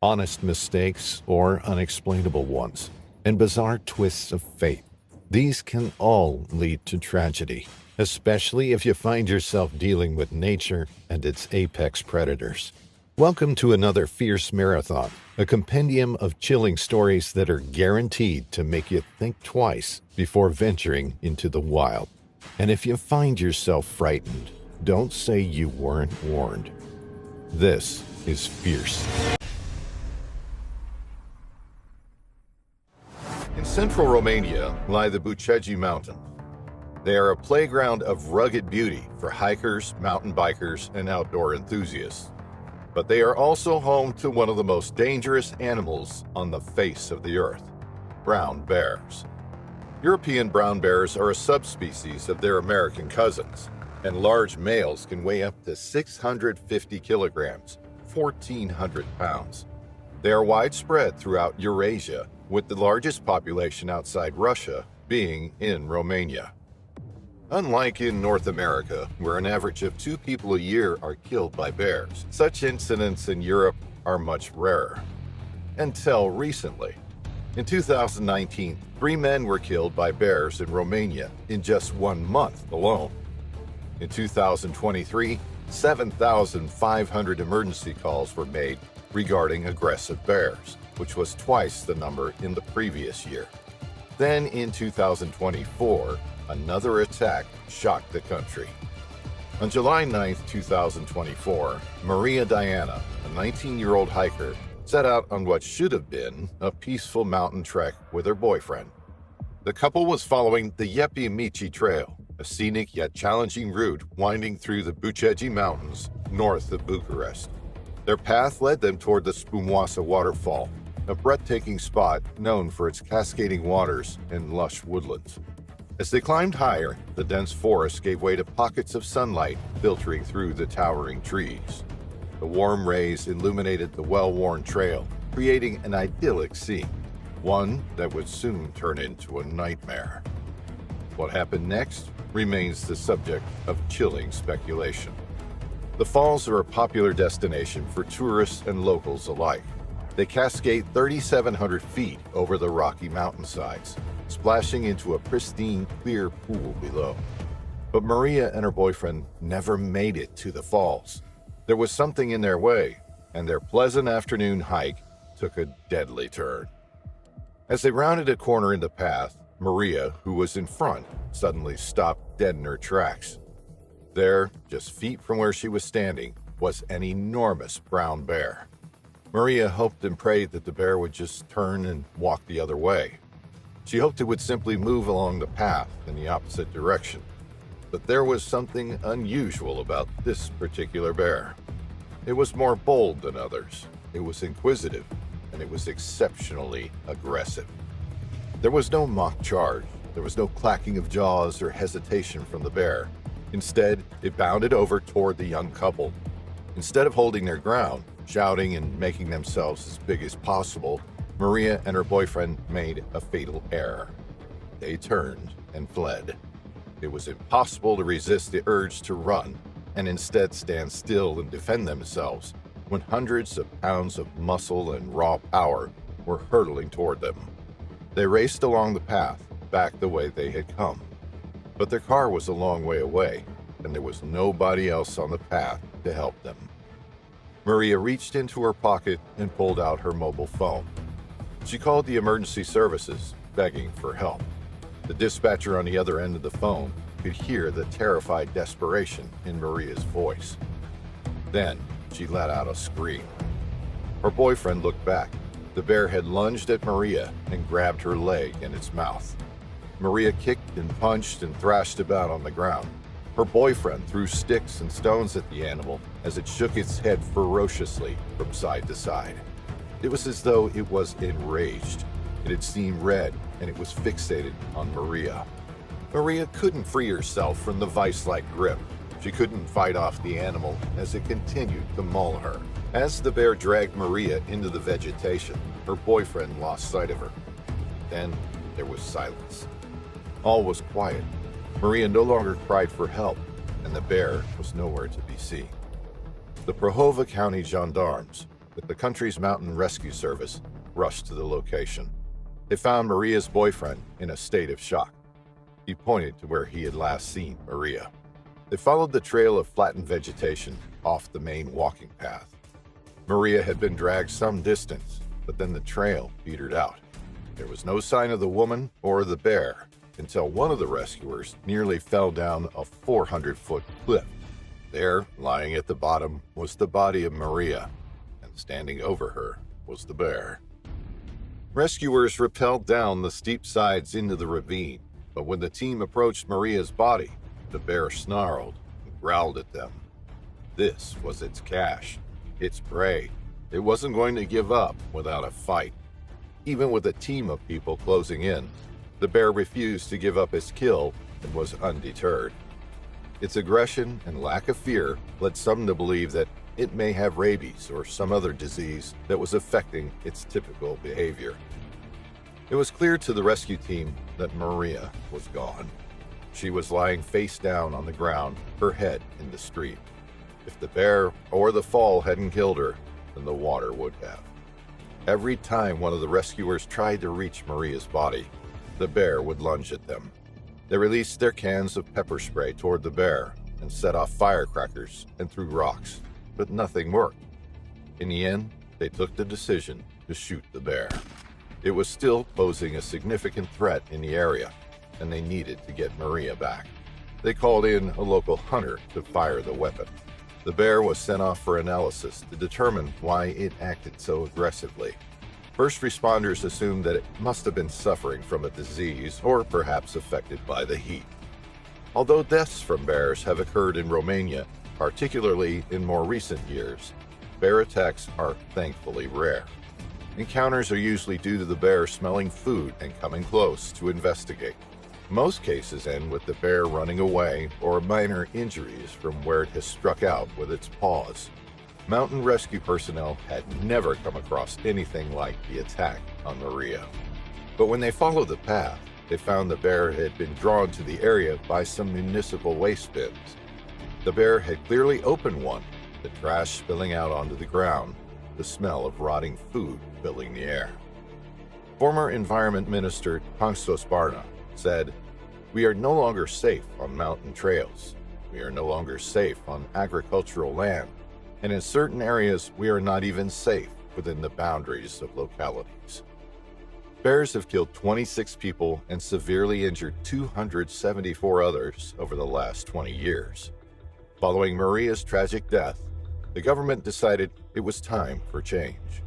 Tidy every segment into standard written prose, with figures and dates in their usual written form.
honest mistakes or unexplainable ones, and bizarre twists of fate. These can all lead to tragedy, especially if you find yourself dealing with nature and its apex predators. Welcome to another Fierce Marathon, a compendium of chilling stories that are guaranteed to make you think twice before venturing into the wild. And if you find yourself frightened, don't say you weren't warned. This is Fierce. In central Romania lie the Bucegi Mountains. They are a playground of rugged beauty for hikers, mountain bikers, and outdoor enthusiasts. But they are also home to one of the most dangerous animals on the face of the earth, brown bears. European brown bears are a subspecies of their American cousins, and large males can weigh up to 650 kilograms, 1,400 pounds. They are widespread throughout Eurasia, with the largest population outside Russia being in Romania. Unlike in North America, where an average of 2 people a year are killed by bears, such incidents in Europe are much rarer. Until recently. In 2019, 3 men were killed by bears in Romania in just 1 month alone. In 2023, 7,500 emergency calls were made regarding aggressive bears, which was twice the number in the previous year. Then in 2024, another attack shocked the country. On July 9, 2024, Maria Diana, a 19-year-old hiker, set out on what should have been a peaceful mountain trek with her boyfriend. The couple was following the Jeppe Michi Trail, a scenic yet challenging route winding through the Bucegi Mountains north of Bucharest. Their path led them toward the Spumoasa waterfall, a breathtaking spot known for its cascading waters and lush woodlands. As they climbed higher, the dense forest gave way to pockets of sunlight filtering through the towering trees. The warm rays illuminated the well-worn trail, creating an idyllic scene, one that would soon turn into a nightmare. What happened next remains the subject of chilling speculation. The falls are a popular destination for tourists and locals alike. They cascade 3,700 feet over the rocky mountainsides, splashing into a pristine, clear pool below. But Maria and her boyfriend never made it to the falls. There was something in their way, and their pleasant afternoon hike took a deadly turn. As they rounded a corner in the path, Maria, who was in front, suddenly stopped dead in her tracks. There, just feet from where she was standing, was an enormous brown bear. Maria hoped and prayed that the bear would just turn and walk the other way. She hoped it would simply move along the path in the opposite direction. But there was something unusual about this particular bear. It was more bold than others. It was inquisitive, and it was exceptionally aggressive. There was no mock charge. There was no clacking of jaws or hesitation from the bear. Instead, it bounded over toward the young couple. Instead of holding their ground, shouting and making themselves as big as possible, Maria and her boyfriend made a fatal error. They turned and fled. It was impossible to resist the urge to run and instead stand still and defend themselves when hundreds of pounds of muscle and raw power were hurtling toward them. They raced along the path, back the way they had come. But their car was a long way away, and there was nobody else on the path to help them. Maria reached into her pocket and pulled out her mobile phone. She called the emergency services, begging for help. The dispatcher on the other end of the phone could hear the terrified desperation in Maria's voice. Then she let out a scream. Her boyfriend looked back. The bear had lunged at Maria and grabbed her leg in its mouth. Maria kicked and punched and thrashed about on the ground. Her boyfriend threw sticks and stones at the animal as it shook its head ferociously from side to side. It was as though it was enraged. It had seen red, and it was fixated on Maria. Maria couldn't free herself from the vice-like grip. She couldn't fight off the animal as it continued to maul her. As the bear dragged Maria into the vegetation, her boyfriend lost sight of her. Then there was silence. All was quiet. Maria no longer cried for help, and the bear was nowhere to be seen. The Prahova County gendarmes, that the country's mountain rescue service rushed to the location. They found Maria's boyfriend in a state of shock. He pointed to where he had last seen Maria. They followed the trail of flattened vegetation off the main walking path. Maria had been dragged some distance, but then the trail petered out. There was no sign of the woman or the bear until one of the rescuers nearly fell down a 400-foot cliff. There, lying at the bottom, was the body of Maria, and standing over her was the bear. Rescuers rappelled down the steep sides into the ravine, but when the team approached Maria's body, the bear snarled and growled at them. This was its cache, its prey. It wasn't going to give up without a fight. Even with a team of people closing in, the bear refused to give up its kill and was undeterred. Its aggression and lack of fear led some to believe that it may have rabies or some other disease that was affecting its typical behavior. It was clear to the rescue team that Maria was gone. She was lying face down on the ground, her head in the stream. If the bear or the fall hadn't killed her, then the water would have. Every time one of the rescuers tried to reach Maria's body, the bear would lunge at them. They released their cans of pepper spray toward the bear and set off firecrackers and threw rocks, but nothing worked. In the end, they took the decision to shoot the bear. It was still posing a significant threat in the area, and they needed to get Maria back. They called in a local hunter to fire the weapon. The bear was sent off for analysis to determine why it acted so aggressively. First responders assumed that it must have been suffering from a disease or perhaps affected by the heat. Although deaths from bears have occurred in Romania, particularly in more recent years, bear attacks are thankfully rare. Encounters are usually due to the bear smelling food and coming close to investigate. Most cases end with the bear running away or minor injuries from where it has struck out with its paws. Mountain rescue personnel had never come across anything like the attack on Maria. But when they followed the path, they found the bear had been drawn to the area by some municipal waste bins. The bear had clearly opened one, the trash spilling out onto the ground, the smell of rotting food filling the air. Former Environment Minister Pankos Barna said, "We are no longer safe on mountain trails. We are no longer safe on agricultural land. And in certain areas, we are not even safe within the boundaries of localities." Bears have killed 26 people and severely injured 274 others over the last 20 years. Following Maria's tragic death, the government decided it was time for change.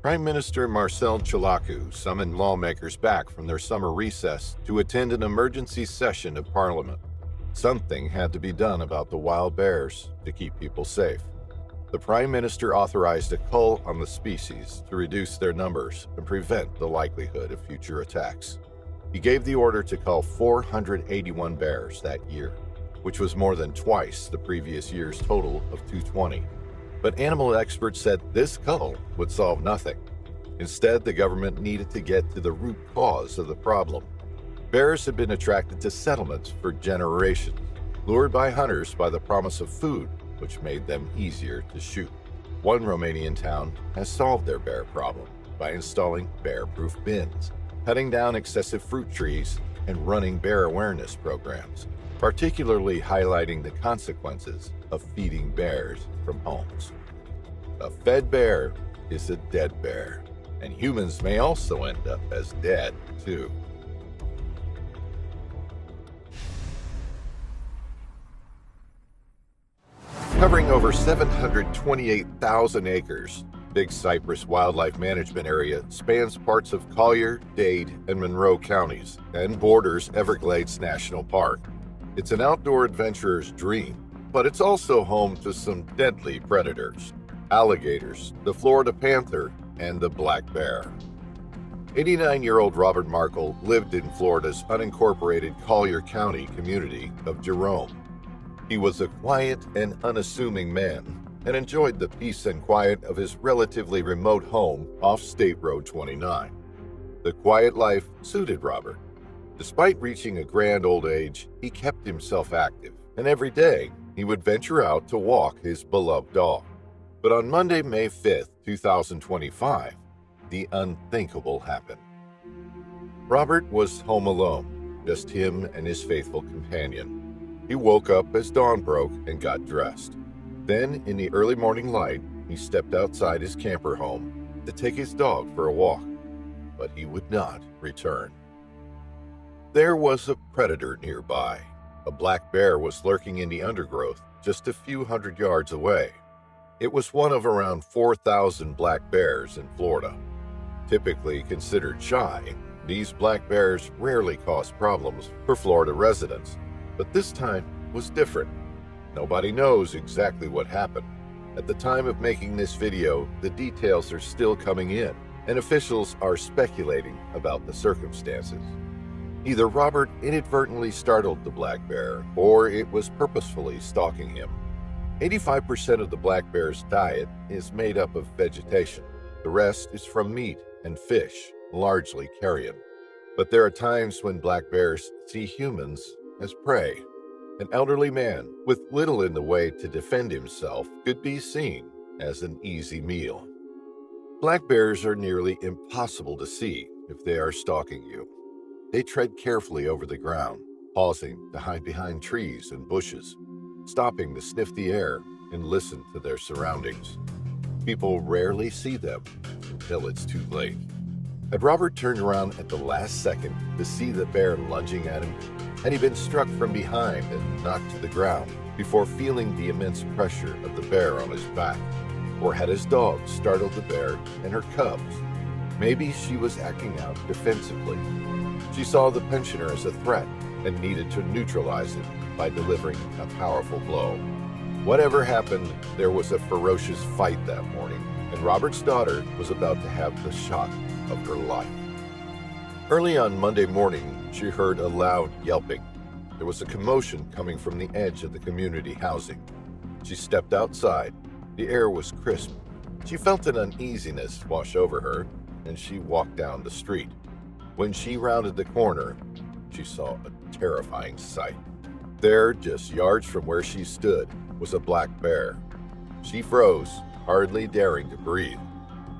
Prime Minister Marcel Ciolacu summoned lawmakers back from their summer recess to attend an emergency session of Parliament. Something had to be done about the wild bears to keep people safe. The Prime Minister authorized a cull on the species to reduce their numbers and prevent the likelihood of future attacks. He gave the order to cull 481 bears that year, which was more than twice the previous year's total of 220. But animal experts said this cull would solve nothing. Instead, the government needed to get to the root cause of the problem. Bears had been attracted to settlements for generations, lured by hunters by the promise of food, which made them easier to shoot. One Romanian town has solved their bear problem by installing bear-proof bins, cutting down excessive fruit trees, and running bear awareness programs, particularly highlighting the consequences of feeding bears from homes. A fed bear is a dead bear, and humans may also end up as dead, too. Covering over 728,000 acres, Big Cypress Wildlife Management Area spans parts of Collier, Dade, and Monroe counties and borders Everglades National Park. It's an outdoor adventurer's dream, but it's also home to some deadly predators: alligators, the Florida panther, and the black bear. 89-year-old Robert Markle lived in Florida's unincorporated Collier County community of Jerome. He was a quiet and unassuming man and enjoyed the peace and quiet of his relatively remote home off State Road 29. The quiet life suited Robert. Despite reaching a grand old age, he kept himself active, and every day he would venture out to walk his beloved dog. But on Monday, May 5th, 2025, the unthinkable happened. Robert was home alone, just him and his faithful companion. He woke up as dawn broke and got dressed. Then, in the early morning light, he stepped outside his camper home to take his dog for a walk, but he would not return. There was a predator nearby. A black bear was lurking in the undergrowth just a few hundred yards away. It was one of around 4,000 black bears in Florida. Typically considered shy, these black bears rarely cause problems for Florida residents, but this time was different. Nobody knows exactly what happened. At the time of making this video, the details are still coming in, and officials are speculating about the circumstances. Either Robert inadvertently startled the black bear, or it was purposefully stalking him. 85% of the black bear's diet is made up of vegetation. The rest is from meat and fish, largely carrion. But there are times when black bears see humans as prey. An elderly man with little in the way to defend himself could be seen as an easy meal. Black bears are nearly impossible to see if they are stalking you. They tread carefully over the ground, pausing to hide behind trees and bushes, stopping to sniff the air and listen to their surroundings. People rarely see them until it's too late. Had Robert turned around at the last second to see the bear lunging at him? Had he been struck from behind and knocked to the ground before feeling the immense pressure of the bear on his back? Or had his dog startled the bear and her cubs? Maybe she was acting out defensively. She saw the pensioner as a threat and needed to neutralize it by delivering a powerful blow. Whatever happened, there was a ferocious fight that morning, and Robert's daughter was about to have the shock of her life. Early on Monday morning, she heard a loud yelping. There was a commotion coming from the edge of the community housing. She stepped outside. The air was crisp. She felt an uneasiness wash over her, and she walked down the street. When she rounded the corner, she saw a terrifying sight. There, just yards from where she stood, was a black bear. She froze, hardly daring to breathe.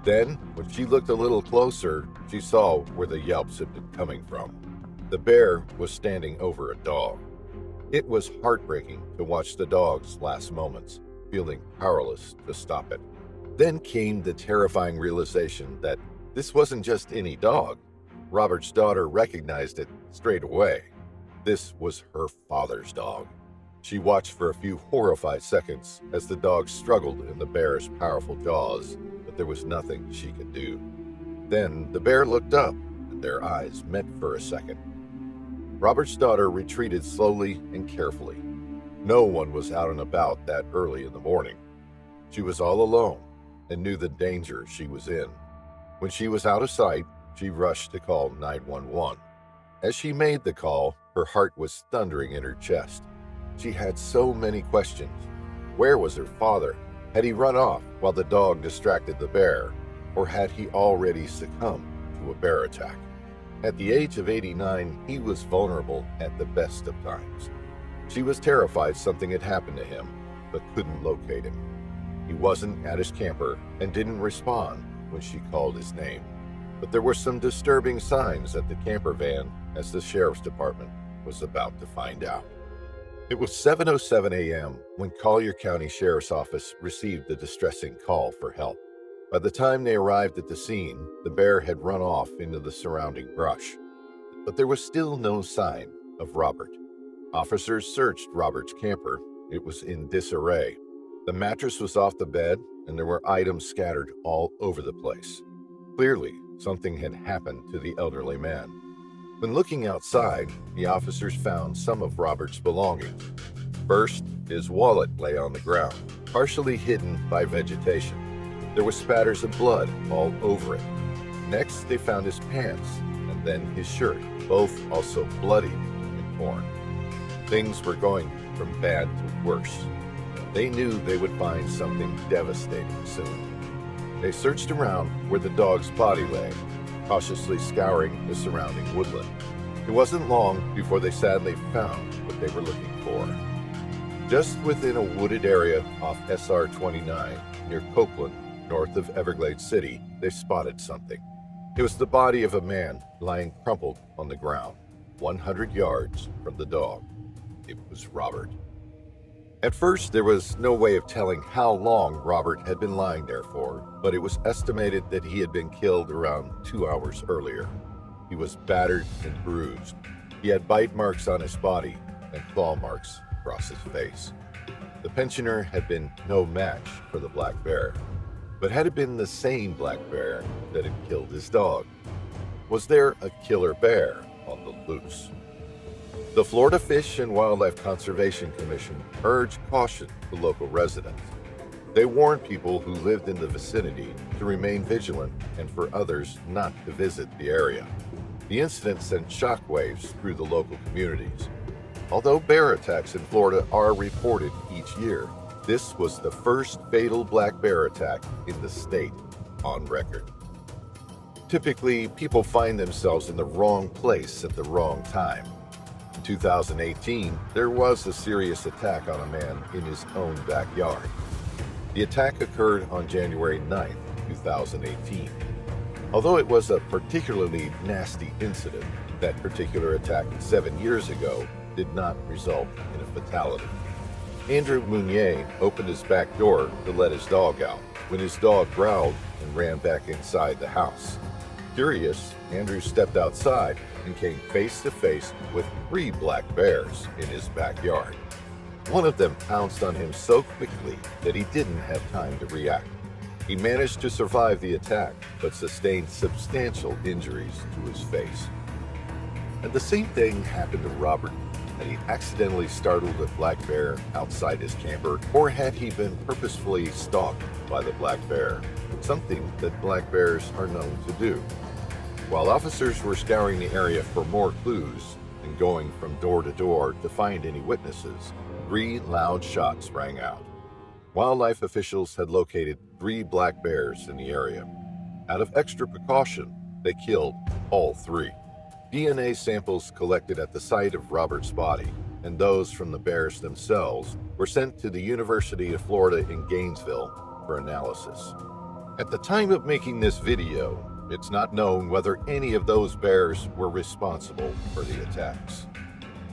Then, when she looked a little closer, she saw where the yelps had been coming from. The bear was standing over a dog. It was heartbreaking to watch the dog's last moments, feeling powerless to stop it. Then came the terrifying realization that this wasn't just any dog. Robert's daughter recognized it straight away. This was her father's dog. She watched for a few horrified seconds as the dog struggled in the bear's powerful jaws, but there was nothing she could do. Then the bear looked up, and their eyes met for a second. Robert's daughter retreated slowly and carefully. No one was out and about that early in the morning. She was all alone and knew the danger she was in. When she was out of sight, she rushed to call 911. As she made the call, her heart was thundering in her chest. She had so many questions. Where was her father? Had he run off while the dog distracted the bear? Or had he already succumbed to a bear attack? At the age of 89, he was vulnerable at the best of times. She was terrified something had happened to him, but couldn't locate him. He wasn't at his camper and didn't respond when she called his name. But there were some disturbing signs at the camper van, as the sheriff's department was about to find out. It was 7:07 a.m. when Collier County Sheriff's Office received the distressing call for help. By the time they arrived at the scene, the bear had run off into the surrounding brush. But there was still no sign of Robert. Officers searched Robert's camper. It was in disarray. The mattress was off the bed, and there were items scattered all over the place. Clearly, something had happened to the elderly man. When looking outside, the officers found some of Robert's belongings. First, his wallet lay on the ground, partially hidden by vegetation. There were spatters of blood all over it. Next, they found his pants, and then his shirt, both also bloody and torn. Things were going from bad to worse. They knew they would find something devastating soon. They searched around where the dog's body lay, cautiously scouring the surrounding woodland. It wasn't long before they sadly found what they were looking for. Just within a wooded area off SR 29, near Copeland, north of Everglades City, they spotted something. It was the body of a man lying crumpled on the ground, 100 yards from the dog. It was Robert. At first, there was no way of telling how long Robert had been lying there for, but it was estimated that he had been killed around 2 hours earlier. He was battered and bruised. He had bite marks on his body and claw marks across his face. The pensioner had been no match for the black bear. But had it been the same black bear that had killed his dog? Was there a killer bear on the loose? The Florida Fish and Wildlife Conservation Commission urged caution to local residents. They warned people who lived in the vicinity to remain vigilant and for others not to visit the area. The incident sent shockwaves through the local communities. Although bear attacks in Florida are reported each year, this was the first fatal black bear attack in the state on record. Typically, people find themselves in the wrong place at the wrong time. In 2018, there was a serious attack on a man in his own backyard. The attack occurred on January 9, 2018. Although it was a particularly nasty incident, that particular attack 7 years ago did not result in a fatality. Andrew Mounier opened his back door to let his dog out when his dog growled and ran back inside the house. Curious, Andrew stepped outside and came face to face with 3 black bears in his backyard. One of them pounced on him so quickly that he didn't have time to react. He managed to survive the attack, but sustained substantial injuries to his face. And the same thing happened to Robert. Had he accidentally startled a black bear outside his camper, or had he been purposefully stalked by the black bear? Something that black bears are known to do. While officers were scouring the area for more clues and going from door to door to find any witnesses, 3 loud shots rang out. Wildlife officials had located 3 black bears in the area. Out of extra precaution, they killed all 3. DNA samples collected at the site of Robert's body and those from the bears themselves were sent to the University of Florida in Gainesville for analysis. At the time of making this video, it's not known whether any of those bears were responsible for the attacks.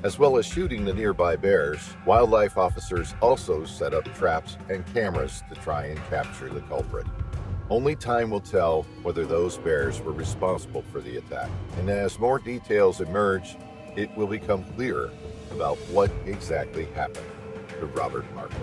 As well as shooting the nearby bears, wildlife officers also set up traps and cameras to try and capture the culprit. Only time will tell whether those bears were responsible for the attack, and as more details emerge, it will become clearer about what exactly happened to Robert Marco.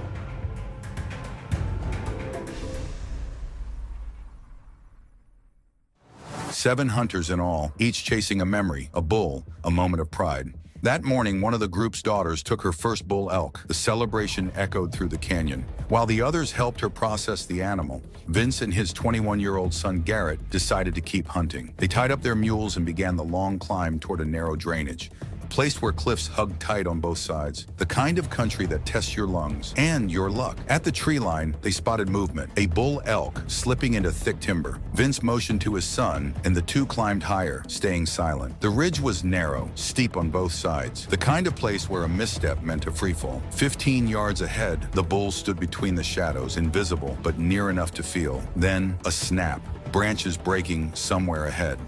Seven hunters in all, each chasing a memory, a bull, a moment of pride. That morning, one of the group's daughters took her first bull elk. The celebration echoed through the canyon. While the others helped her process the animal, Vince and his 21-year-old son Garrett decided to keep hunting. They tied up their mules and began the long climb toward a narrow drainage. Place where cliffs hug tight on both sides, the kind of country that tests your lungs and your luck. At the tree line, they spotted movement, a bull elk slipping into thick timber. Vince motioned to his son, and the two climbed higher, staying silent. The ridge was narrow, steep on both sides, the kind of place where a misstep meant a freefall. 15 yards ahead, the bull stood between the shadows, invisible, but near enough to feel. Then, a snap, branches breaking somewhere ahead.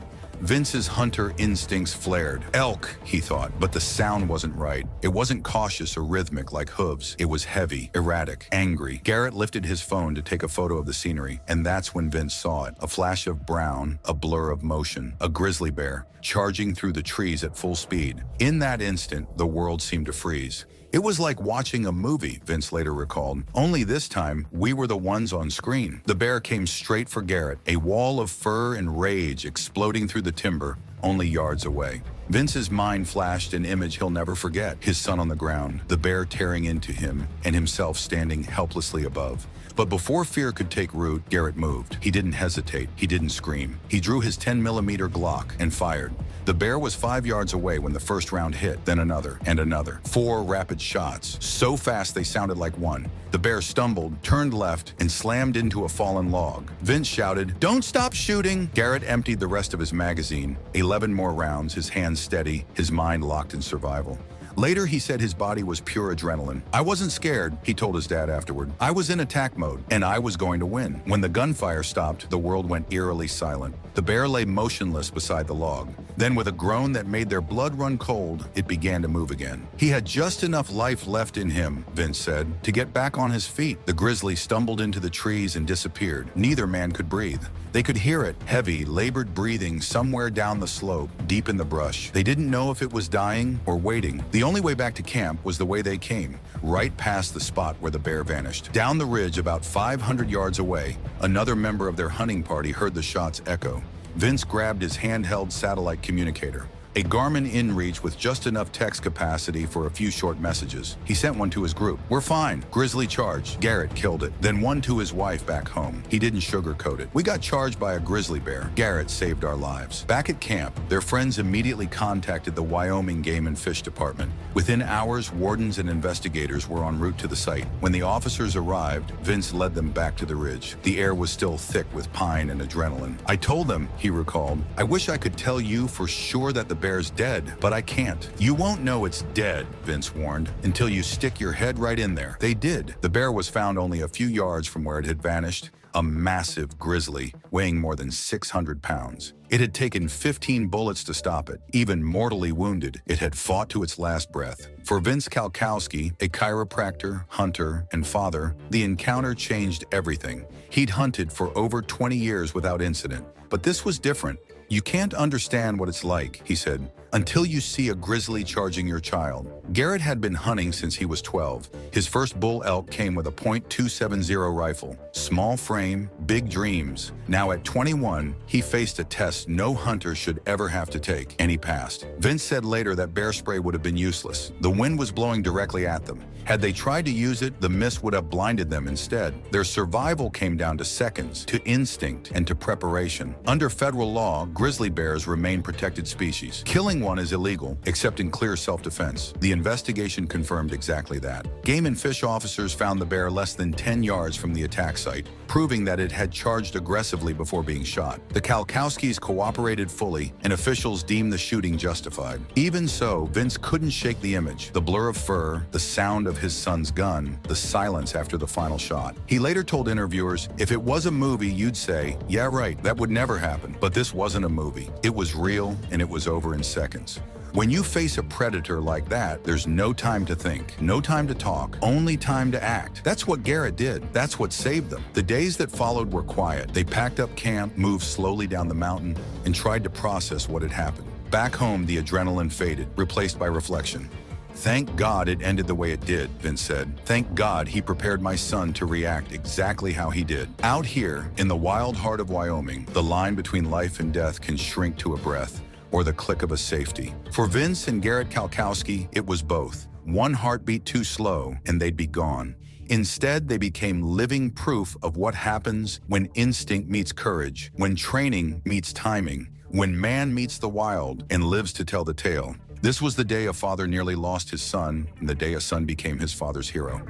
Vince's hunter instincts flared. Elk, he thought, but the sound wasn't right. It wasn't cautious or rhythmic like hooves. It was heavy, erratic, angry. Garrett lifted his phone to take a photo of the scenery, and that's when Vince saw it. A flash of brown, a blur of motion, a grizzly bear, charging through the trees at full speed. In that instant, the world seemed to freeze. It was like watching a movie, Vince later recalled. Only this time, we were the ones on screen. The bear came straight for Garrett, a wall of fur and rage exploding through the timber, only yards away. Vince's mind flashed an image he'll never forget. His son on the ground, the bear tearing into him, and himself standing helplessly above. But before fear could take root, Garrett moved. He didn't hesitate. He didn't scream. He drew his 10mm Glock and fired. The bear was 5 yards away when the first round hit, then another and another. 4 rapid shots, so fast they sounded like one. The bear stumbled, turned left, and slammed into a fallen log. Vince shouted, "Don't stop shooting!" Garrett emptied the rest of his magazine. 11 more rounds, his hands steady, his mind locked in survival. Later, he said his body was pure adrenaline. "I wasn't scared," he told his dad afterward. "I was in attack mode, and I was going to win." When the gunfire stopped, the world went eerily silent. The bear lay motionless beside the log. Then, with a groan that made their blood run cold, it began to move again. He had just enough life left in him, Vince said, to get back on his feet. The grizzly stumbled into the trees and disappeared. Neither man could breathe. They could hear it, heavy, labored breathing somewhere down the slope, deep in the brush. They didn't know if it was dying or waiting. The only way back to camp was the way they came, right past the spot where the bear vanished. Down the ridge, about 500 yards away, another member of their hunting party heard the shots echo. Vince grabbed his handheld satellite communicator, a Garmin InReach with just enough text capacity for a few short messages. He sent one to his group. "We're fine. Grizzly charged. Garrett killed it." Then one to his wife back home. He didn't sugarcoat it. "We got charged by a grizzly bear. Garrett saved our lives." Back at camp, their friends immediately contacted the Wyoming Game and Fish Department. Within hours, wardens and investigators were en route to the site. When the officers arrived, Vince led them back to the ridge. The air was still thick with pine and adrenaline. "I told them," he recalled, "I wish I could tell you for sure that the bear's dead, but I can't." "You won't know it's dead," Vince warned, "until you stick your head right in there." They did. The bear was found only a few yards from where it had vanished, a massive grizzly weighing more than 600 pounds. It had taken 15 bullets to stop it. Even mortally wounded, it had fought to its last breath. For Vince Kalkowski, a chiropractor, hunter, and father, the encounter changed everything. He'd hunted for over 20 years without incident, but this was different. "You can't understand what it's like," he said, "until you see a grizzly charging your child." Garrett had been hunting since he was 12. His first bull elk came with a .270 rifle. Small frame, big dreams. Now at 21, he faced a test no hunter should ever have to take, and he passed. Vince said later that Bearspray would have been useless. The wind was blowing directly at them. Had they tried to use it, the mist would have blinded them instead. Their survival came down to seconds, to instinct, and to preparation. Under federal law, grizzly bears remain protected species. Killing one is illegal, except in clear self-defense. The investigation confirmed exactly that. Game and Fish officers found the bear less than 10 yards from the attack site, proving that it had charged aggressively before being shot. The Kalkowskis cooperated fully, and officials deemed the shooting justified. Even so, Vince couldn't shake the image. The blur of fur, the sound of his son's gun, the silence after the final shot. He later told interviewers, "If it was a movie, you'd say, yeah, right, that would never happen. But this wasn't a movie. It was real, and it was over in seconds." When you face a predator like that, there's no time to think, no time to talk, only time to act. That's what Garrett did. That's what saved them. The days that followed were quiet. They packed up camp, moved slowly down the mountain, and tried to process what had happened. Back home, the adrenaline faded, replaced by reflection. "Thank God it ended the way it did," Vince said. "Thank God he prepared my son to react exactly how he did." Out here, in the wild heart of Wyoming, the line between life and death can shrink to a breath, or the click of a safety. For Vince and Garrett Kalkowski, it was both. One heartbeat too slow, and they'd be gone. Instead, they became living proof of what happens when instinct meets courage, when training meets timing, when man meets the wild and lives to tell the tale. This was the day a father nearly lost his son, and the day a son became his father's hero.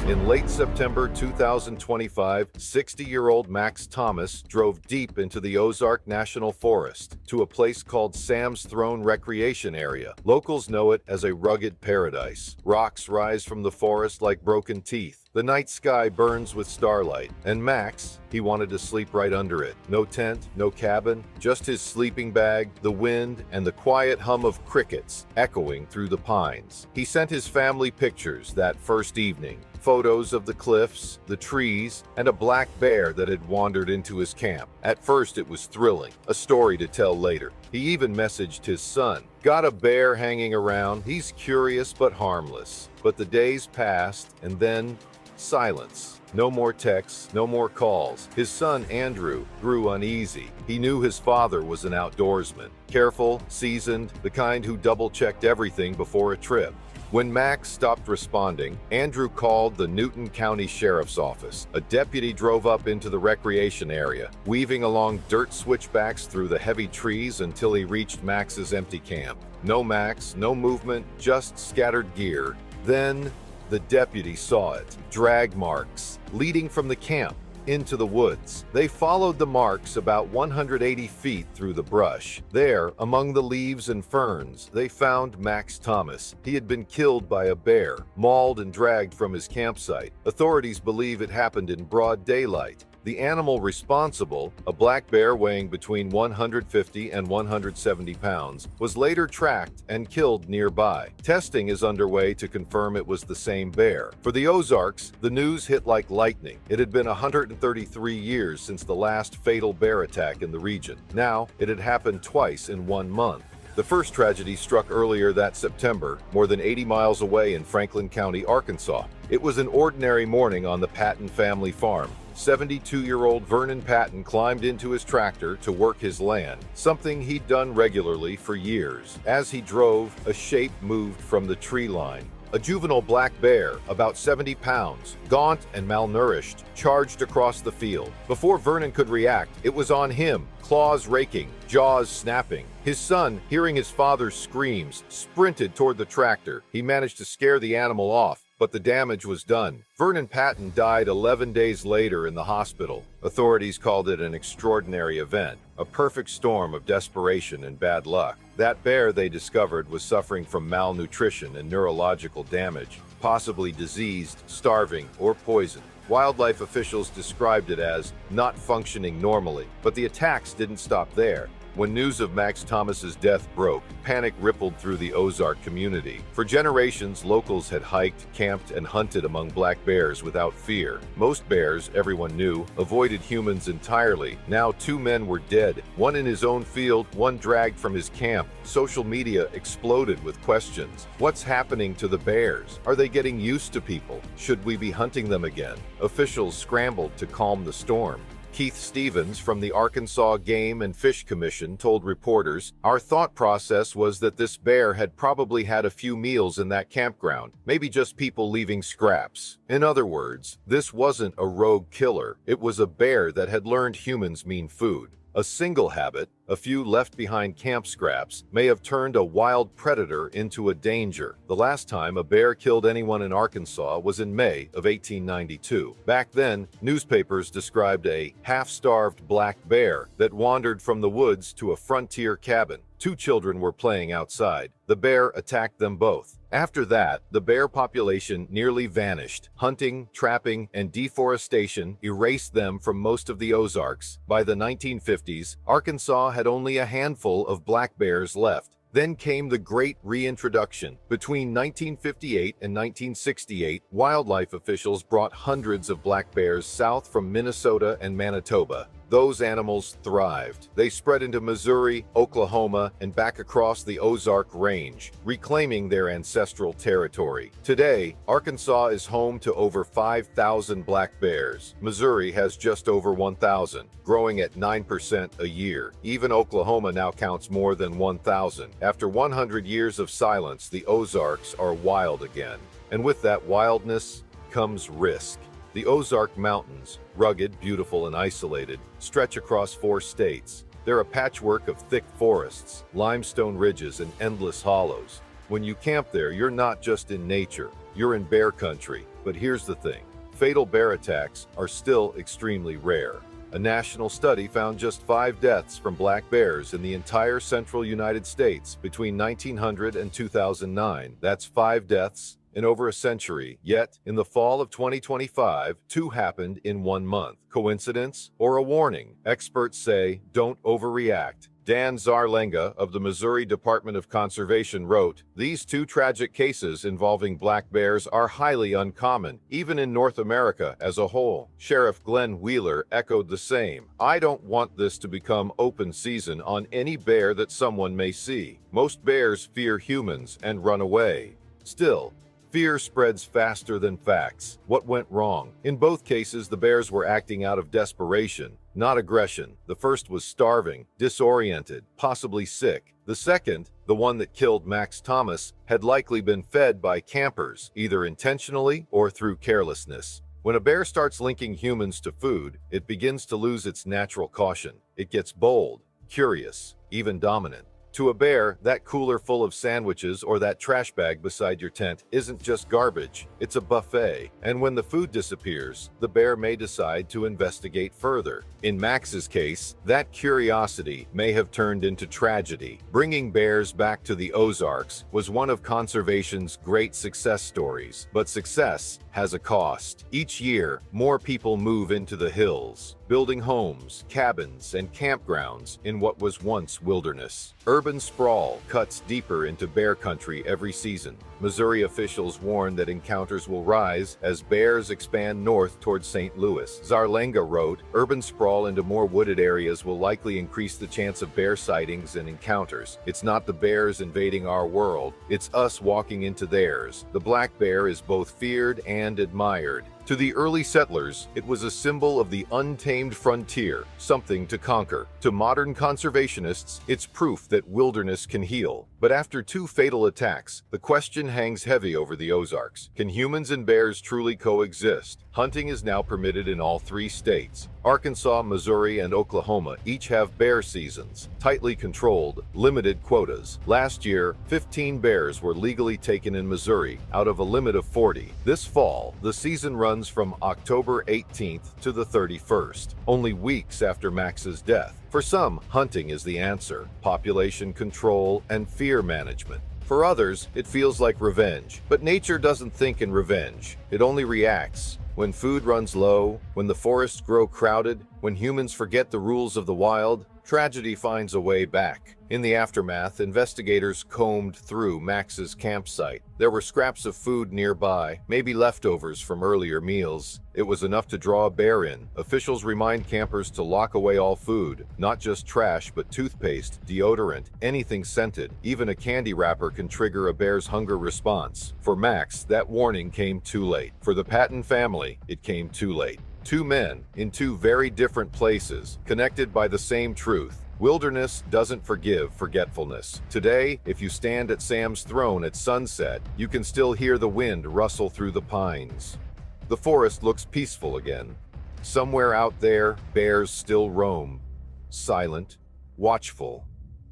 In late September 2025, 60-year-old Max Thomas drove deep into the Ozark National Forest to a place called Sam's Throne Recreation Area. Locals know it as a rugged paradise. Rocks rise from the forest like broken teeth. The night sky burns with starlight, and Max, he wanted to sleep right under it. No tent, no cabin, just his sleeping bag, the wind, and the quiet hum of crickets echoing through the pines. He sent his family pictures that first evening, photos of the cliffs, the trees, and a black bear that had wandered into his camp. At first it was thrilling, a story to tell later. He even messaged his son, "Got a bear hanging around, he's curious but harmless." But the days passed, and then silence. No more texts, no more calls. His son, Andrew, grew uneasy. He knew his father was an outdoorsman, careful, seasoned, the kind who double-checked everything before a trip. When Max stopped responding, Andrew called the Newton County Sheriff's Office. A deputy drove up into the recreation area, weaving along dirt switchbacks through the heavy trees until he reached Max's empty camp. No Max, no movement, just scattered gear. Then the deputy saw it. Drag marks leading from the camp. into the woods. They followed the marks about 180 feet through the brush. There, among the leaves and ferns, they found Max Thomas. He had been killed by a bear, mauled and dragged from his campsite. Authorities believe it happened in broad daylight. The animal responsible, a black bear weighing between 150 and 170 pounds, was later tracked and killed nearby. Testing is underway to confirm it was the same bear. For the Ozarks, the news hit like lightning. It had been 133 years since the last fatal bear attack in the region. Now, it had happened twice in 1 month. The first tragedy struck earlier that September, more than 80 miles away in Franklin County, Arkansas. It was an ordinary morning on the Patton family farm. 72-year-old Vernon Patton climbed into his tractor to work his land, something he'd done regularly for years. As he drove, a shape moved from the tree line. A juvenile black bear, about 70 pounds, gaunt and malnourished, charged across the field. Before Vernon could react, it was on him, claws raking, jaws snapping. His son, hearing his father's screams, sprinted toward the tractor. He managed to scare the animal off, but the damage was done. Vernon Patton died 11 days later in the hospital. Authorities called it an extraordinary event, a perfect storm of desperation and bad luck. That bear, they discovered, was suffering from malnutrition and neurological damage, possibly diseased, starving, or poisoned. Wildlife officials described it as not functioning normally, but the attacks didn't stop there. When news of Max Thomas's death broke, panic rippled through the Ozark community. For generations, locals had hiked, camped, and hunted among black bears without fear. Most bears, everyone knew, avoided humans entirely. Now 2 men were dead, one in his own field, one dragged from his camp. Social media exploded with questions. What's happening to the bears? Are they getting used to people? Should we be hunting them again? Officials scrambled to calm the storm. Keith Stevens from the Arkansas Game and Fish Commission told reporters, "Our thought process was that this bear had probably had a few meals in that campground, maybe just people leaving scraps." In other words, this wasn't a rogue killer. It was a bear that had learned humans mean food. A single habit, a few left-behind camp scraps, may have turned a wild predator into a danger. The last time a bear killed anyone in Arkansas was in May of 1892. Back then, newspapers described a half-starved black bear that wandered from the woods to a frontier cabin. 2 children were playing outside. The bear attacked them both. After that, the bear population nearly vanished. Hunting, trapping, and deforestation erased them from most of the Ozarks. By the 1950s, Arkansas had only a handful of black bears left. Then came the Great Reintroduction. Between 1958 and 1968, wildlife officials brought hundreds of black bears south from Minnesota and Manitoba. Those animals thrived. They spread into Missouri, Oklahoma, and back across the Ozark Range, reclaiming their ancestral territory. Today, Arkansas is home to over 5,000 black bears. Missouri has just over 1,000, growing at 9% a year. Even Oklahoma now counts more than 1,000. After 100 years of silence, the Ozarks are wild again. And with that wildness comes risk. The Ozark Mountains, rugged, beautiful, and isolated, stretch across 4 states. They're a patchwork of thick forests, limestone ridges, and endless hollows. When you camp there, you're not just in nature, you're in bear country. But here's the thing, fatal bear attacks are still extremely rare. A national study found just 5 deaths from black bears in the entire central United States between 1900 and 2009. That's 5 deaths in over a century. Yet, in the fall of 2025, 2 happened in 1 month. Coincidence or a warning? Experts say, don't overreact. Dan Zarlenga of the Missouri Department of Conservation wrote, "These 2 tragic cases involving black bears are highly uncommon, even in North America as a whole." Sheriff Glenn Wheeler echoed the same. "I don't want this to become open season on any bear that someone may see. Most bears fear humans and run away." Still, fear spreads faster than facts. What went wrong? In both cases, the bears were acting out of desperation, not aggression. The first was starving, disoriented, possibly sick. The second, the one that killed Max Thomas, had likely been fed by campers, either intentionally or through carelessness. When a bear starts linking humans to food, it begins to lose its natural caution. It gets bold, curious, even dominant. To a bear, that cooler full of sandwiches or that trash bag beside your tent isn't just garbage, it's a buffet. And when the food disappears, the bear may decide to investigate further. In Max's case, that curiosity may have turned into tragedy. Bringing bears back to the Ozarks was one of conservation's great success stories, but success has a cost. Each year, more people move into the hills, building homes, cabins, and campgrounds in what was once wilderness. Urban sprawl cuts deeper into bear country every season. Missouri officials warn that encounters will rise as bears expand north towards St. Louis. Zarlenga wrote, "Urban sprawl into more wooded areas will likely increase the chance of bear sightings and encounters. It's not the bears invading our world, it's us walking into theirs. The black bear is both feared and admired." To the early settlers, it was a symbol of the untamed frontier, something to conquer. To modern conservationists, it's proof that wilderness can heal. But after 2 fatal attacks, the question hangs heavy over the Ozarks. Can humans and bears truly coexist? Hunting is now permitted in all 3 states. Arkansas, Missouri, and Oklahoma each have bear seasons, tightly controlled, limited quotas. Last year, 15 bears were legally taken in Missouri out of a limit of 40. This fall, the season runs from October 18th to the 31st, only weeks after Max's death. For some, hunting is the answer, population control and fear management. For others, it feels like revenge. But nature doesn't think in revenge, it only reacts. When food runs low, when the forests grow crowded, when humans forget the rules of the wild, tragedy finds a way back. In the aftermath, investigators combed through Max's campsite. There were scraps of food nearby, maybe leftovers from earlier meals. It was enough to draw a bear in. Officials remind campers to lock away all food, not just trash, but toothpaste, deodorant, anything scented. Even a candy wrapper can trigger a bear's hunger response. For Max, that warning came too late. For the Patton family, it came too late. 2 men in 2 very different places, connected by the same truth. Wilderness doesn't forgive forgetfulness. Today, if you stand at Sam's throne at sunset, you can still hear the wind rustle through the pines. The forest looks peaceful again. Somewhere out there, bears still roam, silent, watchful,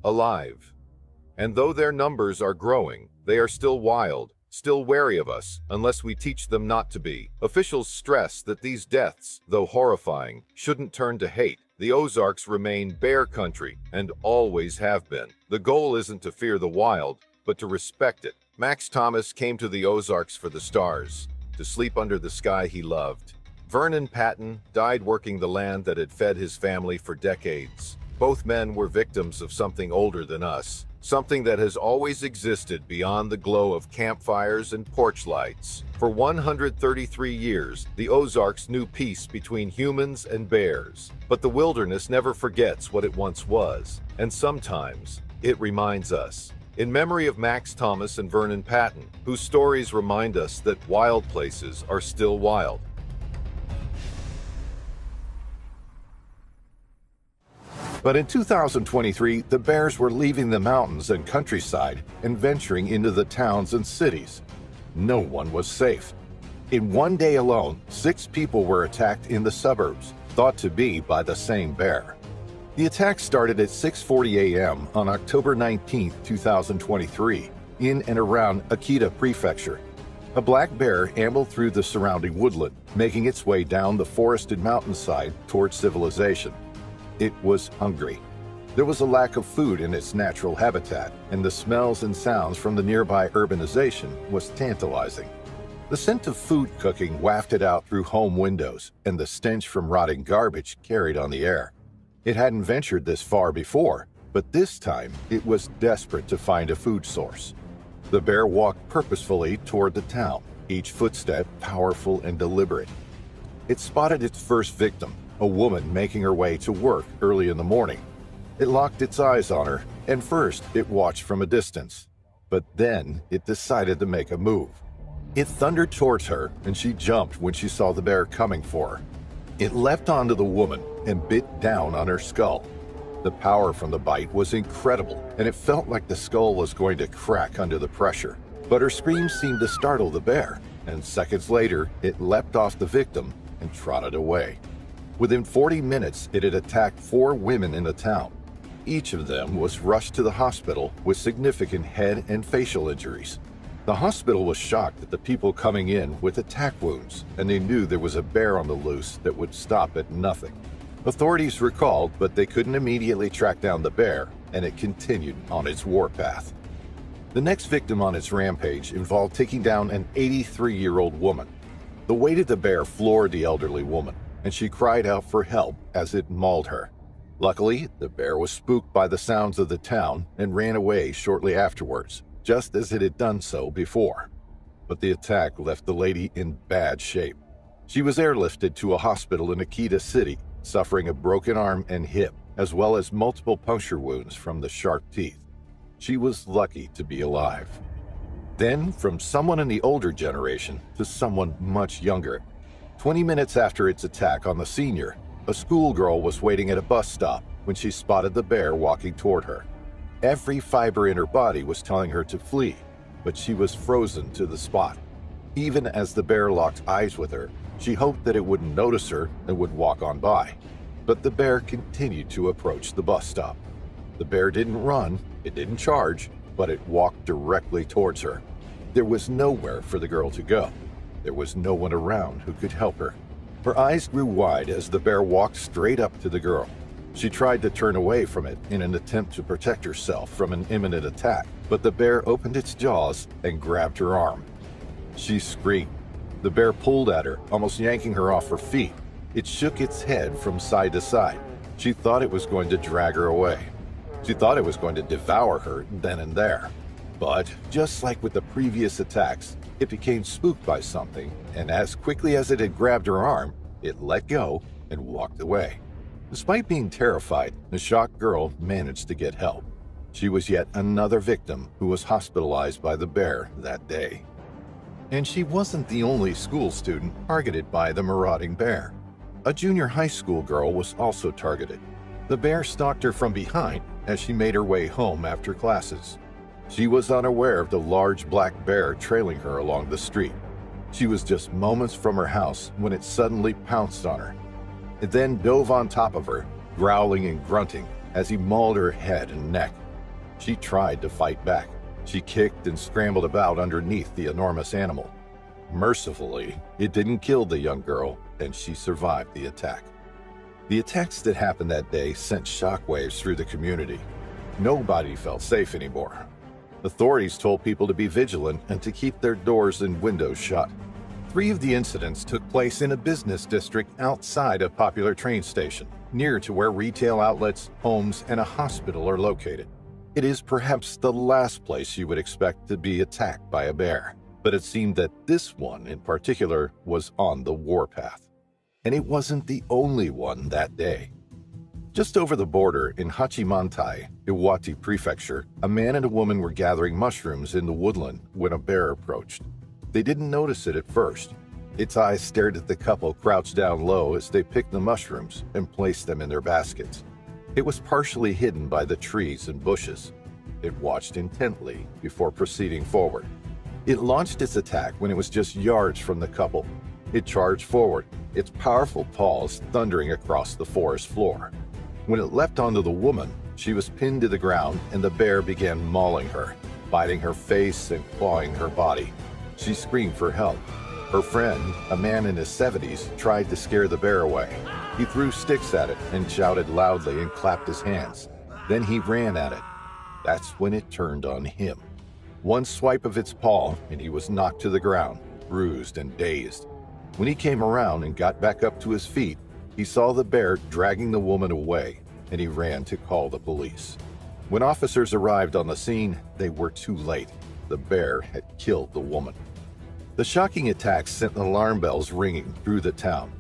alive. And though their numbers are growing, they are still wild, still wary of us, unless we teach them not to be. Officials stress that these deaths, though horrifying, shouldn't turn to hate. The Ozarks remain bear country, and always have been. The goal isn't to fear the wild, but to respect it. Max Thomas came to the Ozarks for the stars, to sleep under the sky he loved. Vernon Patton died working the land that had fed his family for decades. Both men were victims of something older than us, something that has always existed beyond the glow of campfires and porch lights. For 133 years, the Ozarks knew peace between humans and bears. But the wilderness never forgets what it once was, and sometimes it reminds us. In memory of Max Thomas and Vernon Patton, whose stories remind us that wild places are still wild. But in 2023, the bears were leaving the mountains and countryside and venturing into the towns and cities. No one was safe. In one day alone, 6 people were attacked in the suburbs, thought to be by the same bear. The attack started at 6:40 a.m. on October 19, 2023, in and around Akita Prefecture. A black bear ambled through the surrounding woodland, making its way down the forested mountainside towards civilization. It was hungry. There was a lack of food in its natural habitat, and the smells and sounds from the nearby urbanization was tantalizing. The scent of food cooking wafted out through home windows, and the stench from rotting garbage carried on the air. It hadn't ventured this far before, but this time it was desperate to find a food source. The bear walked purposefully toward the town, each footstep powerful and deliberate. It spotted its first victim, a woman making her way to work early in the morning. It locked its eyes on her, and first it watched from a distance. But then it decided to make a move. It thundered towards her, and she jumped when she saw the bear coming for her. It leapt onto the woman and bit down on her skull. The power from the bite was incredible, and it felt like the skull was going to crack under the pressure. But her screams seemed to startle the bear, and seconds later, it leapt off the victim and trotted away. Within 40 minutes, it had attacked 4 women in the town. each of them was rushed to the hospital with significant head and facial injuries. The hospital was shocked at the people coming in with attack wounds, and they knew there was a bear on the loose that would stop at nothing. Authorities were called, but they couldn't immediately track down the bear, and it continued on its warpath. The next victim on its rampage involved taking down an 83-year-old woman. The weight of the bear floored the elderly woman, and she cried out for help as it mauled her. Luckily, the bear was spooked by the sounds of the town and ran away shortly afterwards, just as it had done so before. But the attack left the lady in bad shape. She was airlifted to a hospital in Akita City, suffering a broken arm and hip, as well as multiple puncture wounds from the sharp teeth. She was lucky to be alive. Then, from someone in the older generation to someone much younger. 20 minutes after its attack on the senior, a schoolgirl was waiting at a bus stop when she spotted the bear walking toward her. Every fiber in her body was telling her to flee, but she was frozen to the spot. Even as the bear locked eyes with her, she hoped that it wouldn't notice her and would walk on by. But the bear continued to approach the bus stop. The bear didn't run, it didn't charge, but it walked directly towards her. There was nowhere for the girl to go. There was no one around who could help her. Her eyes grew wide as the bear walked straight up to the girl. She tried to turn away from it in an attempt to protect herself from an imminent attack, but the bear opened its jaws and grabbed her arm. She screamed. The bear pulled at her, almost yanking her off her feet. It shook its head from side to side. She thought it was going to drag her away. She thought it was going to devour her then and there. But, just like with the previous attacks, it became spooked by something, and as quickly as it had grabbed her arm, it let go and walked away. Despite being terrified, the shocked girl managed to get help. She was yet another victim who was hospitalized by the bear that day. And she wasn't the only school student targeted by the marauding bear. A junior high school girl was also targeted. The bear stalked her from behind as she made her way home after classes. She was unaware of the large black bear trailing her along the street. She was just moments from her house when it suddenly pounced on her. It then dove on top of her, growling and grunting as he mauled her head and neck. She tried to fight back. She kicked and scrambled about underneath the enormous animal. Mercifully, it didn't kill the young girl, and she survived the attack. The attacks that happened that day sent shockwaves through the community. Nobody felt safe anymore. Authorities told people to be vigilant and to keep their doors and windows shut. 3 of the incidents took place in a business district outside a popular train station, near to where retail outlets, homes, and a hospital are located. It is perhaps the last place you would expect to be attacked by a bear, but it seemed that this one in particular was on the warpath. And it wasn't the only one that day. Just over the border in Hachimantai, Iwate Prefecture, a man and a woman were gathering mushrooms in the woodland when a bear approached. They didn't notice it at first. Its eyes stared at the couple crouched down low as they picked the mushrooms and placed them in their baskets. It was partially hidden by the trees and bushes. It watched intently before proceeding forward. It launched its attack when it was just yards from the couple. It charged forward, its powerful paws thundering across the forest floor. When it leapt onto the woman, she was pinned to the ground and the bear began mauling her, biting her face and clawing her body. She screamed for help. Her friend, a man in his 70s, tried to scare the bear away. He threw sticks at it and shouted loudly and clapped his hands. Then he ran at it. That's when it turned on him. One swipe of its paw and he was knocked to the ground, bruised and dazed. When he came around and got back up to his feet, he saw the bear dragging the woman away, and he ran to call the police. When officers arrived on the scene, they were too late. The bear had killed the woman. The shocking attacks sent alarm bells ringing through the town.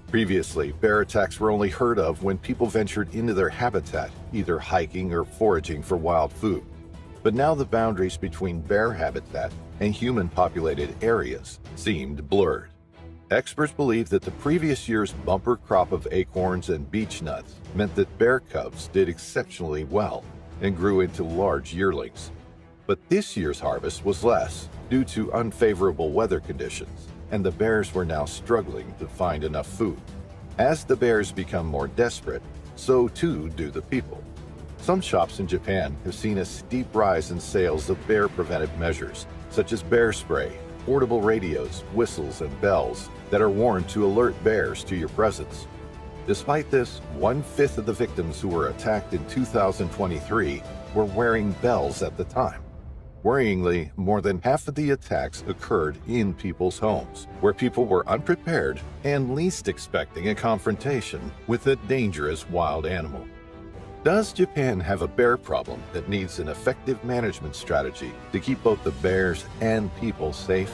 Previously, bear attacks were only heard of when people ventured into their habitat, either hiking or foraging for wild food. But now the boundaries between bear habitat and human-populated areas seemed blurred. Experts believe that the previous year's bumper crop of acorns and beech nuts meant that bear cubs did exceptionally well and grew into large yearlings. But this year's harvest was less due to unfavorable weather conditions, and the bears were now struggling to find enough food. As the bears become more desperate, so too do the people. Some shops in Japan have seen a steep rise in sales of bear preventive measures, such as Bearspray, portable radios, whistles, and bells that are worn to alert bears to your presence. Despite this, 1/5 of the victims who were attacked in 2023 were wearing bells at the time. Worryingly, more than half of the attacks occurred in people's homes, where people were unprepared and least expecting a confrontation with a dangerous wild animal. Does Japan have a bear problem that needs an effective management strategy to keep both the bears and people safe?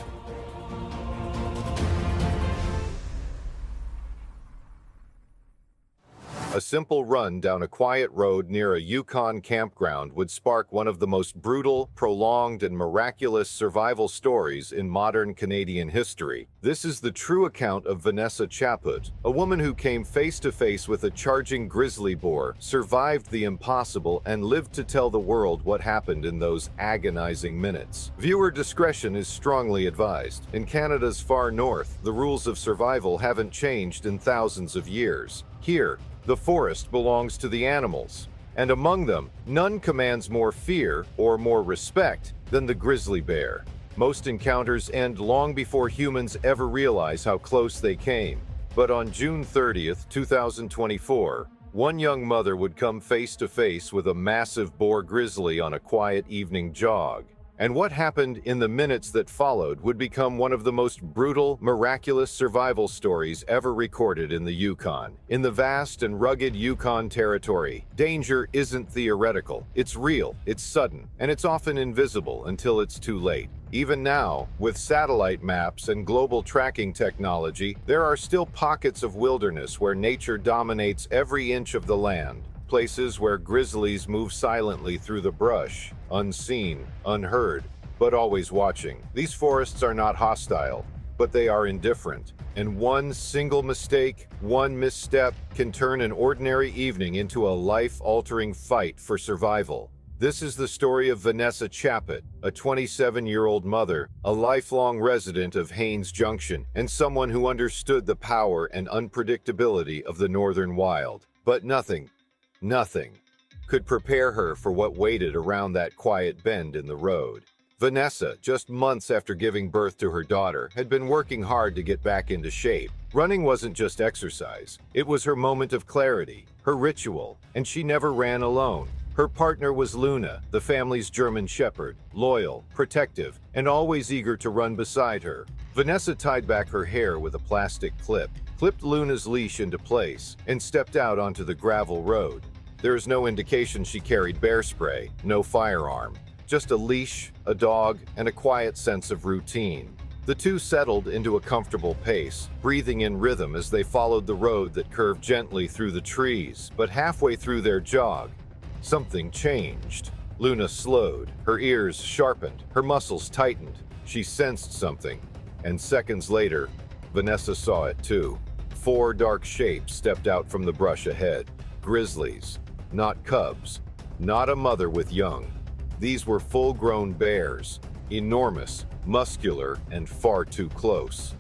A simple run down a quiet road near a Yukon campground would spark one of the most brutal, prolonged, and miraculous survival stories in modern Canadian history. This is the true account of Vanessa Chaput, a woman who came face to face with a charging grizzly boar, survived the impossible, and lived to tell the world what happened in those agonizing minutes. Viewer discretion is strongly advised. In Canada's far north, the rules of survival haven't changed in thousands of years. Here, the forest belongs to the animals, and among them, none commands more fear or more respect than the grizzly bear. Most encounters end long before humans ever realize how close they came. But on June 30th, 2024, one young mother would come face to face with a massive boar grizzly on a quiet evening jog. And what happened in the minutes that followed would become one of the most brutal, miraculous survival stories ever recorded in the Yukon. In the vast and rugged Yukon territory, danger isn't theoretical. It's real, it's sudden, and it's often invisible until it's too late. Even now, with satellite maps and global tracking technology, there are still pockets of wilderness where nature dominates every inch of the land. Places where grizzlies move silently through the brush, unseen, unheard, but always watching. These forests are not hostile, but they are indifferent. And one single mistake, one misstep, can turn an ordinary evening into a life-altering fight for survival. This is the story of Vanessa Chaput, a 27-year-old mother, a lifelong resident of Haines Junction, and someone who understood the power and unpredictability of the northern wild. But nothing could prepare her for what waited around that quiet bend in the road. Vanessa, just months after giving birth to her daughter, had been working hard to get back into shape. Running wasn't just exercise. It was her moment of clarity, her ritual, and she never ran alone. Her partner was Luna, the family's German shepherd, loyal, protective, and always eager to run beside her. Vanessa tied back her hair with a plastic clip, clipped Luna's leash into place, and stepped out onto the gravel road. There is no indication she carried Bearspray, no firearm, just a leash, a dog, and a quiet sense of routine. The two settled into a comfortable pace, breathing in rhythm as they followed the road that curved gently through the trees. But halfway through their jog, something changed. Luna slowed, her ears sharpened, her muscles tightened. She sensed something, and seconds later, Vanessa saw it too. 4 dark shapes stepped out from the brush ahead. Grizzlies. Not cubs, not a mother with young. These were full-grown bears, enormous, muscular, and far too close.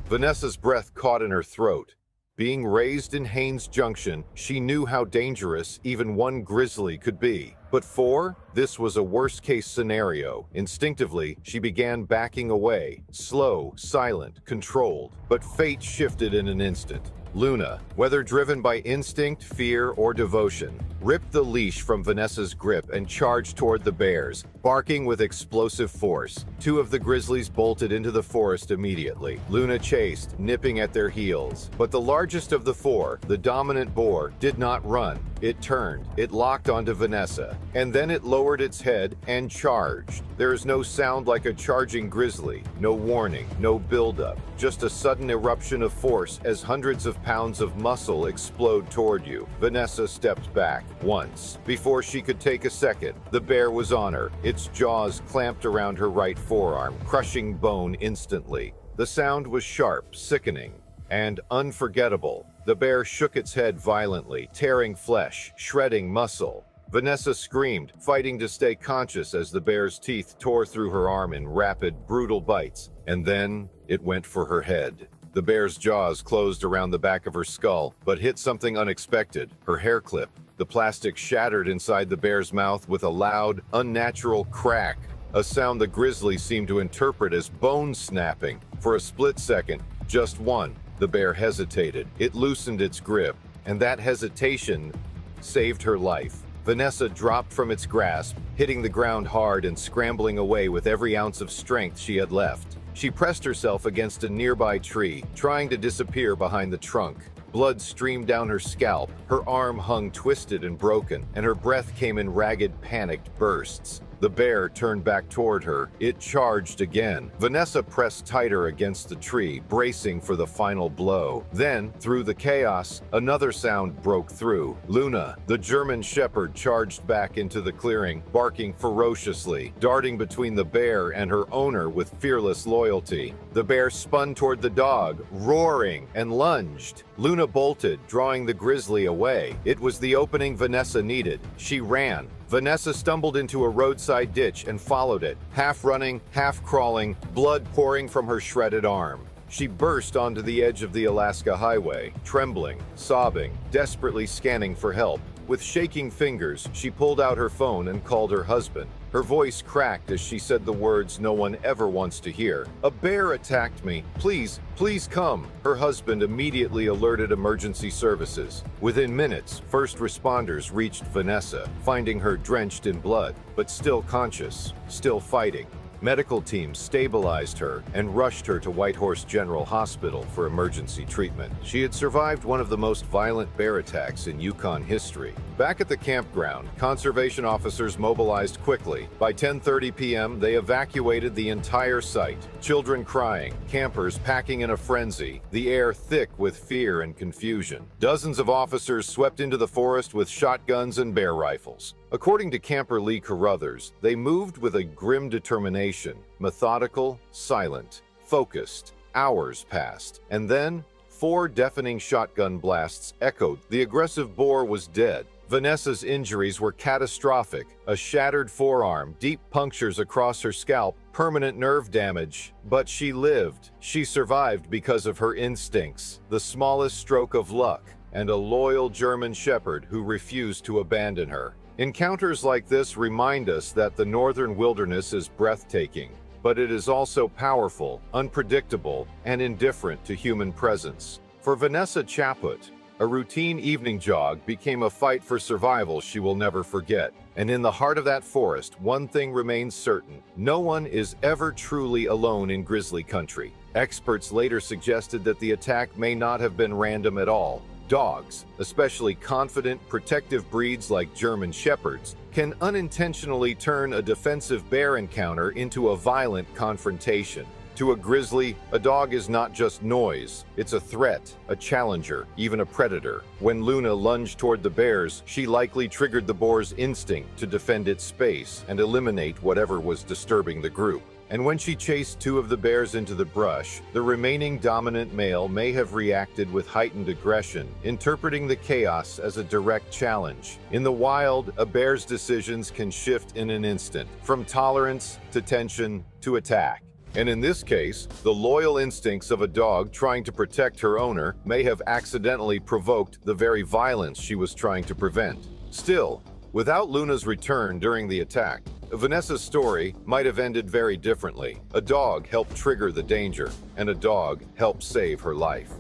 Vanessa's breath caught in her throat. Being raised in Haines Junction, she knew how dangerous even one grizzly could be. But 4? This was a worst-case scenario. Instinctively, she began backing away, slow, silent, controlled. But fate shifted in an instant. Luna, whether driven by instinct, fear, or devotion, ripped the leash from Vanessa's grip and charged toward the bears, barking with explosive force. 2 of the grizzlies bolted into the forest immediately. Luna chased, nipping at their heels. But the largest of the 4, the dominant boar, did not run. It turned, it locked onto Vanessa, and then it lowered its head and charged. There is no sound like a charging grizzly, no warning, no buildup, just a sudden eruption of force as hundreds of pounds of muscle explode toward you. Vanessa stepped back once. Before she could take a second, the bear was on her, its jaws clamped around her right forearm, crushing bone instantly. The sound was sharp, sickening, and unforgettable. The bear shook its head violently, tearing flesh, shredding muscle. Vanessa screamed, fighting to stay conscious as the bear's teeth tore through her arm in rapid, brutal bites. And then it went for her head. The bear's jaws closed around the back of her skull, but hit something unexpected, her hair clip. The plastic shattered inside the bear's mouth with a loud, unnatural crack, a sound the grizzly seemed to interpret as bone snapping. For a split second, just one, the bear hesitated. It loosened its grip, and that hesitation saved her life. Vanessa dropped from its grasp, hitting the ground hard and scrambling away with every ounce of strength she had left. She pressed herself against a nearby tree, trying to disappear behind the trunk. Blood streamed down her scalp, her arm hung twisted and broken, and her breath came in ragged, panicked bursts. The bear turned back toward her. It charged again. Vanessa pressed tighter against the tree, bracing for the final blow. Then, through the chaos, another sound broke through. Luna, the German shepherd, charged back into the clearing, barking ferociously, darting between the bear and her owner with fearless loyalty. The bear spun toward the dog, roaring, and lunged. Luna bolted, drawing the grizzly away. It was the opening Vanessa needed. She ran. Vanessa stumbled into a roadside ditch and followed it, half running, half crawling, blood pouring from her shredded arm. She burst onto the edge of the Alaska highway, trembling, sobbing, desperately scanning for help. With shaking fingers, she pulled out her phone and called her husband. Her voice cracked as she said the words no one ever wants to hear. "A bear attacked me. Please, please come." Her husband immediately alerted emergency services. Within minutes, first responders reached Vanessa, finding her drenched in blood, but still conscious, still fighting. Medical teams stabilized her and rushed her to Whitehorse General Hospital for emergency treatment. She had survived one of the most violent bear attacks in Yukon history. Back at the campground, conservation officers mobilized quickly. By 10:30 p.m., they evacuated the entire site. Children crying, campers packing in a frenzy, the air thick with fear and confusion. Dozens of officers swept into the forest with shotguns and bear rifles. According to camper Lee Carruthers, they moved with a grim determination, methodical, silent, focused. Hours passed, and then 4 deafening shotgun blasts echoed. The aggressive boar was dead. Vanessa's injuries were catastrophic: a shattered forearm, deep punctures across her scalp, permanent nerve damage. But she lived. She survived because of her instincts, the smallest stroke of luck, and a loyal German shepherd who refused to abandon her. Encounters like this remind us that the northern wilderness is breathtaking, but it is also powerful, unpredictable, and indifferent to human presence. For Vanessa Chaput, a routine evening jog became a fight for survival she will never forget. And in the heart of that forest, one thing remains certain: no one is ever truly alone in grizzly country. Experts later suggested that the attack may not have been random at all. Dogs, especially confident, protective breeds like German shepherds, can unintentionally turn a defensive bear encounter into a violent confrontation. To a grizzly, a dog is not just noise. It's a threat, a challenger, even a predator. When Luna lunged toward the bears, she likely triggered the boar's instinct to defend its space and eliminate whatever was disturbing the group. And when she chased 2 of the bears into the brush, the remaining dominant male may have reacted with heightened aggression, interpreting the chaos as a direct challenge. In the wild, a bear's decisions can shift in an instant, from tolerance to tension to attack. And in this case, the loyal instincts of a dog trying to protect her owner may have accidentally provoked the very violence she was trying to prevent. Still, without Luna's return during the attack, Vanessa's story might have ended very differently. A dog helped trigger the danger, and a dog helped save her life.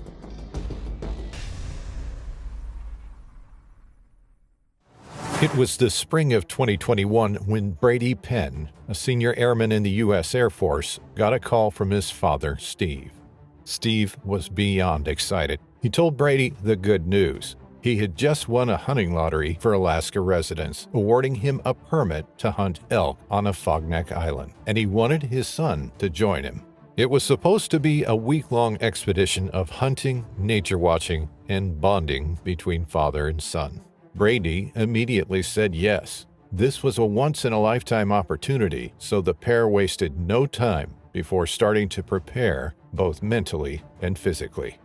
It was the spring of 2021 when Brady Penn, a senior airman in the U.S. Air Force, got a call from his father, Steve. Steve was beyond excited. He told Brady the good news. He had just won a hunting lottery for Alaska residents, awarding him a permit to hunt elk on Afognak Island, and he wanted his son to join him. It was supposed to be a week-long expedition of hunting, nature watching, and bonding between father and son. Brady immediately said yes. This was a once-in-a-lifetime opportunity, so the pair wasted no time before starting to prepare, both mentally and physically.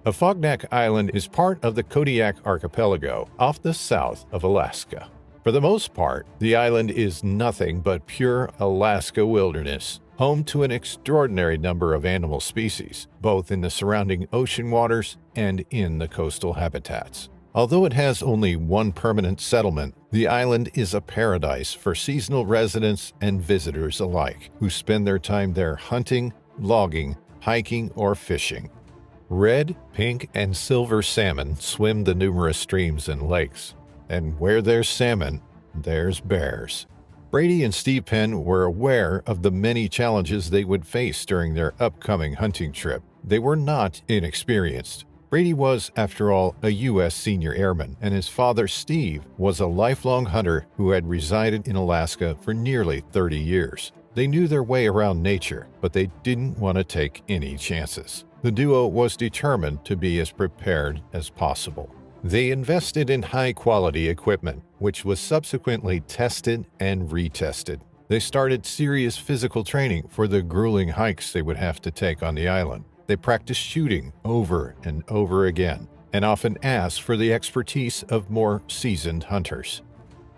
Afognak Island is part of the Kodiak archipelago off the south of Alaska. For the most part, the island is nothing but pure Alaska wilderness, home to an extraordinary number of animal species, both in the surrounding ocean waters and in the coastal habitats. Although it has only one permanent settlement, the island is a paradise for seasonal residents and visitors alike, who spend their time there hunting, logging, hiking, or fishing. Red, pink, and silver salmon swim the numerous streams and lakes. And where there's salmon, there's bears. Brady and Steve Penn were aware of the many challenges they would face during their upcoming hunting trip. They were not inexperienced. Brady was, after all, a U.S. senior airman, and his father, Steve, was a lifelong hunter who had resided in Alaska for nearly 30 years. They knew their way around nature, but they didn't want to take any chances. The duo was determined to be as prepared as possible. They invested in high-quality equipment, which was subsequently tested and retested. They started serious physical training for the grueling hikes they would have to take on the island. They practiced shooting over and over again, and often asked for the expertise of more seasoned hunters.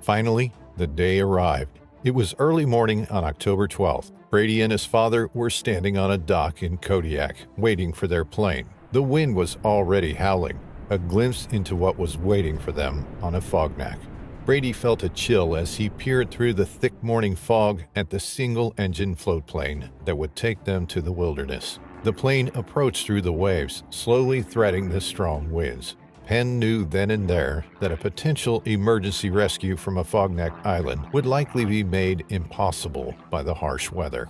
Finally, the day arrived. It was early morning on October 12th. Brady and his father were standing on a dock in Kodiak, waiting for their plane. The wind was already howling, a glimpse into what was waiting for them on a fognac. Brady felt a chill as he peered through the thick morning fog at the single-engine floatplane that would take them to the wilderness. The plane approached through the waves, slowly threading the strong winds. Penn knew then and there that a potential emergency rescue from a fognac island would likely be made impossible by the harsh weather.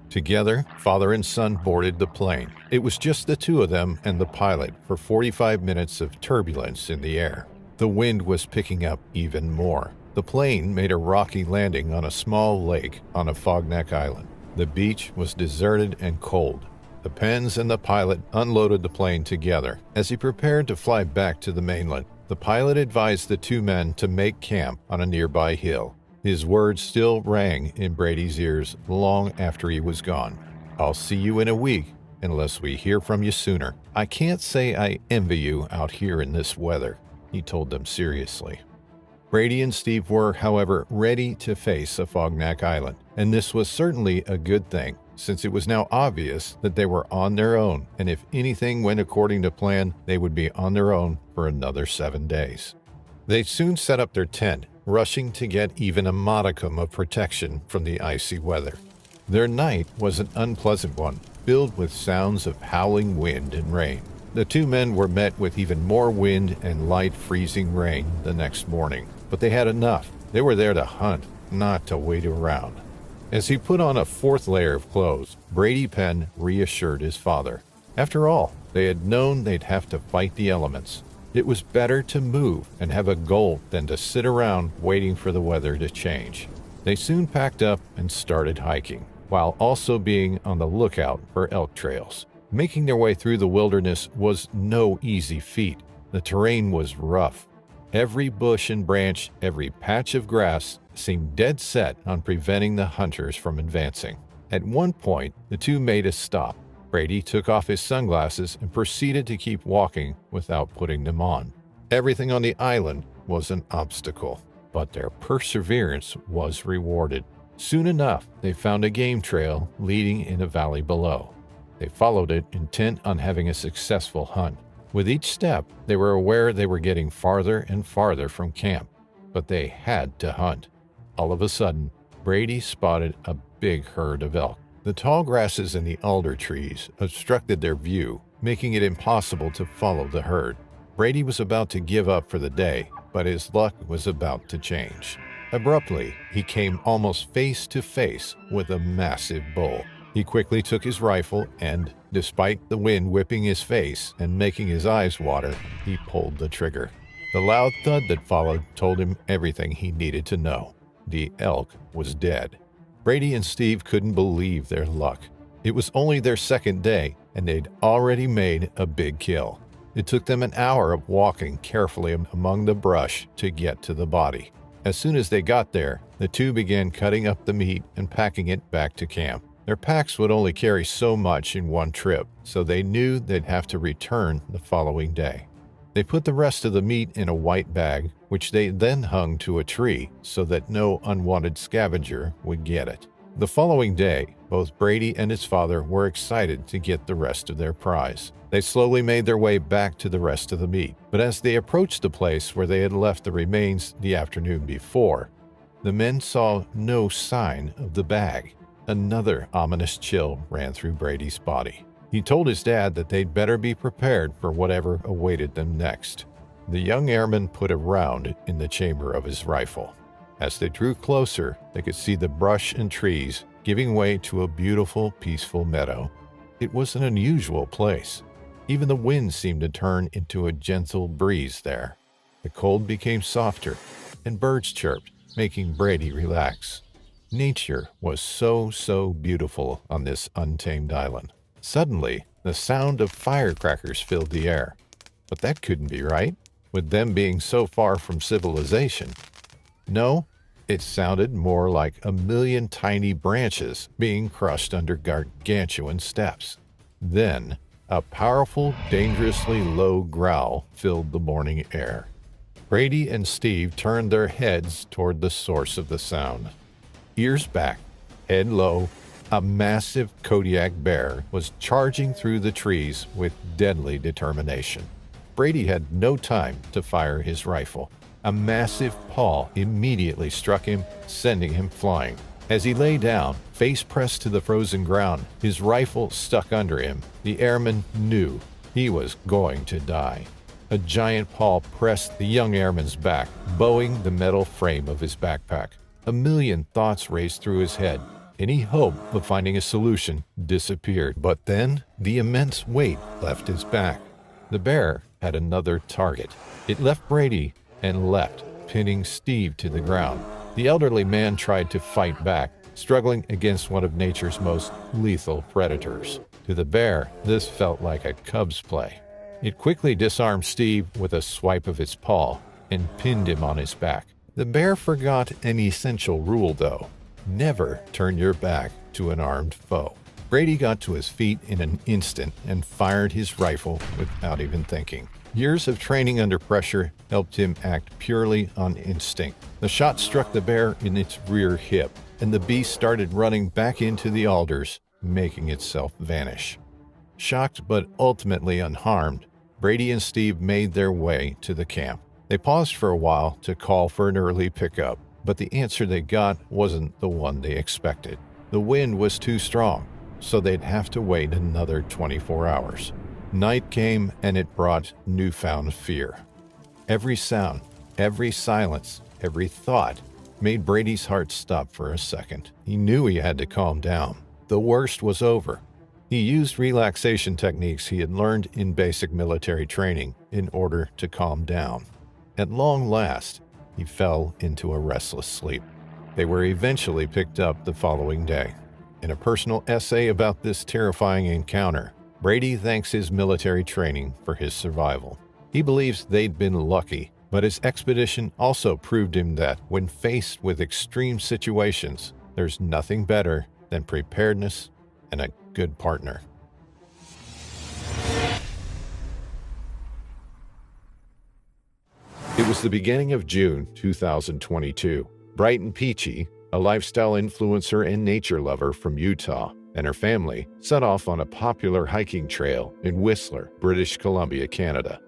Together, father and son boarded the plane. It was just the two of them and the pilot for 45 minutes of turbulence in the air. The wind was picking up even more. The plane made a rocky landing on a small lake on a fognac island. The beach was deserted and cold. The Penns and the pilot unloaded the plane together. As he prepared to fly back to the mainland, the pilot advised the two men to make camp on a nearby hill. His words still rang in Brady's ears long after he was gone. "I'll see you in a week, unless we hear from you sooner. I can't say I envy you out here in this weather," he told them seriously. Brady and Steve were, however, ready to face a fognac island, and this was certainly a good thing, since it was now obvious that they were on their own, and if anything went according to plan, they would be on their own for another 7 days. They soon set up their tent, rushing to get even a modicum of protection from the icy weather. Their night was an unpleasant one, filled with sounds of howling wind and rain. The two men were met with even more wind and light freezing rain the next morning, but they had enough. They were there to hunt, not to wait around. As he put on a fourth layer of clothes, Brady Penn reassured his father. After all, they had known they'd have to fight the elements. It was better to move and have a goal than to sit around waiting for the weather to change. They soon packed up and started hiking, while also being on the lookout for elk trails. Making their way through the wilderness was no easy feat. The terrain was rough. Every bush and branch, every patch of grass seemed dead set on preventing the hunters from advancing. At one point, the two made a stop. Brady took off his sunglasses and proceeded to keep walking without putting them on. Everything on the island was an obstacle, but their perseverance was rewarded. Soon enough, they found a game trail leading in a valley below. They followed it, intent on having a successful hunt. With each step, they were aware they were getting farther and farther from camp, but they had to hunt. All of a sudden, Brady spotted a big herd of elk. The tall grasses and the alder trees obstructed their view, making it impossible to follow the herd. Brady was about to give up for the day, but his luck was about to change. Abruptly, he came almost face to face with a massive bull. He quickly took his rifle and, despite the wind whipping his face and making his eyes water, he pulled the trigger. The loud thud that followed told him everything he needed to know. The elk was dead. Brady and Steve couldn't believe their luck. It was only their second day, and they'd already made a big kill. It took them an hour of walking carefully among the brush to get to the body. As soon as they got there, the two began cutting up the meat and packing it back to camp. Their packs would only carry so much in one trip, so they knew they'd have to return the following day. They put the rest of the meat in a white bag, which they then hung to a tree so that no unwanted scavenger would get it. The following day, both Brady and his father were excited to get the rest of their prize. They slowly made their way back to the rest of the meat, but as they approached the place where they had left the remains the afternoon before, the men saw no sign of the bag. Another ominous chill ran through Brady's body. He told his dad that they'd better be prepared for whatever awaited them next. The young airman put a round in the chamber of his rifle. As they drew closer, they could see the brush and trees giving way to a beautiful, peaceful meadow. It was an unusual place. Even the wind seemed to turn into a gentle breeze there. The cold became softer, and birds chirped, making Brady relax. Nature was so beautiful on this untamed island. Suddenly, the sound of firecrackers filled the air. But that couldn't be right, with them being so far from civilization. No, it sounded more like a million tiny branches being crushed under gargantuan steps. Then, a powerful, dangerously low growl filled the morning air. Brady and Steve turned their heads toward the source of the sound. Ears back, head low, a massive kodiak bear was charging through the trees with deadly determination. Brady had no time to fire his rifle. A massive paw immediately struck him, sending him flying. As he lay down, face pressed to the frozen ground, his rifle stuck under him, the airman knew he was going to die. A giant paw pressed the young airman's back, bowing the metal frame of his backpack. A million thoughts raced through his head. Any hope of finding a solution disappeared. But then, the immense weight left his back. The bear had another target. It left Brady and leapt, pinning Steve to the ground. The elderly man tried to fight back, struggling against one of nature's most lethal predators. To the bear, this felt like a cub's play. It quickly disarmed Steve with a swipe of its paw and pinned him on his back. The bear forgot an essential rule, though. Never turn your back to an armed foe. Brady got to his feet in an instant and fired his rifle without even thinking. Years of training under pressure helped him act purely on instinct. The shot struck the bear in its rear hip, and the beast started running back into the alders, making itself vanish. Shocked but ultimately unharmed, Brady and Steve made their way to the camp. They paused for a while to call for an early pickup, but the answer they got wasn't the one they expected. The wind was too strong, so they'd have to wait another 24 hours. Night came, and it brought newfound fear. Every sound, every silence, every thought made Brady's heart stop for a second. He knew he had to calm down. The worst was over. He used relaxation techniques he had learned in basic military training in order to calm down. At long last, he fell into a restless sleep. They were eventually picked up the following day. In a personal essay about this terrifying encounter, Brady thanks his military training for his survival. He believes they'd been lucky, but his expedition also proved him that when faced with extreme situations, there's nothing better than preparedness and a good partner. It was the beginning of June 2022. Brighton Peachy, a lifestyle influencer and nature lover from Utah, and her family set off on a popular hiking trail in Whistler, British Columbia, Canada.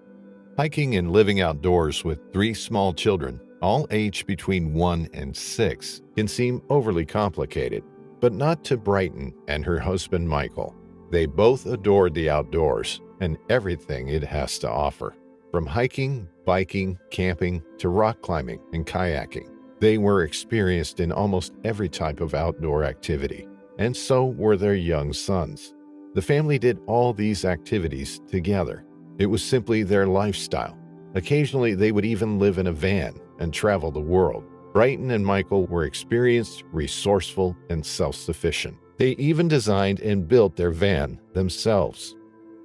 Hiking and living outdoors with 3 small children, all aged between 1 and 6, can seem overly complicated, but not to Brighton and her husband Michael. They both adored the outdoors and everything it has to offer. From hiking, biking, camping, to rock climbing and kayaking, they were experienced in almost every type of outdoor activity. And so were their young sons. The family did all these activities together. It was simply their lifestyle. Occasionally, they would even live in a van and travel the world. Brighton and Michael were experienced, resourceful, and self-sufficient. They even designed and built their van themselves.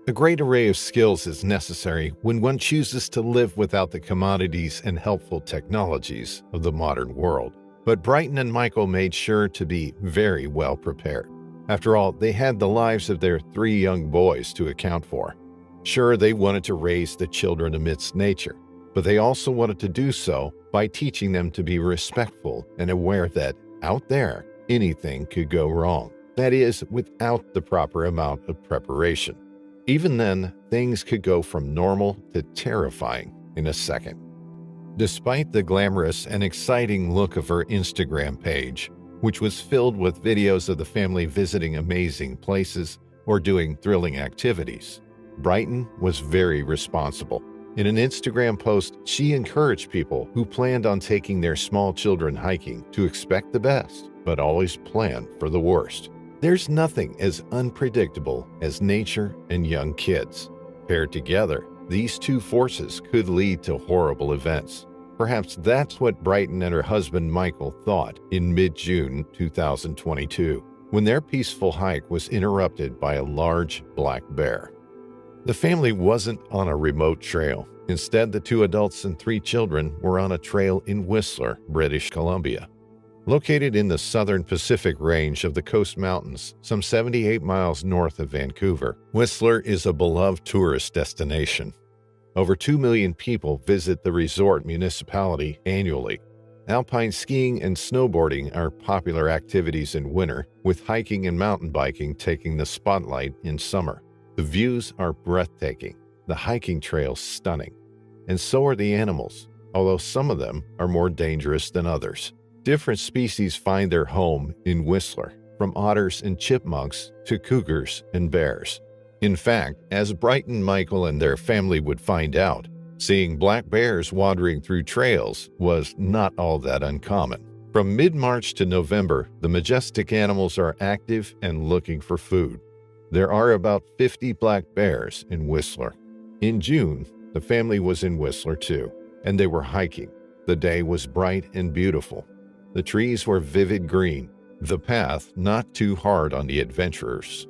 A great array of skills is necessary when one chooses to live without the commodities and helpful technologies of the modern world. But Brighton and Michael made sure to be very well prepared. After all, they had the lives of their 3 young boys to account for. Sure, they wanted to raise the children amidst nature, but they also wanted to do so by teaching them to be respectful and aware that, out there, anything could go wrong. That is, without the proper amount of preparation. Even then, things could go from normal to terrifying in a second. Despite the glamorous and exciting look of her Instagram page, which was filled with videos of the family visiting amazing places or doing thrilling activities, Brighton was very responsible. In an Instagram post, she encouraged people who planned on taking their small children hiking to expect the best, but always plan for the worst. There's nothing as unpredictable as nature and young kids. Paired together, these two forces could lead to horrible events. Perhaps that's what Brighton and her husband Michael thought in mid-June 2022, when their peaceful hike was interrupted by a large black bear. The family wasn't on a remote trail. Instead, the 2 adults and 3 children were on a trail in Whistler, British Columbia. Located in the southern Pacific range of the Coast Mountains, some 78 miles north of Vancouver, Whistler is a beloved tourist destination. Over 2 million people visit the resort municipality annually. Alpine skiing and snowboarding are popular activities in winter, with hiking and mountain biking taking the spotlight in summer. The views are breathtaking, the hiking trails stunning, and so are the animals, although some of them are more dangerous than others. Different species find their home in Whistler, from otters and chipmunks to cougars and bears. In fact, as Brighton, Michael, and their family would find out, seeing black bears wandering through trails was not all that uncommon. From mid-March to November, the majestic animals are active and looking for food. There are about 50 black bears in Whistler. In June, the family was in Whistler too, and they were hiking. The day was bright and beautiful. The trees were vivid green, the path not too hard on the adventurers.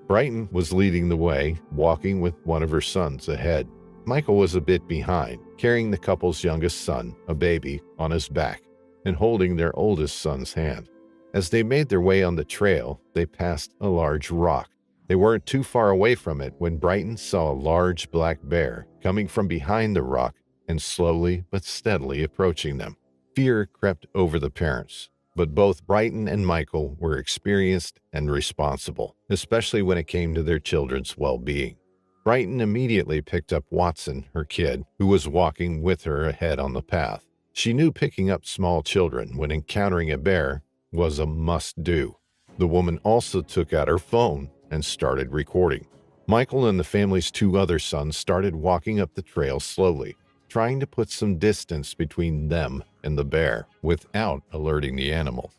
Brighton was leading the way, walking with one of her sons ahead. Michael was a bit behind, carrying the couple's youngest son, a baby, on his back, and holding their oldest son's hand. As they made their way on the trail, they passed a large rock. They weren't too far away from it when Brighton saw a large black bear coming from behind the rock and slowly but steadily approaching them. Fear crept over the parents, but both Brighton and Michael were experienced and responsible, especially when it came to their children's well-being. Brighton immediately picked up Watson, her kid, who was walking with her ahead on the path. She knew picking up small children when encountering a bear was a must-do. The woman also took out her phone and started recording. Michael and the family's 2 other sons started walking up the trail slowly, trying to put some distance between them and the bear without alerting the animal.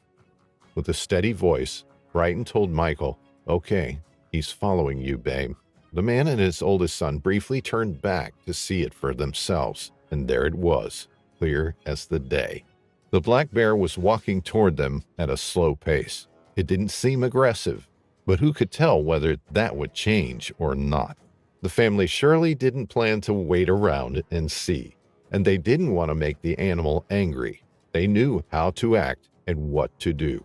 With a steady voice, Brighton told Michael, "Okay, he's following you, babe." The man and his oldest son briefly turned back to see it for themselves, and there it was, clear as the day. The black bear was walking toward them at a slow pace. It didn't seem aggressive, but who could tell whether that would change or not? The family surely didn't plan to wait around and see, and they didn't want to make the animal angry. They knew how to act and what to do.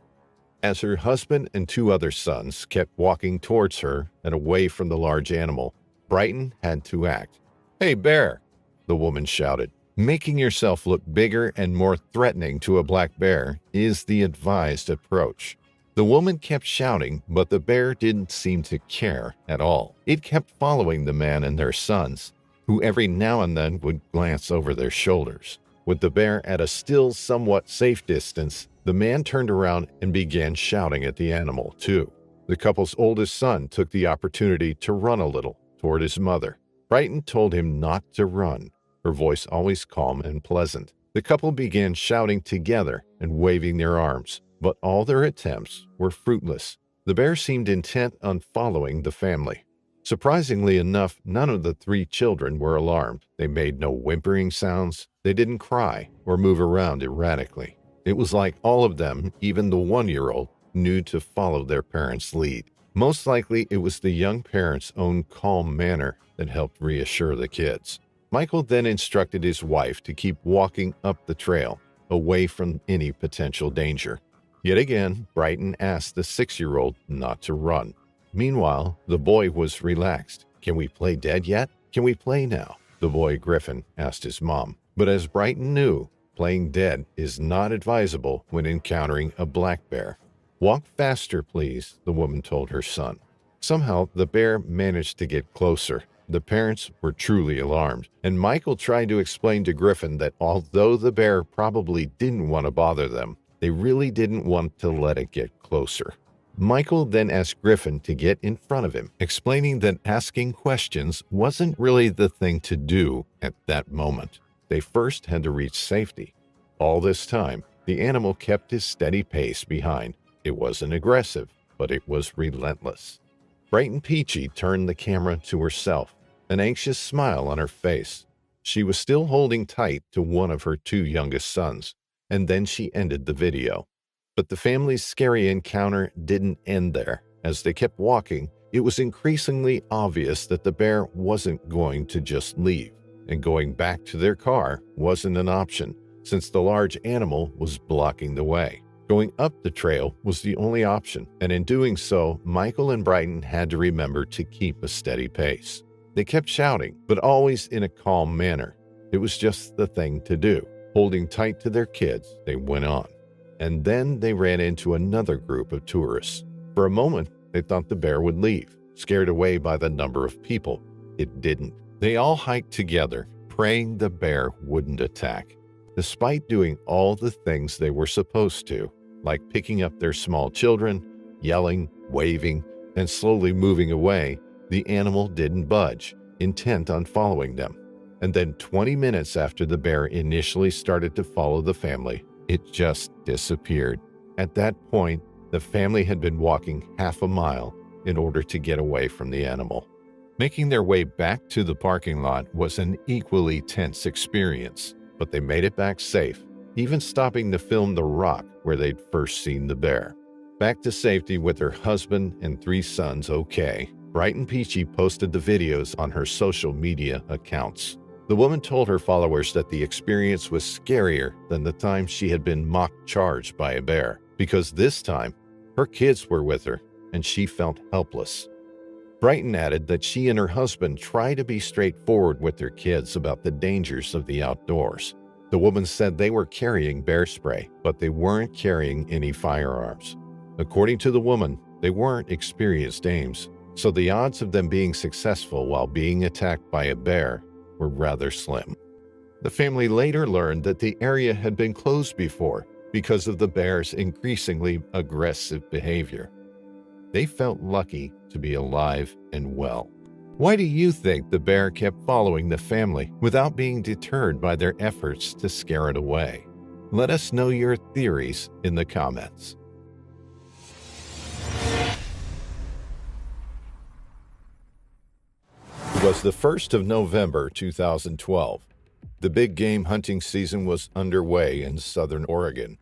As her husband and 2 other sons kept walking towards her and away from the large animal, Brighton had to act. "Hey, bear," the woman shouted. Making yourself look bigger and more threatening to a black bear is the advised approach. The woman kept shouting, but the bear didn't seem to care at all. It kept following the man and their sons, who every now and then would glance over their shoulders. With the bear at a still somewhat safe distance, the man turned around and began shouting at the animal, too. The couple's oldest son took the opportunity to run a little toward his mother. Brighton told him not to run, her voice always calm and pleasant. The couple began shouting together and waving their arms, but all their attempts were fruitless. The bear seemed intent on following the family. Surprisingly enough, none of the 3 children were alarmed. They made no whimpering sounds. They didn't cry or move around erratically. It was like all of them, even the 1-year-old, knew to follow their parents' lead. Most likely, it was the young parents' own calm manner that helped reassure the kids. Michael then instructed his wife to keep walking up the trail, away from any potential danger. Yet again, Brighton asked the 6-year-old not to run. Meanwhile, the boy was relaxed. "Can we play dead yet? Can we play now?" the boy Griffin asked his mom. But as Brighton knew, playing dead is not advisable when encountering a black bear. "Walk faster, please," the woman told her son. Somehow, the bear managed to get closer. The parents were truly alarmed, and Michael tried to explain to Griffin that although the bear probably didn't want to bother them, they really didn't want to let it get closer. Michael then asked Griffin to get in front of him, explaining that asking questions wasn't really the thing to do at that moment. They first had to reach safety. All this time, the animal kept his steady pace behind. It wasn't aggressive, but it was relentless. Brighton Peachy turned the camera to herself, an anxious smile on her face. She was still holding tight to one of her two youngest sons, and then she ended the video. But the family's scary encounter didn't end there. As they kept walking, it was increasingly obvious that the bear wasn't going to just leave, and going back to their car wasn't an option, since the large animal was blocking the way. Going up the trail was the only option, and in doing so, Michael and Brighton had to remember to keep a steady pace. They kept shouting, but always in a calm manner. It was just the thing to do. Holding tight to their kids, they went on. And then they ran into another group of tourists. For a moment, they thought the bear would leave, scared away by the number of people. It didn't. They all hiked together, praying the bear wouldn't attack. Despite doing all the things they were supposed to, like picking up their small children, yelling, waving, and slowly moving away, the animal didn't budge, intent on following them. And then 20 minutes after the bear initially started to follow the family, it just disappeared. At that point, the family had been walking half a mile in order to get away from the animal. Making their way back to the parking lot was an equally tense experience, but they made it back safe, even stopping to film the rock where they'd first seen the bear. Back to safety with her husband and 3 sons okay, Brighton Peachy posted the videos on her social media accounts. The woman told her followers that the experience was scarier than the time she had been mock charged by a bear, because this time, her kids were with her, and she felt helpless. Brighton added that she and her husband try to be straightforward with their kids about the dangers of the outdoors. The woman said they were carrying bear spray, but they weren't carrying any firearms. According to the woman, they weren't experienced aims, so the odds of them being successful while being attacked by a bear were rather slim. The family later learned that the area had been closed before because of the bear's increasingly aggressive behavior. They felt lucky to be alive and well. Why do you think the bear kept following the family without being deterred by their efforts to scare it away? Let us know your theories in the comments. It was the 1st of November 2012. The big game hunting season was underway in southern Oregon.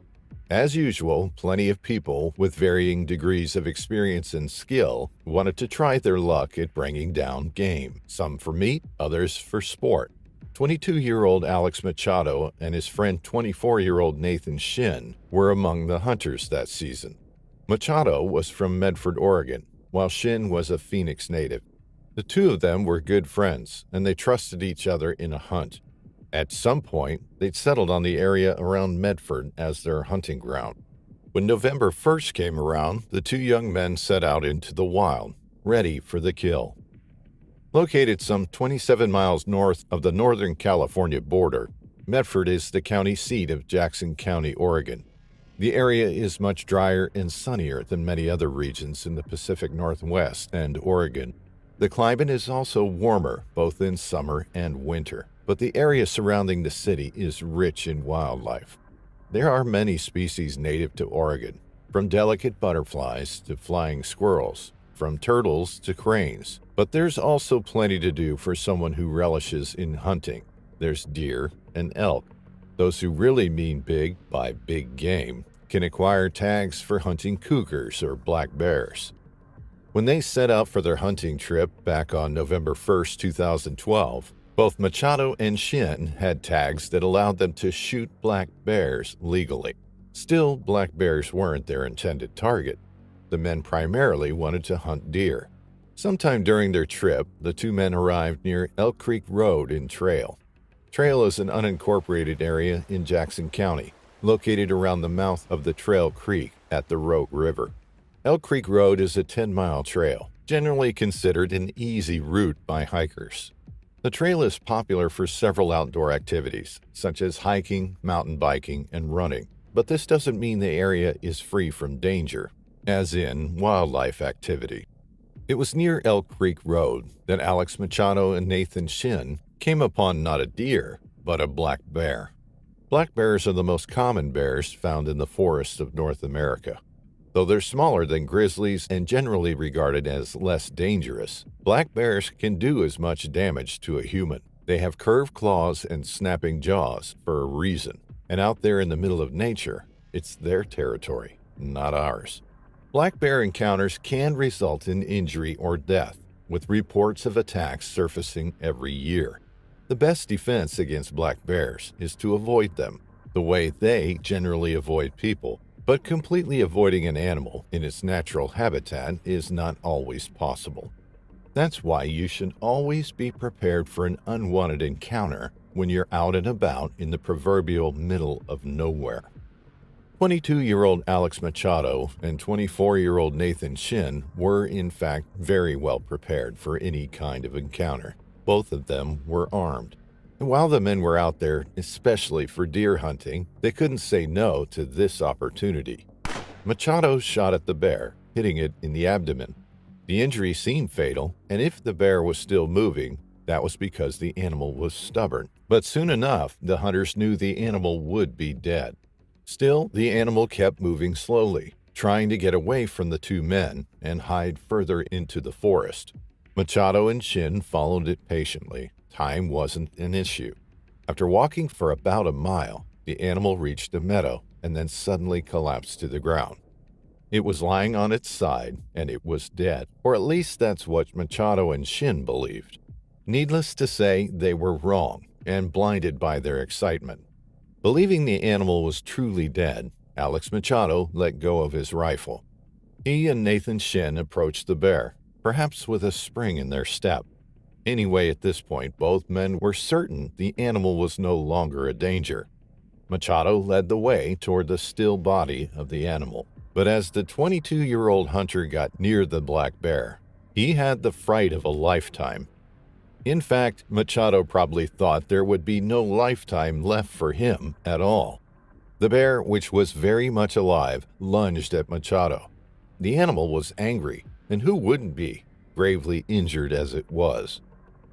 As usual, plenty of people with varying degrees of experience and skill wanted to try their luck at bringing down game, some for meat, others for sport. 22-year-old Alex Machado and his friend 24-year-old Nathan Shin were among the hunters that season. Machado was from Medford, Oregon, while Shin was a Phoenix native. The two of them were good friends, and they trusted each other in a hunt. At some point, they'd settled on the area around Medford as their hunting ground. When November 1st came around, the two young men set out into the wild, ready for the kill. Located some 27 miles north of the Northern California border, Medford is the county seat of Jackson County, Oregon. The area is much drier and sunnier than many other regions in the Pacific Northwest and Oregon. The climate is also warmer, both in summer and winter, but the area surrounding the city is rich in wildlife. There are many species native to Oregon, from delicate butterflies to flying squirrels, from turtles to cranes. But there's also plenty to do for someone who relishes in hunting. There's deer and elk. Those who really mean big by big game can acquire tags for hunting cougars or black bears. When they set out for their hunting trip back on November 1st, 2012, both Machado and Shin had tags that allowed them to shoot black bears legally. Still, black bears weren't their intended target. The men primarily wanted to hunt deer. Sometime during their trip, the two men arrived near Elk Creek Road in Trail. Trail is an unincorporated area in Jackson County, located around the mouth of the Trail Creek, at the Rogue River. Elk Creek Road is a 10-mile trail, generally considered an easy route by hikers. The trail is popular for several outdoor activities, such as hiking, mountain biking, and running, but this doesn't mean the area is free from danger, as in wildlife activity. It was near Elk Creek Road that Alex Machado and Nathan Shin came upon not a deer, but a black bear. Black bears are the most common bears found in the forests of North America. Though they're smaller than grizzlies and generally regarded as less dangerous, black bears can do as much damage to a human. They have curved claws and snapping jaws for a reason, and out there in the middle of nature, it's their territory, not ours. Black bear encounters can result in injury or death, with reports of attacks surfacing every year. The best defense against black bears is to avoid them, the way they generally avoid people. But completely avoiding an animal in its natural habitat is not always possible. That's why you should always be prepared for an unwanted encounter when you're out and about in the proverbial middle of nowhere. 22-year-old Alex Machado and 24-year-old Nathan Shin were, in fact, very well prepared for any kind of encounter. Both of them were armed. And while the men were out there, especially for deer hunting, they couldn't say no to this opportunity. Machado shot at the bear, hitting it in the abdomen. The injury seemed fatal, and if the bear was still moving, that was because the animal was stubborn. But soon enough, the hunters knew the animal would be dead. Still, the animal kept moving slowly, trying to get away from the two men and hide further into the forest. Machado and Shin followed it patiently. Time wasn't an issue. After walking for about a mile, the animal reached a meadow and then suddenly collapsed to the ground. It was lying on its side, and it was dead, or at least that's what Machado and Shin believed. Needless to say, they were wrong and blinded by their excitement. Believing the animal was truly dead, Alex Machado let go of his rifle. He and Nathan Shin approached the bear, perhaps with a spring in their step. Anyway, at this point, both men were certain the animal was no longer a danger. Machado led the way toward the still body of the animal. But as the 22-year-old hunter got near the black bear, he had the fright of a lifetime. In fact, Machado probably thought there would be no lifetime left for him at all. The bear, which was very much alive, lunged at Machado. The animal was angry, and who wouldn't be, gravely injured as it was.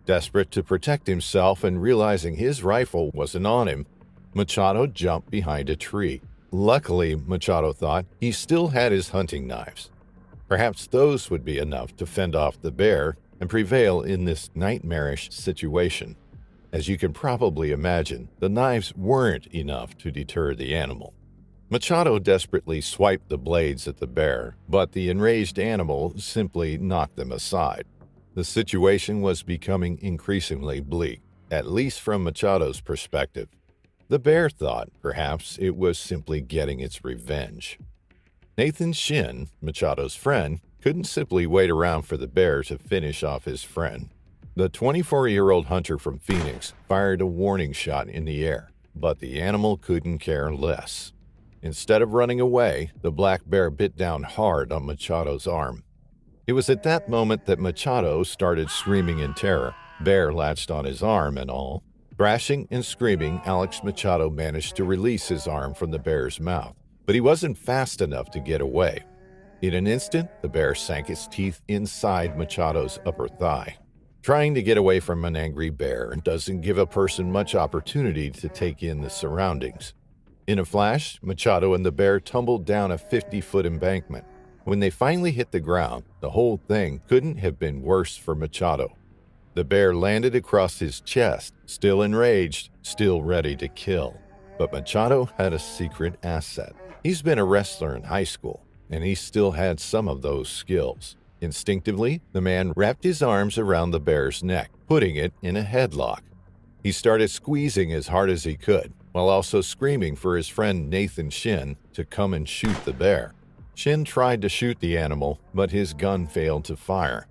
Desperate to protect himself and realizing his rifle wasn't on him, Machado jumped behind a tree. Luckily, Machado thought, he still had his hunting knives. Perhaps those would be enough to fend off the bear and prevail in this nightmarish situation. As you can probably imagine, the knives weren't enough to deter the animal. Machado desperately swiped the blades at the bear, but the enraged animal simply knocked them aside. The situation was becoming increasingly bleak, at least from Machado's perspective. The bear thought perhaps it was simply getting its revenge. Nathan Shin, Machado's friend, couldn't simply wait around for the bear to finish off his friend. The 24-year-old hunter from Phoenix fired a warning shot in the air, but the animal couldn't care less. Instead of running away, the black bear bit down hard on Machado's arm. It was at that moment that Machado started screaming in terror. Bear latched on his arm and all. Thrashing and screaming, Alex Machado managed to release his arm from the bear's mouth, but he wasn't fast enough to get away. In an instant, the bear sank its teeth inside Machado's upper thigh. Trying to get away from an angry bear doesn't give a person much opportunity to take in the surroundings. In a flash, Machado and the bear tumbled down a 50-foot embankment. When they finally hit the ground, the whole thing couldn't have been worse for Machado. The bear landed across his chest, still enraged, still ready to kill. But Machado had a secret asset. He's been a wrestler in high school, and he still had some of those skills. Instinctively, the man wrapped his arms around the bear's neck, putting it in a headlock. He started squeezing as hard as he could, while also screaming for his friend Nathan Shin to come and shoot the bear. Shin tried to shoot the animal, but his gun failed to fire.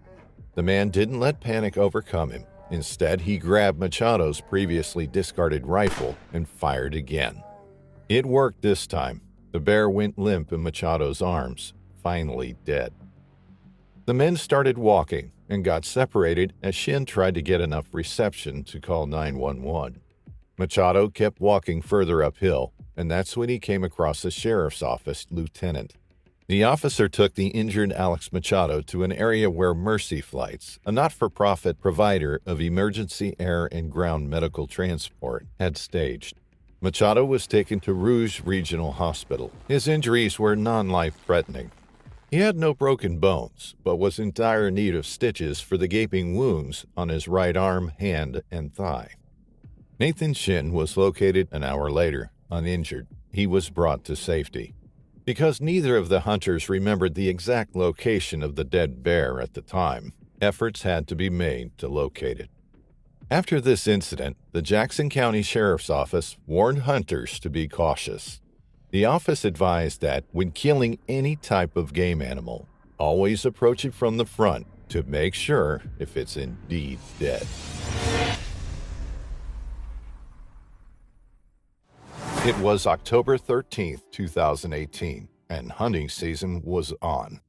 The man didn't let panic overcome him. Instead, he grabbed Machado's previously discarded rifle and fired again. It worked this time. The bear went limp in Machado's arms, finally dead. The men started walking and got separated as Shin tried to get enough reception to call 911. Machado kept walking further uphill, and that's when he came across the sheriff's office lieutenant. The officer took the injured Alex Machado to an area where Mercy Flights, a not-for-profit provider of emergency air and ground medical transport, had staged. Machado was taken to Rouge Regional Hospital. His injuries were non-life-threatening. He had no broken bones, but was in dire need of stitches for the gaping wounds on his right arm, hand, and thigh. Nathan Shin was located an hour later, uninjured. He was brought to safety. Because neither of the hunters remembered the exact location of the dead bear at the time, efforts had to be made to locate it. After this incident, the Jackson County Sheriff's Office warned hunters to be cautious. The office advised that when killing any type of game animal, always approach it from the front to make sure if it's indeed dead. It was October 13, 2018, and hunting season was on.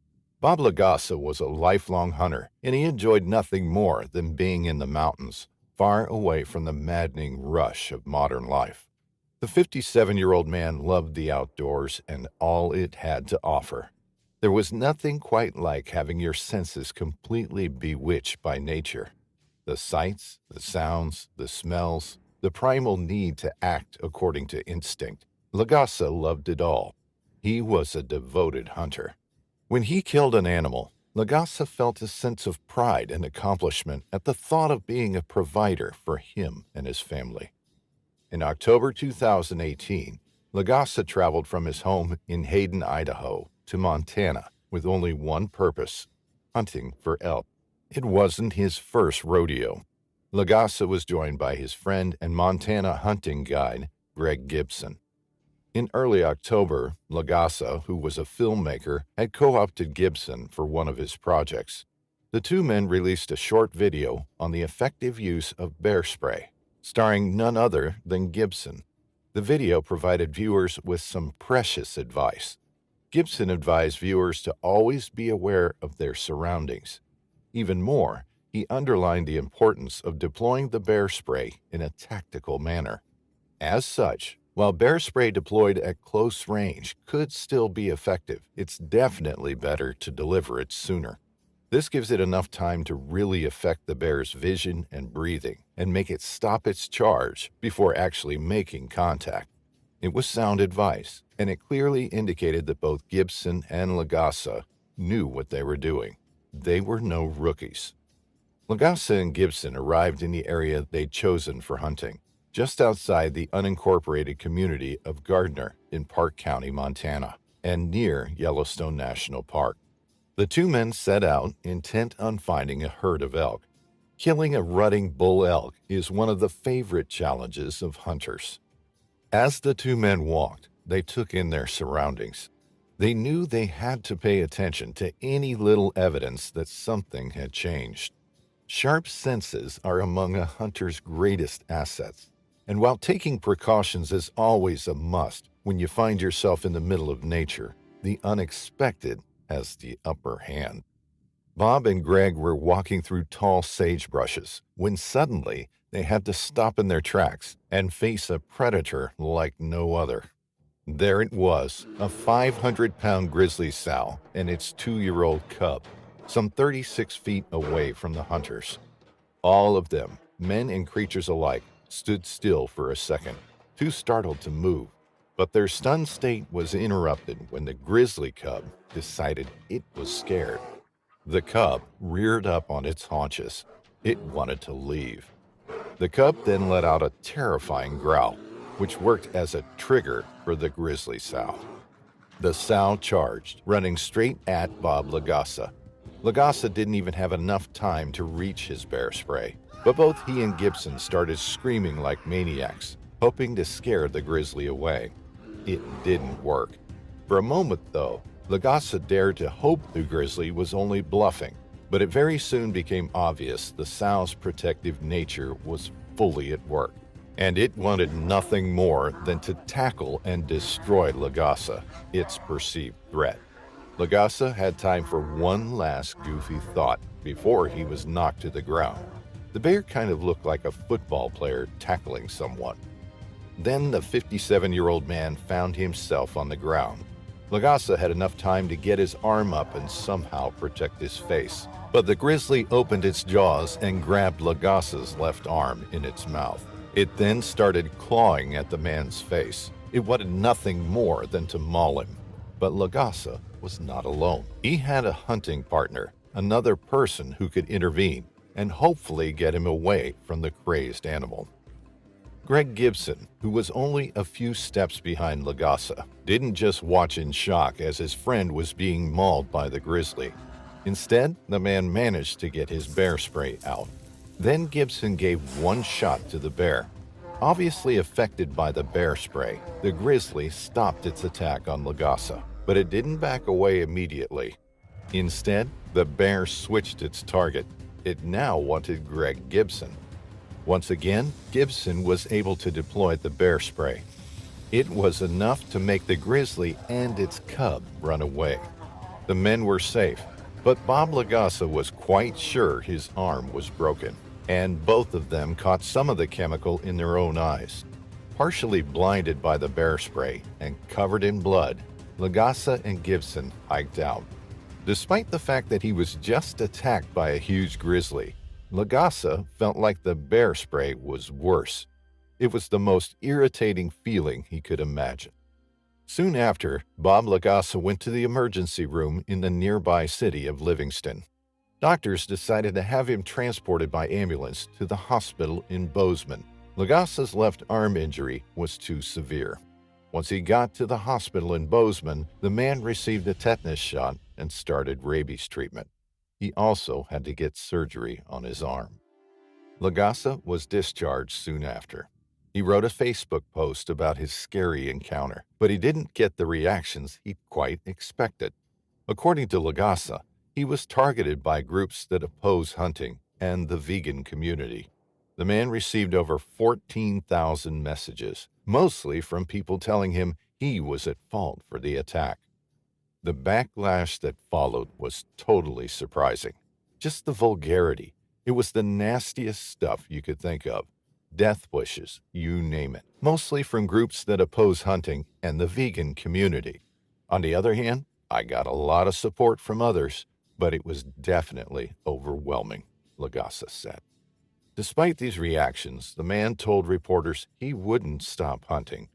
Bob Lagasse was a lifelong hunter, and he enjoyed nothing more than being in the mountains, far away from the maddening rush of modern life. The 57-year-old man loved the outdoors and all it had to offer. There was nothing quite like having your senses completely bewitched by nature. The sights, the sounds, the smells, the primal need to act according to instinct. Lagasse loved it all. He was a devoted hunter. When he killed an animal, Lagasse felt a sense of pride and accomplishment at the thought of being a provider for him and his family. In October 2018, Lagasse traveled from his home in Hayden, Idaho, to Montana with only one purpose: hunting for elk. It wasn't his first rodeo. Lagasse was joined by his friend and Montana hunting guide, Greg Gibson. In early October, Lagasse, who was a filmmaker, had co-opted Gibson for one of his projects. The two men released a short video on the effective use of Bearspray, starring none other than Gibson. The video provided viewers with some precious advice. Gibson advised viewers to always be aware of their surroundings. Even more, he underlined the importance of deploying the Bearspray in a tactical manner. As such, while Bearspray deployed at close range could still be effective, it's definitely better to deliver it sooner. This gives it enough time to really affect the bear's vision and breathing and make it stop its charge before actually making contact. It was sound advice, and it clearly indicated that both Gibson and Lagasse knew what they were doing. They were no rookies. Lagasse and Gibson arrived in the area they'd chosen for hunting, just outside the unincorporated community of Gardner in Park County, Montana, and near Yellowstone National Park. The two men set out, intent on finding a herd of elk. Killing a rutting bull elk is one of the favorite challenges of hunters. As the two men walked, they took in their surroundings. They knew they had to pay attention to any little evidence that something had changed. Sharp senses are among a hunter's greatest assets, and while taking precautions is always a must when you find yourself in the middle of nature, the unexpected has the upper hand. Bob and Greg were walking through tall sagebrushes when suddenly they had to stop in their tracks and face a predator like no other. There it was, a 500-pound grizzly sow and its 2-year-old cub, some 36 feet away from the hunters. All of them, men and creatures alike, stood still for a second, too startled to move. But their stunned state was interrupted when the grizzly cub decided it was scared. The cub reared up on its haunches. It wanted to leave. The cub then let out a terrifying growl, which worked as a trigger for the grizzly sow. The sow charged, running straight at Bob Lagasse. Lagasse didn't even have enough time to reach his Bearspray, but both he and Gibson started screaming like maniacs, hoping to scare the grizzly away. It didn't work. For a moment, though, Lagasse dared to hope the grizzly was only bluffing, but it very soon became obvious the sow's protective nature was fully at work. and it wanted nothing more than to tackle and destroy Gusse, its perceived threat. Gusse had time for one last goofy thought before he was knocked to the ground. The bear kind of looked like a football player tackling someone. Then the 57-year-old man found himself on the ground. Gusse had enough time to get his arm up and somehow protect his face, but the grizzly opened its jaws and grabbed Gusse's left arm in its mouth. It then started clawing at the man's face. It wanted nothing more than to maul him. But Gusse was not alone. He had a hunting partner, another person who could intervene and hopefully get him away from the crazed animal. Greg Gibson, who was only a few steps behind Gusse, didn't just watch in shock as his friend was being mauled by the grizzly. Instead, the man managed to get his Bearspray out. Then Gibson gave one shot to the bear. Obviously affected by the Bearspray, the grizzly stopped its attack on Gusse, but it didn't back away immediately. Instead, the bear switched its target. It now wanted Greg Gibson. Once again, Gibson was able to deploy the Bearspray. It was enough to make the grizzly and its cub run away. The men were safe, but Bob Gusse was quite sure his arm was broken, and both of them caught some of the chemical in their own eyes. Partially blinded by the Bearspray and covered in blood, Gusse and Gibson hiked out. Despite the fact that he was just attacked by a huge grizzly, Gusse felt like the Bearspray was worse. It was the most irritating feeling he could imagine. Soon after, Bob Gusse went to the emergency room in the nearby city of Livingston. Doctors decided to have him transported by ambulance to the hospital in Bozeman. Gusse's left arm injury was too severe. Once he got to the hospital in Bozeman, the man received a tetanus shot and started rabies treatment. He also had to get surgery on his arm. Gusse was discharged soon after. He wrote a Facebook post about his scary encounter, but he didn't get the reactions he quite expected. According to Gusse, he was targeted by groups that oppose hunting and the vegan community. The man received over 14,000 messages, mostly from people telling him he was at fault for the attack. The backlash that followed was totally surprising. Just the vulgarity. It was the nastiest stuff you could think of. Death wishes, you name it. Mostly from groups that oppose hunting and the vegan community. On the other hand, I got a lot of support from others, but it was definitely overwhelming, Gusse said. Despite these reactions, the man told reporters he wouldn't stop hunting.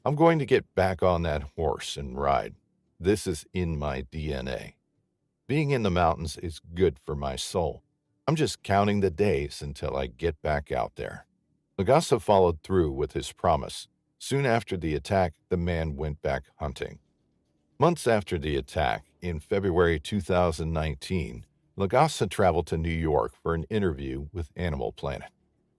"I'm going to get back on that horse and ride. This is in my DNA. Being in the mountains is good for my soul. I'm just counting the days until I get back out there." Gusse followed through with his promise. Soon after the attack, the man went back hunting. Months after the attack, in February 2019, Gusse traveled to New York for an interview with Animal Planet.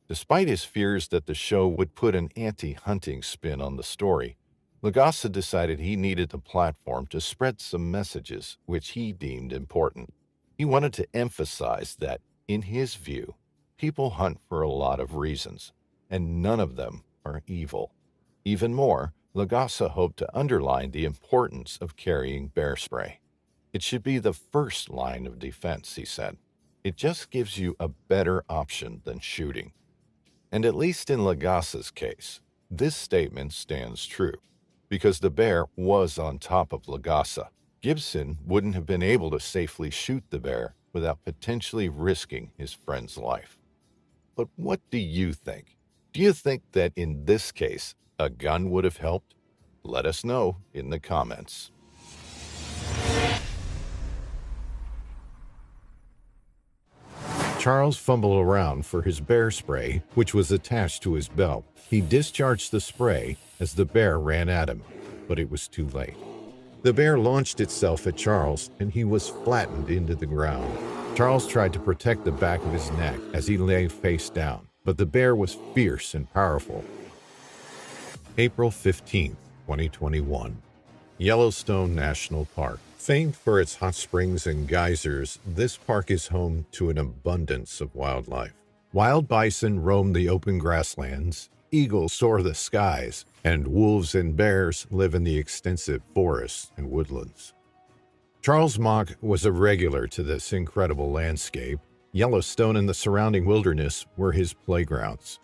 Despite his fears that the show would put an anti-hunting spin on the story, Gusse decided he needed a platform to spread some messages which he deemed important. He wanted to emphasize that, in his view, people hunt for a lot of reasons, and none of them are evil. Even more, Gusse hoped to underline the importance of carrying Bearspray. It should be the first line of defense, he said. It just gives you a better option than shooting. And at least in Gusse's case, this statement stands true. Because the bear was on top of Gusse, Gibson wouldn't have been able to safely shoot the bear without potentially risking his friend's life. But what do you think? Do you think that in this case, a gun would have helped? Let us know in the comments. Charles fumbled around for his Bearspray, which was attached to his belt. He discharged the spray as the bear ran at him, but it was too late. The bear launched itself at Charles, and he was flattened into the ground. Charles tried to protect the back of his neck as he lay face down, but the bear was fierce and powerful. April 15, 2021. Yellowstone National Park. Famed for its hot springs and geysers, this park is home to an abundance of wildlife. Wild bison roam the open grasslands, eagles soar the skies, and wolves and bears live in the extensive forests and woodlands. Charles Mach was a regular to this incredible landscape. Yellowstone and the surrounding wilderness were his playgrounds.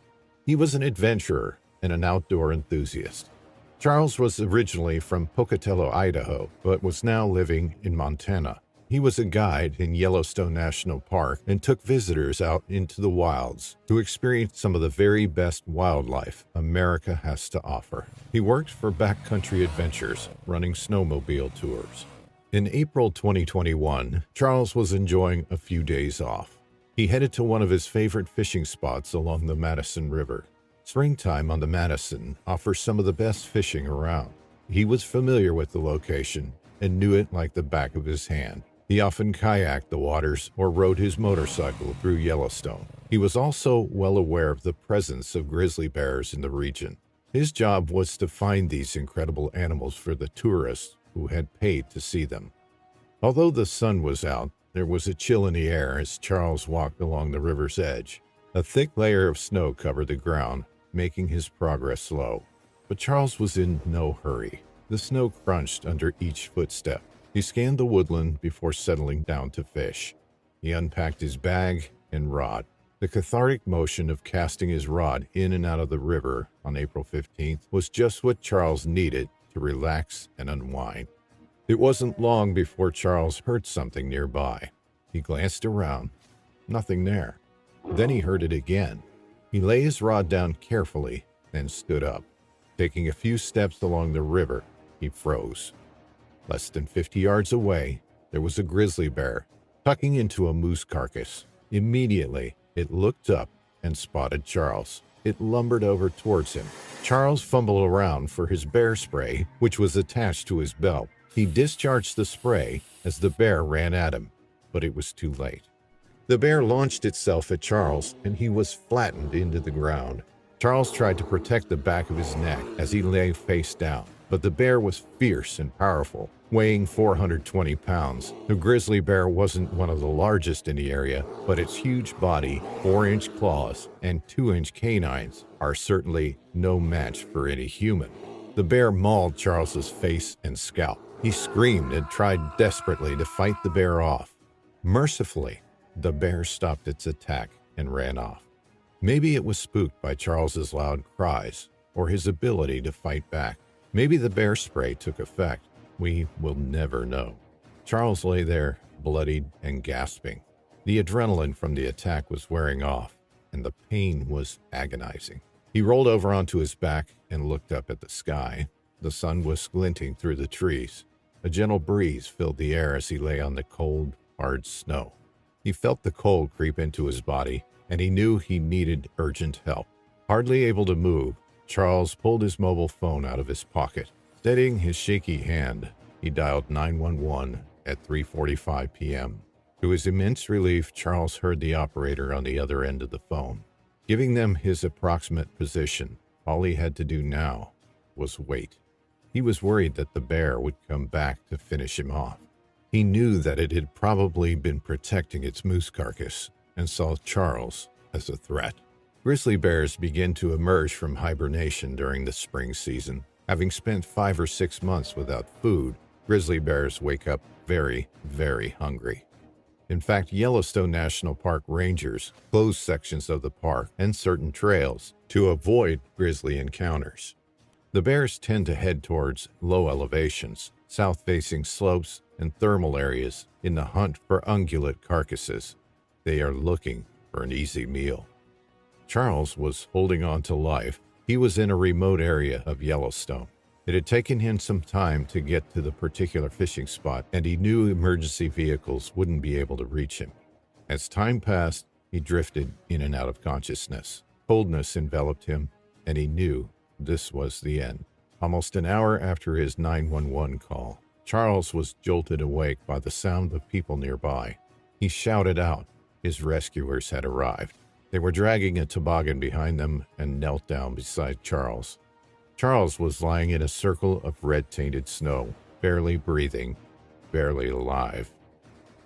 He was an adventurer and an outdoor enthusiast. Charles was originally from Pocatello, Idaho, but was now living in Montana. He was a guide in Yellowstone National Park and took visitors out into the wilds to experience some of the very best wildlife America has to offer. He worked for Backcountry Adventures, running snowmobile tours. In April 2021, Charles was enjoying a few days off. He headed to one of his favorite fishing spots along the Madison River. Springtime on the Madison offers some of the best fishing around. He was familiar with the location and knew it like the back of his hand. He often kayaked the waters or rode his motorcycle through Yellowstone. He was also well aware of the presence of grizzly bears in the region. His job was to find these incredible animals for the tourists who had paid to see them. Although the sun was out, there was a chill in the air as Charles walked along the river's edge. A thick layer of snow covered the ground, making his progress slow. But Charles was in no hurry. The snow crunched under each footstep. He scanned the woodland before settling down to fish. He unpacked his bag and rod. The cathartic motion of casting his rod in and out of the river on April 15th was just what Charles needed to relax and unwind. It wasn't long before Charles heard something nearby. He glanced around. Nothing there. Then he heard it again. He lay his rod down carefully and stood up. Taking a few steps along the river, he froze. Less than 50 yards away, there was a grizzly bear tucking into a moose carcass. Immediately, it looked up and spotted Charles. It lumbered over towards him. Charles fumbled around for his bear spray, which was attached to his belt. He discharged the spray as the bear ran at him, but it was too late. The bear launched itself at Charles, and he was flattened into the ground. Charles tried to protect the back of his neck as he lay face down, but the bear was fierce and powerful, weighing 420 pounds. The grizzly bear wasn't one of the largest in the area, but its huge body, 4-inch claws, and 2-inch canines are certainly no match for any human. The bear mauled Charles's face and scalp. He screamed and tried desperately to fight the bear off. Mercifully, the bear stopped its attack and ran off. Maybe it was spooked by Charles's loud cries or his ability to fight back. Maybe the bear spray took effect. We will never know. Charles lay there, bloodied and gasping. The adrenaline from the attack was wearing off, and the pain was agonizing. He rolled over onto his back and looked up at the sky. The sun was glinting through the trees. A gentle breeze filled the air as he lay on the cold, hard snow. He felt the cold creep into his body, and he knew he needed urgent help. Hardly able to move, Charles pulled his mobile phone out of his pocket. Steadying his shaky hand, he dialed 911 at 3:45 p.m. To his immense relief, Charles heard the operator on the other end of the phone. Giving them his approximate position, all he had to do now was wait. He was worried that the bear would come back to finish him off. He knew that it had probably been protecting its moose carcass and saw Charles as a threat. Grizzly bears begin to emerge from hibernation during the spring season. Having spent 5 or 6 months without food, grizzly bears wake up very, very hungry. In fact, Yellowstone National Park rangers close sections of the park and certain trails to avoid grizzly encounters. The bears tend to head towards low elevations, south-facing slopes, and thermal areas in the hunt for ungulate carcasses. They are looking for an easy meal. Charles was holding on to life. He was in a remote area of Yellowstone. It had taken him some time to get to the particular fishing spot, and he knew emergency vehicles wouldn't be able to reach him. As time passed, he drifted in and out of consciousness. Coldness enveloped him, and he knew this was the end. Almost an hour after his 911 call, Charles was jolted awake by the sound of people nearby. He shouted out. His rescuers had arrived. They were dragging a toboggan behind them and knelt down beside Charles. Charles was lying in a circle of red-tainted snow, barely breathing, barely alive.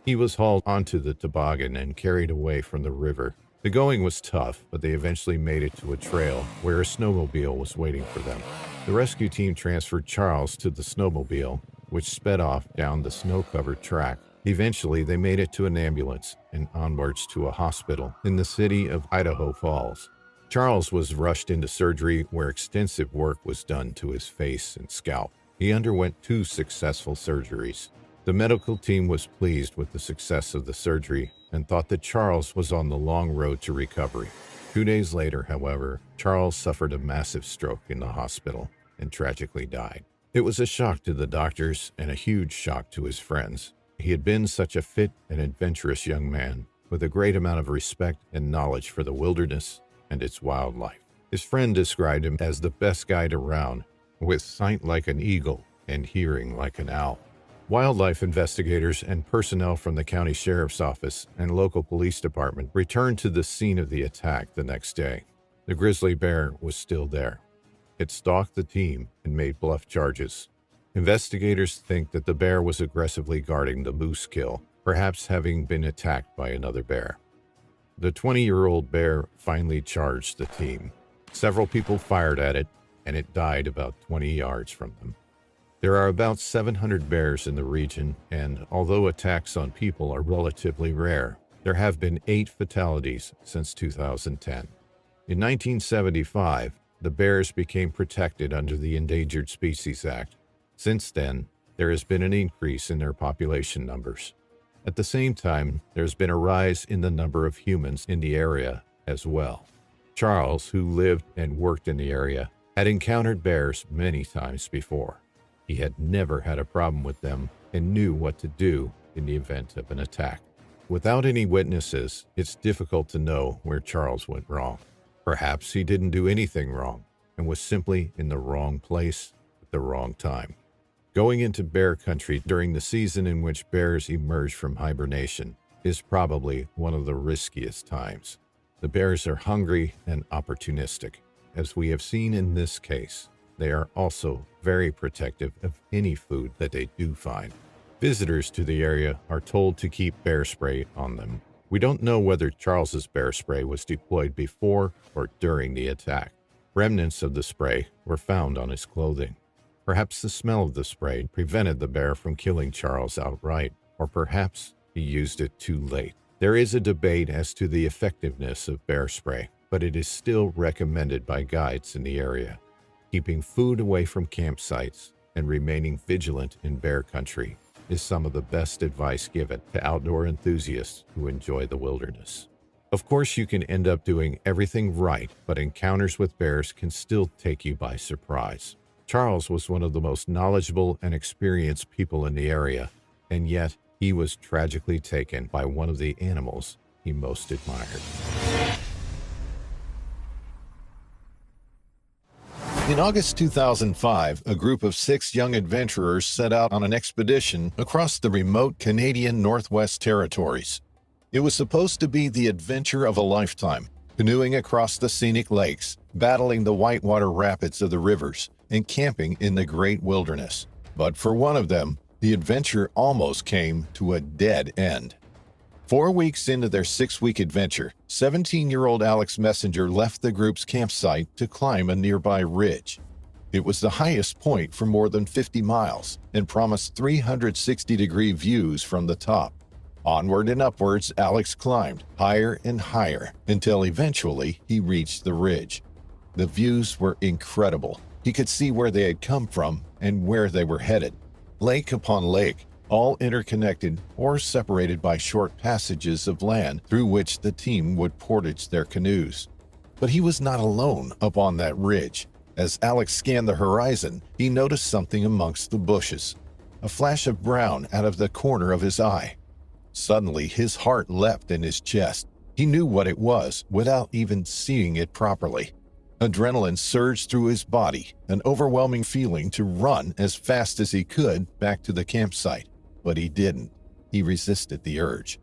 He was hauled onto the toboggan and carried away from the river. The going was tough, but they eventually made it to a trail where a snowmobile was waiting for them. The rescue team transferred Charles to the snowmobile, which sped off down the snow-covered track. Eventually, they made it to an ambulance and onwards to a hospital in the city of Idaho Falls. Charles was rushed into surgery where extensive work was done to his face and scalp. He underwent 2 successful surgeries. The medical team was pleased with the success of the surgery and thought that Charles was on the long road to recovery. 2 days later, however, Charles suffered a massive stroke in the hospital and tragically died. It was a shock to the doctors and a huge shock to his friends. He had been such a fit and adventurous young man with a great amount of respect and knowledge for the wilderness and its wildlife. His friend described him as the best guide around, with sight like an eagle and hearing like an owl. Wildlife investigators and personnel from the county sheriff's office and local police department returned to the scene of the attack the next day. The grizzly bear was still there. It stalked the team and made bluff charges. Investigators think that the bear was aggressively guarding the moose kill, perhaps having been attacked by another bear. The 20-year-old bear finally charged the team. Several people fired at it, and it died about 20 yards from them. There are about 700 bears in the region, and although attacks on people are relatively rare, there have been 8 fatalities since 2010. In 1975, the bears became protected under the Endangered Species Act. Since then, there has been an increase in their population numbers. At the same time, there's been a rise in the number of humans in the area as well. Charles, who lived and worked in the area, had encountered bears many times before. He had never had a problem with them and knew what to do in the event of an attack. Without any witnesses, it's difficult to know where Charles went wrong. Perhaps he didn't do anything wrong and was simply in the wrong place at the wrong time. Going into bear country during the season in which bears emerge from hibernation is probably one of the riskiest times. The bears are hungry and opportunistic. As we have seen in this case, they are also very protective of any food that they do find. Visitors to the area are told to keep bear spray on them. We don't know whether Charles's bear spray was deployed before or during the attack. Remnants of the spray were found on his clothing. Perhaps the smell of the spray prevented the bear from killing Charles outright, or perhaps he used it too late. There is a debate as to the effectiveness of bear spray, but it is still recommended by guides in the area. Keeping food away from campsites and remaining vigilant in bear country is some of the best advice given to outdoor enthusiasts who enjoy the wilderness. Of course, you can end up doing everything right, but encounters with bears can still take you by surprise. Charles was one of the most knowledgeable and experienced people in the area, and yet he was tragically taken by one of the animals he most admired. In August 2005, a group of 6 young adventurers set out on an expedition across the remote Canadian Northwest Territories. It was supposed to be the adventure of a lifetime, canoeing across the scenic lakes, battling the whitewater rapids of the rivers, and camping in the great wilderness. But for one of them, the adventure almost came to a dead end. 4 weeks into their 6-week adventure, 17-year-old Alex Messenger left the group's campsite to climb a nearby ridge. It was the highest point for more than 50 miles and promised 360-degree views from the top. Onward and upwards, Alex climbed higher and higher until eventually he reached the ridge. The views were incredible. He could see where they had come from and where they were headed. Lake upon lake, all interconnected or separated by short passages of land through which the team would portage their canoes. But he was not alone up on that ridge. As Alex scanned the horizon, he noticed something amongst the bushes, a flash of brown out of the corner of his eye. Suddenly, his heart leapt in his chest. He knew what it was without even seeing it properly. Adrenaline surged through his body, an overwhelming feeling to run as fast as he could back to the campsite. But he didn't. He resisted the urge.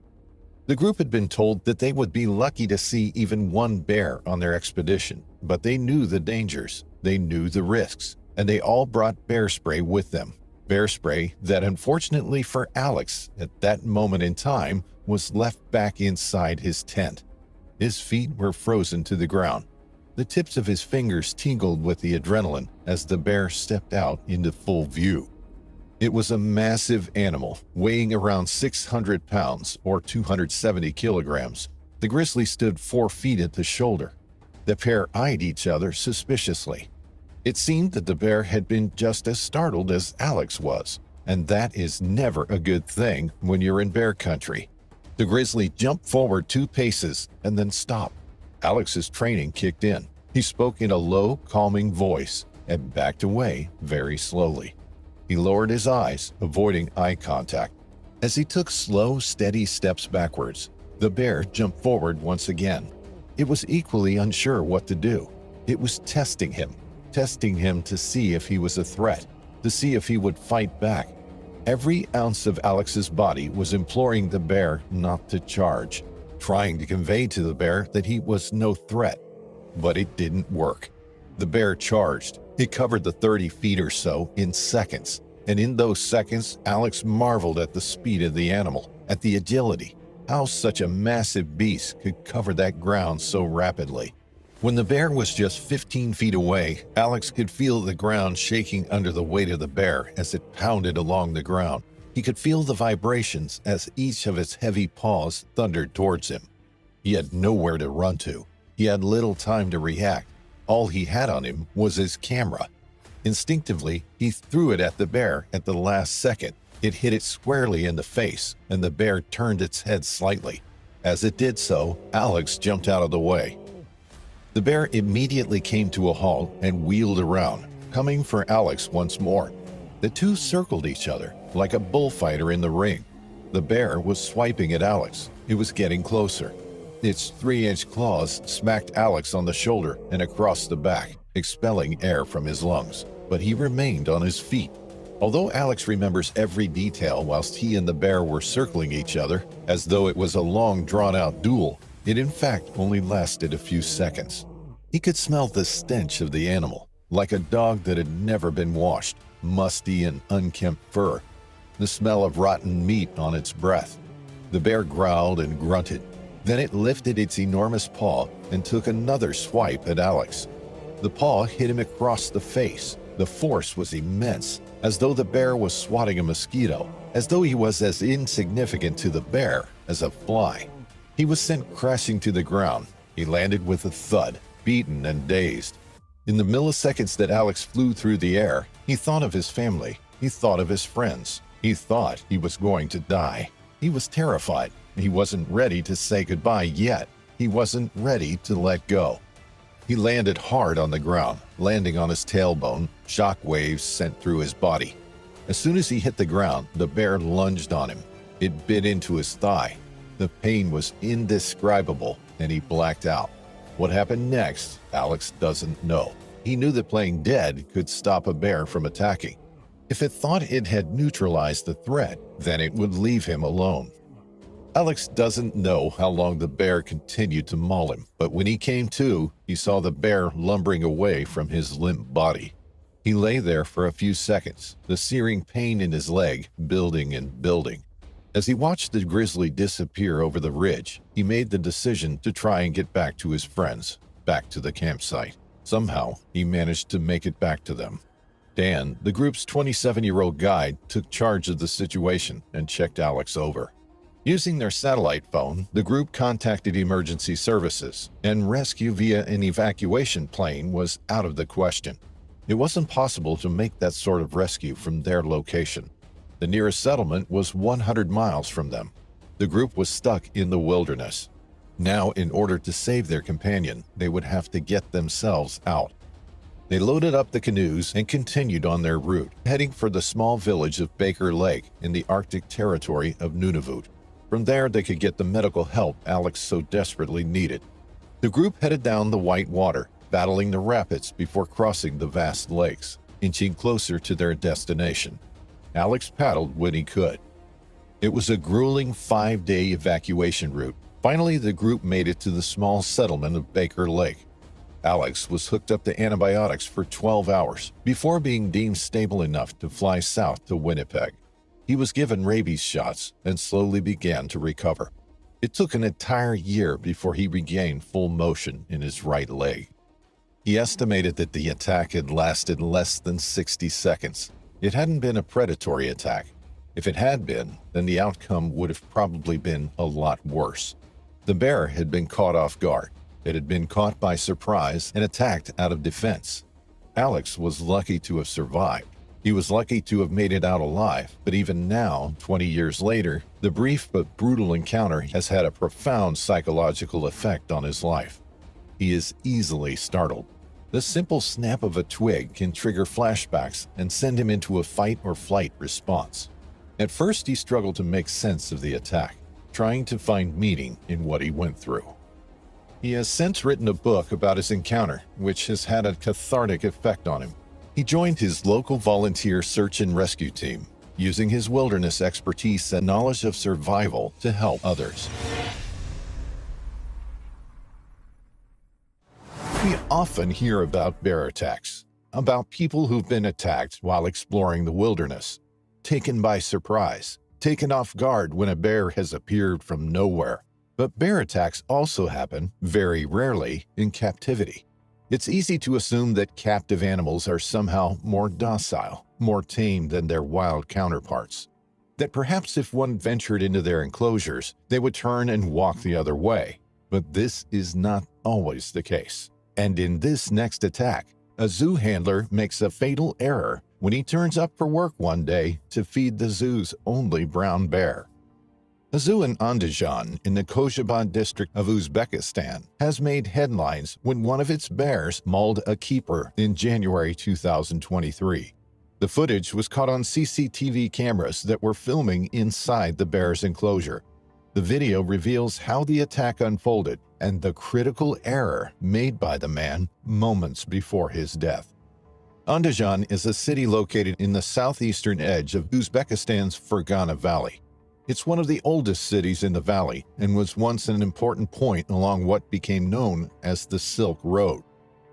The group had been told that they would be lucky to see even one bear on their expedition, but they knew the dangers, they knew the risks, and they all brought bear spray with them. Bear spray that, unfortunately for Alex, at that moment in time, was left back inside his tent. His feet were frozen to the ground. The tips of his fingers tingled with the adrenaline as the bear stepped out into full view. It was a massive animal, weighing around 600 pounds or 270 kilograms. The grizzly stood 4 feet at the shoulder. The pair eyed each other suspiciously. It seemed that the bear had been just as startled as Alex was, and that is never a good thing when you're in bear country. The grizzly jumped forward 2 paces and then stopped. Alex's training kicked in. He spoke in a low, calming voice and backed away very slowly. He lowered his eyes, avoiding eye contact. As he took slow, steady steps backwards, the bear jumped forward once again. It was equally unsure what to do. It was testing him to see if he was a threat, to see if he would fight back. Every ounce of Alex's body was imploring the bear not to charge, trying to convey to the bear that he was no threat. But it didn't work. The bear charged. It covered the 30 feet or so in seconds, and in those seconds, Alex marveled at the speed of the animal, at the agility, how such a massive beast could cover that ground so rapidly. When the bear was just 15 feet away, Alex could feel the ground shaking under the weight of the bear as it pounded along the ground. He could feel the vibrations as each of its heavy paws thundered towards him. He had nowhere to run to. He had little time to react. All he had on him was his camera. Instinctively, he threw it at the bear at the last second. It hit it squarely in the face, and the bear turned its head slightly. As it did so, Alex jumped out of the way. The bear immediately came to a halt and wheeled around, coming for Alex once more. The two circled each other like a bullfighter in the ring. The bear was swiping at Alex. It was getting closer. Its 3-inch claws smacked Alex on the shoulder and across the back, expelling air from his lungs. But he remained on his feet. Although Alex remembers every detail whilst he and the bear were circling each other, as though it was a long, drawn-out duel, it in fact only lasted a few seconds. He could smell the stench of the animal, like a dog that had never been washed, musty and unkempt fur, the smell of rotten meat on its breath. The bear growled and grunted. Then it lifted its enormous paw and took another swipe at Alex. The paw hit him across the face. The force was immense, as though the bear was swatting a mosquito, as though he was as insignificant to the bear as a fly. He was sent crashing to the ground. He landed with a thud, beaten and dazed. In the milliseconds that Alex flew through the air, he thought of his family. He thought of his friends. He thought he was going to die. He was terrified. He wasn't ready to say goodbye yet. He wasn't ready to let go. He landed hard on the ground, landing on his tailbone, shock waves sent through his body. As soon as he hit the ground, the bear lunged on him. It bit into his thigh. The pain was indescribable, and he blacked out. What happened next, Alex doesn't know. He knew that playing dead could stop a bear from attacking. If it thought it had neutralized the threat, then it would leave him alone. Alex doesn't know how long the bear continued to maul him, but when he came to, he saw the bear lumbering away from his limp body. He lay there for a few seconds, the searing pain in his leg building and building. As he watched the grizzly disappear over the ridge, he made the decision to try and get back to his friends, back to the campsite. Somehow, he managed to make it back to them. Dan, the group's 27-year-old guide, took charge of the situation and checked Alex over. Using their satellite phone, the group contacted emergency services, and rescue via an evacuation plane was out of the question. It wasn't possible to make that sort of rescue from their location. The nearest settlement was 100 miles from them. The group was stuck in the wilderness. Now, in order to save their companion, they would have to get themselves out. They loaded up the canoes and continued on their route, heading for the small village of Baker Lake in the Arctic territory of Nunavut. From there, they could get the medical help Alex so desperately needed. The group headed down the white water, battling the rapids before crossing the vast lakes, inching closer to their destination. Alex paddled when he could. It was a grueling 5-day evacuation route. Finally, the group made it to the small settlement of Baker Lake. Alex was hooked up to antibiotics for 12 hours before being deemed stable enough to fly south to Winnipeg. He was given rabies shots and slowly began to recover. It took an entire year before he regained full motion in his right leg. He estimated that the attack had lasted less than 60 seconds. It hadn't been a predatory attack. If it had been, then the outcome would have probably been a lot worse. The bear had been caught off guard. It had been caught by surprise and attacked out of defense. Alex was lucky to have survived. He was lucky to have made it out alive, but even now, 20 years later, the brief but brutal encounter has had a profound psychological effect on his life. He is easily startled. The simple snap of a twig can trigger flashbacks and send him into a fight or flight response. At first, he struggled to make sense of the attack, trying to find meaning in what he went through. He has since written a book about his encounter, which has had a cathartic effect on him. He joined his local volunteer search and rescue team, using his wilderness expertise and knowledge of survival to help others. We often hear about bear attacks, about people who've been attacked while exploring the wilderness, taken by surprise, taken off guard when a bear has appeared from nowhere. But bear attacks also happen, very rarely, in captivity. It's easy to assume that captive animals are somehow more docile, more tame than their wild counterparts. That perhaps if one ventured into their enclosures, they would turn and walk the other way. But this is not always the case. And in this next attack, a zoo handler makes a fatal error when he turns up for work one day to feed the zoo's only brown bear. A zoo in Andijan in the Kozhebad district of Uzbekistan has made headlines when one of its bears mauled a keeper in January 2023. The footage was caught on CCTV cameras that were filming inside the bear's enclosure. The video reveals how the attack unfolded and the critical error made by the man moments before his death. Andijan is a city located in the southeastern edge of Uzbekistan's Fergana Valley. It's one of the oldest cities in the valley and was once an important point along what became known as the Silk Road.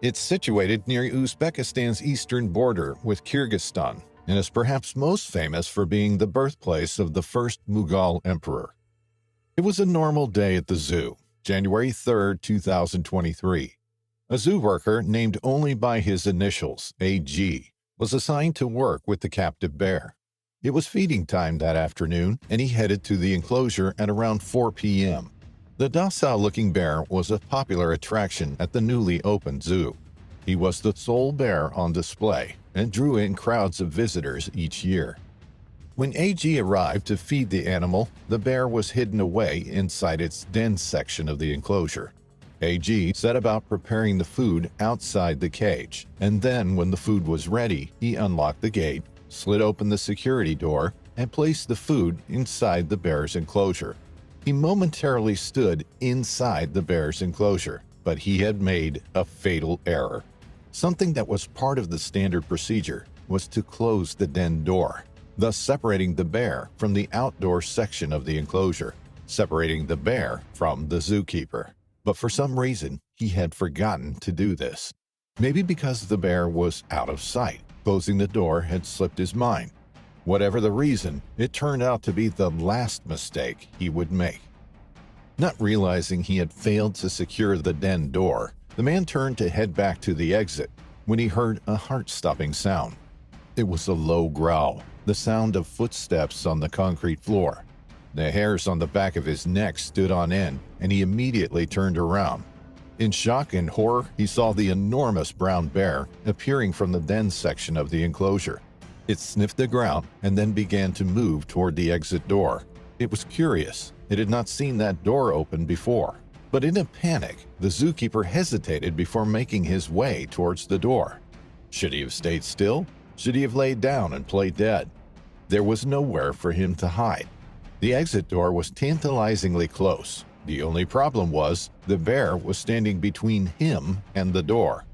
It's situated near Uzbekistan's eastern border with Kyrgyzstan and is perhaps most famous for being the birthplace of the first Mughal emperor. It was a normal day at the zoo, January 3, 2023. A zoo worker named only by his initials, AG, was assigned to work with the captive bear. It was feeding time that afternoon, and he headed to the enclosure at around 4 p.m. The docile-looking bear was a popular attraction at the newly opened zoo. He was the sole bear on display and drew in crowds of visitors each year. When AG arrived to feed the animal, the bear was hidden away inside its den section of the enclosure. AG set about preparing the food outside the cage, and then when the food was ready, he unlocked the gate, slid open the security door, and placed the food inside the bear's enclosure. He momentarily stood inside the bear's enclosure, but he had made a fatal error. Something that was part of the standard procedure was to close the den door, thus separating the bear from the outdoor section of the enclosure, separating the bear from the zookeeper. But for some reason, he had forgotten to do this. Maybe because the bear was out of sight. Closing the door had slipped his mind. Whatever the reason, it turned out to be the last mistake he would make. Not realizing he had failed to secure the den door, the man turned to head back to the exit when he heard a heart-stopping sound. It was a low growl, the sound of footsteps on the concrete floor. The hairs on the back of his neck stood on end, and he immediately turned around. In shock and horror, he saw the enormous brown bear appearing from the den section of the enclosure. It sniffed the ground and then began to move toward the exit door. It was curious. It had not seen that door open before. But in a panic, the zookeeper hesitated before making his way towards the door. Should he have stayed still? Should he have laid down and played dead? There was nowhere for him to hide. The exit door was tantalizingly close. The only problem was the bear was standing between him and the door.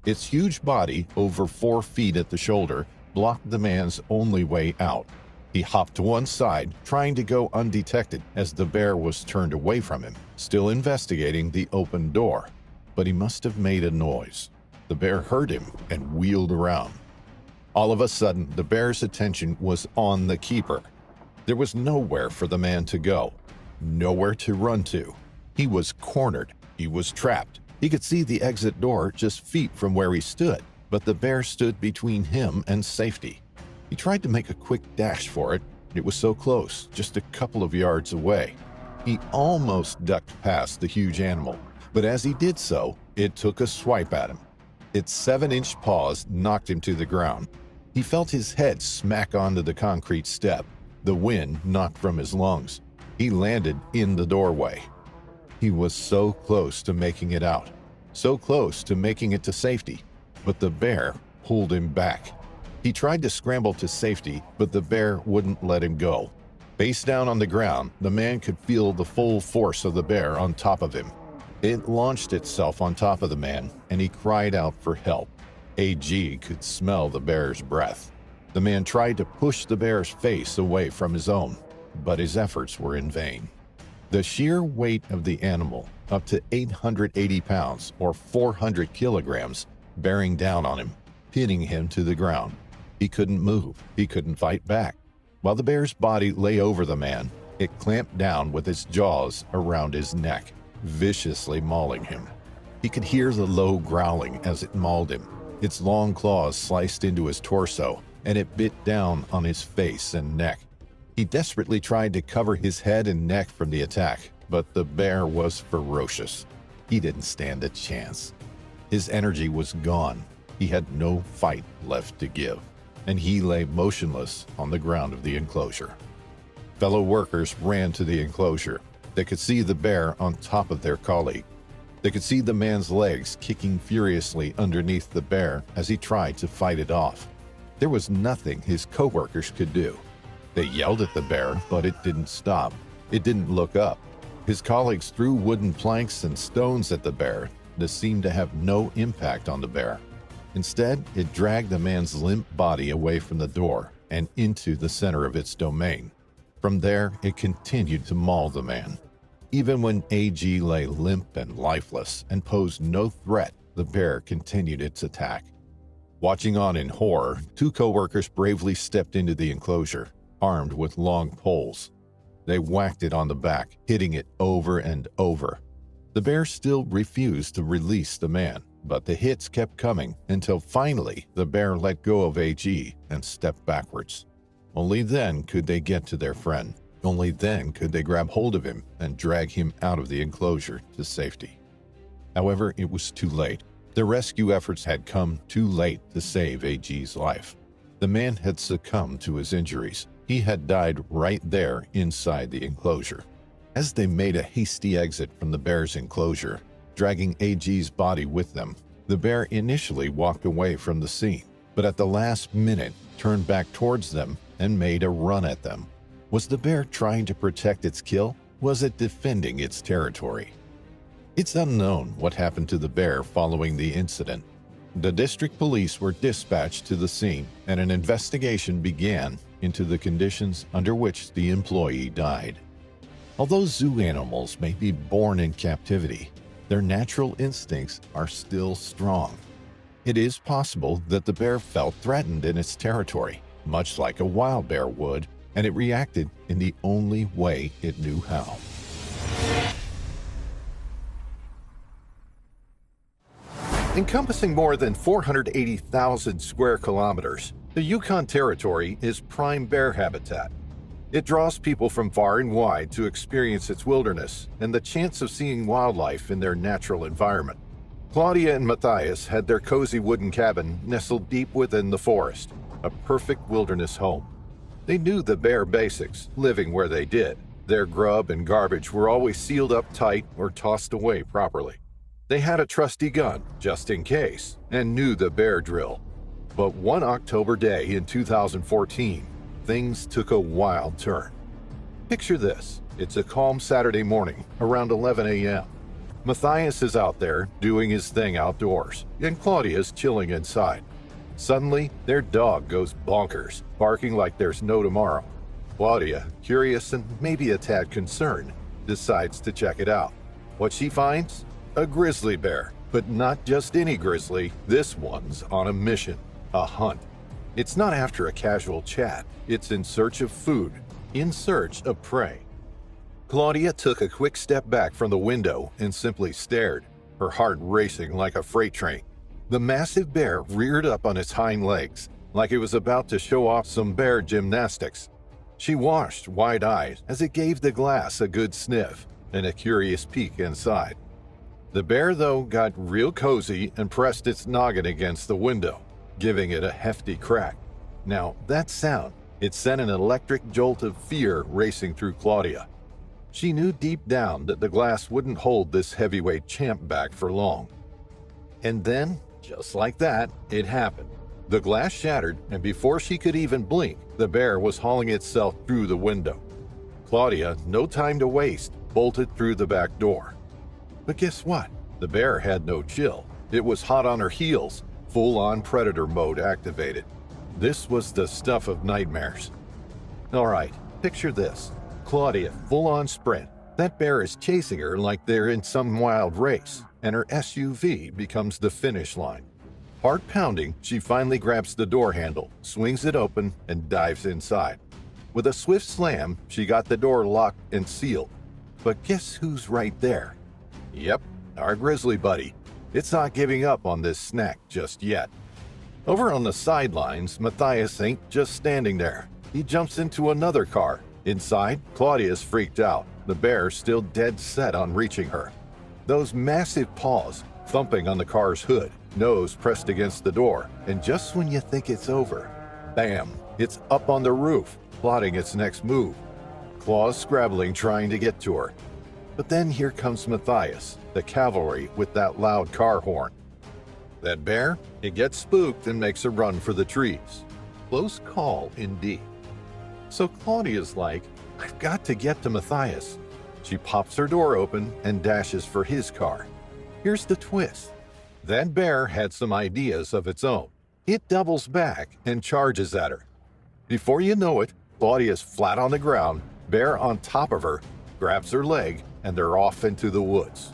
Its huge body, over 4 feet at the shoulder, blocked the man's only way out. He hopped to one side, trying to go undetected as the bear was turned away from him, still investigating the open door. But he must have made a noise. The bear heard him and wheeled around. All of a sudden, the bear's attention was on the keeper. There was nowhere for the man to go. Nowhere to run to. He was cornered. He was trapped. He could see the exit door just feet from where he stood, but the bear stood between him and safety. He tried to make a quick dash for it. It was so close, just a couple of yards away. He almost ducked past the huge animal, but as he did so, it took a swipe at him. Its 7-inch paws knocked him to the ground. He felt his head smack onto the concrete step. The wind knocked from his lungs. He landed in the doorway. He was so close to making it out, so close to making it to safety, but the bear pulled him back. He tried to scramble to safety, but the bear wouldn't let him go. Face down on the ground, the man could feel the full force of the bear on top of him. It launched itself on top of the man, and he cried out for help. AG could smell the bear's breath. The man tried to push the bear's face away from his own, but his efforts were in vain. The sheer weight of the animal, up to 880 pounds or 400 kilograms, bearing down on him, pinning him to the ground. He couldn't move. He couldn't fight back. While the bear's body lay over the man, it clamped down with its jaws around his neck, viciously mauling him. He could hear the low growling as it mauled him. Its long claws sliced into his torso, and it bit down on his face and neck. He desperately tried to cover his head and neck from the attack, but the bear was ferocious. He didn't stand a chance. His energy was gone. He had no fight left to give, and he lay motionless on the ground of the enclosure. Fellow workers ran to the enclosure. They could see the bear on top of their colleague. They could see the man's legs kicking furiously underneath the bear as he tried to fight it off. There was nothing his co-workers could do. They yelled at the bear, but it didn't stop. It didn't look up. His colleagues threw wooden planks and stones at the bear that seemed to have no impact on the bear. Instead, it dragged the man's limp body away from the door and into the center of its domain. From there, it continued to maul the man. Even when AG lay limp and lifeless and posed no threat, the bear continued its attack. Watching on in horror, two co-workers bravely stepped into the enclosure, armed with long poles. They whacked it on the back, hitting it over and over. The bear still refused to release the man, but the hits kept coming until finally the bear let go of AG and stepped backwards. Only then could they get to their friend. Only then could they grab hold of him and drag him out of the enclosure to safety. However, it was too late. The rescue efforts had come too late to save AG's life. The man had succumbed to his injuries. He had died right there inside the enclosure. As they made a hasty exit from the bear's enclosure, dragging AG's body with them, the bear initially walked away from the scene, but at the last minute turned back towards them and made a run at them. Was the bear trying to protect its kill? Was it defending its territory? It's unknown what happened to the bear following the incident. The district police were dispatched to the scene, and an investigation began into the conditions under which the employee died. Although zoo animals may be born in captivity, their natural instincts are still strong. It is possible that the bear felt threatened in its territory, much like a wild bear would, and it reacted in the only way it knew how. Encompassing more than 480,000 square kilometers, the Yukon Territory is prime bear habitat. It draws people from far and wide to experience its wilderness and the chance of seeing wildlife in their natural environment. Claudia and Matthias had their cozy wooden cabin nestled deep within the forest, a perfect wilderness home. They knew the bear basics, living where they did. Their grub and garbage were always sealed up tight or tossed away properly. They had a trusty gun, just in case, and knew the bear drill. But one October day in 2014, things took a wild turn. Picture this. It's a calm Saturday morning, around 11 a.m. Matthias is out there doing his thing outdoors, and Claudia's chilling inside. Suddenly, their dog goes bonkers, barking like there's no tomorrow. Claudia, curious and maybe a tad concerned, decides to check it out. What she finds? A grizzly bear, but not just any grizzly. This one's on a mission, a hunt. It's not after a casual chat. It's in search of food, in search of prey. Claudia took a quick step back from the window and simply stared, her heart racing like a freight train. The massive bear reared up on its hind legs, like it was about to show off some bear gymnastics. She watched wide-eyed as it gave the glass a good sniff and a curious peek inside. The bear, though, got real cozy and pressed its noggin against the window, giving it a hefty crack. Now, that sound, it sent an electric jolt of fear racing through Claudia. She knew deep down that the glass wouldn't hold this heavyweight champ back for long. And then, just like that, it happened. The glass shattered, and before she could even blink, the bear was hauling itself through the window. Claudia, no time to waste, bolted through the back door. But guess what? The bear had no chill. It was hot on her heels, full-on predator mode activated. This was the stuff of nightmares. All right, picture this. Claudia, full-on sprint. That bear is chasing her like they're in some wild race, and her SUV becomes the finish line. Heart pounding, she finally grabs the door handle, swings it open, and dives inside. With a swift slam, she got the door locked and sealed. But guess who's right there? Yep, our Grizzly buddy. It's not giving up on this snack just yet. Over on the sidelines, Matthias ain't just standing there. He jumps into another car. Inside, Claudia's freaked out, the bear still dead set on reaching her. Those massive paws thumping on the car's hood, nose pressed against the door, and just when you think it's over, bam, it's up on the roof, plotting its next move. Claws scrabbling trying to get to her. But then here comes Matthias, the cavalry with that loud car horn. That bear, it gets spooked and makes a run for the trees. Close call indeed. So Claudia's like, I've got to get to Matthias. She pops her door open and dashes for his car. Here's the twist. That bear had some ideas of its own. It doubles back and charges at her. Before you know it, Claudia's flat on the ground, bear on top of her, grabs her leg, and they're off into the woods.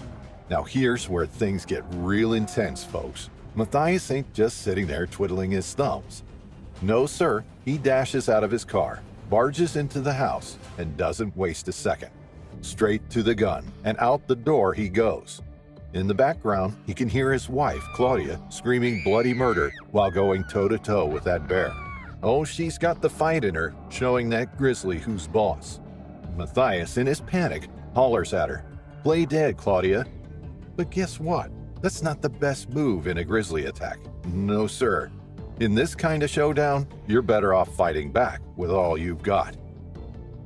Now here's where things get real intense, folks. Matthias ain't just sitting there twiddling his thumbs. No, sir, he dashes out of his car, barges into the house, and doesn't waste a second. Straight to the gun, and out the door he goes. In the background, he can hear his wife, Claudia, screaming bloody murder while going toe-to-toe with that bear. Oh, she's got the fight in her, showing that Grizzly who's boss. Matthias, in his panic, hollers at her, "Play dead, Claudia." But guess what? That's not the best move in a Grizzly attack. No, sir. In this kind of showdown, you're better off fighting back with all you've got.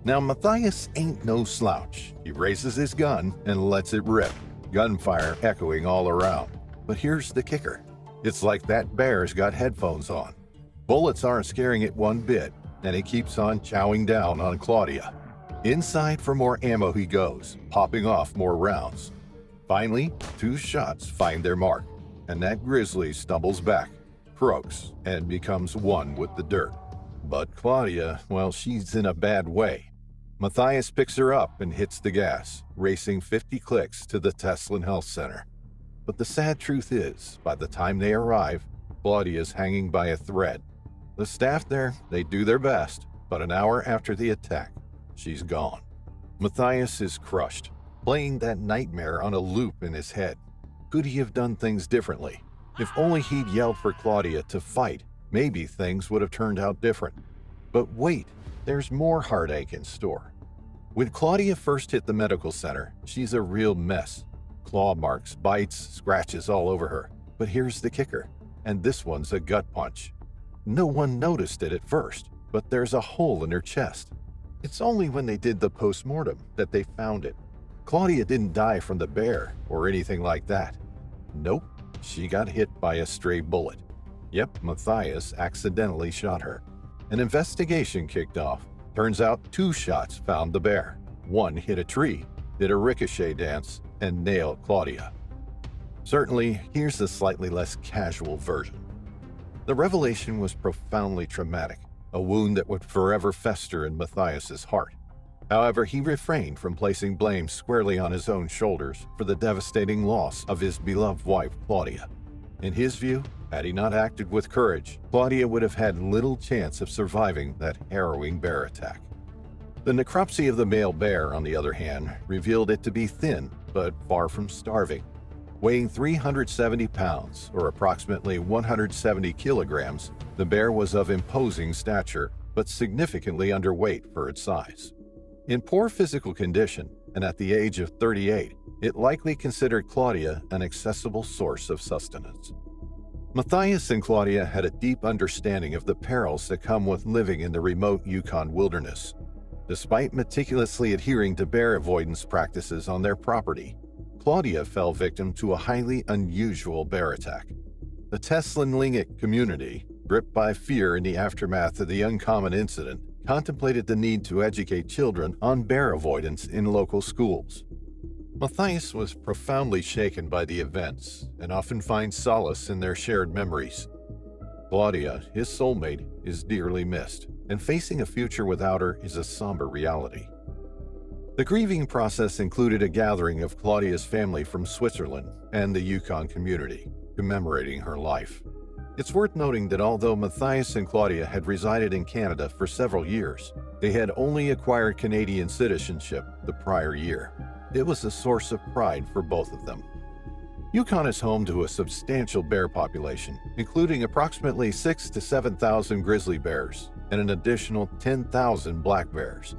Now, Matthias ain't no slouch. He raises his gun and lets it rip, gunfire echoing all around. But here's the kicker. It's like that bear's got headphones on. Bullets aren't scaring it one bit, and it keeps on chowing down on Claudia. Inside for more ammo he goes, popping off more rounds. Finally, 2 shots find their mark, and that Grizzly stumbles back, croaks, and becomes one with the dirt. But Claudia, well, she's in a bad way. Matthias picks her up and hits the gas, racing 50 clicks to the Teslin Health Center. But the sad truth is, by the time they arrive, Claudia's hanging by a thread. The staff there, they do their best, but an hour after the attack, she's gone. Matthias is crushed, playing that nightmare on a loop in his head. Could he have done things differently? If only he'd yelled for Claudia to fight, maybe things would have turned out different. But wait, there's more heartache in store. When Claudia first hit the medical center, she's a real mess. Claw marks, bites, scratches all over her. But here's the kicker, and this one's a gut punch. No one noticed it at first, but there's a hole in her chest. It's only when they did the post-mortem that they found it. Claudia didn't die from the bear or anything like that. Nope, she got hit by a stray bullet. Yep, Matthias accidentally shot her. An investigation kicked off. Turns out 2 shots found the bear. One hit a tree, did a ricochet dance, and nailed Claudia. Certainly, here's the slightly less casual version. The revelation was profoundly traumatic, a wound that would forever fester in Matthias's heart. However, he refrained from placing blame squarely on his own shoulders for the devastating loss of his beloved wife, Claudia. In his view, had he not acted with courage, Claudia would have had little chance of surviving that harrowing bear attack. The necropsy of the male bear, on the other hand, revealed it to be thin, but far from starving. Weighing 370 pounds, or approximately 170 kilograms, the bear was of imposing stature, but significantly underweight for its size. In poor physical condition, and at the age of 38, it likely considered Claudia an accessible source of sustenance. Matthias and Claudia had a deep understanding of the perils that come with living in the remote Yukon wilderness. Despite meticulously adhering to bear avoidance practices on their property, Claudia fell victim to a highly unusual bear attack. The Teslin-Lingit community, gripped by fear in the aftermath of the uncommon incident, contemplated the need to educate children on bear avoidance in local schools. Matthias was profoundly shaken by the events and often finds solace in their shared memories. Claudia, his soulmate, is dearly missed, and facing a future without her is a somber reality. The grieving process included a gathering of Claudia's family from Switzerland and the Yukon community, commemorating her life. It's worth noting that although Matthias and Claudia had resided in Canada for several years, they had only acquired Canadian citizenship the prior year. It was a source of pride for both of them. Yukon is home to a substantial bear population, including approximately 6,000 to 7,000 grizzly bears and an additional 10,000 black bears.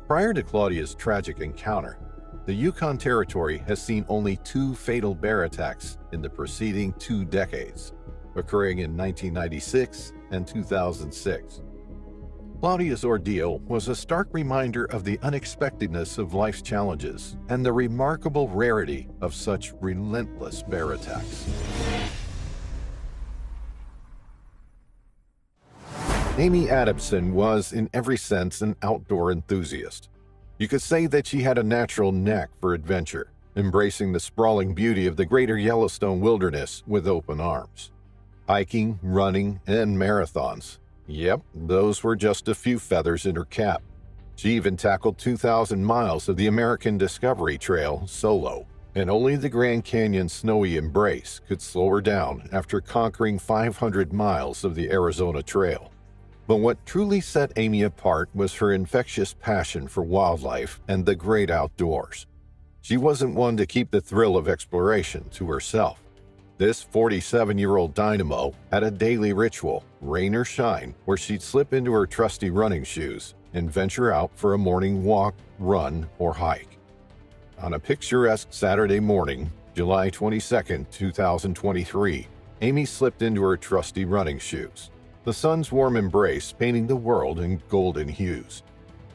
Prior to Claudia's tragic encounter, the Yukon Territory has seen only 2 fatal bear attacks in the preceding 2 decades, occurring in 1996 and 2006. Claudia's ordeal was a stark reminder of the unexpectedness of life's challenges and the remarkable rarity of such relentless bear attacks. Amie Anderson was, in every sense, an outdoor enthusiast. You could say that she had a natural knack for adventure, embracing the sprawling beauty of the greater Yellowstone wilderness with open arms. Hiking, running, and marathons. Yep, those were just a few feathers in her cap. She even tackled 2,000 miles of the American Discovery Trail solo, and only the Grand Canyon's snowy embrace could slow her down after conquering 500 miles of the Arizona Trail. But what truly set Amie apart was her infectious passion for wildlife and the great outdoors. She wasn't one to keep the thrill of exploration to herself. This 47-year-old dynamo had a daily ritual, rain or shine, where she'd slip into her trusty running shoes and venture out for a morning walk, run, or hike. On a picturesque Saturday morning, July 22, 2023, Amie slipped into her trusty running shoes, the sun's warm embrace painting the world in golden hues.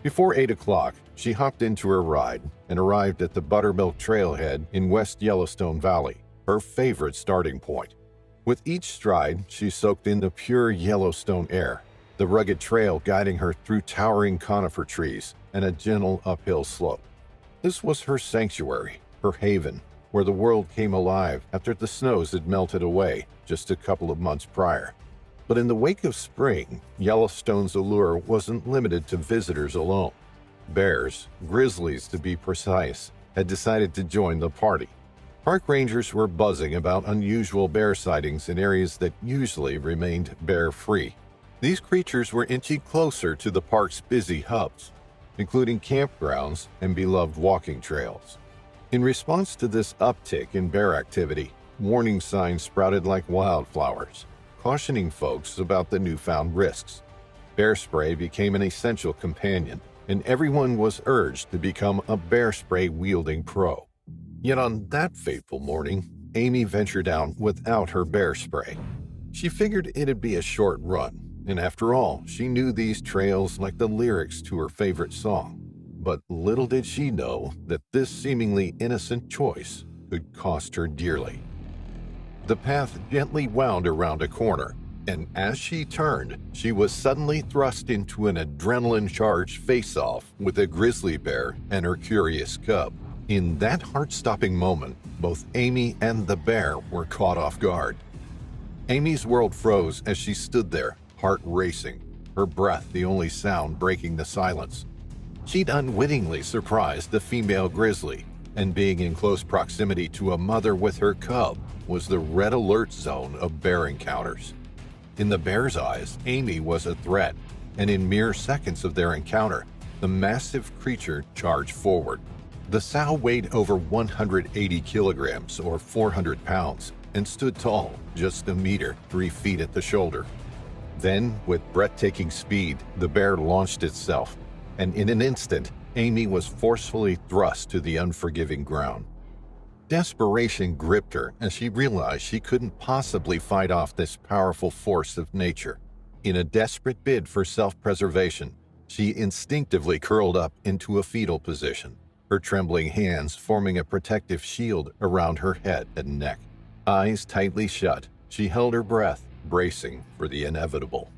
Before 8 o'clock, she hopped into her ride and arrived at the Buttermilk Trailhead in West Yellowstone Valley, her favorite starting point. With each stride, she soaked in the pure Yellowstone air, the rugged trail guiding her through towering conifer trees and a gentle uphill slope. This was her sanctuary, her haven, where the world came alive after the snows had melted away just a couple of months prior. But in the wake of spring, Yellowstone's allure wasn't limited to visitors alone. Bears, grizzlies to be precise, had decided to join the party. Park rangers were buzzing about unusual bear sightings in areas that usually remained bear-free. These creatures were inching closer to the park's busy hubs, including campgrounds and beloved walking trails. In response to this uptick in bear activity, warning signs sprouted like wildflowers, cautioning folks about the newfound risks. Bearspray became an essential companion, and everyone was urged to become a Bearspray-wielding pro. Yet on that fateful morning, Amie ventured out without her Bearspray. She figured it'd be a short run, and after all, she knew these trails like the lyrics to her favorite song. But little did she know that this seemingly innocent choice could cost her dearly. The path gently wound around a corner, and as she turned, she was suddenly thrust into an adrenaline-charged face-off with a grizzly bear and her curious cub. In that heart-stopping moment, both Amie and the bear were caught off guard. Amie's world froze as she stood there, heart racing, her breath the only sound breaking the silence. She'd unwittingly surprised the female grizzly, and being in close proximity to a mother with her cub was the red alert zone of bear encounters. In the bear's eyes, Amie was a threat, and in mere seconds of their encounter, The massive creature charged forward. The sow weighed over 180 kilograms or 400 pounds and stood tall, just a meter, 3 feet at the shoulder. Then, with breathtaking speed, the bear launched itself, and in an instant, Amie was forcefully thrust to the unforgiving ground. Desperation gripped her as she realized she couldn't possibly fight off this powerful force of nature. In a desperate bid for self-preservation, she instinctively curled up into a fetal position, her trembling hands forming a protective shield around her head and neck. Eyes tightly shut, she held her breath, bracing for the inevitable.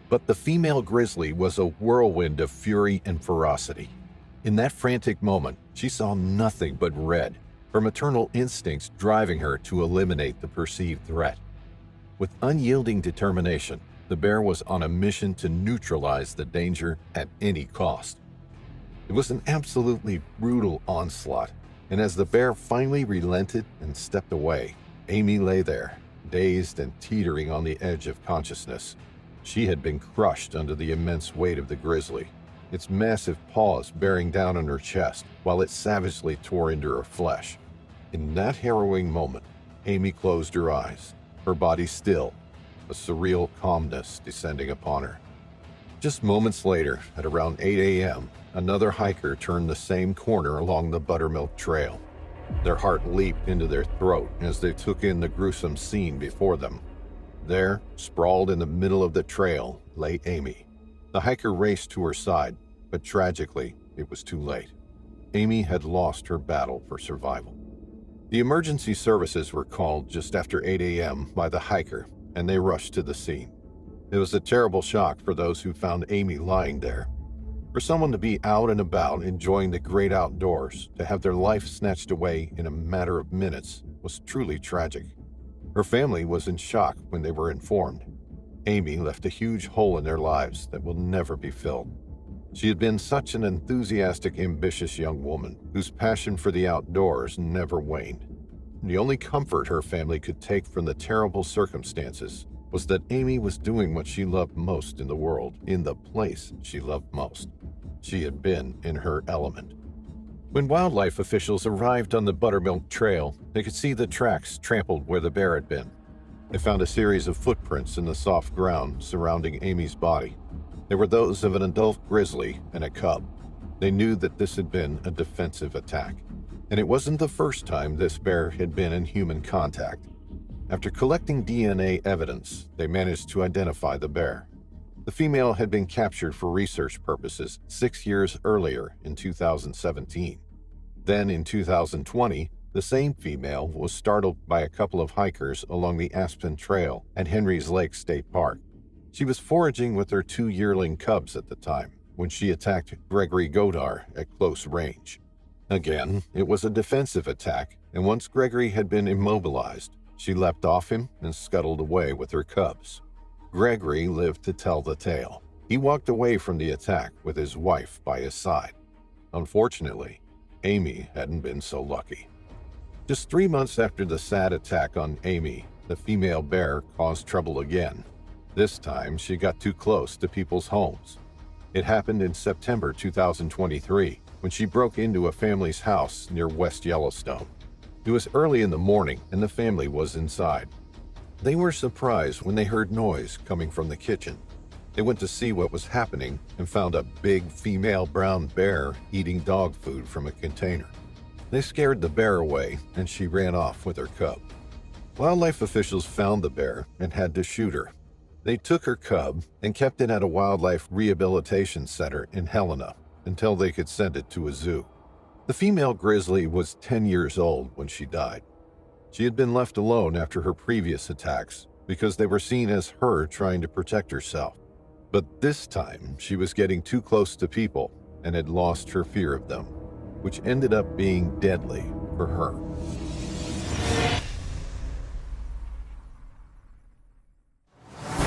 But the female grizzly was a whirlwind of fury and ferocity. In that frantic moment, she saw nothing but red, her maternal instincts driving her to eliminate the perceived threat. With unyielding determination, the bear was on a mission to neutralize the danger at any cost. It was an absolutely brutal onslaught, and as the bear finally relented and stepped away, Amie lay there, dazed and teetering on the edge of consciousness. She had been crushed under the immense weight of the grizzly, its massive paws bearing down on her chest while it savagely tore into her flesh. In that harrowing moment, Amie closed her eyes, her body still, a surreal calmness descending upon her. Just moments later, at around 8 a.m., another hiker turned the same corner along the buttermilk trail. Their heart leaped into their throat as they took in the gruesome scene before them. There, sprawled in the middle of the trail, lay Amie. The hiker raced to her side, but tragically, it was too late. Amie had lost her battle for survival. The emergency services were called just after 8 a.m. by the hiker, and they rushed to the scene. It was a terrible shock for those who found Amie lying there. For someone to be out and about enjoying the great outdoors, to have their life snatched away in a matter of minutes, was truly tragic. Her family was in shock when they were informed. Amie left a huge hole in their lives that will never be filled. She had been such an enthusiastic, ambitious young woman whose passion for the outdoors never waned. The only comfort her family could take from the terrible circumstances was that Amie was doing what she loved most in the world, in the place she loved most. She had been in her element. When wildlife officials arrived on the buttermilk trail, they could see the tracks trampled where the bear had been. They found a series of footprints in the soft ground surrounding Amie's body. They were those of an adult grizzly and a cub. They knew that this had been a defensive attack, and it wasn't the first time this bear had been in human contact. After collecting DNA evidence, they managed to identify the bear. The female had been captured for research purposes 6 years earlier in 2017. Then in 2020, the same female was startled by a couple of hikers along the Aspen Trail at Henry's Lake State Park. She was foraging with her 2 yearling cubs at the time when she attacked Julien Gauthier at close range. Again, it was a defensive attack, and once Gregory had been immobilized, she leapt off him and scuttled away with her cubs. Gregory lived to tell the tale. He walked away from the attack with his wife by his side. Unfortunately, Amie hadn't been so lucky. Just 3 months after the sad attack on Amie, the female bear caused trouble again. This time, she got too close to people's homes. It happened in September 2023, when she broke into a family's house near West Yellowstone. It was early in the morning, and the family was inside. They were surprised when they heard noise coming from the kitchen. They went to see what was happening and found a big female brown bear eating dog food from a container. They scared the bear away, and she ran off with her cub. Wildlife officials found the bear and had to shoot her. They took her cub and kept it at a wildlife rehabilitation center in Helena until they could send it to a zoo. The female grizzly was 10 years old when she died. She had been left alone after her previous attacks because they were seen as her trying to protect herself. But this time, she was getting too close to people and had lost her fear of them, which ended up being deadly for her.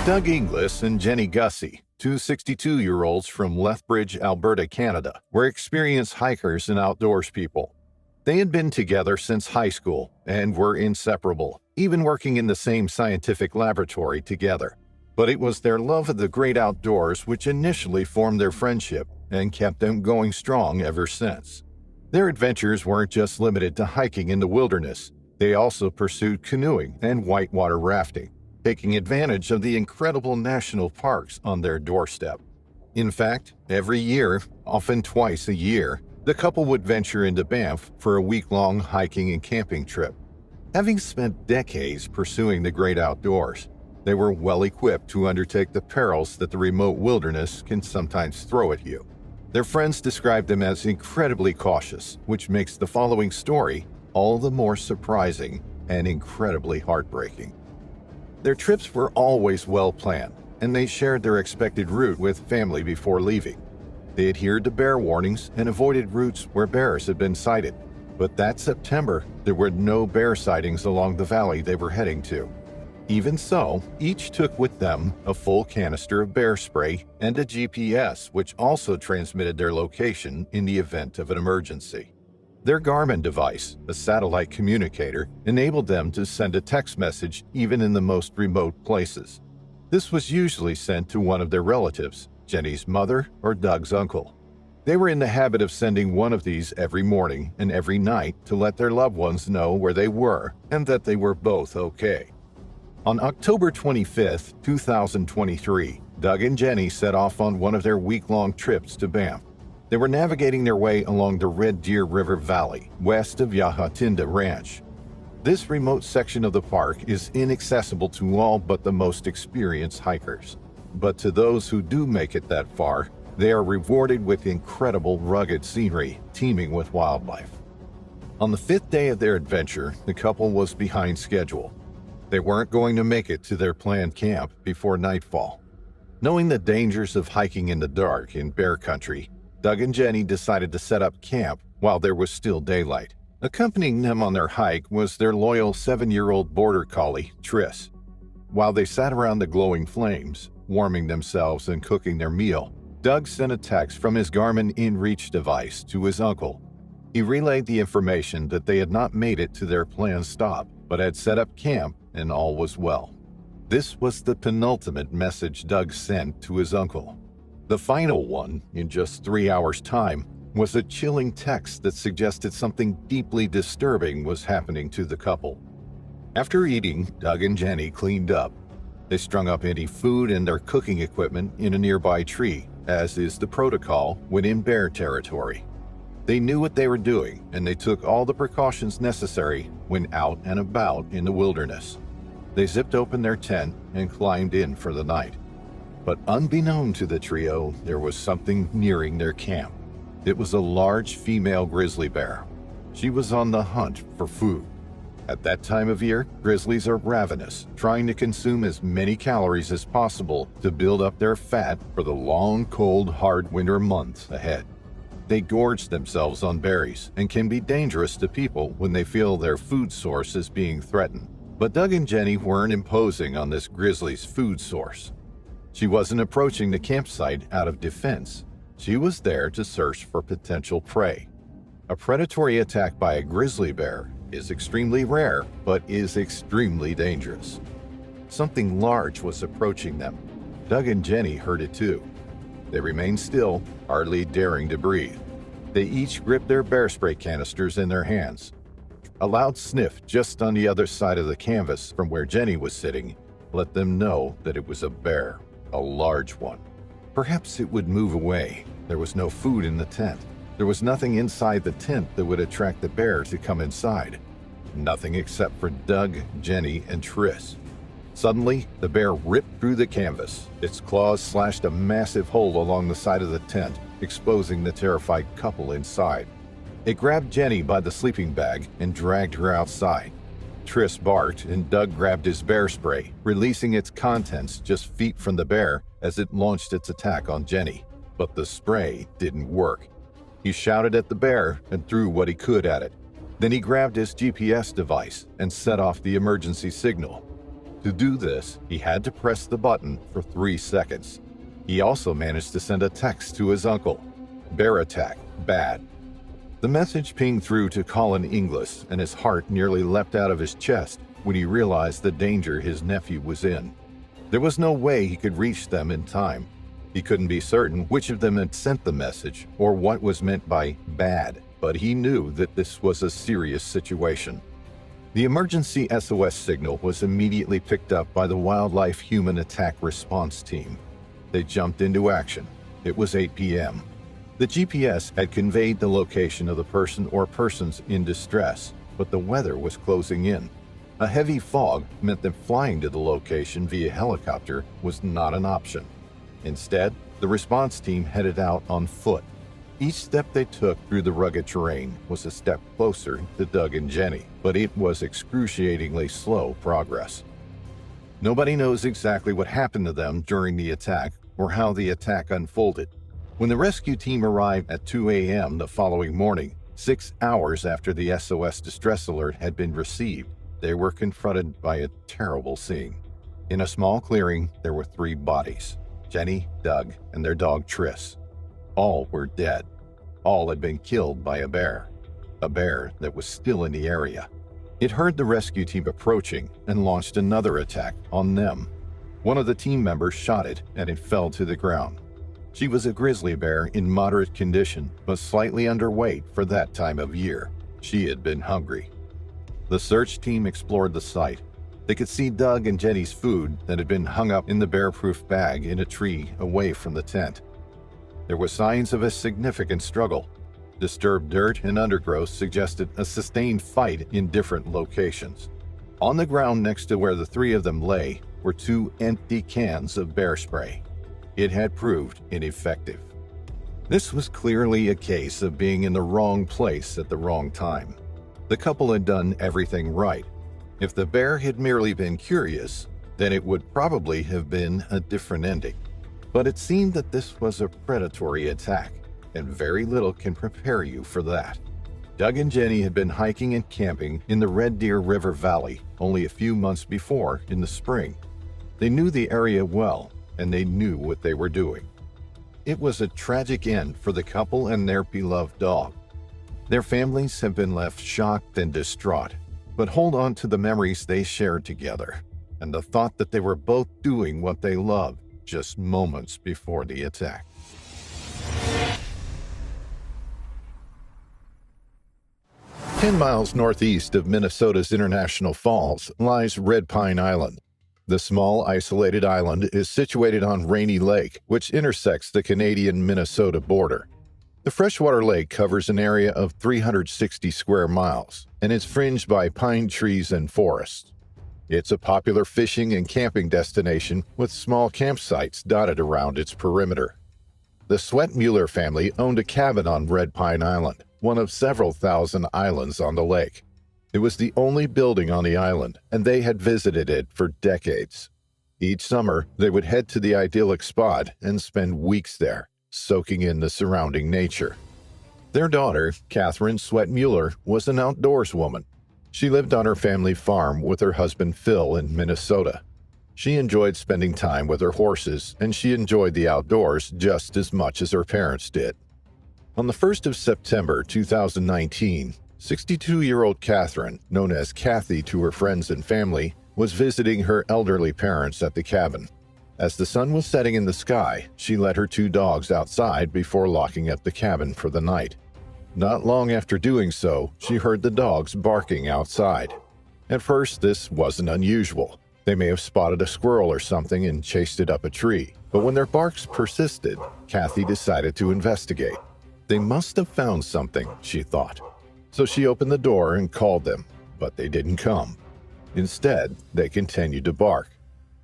Doug Inglis and Jenny Gusse, two 62-year-olds from Lethbridge, Alberta, Canada, were experienced hikers and outdoors people. They had been together since high school and were inseparable, even working in the same scientific laboratory together. But it was their love of the great outdoors which initially formed their friendship and kept them going strong ever since. Their adventures weren't just limited to hiking in the wilderness. They also pursued canoeing and whitewater rafting, taking advantage of the incredible national parks on their doorstep. In fact, every year, often twice a year, the couple would venture into Banff for a week-long hiking and camping trip. Having spent decades pursuing the great outdoors, they were well equipped to undertake the perils that the remote wilderness can sometimes throw at you. Their friends described them as incredibly cautious, which makes the following story all the more surprising and incredibly heartbreaking. Their trips were always well planned, and they shared their expected route with family before leaving. They adhered to bear warnings and avoided routes where bears had been sighted. But that September, there were no bear sightings along the valley they were heading to. Even so, each took with them a full canister of Bearspray and a GPS, which also transmitted their location in the event of an emergency. Their Garmin device, a satellite communicator, enabled them to send a text message even in the most remote places. This was usually sent to one of their relatives, Jenny's mother or Doug's uncle. They were in the habit of sending one of these every morning and every night to let their loved ones know where they were and that they were both okay. On October 25, 2023, Doug and Jenny set off on one of their week-long trips to Banff. They were navigating their way along the Red Deer River Valley, west of Yahatinda Ranch. This remote section of the park is inaccessible to all but the most experienced hikers. But to those who do make it that far, they are rewarded with incredible rugged scenery teeming with wildlife. On the 5th day of their adventure, the couple was behind schedule. They weren't going to make it to their planned camp before nightfall. Knowing the dangers of hiking in the dark in bear country, Doug and Jenny decided to set up camp while there was still daylight. Accompanying them on their hike was their loyal 7-year-old border collie, Triss. While they sat around the glowing flames, warming themselves and cooking their meal, Doug sent a text from his Garmin InReach device to his uncle. He relayed the information that they had not made it to their planned stop, but had set up camp and all was well. This was the penultimate message Doug sent to his uncle. The final one, in just 3 hours' time, was a chilling text that suggested something deeply disturbing was happening to the couple. After eating, Doug and Jenny cleaned up. They strung up any food and their cooking equipment in a nearby tree, as is the protocol when in bear territory. They knew what they were doing, and they took all the precautions necessary when out and about in the wilderness. They zipped open their tent and climbed in for the night. But unbeknown to the trio, there was something nearing their camp. It was a large female grizzly bear. She was on the hunt for food. At that time of year, grizzlies are ravenous, trying to consume as many calories as possible to build up their fat for the long, cold, hard winter months ahead. They gorge themselves on berries and can be dangerous to people when they feel their food source is being threatened. But Doug and Jenny weren't imposing on this grizzly's food source. She wasn't approaching the campsite out of defense. She was there to search for potential prey. A predatory attack by a grizzly bear is extremely rare, but is extremely dangerous. Something large was approaching them. Doug and Jenny heard it too. They remained still, hardly daring to breathe. They each gripped their Bearspray canisters in their hands. A loud sniff just on the other side of the canvas from where Jenny was sitting let them know that it was a bear, a large one. Perhaps it would move away. There was no food in the tent. There was nothing inside the tent that would attract the bear to come inside. Nothing except for Doug, Jenny, and Triss. Suddenly, the bear ripped through the canvas. Its claws slashed a massive hole along the side of the tent, exposing the terrified couple inside. It grabbed Jenny by the sleeping bag and dragged her outside. Triss barked and Doug grabbed his Bearspray, releasing its contents just feet from the bear as it launched its attack on Jenny. But the spray didn't work. He shouted at the bear and threw what he could at it. Then he grabbed his GPS device and set off the emergency signal. To do this, he had to press the button for 3 seconds. He also managed to send a text to his uncle. Bear attack, bad. The message pinged through to Colin Inglis, and his heart nearly leapt out of his chest when he realized the danger his nephew was in. There was no way he could reach them in time. He couldn't be certain which of them had sent the message or what was meant by bad, but he knew that this was a serious situation. The emergency SOS signal was immediately picked up by the Wildlife Human Attack Response Team. They jumped into action. It was 8 p.m. The GPS had conveyed the location of the person or persons in distress, but the weather was closing in. A heavy fog meant that flying to the location via helicopter was not an option. Instead, the response team headed out on foot. Each step they took through the rugged terrain was a step closer to Doug and Jenny, but it was excruciatingly slow progress. Nobody knows exactly what happened to them during the attack or how the attack unfolded. When the rescue team arrived at 2 a.m. the following morning, 6 hours after the SOS distress alert had been received, they were confronted by a terrible scene. In a small clearing, there were 3 bodies: Jenny, Doug, and their dog Triss. All were dead. All had been killed by a bear that was still in the area. It heard the rescue team approaching and launched another attack on them. One of the team members shot it and it fell to the ground. She was a grizzly bear in moderate condition, but slightly underweight for that time of year. She had been hungry. The search team explored the site. They could see Doug and Jenny's food that had been hung up in the bear-proof bag in a tree away from the tent. There were signs of a significant struggle. Disturbed dirt and undergrowth suggested a sustained fight in different locations. On the ground next to where the 3 of them lay were 2 empty cans of Bearspray. It had proved ineffective. This was clearly a case of being in the wrong place at the wrong time. The couple had done everything right. If the bear had merely been curious, then it would probably have been a different ending. But it seemed that this was a predatory attack, and very little can prepare you for that. Doug and Jenny had been hiking and camping in the Red Deer River Valley only a few months before in the spring. They knew the area well, and they knew what they were doing. It was a tragic end for the couple and their beloved dog. Their families have been left shocked and distraught, but hold on to the memories they shared together, and the thought that they were both doing what they loved just moments before the attack. "10 miles northeast of Minnesota's International Falls lies Red Pine Island. The small, isolated island is situated on Rainy Lake, which intersects the Canadian-Minnesota border. The freshwater lake covers an area of 360 square miles and is fringed by pine trees and forests. It's a popular fishing and camping destination with small campsites dotted around its perimeter. The Sweat-Mueller family owned a cabin on Red Pine Island, one of several thousand islands on the lake. It was the only building on the island, and they had visited it for decades. Each summer, they would head to the idyllic spot and spend weeks there, soaking in the surrounding nature. Their daughter, Catherine Sweat-Mueller, was an outdoors woman. She lived on her family farm with her husband Phil in Minnesota. She enjoyed spending time with her horses, and she enjoyed the outdoors just as much as her parents did. On the 1st of September 2019, 62-year-old Catherine, known as Kathy to her friends and family, was visiting her elderly parents at the cabin. As the sun was setting in the sky, she let her 2 dogs outside before locking up the cabin for the night. Not long after doing so, she heard the dogs barking outside. At first, this wasn't unusual. They may have spotted a squirrel or something and chased it up a tree. But when their barks persisted, Kathy decided to investigate. They must have found something, she thought. So she opened the door and called them, but they didn't come. Instead, they continued to bark.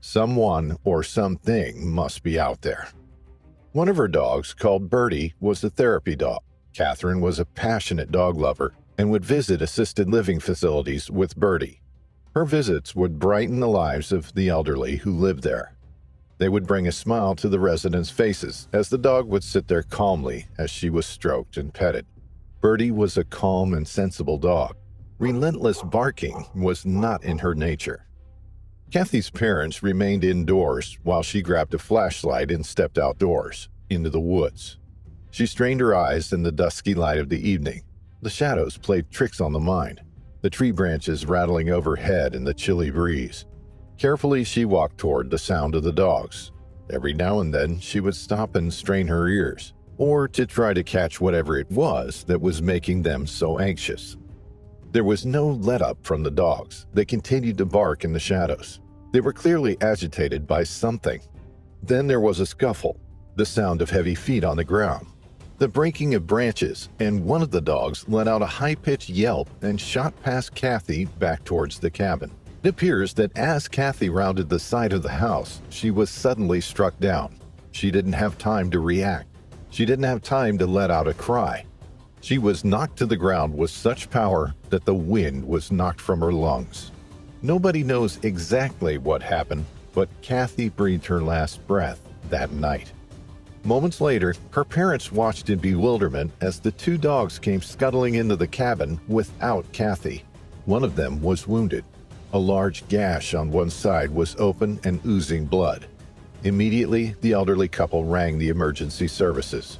Someone or something must be out there. One of her dogs, called Birdie, was a therapy dog. Catherine was a passionate dog lover and would visit assisted living facilities with Birdie. Her visits would brighten the lives of the elderly who lived there. They would bring a smile to the residents' faces as the dog would sit there calmly as she was stroked and petted. Birdie was a calm and sensible dog. Relentless barking was not in her nature. Kathy's parents remained indoors while she grabbed a flashlight and stepped outdoors, into the woods. She strained her eyes in the dusky light of the evening. The shadows played tricks on the mind, the tree branches rattling overhead in the chilly breeze. Carefully, she walked toward the sound of the dogs. Every now and then, she would stop and strain her ears, or to try to catch whatever it was that was making them so anxious. There was no let-up from the dogs. They continued to bark in the shadows. They were clearly agitated by something. Then there was a scuffle, the sound of heavy feet on the ground, the breaking of branches, and one of the dogs let out a high-pitched yelp and shot past Kathy back towards the cabin. It appears that as Kathy rounded the side of the house, she was suddenly struck down. She didn't have time to react. She didn't have time to let out a cry. She was knocked to the ground with such power that the wind was knocked from her lungs. Nobody knows exactly what happened, but Kathy breathed her last breath that night. Moments later, her parents watched in bewilderment as the two dogs came scuttling into the cabin without Kathy. One of them was wounded. A large gash on one side was open and oozing blood. Immediately, the elderly couple rang the emergency services.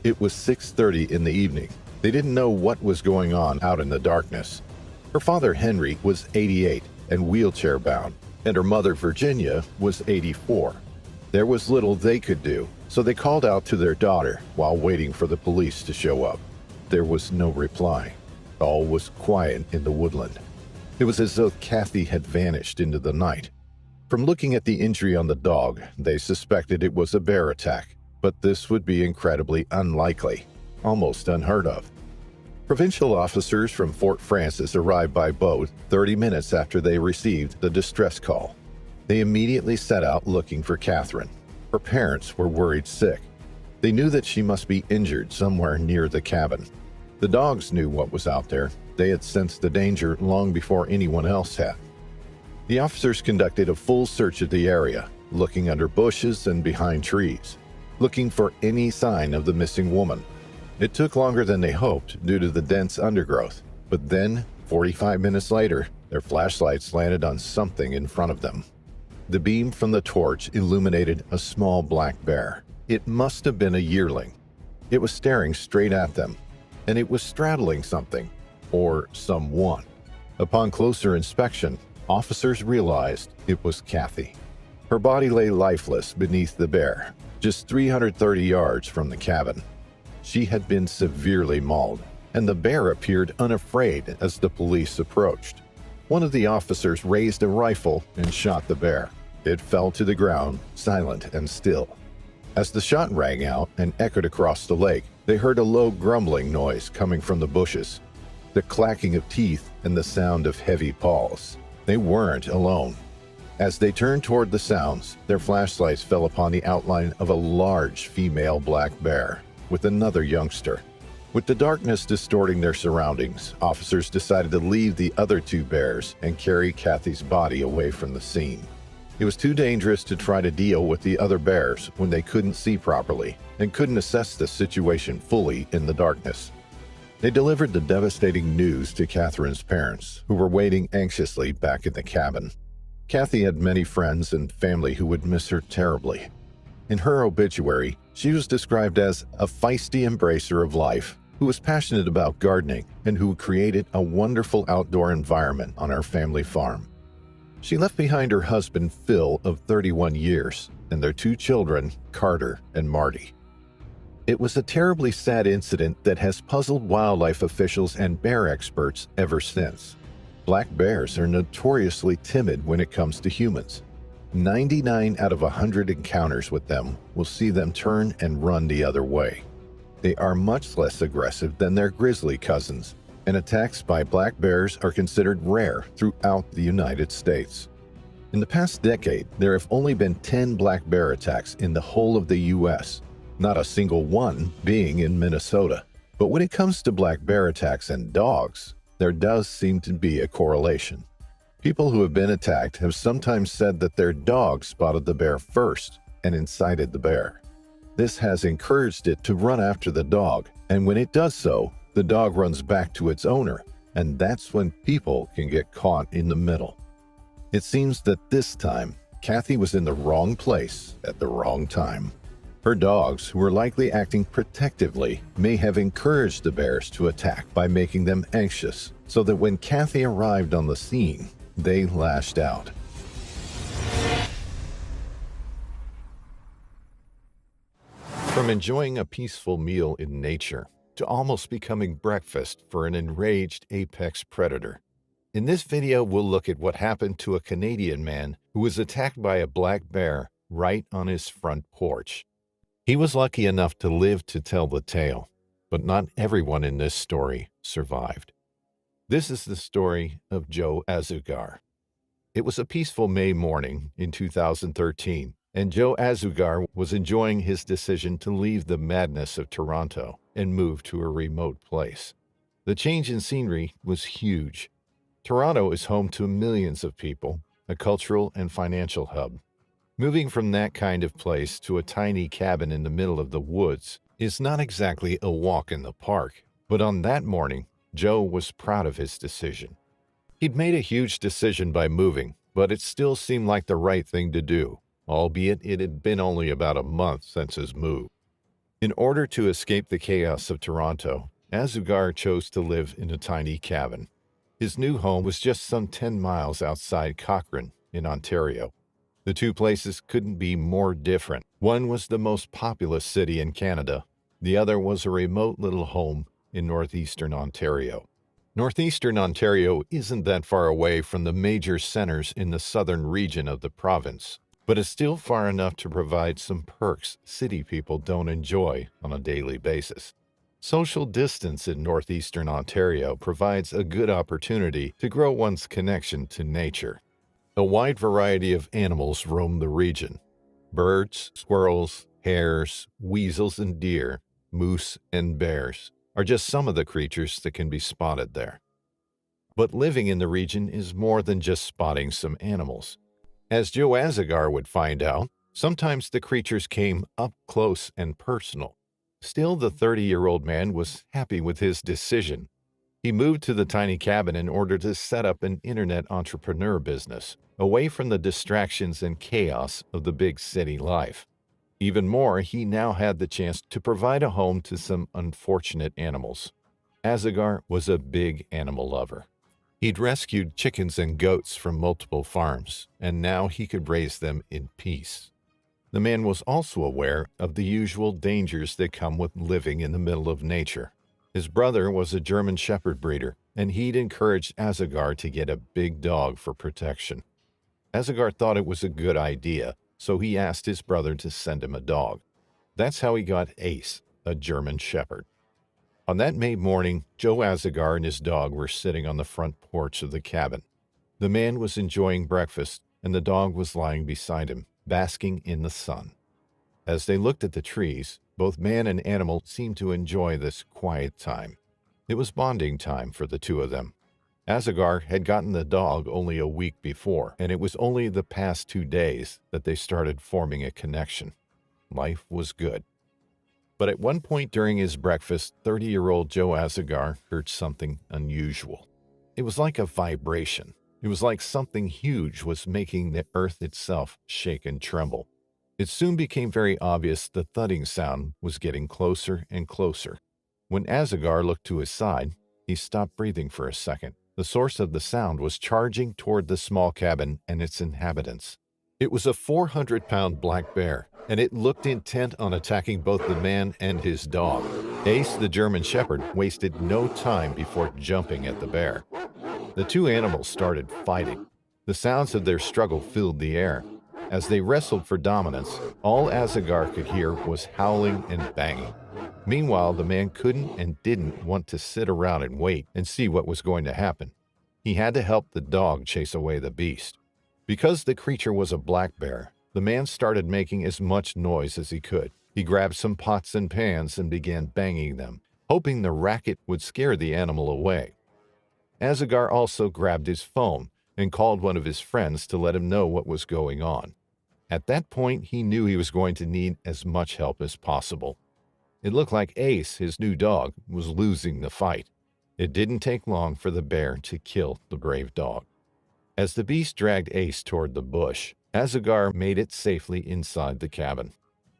It was 6:30 in the evening. They didn't know what was going on out in the darkness. Her father, Henry, was 88 and wheelchair-bound, and her mother, Virginia, was 84. There was little they could do, so they called out to their daughter while waiting for the police to show up. There was no reply. All was quiet in the woodland. It was as though Kathy had vanished into the night. From looking at the injury on the dog, they suspected it was a bear attack, but this would be incredibly unlikely, almost unheard of. Provincial officers from Fort Francis arrived by boat 30 minutes after they received the distress call. They immediately set out looking for Catherine. Her parents were worried sick. They knew that she must be injured somewhere near the cabin. The dogs knew what was out there. They had sensed the danger long before anyone else had. The officers conducted a full search of the area, looking under bushes and behind trees, looking for any sign of the missing woman. It took longer than they hoped due to the dense undergrowth, but then, 45 minutes later, their flashlights landed on something in front of them. The beam from the torch illuminated a small black bear. It must have been a yearling. It was staring straight at them, and it was straddling something, or someone. Upon closer inspection, officers realized it was Kathy. Her body lay lifeless beneath the bear, just 330 yards from the cabin. She had been severely mauled, and the bear appeared unafraid as the police approached. One of the officers raised a rifle and shot the bear. It fell to the ground, silent and still. As the shot rang out and echoed across the lake, they heard a low grumbling noise coming from the bushes, the clacking of teeth and the sound of heavy paws. They weren't alone. As they turned toward the sounds, their flashlights fell upon the outline of a large female black bear with another youngster. With the darkness distorting their surroundings, officers decided to leave the other two bears and carry Kathy's body away from the scene. It was too dangerous to try to deal with the other bears when they couldn't see properly and couldn't assess the situation fully in the darkness. They delivered the devastating news to Catherine's parents, who were waiting anxiously back in the cabin. Kathy had many friends and family who would miss her terribly. In her obituary, she was described as a feisty embracer of life who was passionate about gardening and who created a wonderful outdoor environment on our family farm. She left behind her husband, Phil, of 31 years, and their two children, Carter and Marty. It was a terribly sad incident that has puzzled wildlife officials and bear experts ever since. Black bears are notoriously timid when it comes to humans. 99 out of 100 encounters with them will see them turn and run the other way. They are much less aggressive than their grizzly cousins, and attacks by black bears are considered rare throughout the United States. In the past decade, there have only been 10 black bear attacks in the whole of the U.S., not a single one being in Minnesota. But when it comes to black bear attacks and dogs, there does seem to be a correlation. People who have been attacked have sometimes said that their dog spotted the bear first and incited the bear. This has encouraged it to run after the dog, and when it does so, the dog runs back to its owner, and that's when people can get caught in the middle. It seems that this time, Kathy was in the wrong place at the wrong time. Her dogs, who were likely acting protectively, may have encouraged the bears to attack by making them anxious, so that when Kathy arrived on the scene, they lashed out. From enjoying a peaceful meal in nature to almost becoming breakfast for an enraged apex predator. In this video, we'll look at what happened to a Canadian man who was attacked by a black bear right on his front porch. He was lucky enough to live to tell the tale, but not everyone in this story survived. This is the story of Joe Azougar. It was a peaceful May morning in 2013, and Joe Azougar was enjoying his decision to leave the madness of Toronto and move to a remote place. The change in scenery was huge. Toronto is home to millions of people, a cultural and financial hub. Moving from that kind of place to a tiny cabin in the middle of the woods is not exactly a walk in the park, but on that morning, Joe was proud of his decision. He'd made a huge decision by moving, but it still seemed like the right thing to do, albeit it had been only about a month since his move. In order to escape the chaos of Toronto, Azougar chose to live in a tiny cabin. His new home was just some 10 miles outside Cochrane in Ontario. The two places couldn't be more different. One was the most populous city in Canada. The other was a remote little home in northeastern Ontario. Northeastern Ontario isn't that far away from the major centers in the southern region of the province, but is still far enough to provide some perks city people don't enjoy on a daily basis. Social distance in northeastern Ontario provides a good opportunity to grow one's connection to nature. A wide variety of animals roam the region. Birds, squirrels, hares, weasels and deer, moose and bears are just some of the creatures that can be spotted there. But living in the region is more than just spotting some animals. As Joe Azougar would find out, sometimes the creatures came up close and personal. Still, the 30-year-old man was happy with his decision. He moved to the tiny cabin in order to set up an internet entrepreneur business, away from the distractions and chaos of the big city life. Even more, he now had the chance to provide a home to some unfortunate animals. Azougar was a big animal lover. He'd rescued chickens and goats from multiple farms, and now he could raise them in peace. The man was also aware of the usual dangers that come with living in the middle of nature. His brother was a German Shepherd breeder, and he'd encouraged Azougar to get a big dog for protection. Azougar thought it was a good idea, so he asked his brother to send him a dog. That's how he got Ace, a German Shepherd. On that May morning, Joe Azougar and his dog were sitting on the front porch of the cabin. The man was enjoying breakfast, and the dog was lying beside him, basking in the sun. As they looked at the trees, both man and animal seemed to enjoy this quiet time. It was bonding time for the two of them. Azougar had gotten the dog only a week before, and it was only the past 2 days that they started forming a connection. Life was good. But at one point during his breakfast, 30-year-old Joe Azougar heard something unusual. It was like a vibration. It was like something huge was making the earth itself shake and tremble. It soon became very obvious the thudding sound was getting closer and closer. When Azougar looked to his side, he stopped breathing for a second. The source of the sound was charging toward the small cabin and its inhabitants. It was a 400-pound black bear, and it looked intent on attacking both the man and his dog. Ace, the German Shepherd, wasted no time before jumping at the bear. The two animals started fighting. The sounds of their struggle filled the air. As they wrestled for dominance, all Azougar could hear was howling and banging. Meanwhile, the man couldn't and didn't want to sit around and wait and see what was going to happen. He had to help the dog chase away the beast. Because the creature was a black bear, the man started making as much noise as he could. He grabbed some pots and pans and began banging them, hoping the racket would scare the animal away. Azougar also grabbed his phone and called one of his friends to let him know what was going on. At that point, he knew he was going to need as much help as possible. It looked like Ace, his new dog, was losing the fight. It didn't take long for the bear to kill the brave dog. As the beast dragged Ace toward the bush, Azougar made it safely inside the cabin.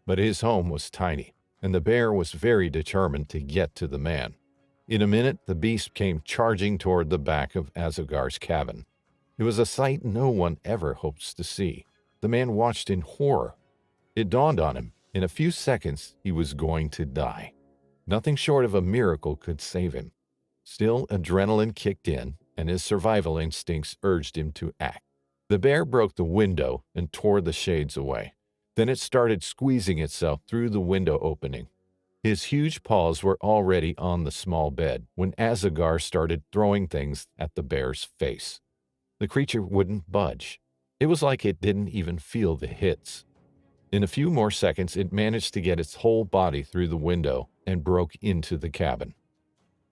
But his home was tiny, and the bear was very determined to get to the man. In a minute, the beast came charging toward the back of Azougar's cabin. It was a sight no one ever hopes to see. The man watched in horror. It dawned on him, In a few seconds, he was going to die. Nothing short of a miracle could save him. Still, adrenaline kicked in, and his survival instincts urged him to act. The bear broke the window and tore the shades away. Then it started squeezing itself through the window opening. His huge paws were already on the small bed when Azougar started throwing things at the bear's face. The creature wouldn't budge. It was like it didn't even feel the hits. In a few more seconds, it managed to get its whole body through the window and broke into the cabin.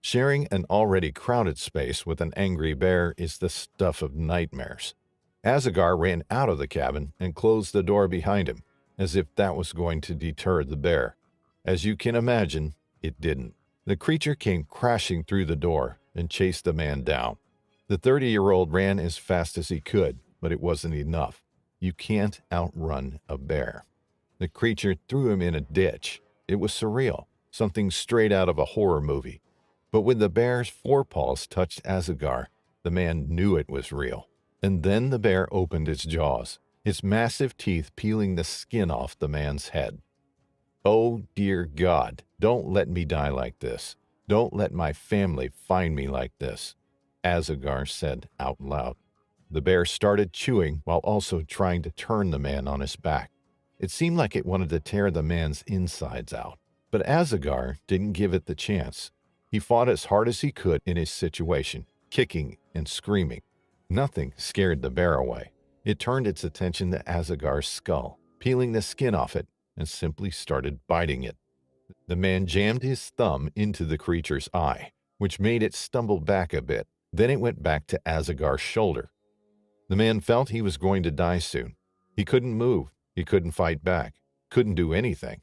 Sharing an already crowded space with an angry bear is the stuff of nightmares. Azougar ran out of the cabin and closed the door behind him, as if that was going to deter the bear. As you can imagine, it didn't. The creature came crashing through the door and chased the man down. The 30-year-old ran as fast as he could, but it wasn't enough. You can't outrun a bear. The creature threw him in a ditch. It was surreal, something straight out of a horror movie. But when the bear's forepaws touched Azougar, the man knew it was real. And then the bear opened its jaws, its massive teeth peeling the skin off the man's head. "Oh, dear God, don't let me die like this. Don't let my family find me like this," Azougar said out loud. The bear started chewing while also trying to turn the man on his back. It seemed like it wanted to tear the man's insides out. But Azougar didn't give it the chance. He fought as hard as he could in his situation, kicking and screaming. Nothing scared the bear away. It turned its attention to Azougar's skull, peeling the skin off it, and simply started biting it. The man jammed his thumb into the creature's eye, which made it stumble back a bit. Then it went back to Azougar's shoulder. The man felt he was going to die soon. He couldn't move. He couldn't fight back. Couldn't do anything.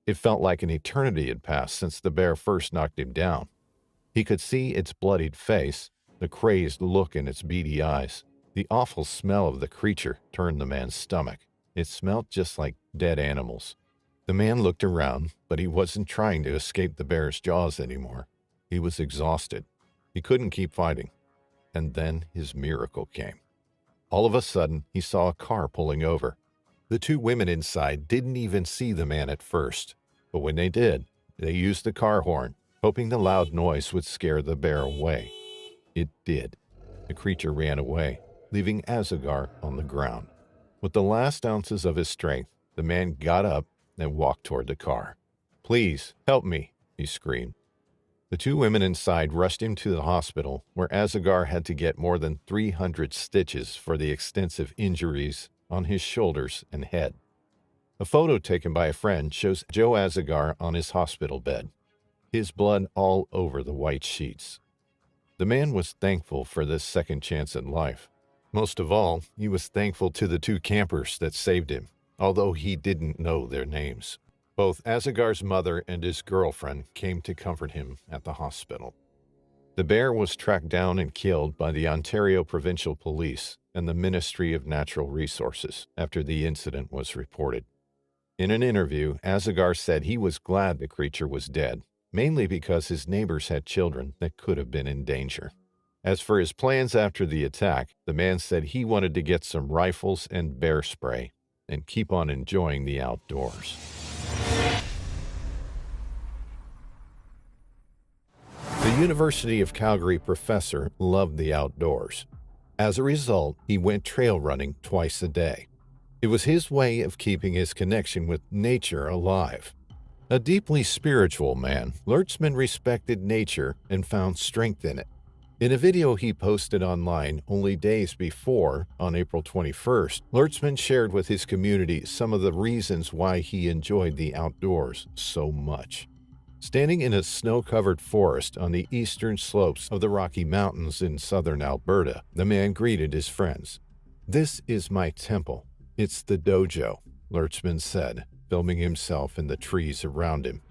It felt like an eternity had passed since the bear first knocked him down. He could see its bloodied face, the crazed look in its beady eyes. The awful smell of the creature turned the man's stomach. It smelled just like dead animals. The man looked around, but he wasn't trying to escape the bear's jaws anymore. He was exhausted. He couldn't keep fighting. And then his miracle came. All of a sudden, he saw a car pulling over. The two women inside didn't even see the man at first, but when they did, they used the car horn, hoping the loud noise would scare the bear away. It did. The creature ran away, leaving Azougar on the ground. With the last ounces of his strength, the man got up and walked toward the car. "Please, help me," he screamed. The two women inside rushed him to the hospital, where Azougar had to get more than 300 stitches for the extensive injuries on his shoulders and head. A photo taken by a friend shows Joe Azougar on his hospital bed, his blood all over the white sheets. The man was thankful for this second chance in life. Most of all, he was thankful to the two campers that saved him, although he didn't know their names. Both Azougar's mother and his girlfriend came to comfort him at the hospital. The bear was tracked down and killed by the Ontario Provincial Police and the Ministry of Natural Resources after the incident was reported. In an interview, Azougar said he was glad the creature was dead, mainly because his neighbors had children that could have been in danger. As for his plans after the attack, the man said he wanted to get some rifles and Bearspray and keep on enjoying the outdoors. The University of Calgary professor loved the outdoors. As a result, he went trail running twice a day. It was his way of keeping his connection with nature alive. A deeply spiritual man, Lertzman respected nature and found strength in it. In a video he posted online only days before, on April 21st, Lertzman shared with his community some of the reasons why he enjoyed the outdoors so much. Standing in a snow-covered forest on the eastern slopes of the Rocky Mountains in southern Alberta, the man greeted his friends. "This is my temple. It's the dojo," Lertzman said, filming himself in the trees around him.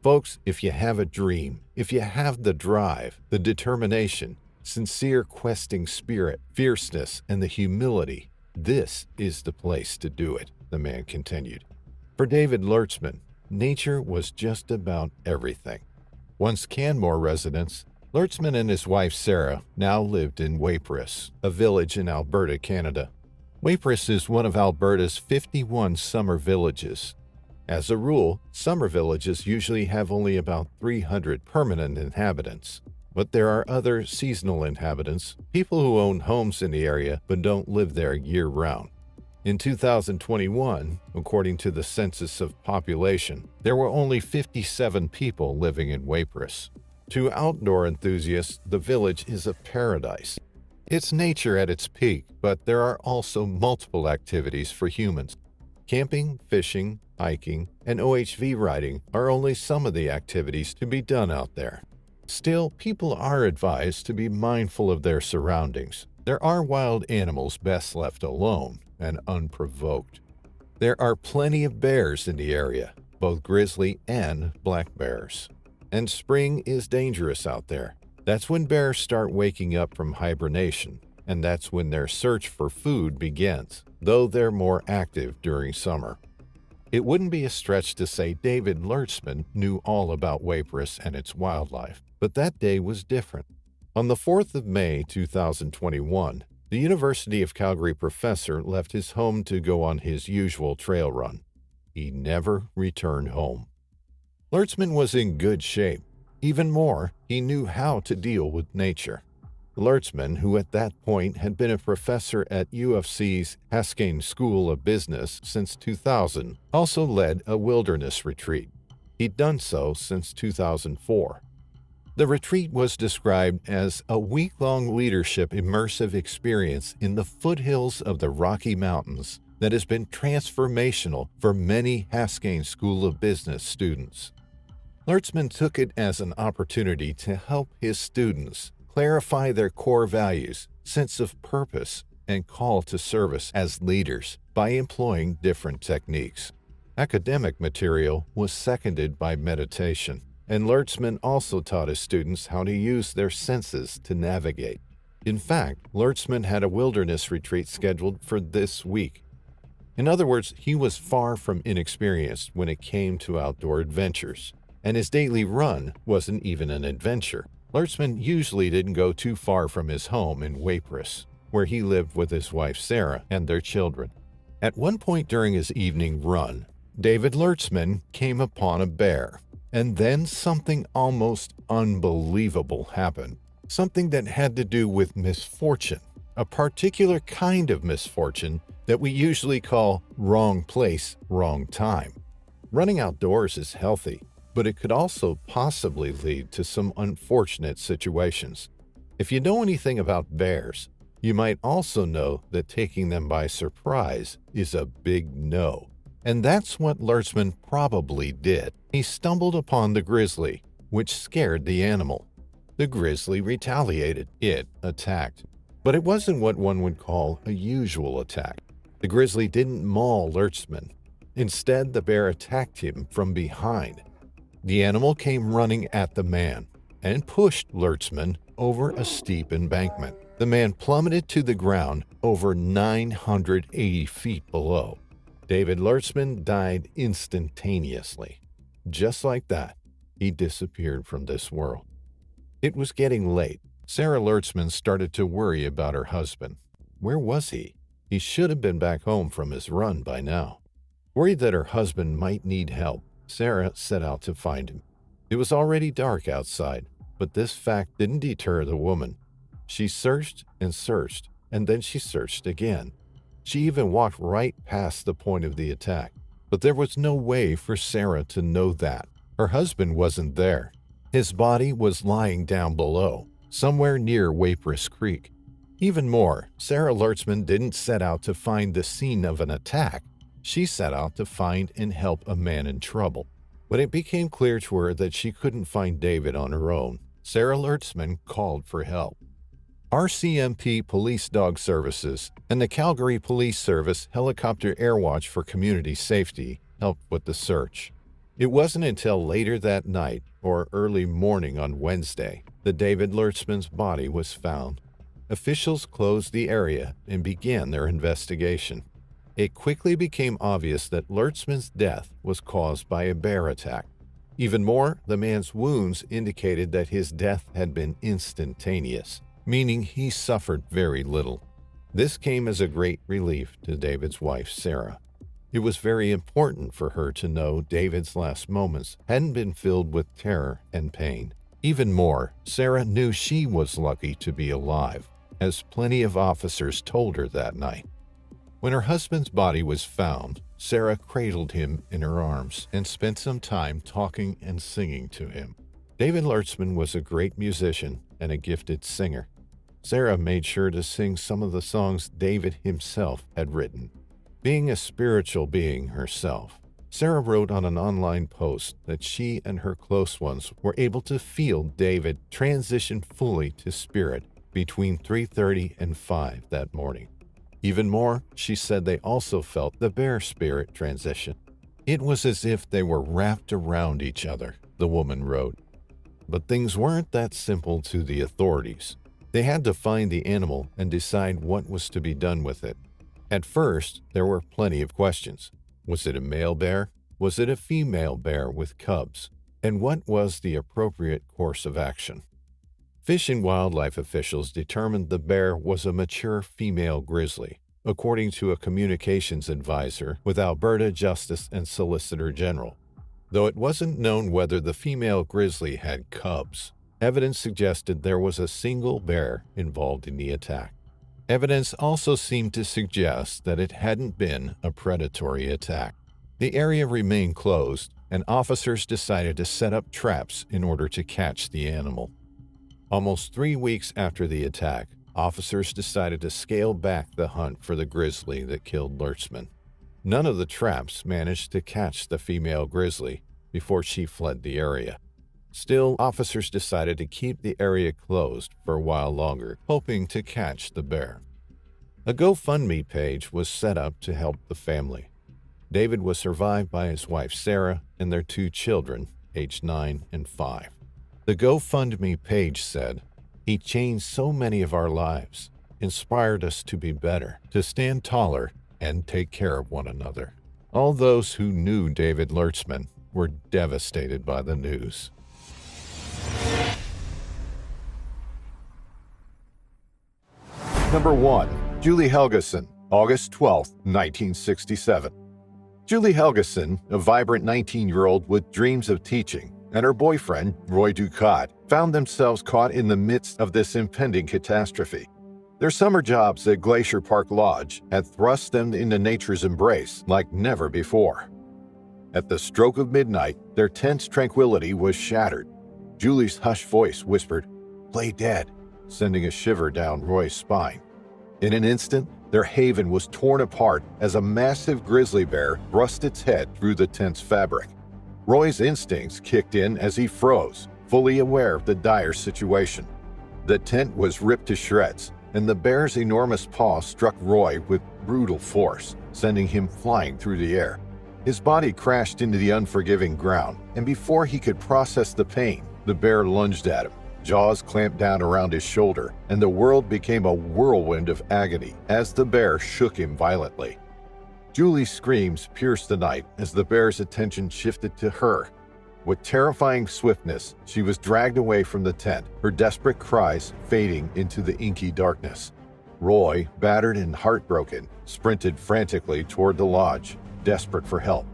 "Folks, if you have a dream, if you have the drive, the determination, sincere questing spirit, fierceness, and the humility, this is the place to do it," the man continued. For David Lertzman, nature was just about everything. Once Canmore residents, Lertzman and his wife Sarah now lived in Waiparis, a village in Alberta, Canada. Waiparis is one of Alberta's 51 summer villages. As a rule, summer villages usually have only about 300 permanent inhabitants. But there are other seasonal inhabitants, people who own homes in the area but don't live there year-round. In 2021, according to the Census of Population, there were only 57 people living in Waipress. To outdoor enthusiasts, the village is a paradise. It's nature at its peak, but there are also multiple activities for humans. Camping, fishing, hiking, and OHV riding are only some of the activities to be done out there. Still, people are advised to be mindful of their surroundings. There are wild animals best left alone and unprovoked. There are plenty of bears in the area, both grizzly and black bears. And spring is dangerous out there. That's when bears start waking up from hibernation, and that's when their search for food begins, though they're more active during summer. It wouldn't be a stretch to say David Lertzman knew all about Waipress and its wildlife, but that day was different. On the 4th of May 2021, the University of Calgary professor left his home to go on his usual trail run. He never returned home. Lertzman was in good shape. Even more, he knew how to deal with nature. Lertzman, who at that point had been a professor at UFC's Haskayne School of Business since 2000, also led a wilderness retreat. He'd done so since 2004. The retreat was described as a week-long leadership immersive experience in the foothills of the Rocky Mountains that has been transformational for many Haskayne School of Business students. Lertzman took it as an opportunity to help his students clarify their core values, sense of purpose, and call to service as leaders by employing different techniques. Academic material was seconded by meditation, and Lertzman also taught his students how to use their senses to navigate. In fact, Lertzman had a wilderness retreat scheduled for this week. In other words, he was far from inexperienced when it came to outdoor adventures, and his daily run wasn't even an adventure. Lertzman usually didn't go too far from his home in Waipress, where he lived with his wife Sarah and their children. At one point during his evening run, David Lertzman came upon a bear. And then something almost unbelievable happened. Something that had to do with misfortune, a particular kind of misfortune that we usually call wrong place, wrong time. Running outdoors is healthy, but it could also possibly lead to some unfortunate situations. If you know anything about bears, you might also know that taking them by surprise is a big no. And that's what Lertzman probably did. He stumbled upon the grizzly, which scared the animal. The grizzly retaliated. It attacked. But it wasn't what one would call a usual attack. The grizzly didn't maul Lertzman. Instead, the bear attacked him from behind. The animal came running at the man and pushed Lertzman over a steep embankment. The man plummeted to the ground over 980 feet below. David Lertzman died instantaneously. Just like that, he disappeared from this world. It was getting late. Sarah Lertzman started to worry about her husband. Where was he? He should have been back home from his run by now. Worried that her husband might need help, Sarah set out to find him. It was already dark outside, but this fact didn't deter the woman. She searched and searched, and then she searched again. She even walked right past the point of the attack, but there was no way for Sarah to know that. Her husband wasn't there. His body was lying down below, somewhere near Waipress Creek. Even more, Sarah Lertzman didn't set out to find the scene of an attack. She set out to find and help a man in trouble. When it became clear to her that she couldn't find David on her own, Sarah Lertzman called for help. RCMP Police Dog Services and the Calgary Police Service Helicopter Airwatch for Community Safety helped with the search. It wasn't until later that night, or early morning on Wednesday, that David Lertzman's body was found. Officials closed the area and began their investigation. It quickly became obvious that Lertzman's death was caused by a bear attack. Even more, the man's wounds indicated that his death had been instantaneous, meaning he suffered very little. This came as a great relief to David's wife, Sarah. It was very important for her to know David's last moments hadn't been filled with terror and pain. Even more, Sarah knew she was lucky to be alive, as plenty of officers told her that night. When her husband's body was found, Sarah cradled him in her arms and spent some time talking and singing to him. David Lertzman was a great musician and a gifted singer. Sarah made sure to sing some of the songs David himself had written. Being a spiritual being herself, Sarah wrote on an online post that she and her close ones were able to feel David transition fully to spirit between 3:30 and 5 that morning. Even more, she said they also felt the bear spirit transition. It was as if they were wrapped around each other, the woman wrote. But things weren't that simple to the authorities. They had to find the animal and decide what was to be done with it. At first, there were plenty of questions. Was it a male bear? Was it a female bear with cubs? And what was the appropriate course of action? Fish and wildlife officials determined the bear was a mature female grizzly, according to a communications advisor with Alberta Justice and Solicitor General. Though it wasn't known whether the female grizzly had cubs, evidence suggested there was a single bear involved in the attack. Evidence also seemed to suggest that it hadn't been a predatory attack. The area remained closed, and officers decided to set up traps in order to catch the animal. Almost 3 weeks after the attack, officers decided to scale back the hunt for the grizzly that killed Lertzman. None of the traps managed to catch the female grizzly before she fled the area. Still, officers decided to keep the area closed for a while longer, hoping to catch the bear. A GoFundMe page was set up to help the family. David was survived by his wife Sarah and their 2 children, aged 9 and 5. The GoFundMe page said, "He changed so many of our lives, inspired us to be better, to stand taller, and take care of one another." All those who knew David Lertzman were devastated by the news. Number 1. Julie Helgeson, August 12, 1967. Julie Helgeson, a vibrant 19-year-old with dreams of teaching, and her boyfriend, Roy Ducat, found themselves caught in the midst of this impending catastrophe. Their summer jobs at Glacier Park Lodge had thrust them into nature's embrace like never before. At the stroke of midnight, their tense tranquility was shattered. Julie's hushed voice whispered, "Play dead," sending a shiver down Roy's spine. In an instant, their haven was torn apart as a massive grizzly bear thrust its head through the tent's fabric. Roy's instincts kicked in as he froze, fully aware of the dire situation. The tent was ripped to shreds, and the bear's enormous paw struck Roy with brutal force, sending him flying through the air. His body crashed into the unforgiving ground, and before he could process the pain, the bear lunged at him. Jaws clamped down around his shoulder, and the world became a whirlwind of agony as the bear shook him violently. Julie's screams pierced the night as the bear's attention shifted to her. With terrifying swiftness, she was dragged away from the tent, her desperate cries fading into the inky darkness. Roy, battered and heartbroken, sprinted frantically toward the lodge, desperate for help.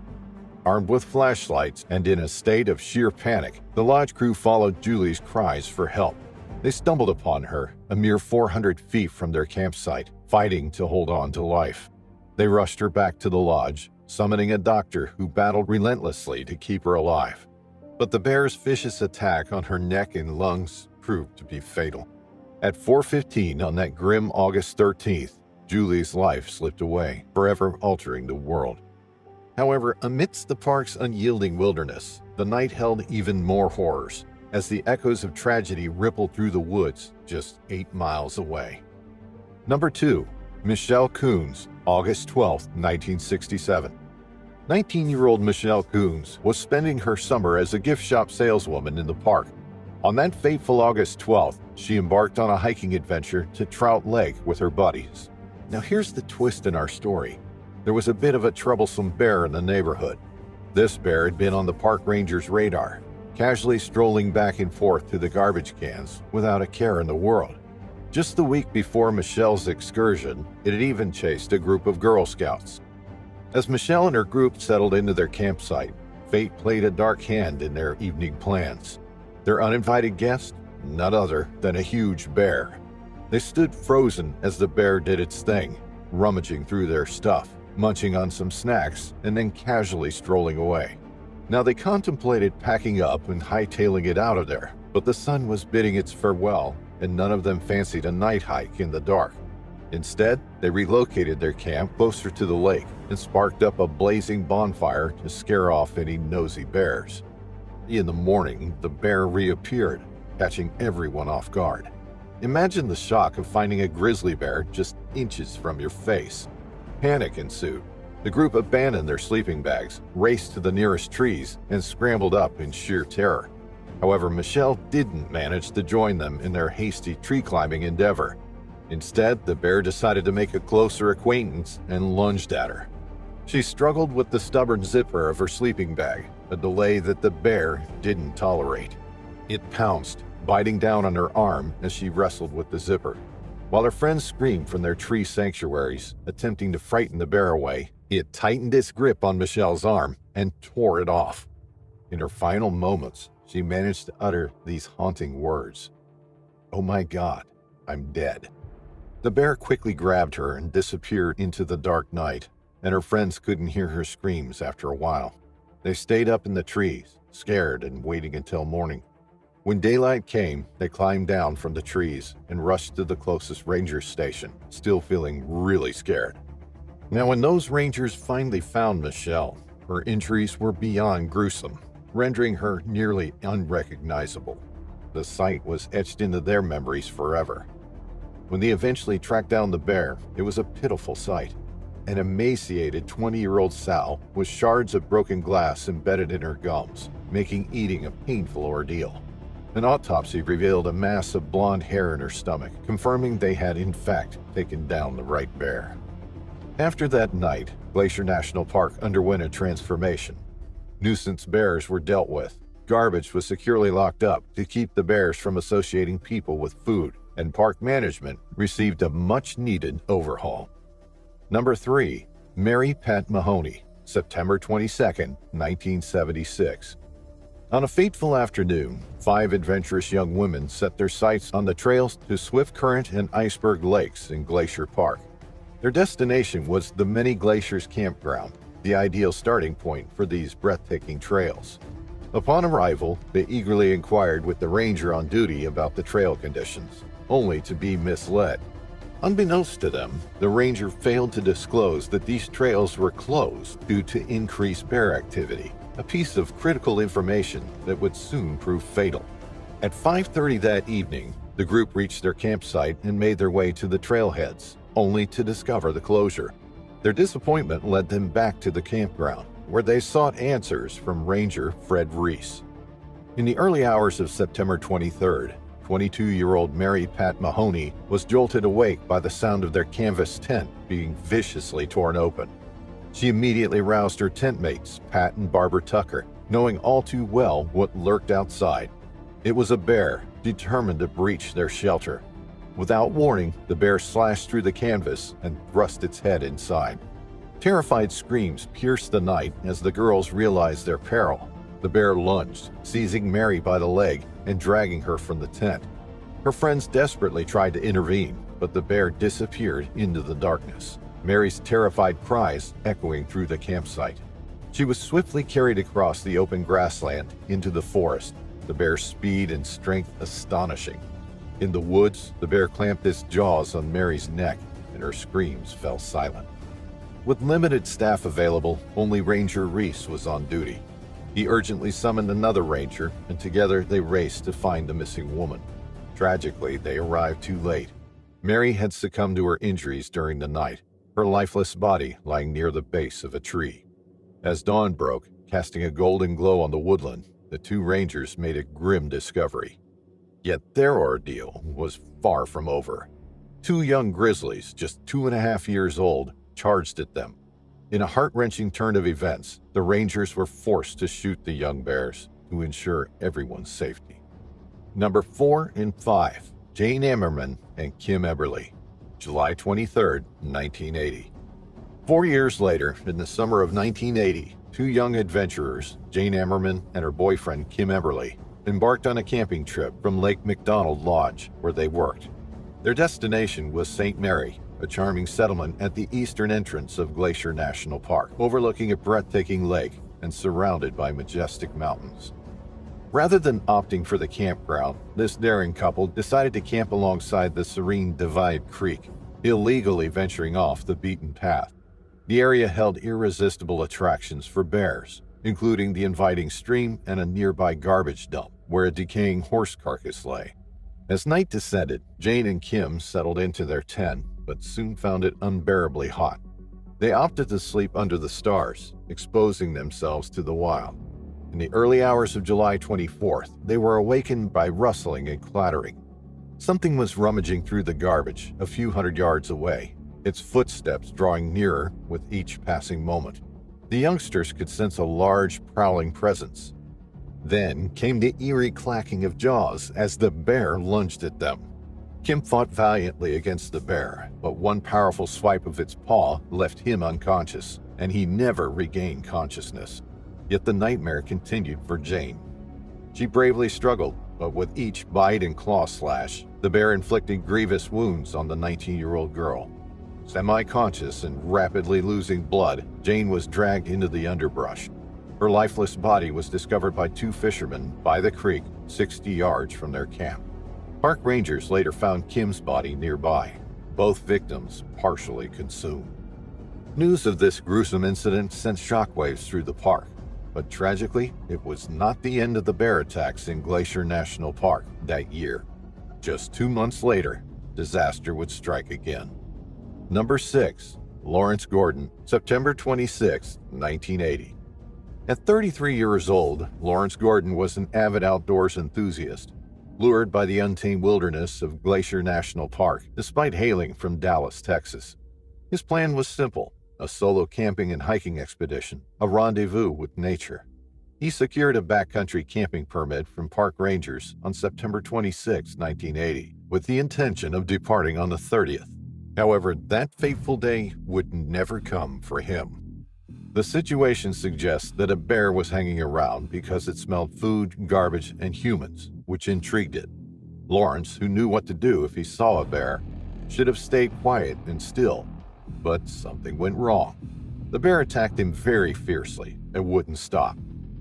Armed with flashlights and in a state of sheer panic, the lodge crew followed Julie's cries for help. They stumbled upon her, a mere 400 feet from their campsite, fighting to hold on to life. They rushed her back to the lodge, summoning a doctor who battled relentlessly to keep her alive. But the bear's vicious attack on her neck and lungs proved to be fatal. At 4:15 on that grim August 13th, Julie's life slipped away, forever altering the world. However, amidst the park's unyielding wilderness, the night held even more horrors, as the echoes of tragedy rippled through the woods just 8 miles away. Number 2. Michelle Coons, August 12, 1967. 19-year-old Michelle Coons was spending her summer as a gift shop saleswoman in the park. On that fateful August 12th, she embarked on a hiking adventure to Trout Lake with her buddies. Now here's the twist in our story. There was a bit of a troublesome bear in the neighborhood. This bear had been on the park ranger's radar, casually strolling back and forth to the garbage cans without a care in the world. Just the week before Michelle's excursion, it had even chased a group of Girl Scouts. As Michelle and her group settled into their campsite, fate played a dark hand in their evening plans. Their uninvited guest, none other than a huge bear. They stood frozen as the bear did its thing, rummaging through their stuff, munching on some snacks, and then casually strolling away. Now they contemplated packing up and hightailing it out of there, but the sun was bidding its farewell, and none of them fancied a night hike in the dark. Instead, they relocated their camp closer to the lake and sparked up a blazing bonfire to scare off any nosy bears. In the morning, the bear reappeared, catching everyone off guard. Imagine the shock of finding a grizzly bear just inches from your face. Panic ensued. The group abandoned their sleeping bags, raced to the nearest trees, and scrambled up in sheer terror. However, Michelle didn't manage to join them in their hasty tree climbing endeavor. Instead, the bear decided to make a closer acquaintance and lunged at her. She struggled with the stubborn zipper of her sleeping bag, a delay that the bear didn't tolerate. It pounced, biting down on her arm as she wrestled with the zipper. While her friends screamed from their tree sanctuaries, attempting to frighten the bear away, it tightened its grip on Michelle's arm and tore it off. In her final moments, she managed to utter these haunting words. "Oh my God, I'm dead." The bear quickly grabbed her and disappeared into the dark night, and her friends couldn't hear her screams after a while. They stayed up in the trees, scared and waiting until morning. When daylight came, they climbed down from the trees and rushed to the closest ranger station, still feeling really scared. Now, when those rangers finally found Michelle, her injuries were beyond gruesome, rendering her nearly unrecognizable. The sight was etched into their memories forever. When they eventually tracked down the bear, it was a pitiful sight. An emaciated 20-year-old sow with shards of broken glass embedded in her gums, making eating a painful ordeal. An autopsy revealed a mass of blonde hair in her stomach, confirming they had in fact taken down the right bear. After that night, Glacier National Park underwent a transformation. Nuisance bears were dealt with. Garbage was securely locked up to keep the bears from associating people with food, and park management received a much-needed overhaul. Number 3. Mary Pat Mahoney, September 22, 1976. On a fateful afternoon, 5 adventurous young women set their sights on the trails to Swift Current and Iceberg Lakes in Glacier Park. Their destination was the Many Glaciers Campground, the ideal starting point for these breathtaking trails. Upon arrival, they eagerly inquired with the ranger on duty about the trail conditions, only to be misled. Unbeknownst to them, the ranger failed to disclose that these trails were closed due to increased bear activity, a piece of critical information that would soon prove fatal. At 5:30 that evening, the group reached their campsite and made their way to the trailheads, only to discover the closure. Their disappointment led them back to the campground, where they sought answers from Ranger Fred Reese. In the early hours of September 23rd, 22-year-old Mary Pat Mahoney was jolted awake by the sound of their canvas tent being viciously torn open. She immediately roused her tent mates, Pat and Barbara Tucker, knowing all too well what lurked outside. It was a bear, determined to breach their shelter. Without warning, the bear slashed through the canvas and thrust its head inside. Terrified screams pierced the night as the girls realized their peril. The bear lunged, seizing Mary by the leg and dragging her from the tent. Her friends desperately tried to intervene, but the bear disappeared into the darkness, Mary's terrified cries echoing through the campsite. She was swiftly carried across the open grassland into the forest, the bear's speed and strength astonishing. In the woods, the bear clamped its jaws on Mary's neck, and her screams fell silent. With limited staff available, only Ranger Reese was on duty. He urgently summoned another ranger, and together they raced to find the missing woman. Tragically, they arrived too late. Mary had succumbed to her injuries during the night, her lifeless body lying near the base of a tree. As dawn broke, casting a golden glow on the woodland, the 2 rangers made a grim discovery. Yet their ordeal was far from over. 2 young grizzlies, just 2.5 years old, charged at them. In a heart-wrenching turn of events, the rangers were forced to shoot the young bears to ensure everyone's safety. Number 4 and 5, Jane Ammerman and Kim Eberly, July 23, 1980. 4 years later, in the summer of 1980, two young adventurers, Jane Ammerman and her boyfriend Kim Eberly, embarked on a camping trip from Lake McDonald Lodge, where they worked. Their destination was St. Mary, a charming settlement at the eastern entrance of Glacier National Park, overlooking a breathtaking lake and surrounded by majestic mountains. Rather than opting for the campground, this daring couple decided to camp alongside the serene Divide Creek, illegally venturing off the beaten path. The area held irresistible attractions for bears, including the inviting stream and a nearby garbage dump where a decaying horse carcass lay. As night descended, Jane and Kim settled into their tent, but soon found it unbearably hot. They opted to sleep under the stars, exposing themselves to the wild. In the early hours of July 24th, they were awakened by rustling and clattering. Something was rummaging through the garbage a few hundred yards away, its footsteps drawing nearer with each passing moment. The youngsters could sense a large, prowling presence. Then came the eerie clacking of jaws as the bear lunged at them. Kim fought valiantly against the bear, but one powerful swipe of its paw left him unconscious, and he never regained consciousness. Yet the nightmare continued for Jane. She bravely struggled, but with each bite and claw slash, the bear inflicted grievous wounds on the 19-year-old girl. Semi-conscious and rapidly losing blood, Jane was dragged into the underbrush. Her lifeless body was discovered by two fishermen by the creek 60 yards from their camp. Park rangers later found Kim's body nearby, both victims partially consumed. News of this gruesome incident sent shockwaves through the park, but tragically, it was not the end of the bear attacks in Glacier National Park that year. Just 2 months later, disaster would strike again. Number 6. Lawrence Gordon, September 26, 1980. At 33 years old, Lawrence Gordon was an avid outdoors enthusiast, lured by the untamed wilderness of Glacier National Park despite hailing from Dallas, Texas. His plan was simple: a solo camping and hiking expedition, a rendezvous with nature. He secured a backcountry camping permit from park rangers on September 26, 1980, with the intention of departing on the 30th. However, that fateful day would never come for him. The situation suggests that a bear was hanging around because it smelled food, garbage, and humans, which intrigued it. Lawrence, who knew what to do if he saw a bear, should have stayed quiet and still, but something went wrong. The bear attacked him very fiercely and wouldn't stop.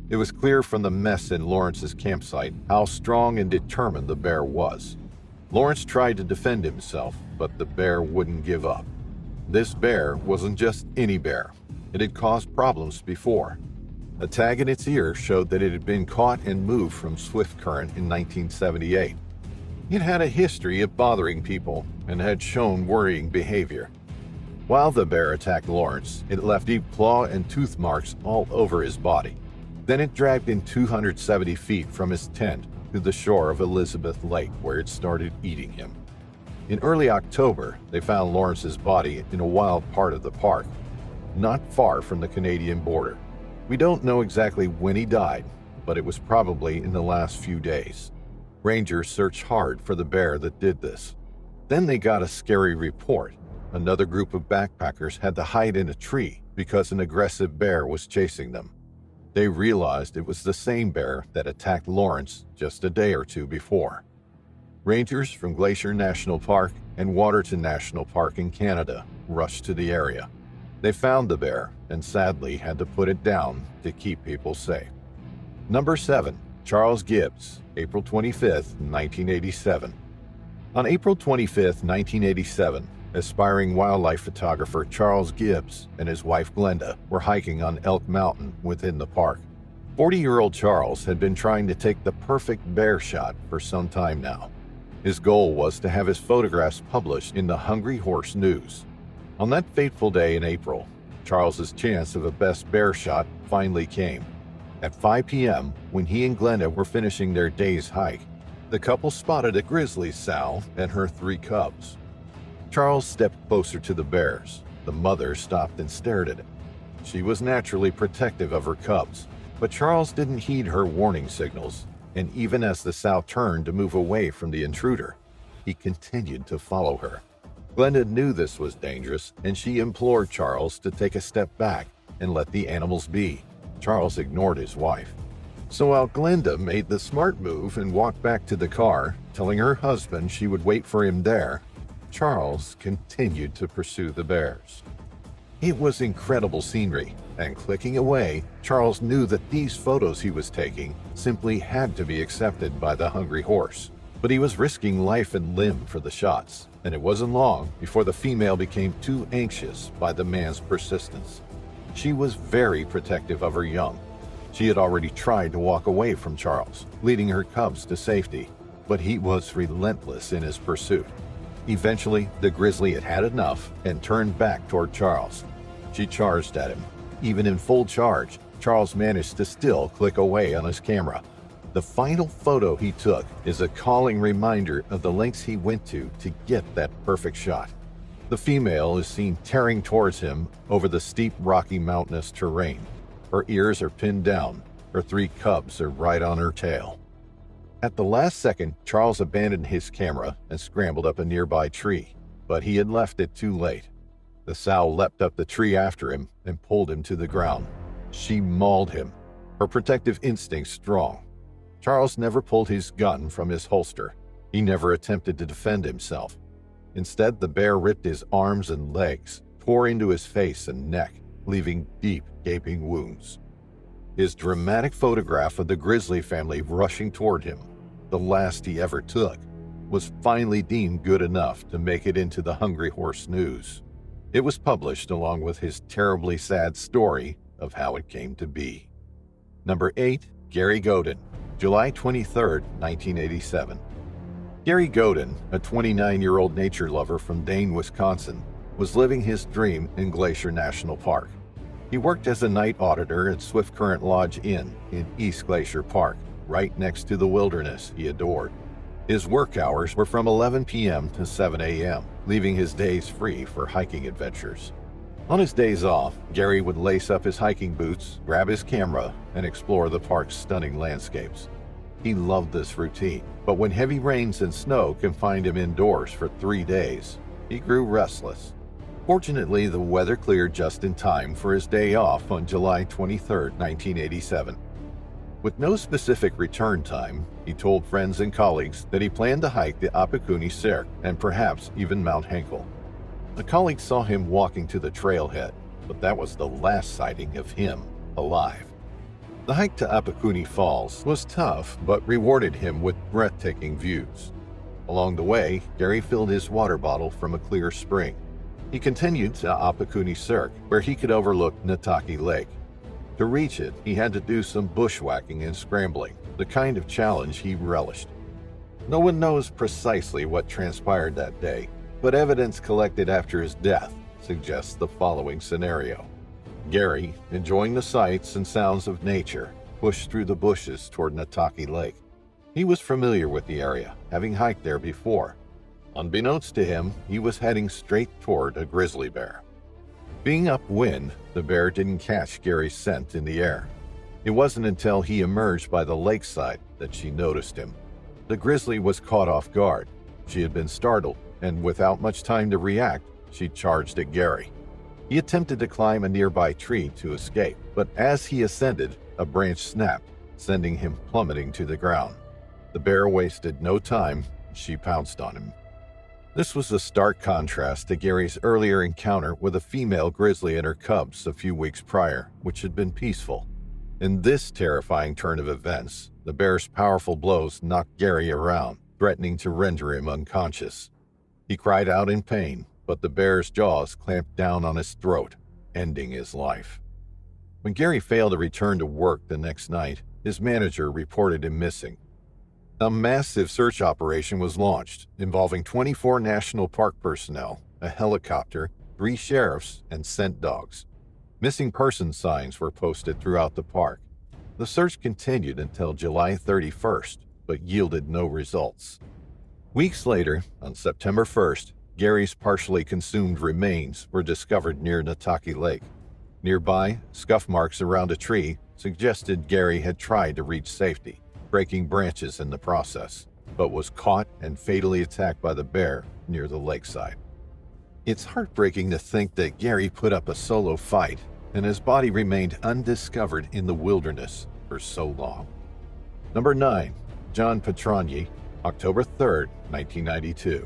It was clear from the mess in Lawrence's campsite how strong and determined the bear was. Lawrence tried to defend himself, but the bear wouldn't give up. This bear wasn't just any bear. It had caused problems before. A tag in its ear showed that it had been caught and moved from Swift Current in 1978. It had a history of bothering people and had shown worrying behavior. While the bear attacked Lawrence, it left deep claw and tooth marks all over his body. Then it dragged him 270 feet from his tent to the shore of Elizabeth Lake, where it started eating him. In early October, they found Lawrence's body in a wild part of the park, not far from the Canadian border. We don't know exactly when he died, but it was probably in the last few days. Rangers searched hard for the bear that did this. Then they got a scary report. Another group of backpackers had to hide in a tree because an aggressive bear was chasing them. They realized it was the same bear that attacked Lawrence just a day or two before. Rangers from Glacier National Park and Waterton National Park in Canada rushed to the area. They found the bear and sadly had to put it down to keep people safe. Number 7. Charles Gibbs, April 25, 1987. On April 25, 1987, aspiring wildlife photographer Charles Gibbs and his wife Glenda were hiking on Elk Mountain within the park. 40-year-old Charles had been trying to take the perfect bear shot for some time now. His goal was to have his photographs published in the Hungry Horse News. On that fateful day in April, Charles's chance of a best bear shot finally came. At 5 p.m., when he and Glenda were finishing their day's hike, the couple spotted a grizzly sow and her 3 cubs. Charles stepped closer to the bears. The mother stopped and stared at him. She was naturally protective of her cubs, but Charles didn't heed her warning signals, and even as the sow turned to move away from the intruder, he continued to follow her. Glenda knew this was dangerous, and she implored Charles to take a step back and let the animals be. Charles ignored his wife. So while Glenda made the smart move and walked back to the car, telling her husband she would wait for him there, Charles continued to pursue the bears. It was incredible scenery, and clicking away, Charles knew that these photos he was taking simply had to be accepted by the hungry horse. But he was risking life and limb for the shots, and it wasn't long before the female became too anxious by the man's persistence. She was very protective of her young. She had already tried to walk away from Charles, leading her cubs to safety, but he was relentless in his pursuit. Eventually, the grizzly had had enough and turned back toward Charles. She charged at him. Even in full charge, Charles managed to still click away on his camera. The final photo he took is a calling reminder of the lengths he went to get that perfect shot. The female is seen tearing towards him over the steep, rocky, mountainous terrain. Her ears are pinned down. Her 3 cubs are right on her tail. At the last second, Charles abandoned his camera and scrambled up a nearby tree, but he had left it too late. The sow leapt up the tree after him and pulled him to the ground. She mauled him, her protective instincts strong. Charles never pulled his gun from his holster. He never attempted to defend himself. Instead, the bear ripped his arms and legs, tore into his face and neck, leaving deep, gaping wounds. His dramatic photograph of the Grizzly family rushing toward him, the last he ever took, was finally deemed good enough to make it into the Hungry Horse News. It was published along with his terribly sad story of how it came to be. Number 8. Gary Godin, July 23, 1987. Gary Godin, a 29-year-old nature lover from Dane, Wisconsin, was living his dream in Glacier National Park. He worked as a night auditor at Swift Current Lodge Inn in East Glacier Park, right next to the wilderness he adored. His work hours were from 11 p.m. to 7 a.m., leaving his days free for hiking adventures. On his days off, Gary would lace up his hiking boots, grab his camera, and explore the park's stunning landscapes. He loved this routine, but when heavy rains and snow confined him indoors for 3 days, he grew restless. Fortunately, the weather cleared just in time for his day off on July 23, 1987. With no specific return time, he told friends and colleagues that he planned to hike the Apakuni Cirque and perhaps even Mount Henkel. A colleague saw him walking to the trailhead, but that was the last sighting of him alive. The hike to Apakuni Falls was tough, but rewarded him with breathtaking views. Along the way, Gary filled his water bottle from a clear spring. He continued to Apakuni Cirque, where he could overlook Nataki Lake. To reach it, he had to do some bushwhacking and scrambling, the kind of challenge he relished. No one knows precisely what transpired that day, but evidence collected after his death suggests the following scenario. Gary, enjoying the sights and sounds of nature, pushed through the bushes toward Nataki Lake. He was familiar with the area, having hiked there before. Unbeknownst to him, he was heading straight toward a grizzly bear. Being upwind, the bear didn't catch Gary's scent in the air. It wasn't until he emerged by the lakeside that she noticed him. The grizzly was caught off guard. She had been startled, and without much time to react, she charged at Gary. He attempted to climb a nearby tree to escape, but as he ascended, a branch snapped, sending him plummeting to the ground. The bear wasted no time. She pounced on him. This was a stark contrast to Gary's earlier encounter with a female grizzly and her cubs a few weeks prior, which had been peaceful. In this terrifying turn of events, the bear's powerful blows knocked Gary around, threatening to render him unconscious. He cried out in pain, but the bear's jaws clamped down on his throat, ending his life. When Gary failed to return to work the next night, his manager reported him missing. A massive search operation was launched, involving 24 National Park personnel, a helicopter, 3 sheriffs, and scent dogs. Missing person signs were posted throughout the park. The search continued until July 31st, but yielded no results. Weeks later, on September 1st, Gary's partially consumed remains were discovered near Nataki Lake. Nearby, scuff marks around a tree suggested Gary had tried to reach safety, breaking branches in the process, but was caught and fatally attacked by the bear near the lakeside. It's heartbreaking to think that Gary put up a solo fight and his body remained undiscovered in the wilderness for so long. Number 9. John Petrogny, October 3, 1992.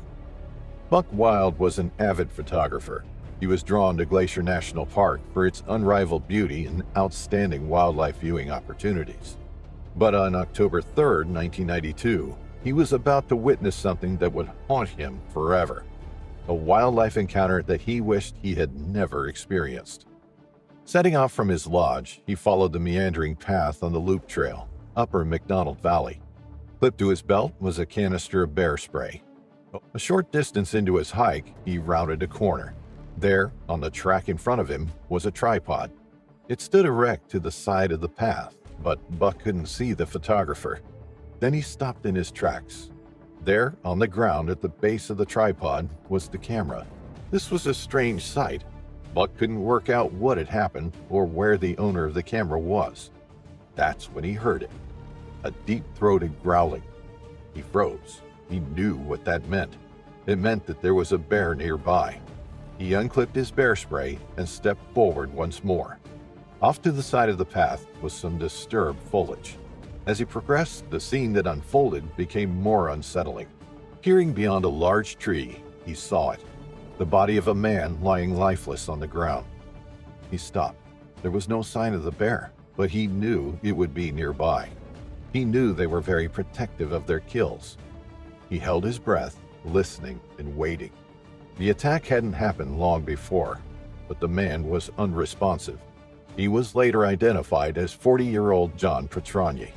Buck Wild was an avid photographer. He was drawn to Glacier National Park for its unrivaled beauty and outstanding wildlife viewing opportunities. But on October 3, 1992, he was about to witness something that would haunt him forever. A wildlife encounter that he wished he had never experienced. Setting off from his lodge, he followed the meandering path on the loop trail, Upper McDonald Valley. Clipped to his belt was a canister of Bearspray. A short distance into his hike, he rounded a corner. There, on the track in front of him, was a tripod. It stood erect to the side of the path, but Buck couldn't see the photographer. Then he stopped in his tracks. There, on the ground at the base of the tripod, was the camera. This was a strange sight. Buck couldn't work out what had happened or where the owner of the camera was. That's when he heard it. A deep-throated growling. He froze. He knew what that meant. It meant that there was a bear nearby. He unclipped his Bearspray and stepped forward once more. Off to the side of the path was some disturbed foliage. As he progressed, the scene that unfolded became more unsettling. Peering beyond a large tree, he saw it. The body of a man lying lifeless on the ground. He stopped. There was no sign of the bear, but he knew it would be nearby. He knew they were very protective of their kills. He held his breath, listening and waiting. The attack hadn't happened long before, but the man was unresponsive. He was later identified as 40-year-old John Petrogny.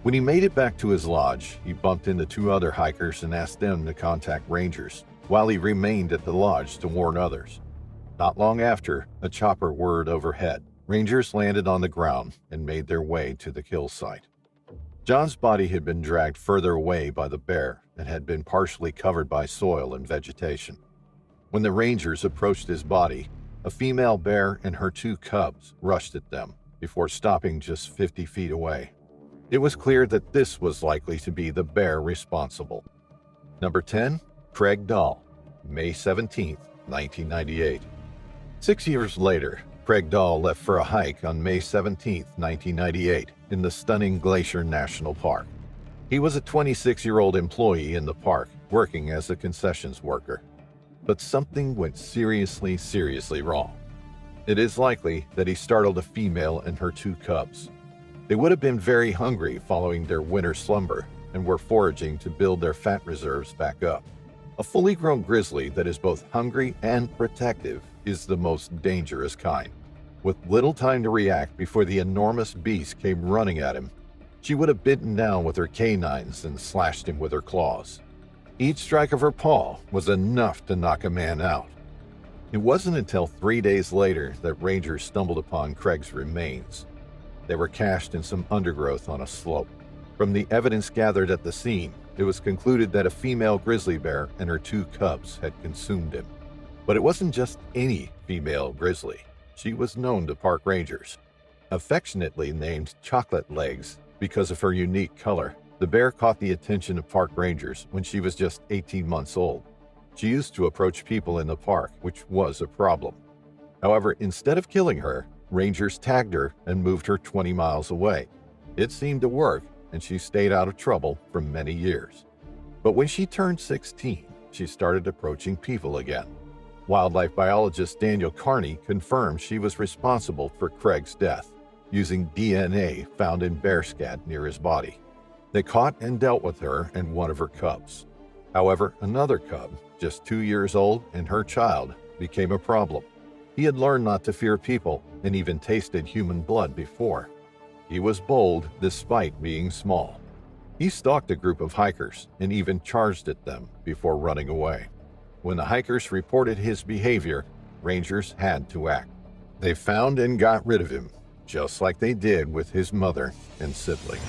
When he made it back to his lodge, he bumped into 2 other hikers and asked them to contact rangers, while he remained at the lodge to warn others. Not long after, a chopper whirred overhead. Rangers landed on the ground and made their way to the kill site. John's body had been dragged further away by the bear and had been partially covered by soil and vegetation. When the rangers approached his body, a female bear and her 2 cubs rushed at them before stopping just 50 feet away. It was clear that this was likely to be the bear responsible. Number 10. Craig Dahl, May 17, 1998. 6 years later, Craig Dahl left for a hike on May 17, 1998, in the stunning Glacier National Park. He was a 26-year-old employee in the park, working as a concessions worker. But something went seriously wrong. It is likely that he startled a female and her 2 cubs. They would have been very hungry following their winter slumber and were foraging to build their fat reserves back up. A fully grown grizzly that is both hungry and protective is the most dangerous kind. With little time to react before the enormous beast came running at him, she would have bitten down with her canines and slashed him with her claws. Each strike of her paw was enough to knock a man out. It wasn't until 3 days later that rangers stumbled upon Craig's remains. They were cached in some undergrowth on a slope. From the evidence gathered at the scene, it was concluded that a female grizzly bear and her 2 cubs had consumed him. But it wasn't just any female grizzly. She was known to park rangers. Affectionately named Chocolate Legs because of her unique color, the bear caught the attention of park rangers when she was just 18 months old. She used to approach people in the park, which was a problem. However, instead of killing her, rangers tagged her and moved her 20 miles away. It seemed to work, and she stayed out of trouble for many years. But when she turned 16, she started approaching people again. Wildlife biologist Daniel Carney confirmed she was responsible for Craig's death, using DNA found in bear scat near his body. They caught and dealt with her and one of her cubs. However, another cub, just 2 years old, and her child, became a problem. He had learned not to fear people and even tasted human blood before. He was bold despite being small. He stalked a group of hikers and even charged at them before running away. When the hikers reported his behavior, rangers had to act. They found and got rid of him, just like they did with his mother and sibling.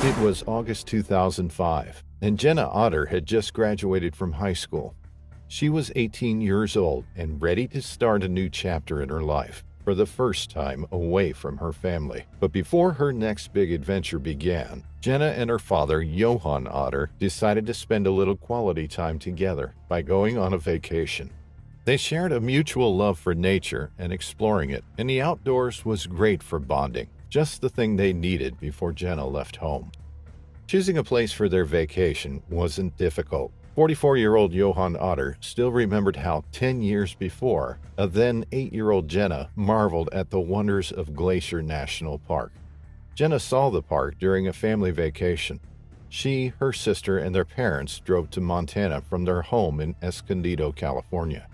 It was August 2005, and Jenna Otter had just graduated from high school. She was 18 years old and ready to start a new chapter in her life. For for the first time away from her family. But before her next big adventure began, Jenna and her father, Johan Otter, decided to spend a little quality time together by going on a vacation. They shared a mutual love for nature and exploring it, and the outdoors was great for bonding, just the thing they needed before Jenna left home. Choosing a place for their vacation wasn't difficult. 44-year-old Johan Otter still remembered how 10 years before, a then 8-year-old Jenna marveled at the wonders of Glacier National Park. Jenna saw the park during a family vacation. She, her sister, and their parents drove to Montana from their home in Escondido, California.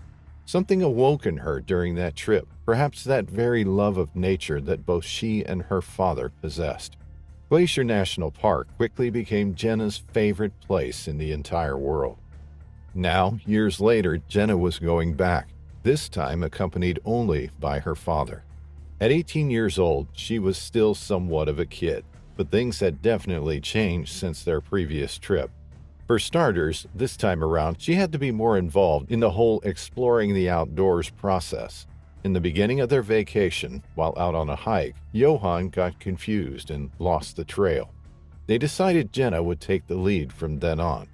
Something awoke in her during that trip, perhaps that very love of nature that both she and her father possessed. Glacier National Park quickly became Jenna's favorite place in the entire world. Now, years later, Jenna was going back, this time accompanied only by her father. At 18 years old, she was still somewhat of a kid, but things had definitely changed since their previous trip. For starters, this time around, she had to be more involved in the whole exploring the outdoors process. In the beginning of their vacation, while out on a hike, Johan got confused and lost the trail. They decided Jenna would take the lead from then on.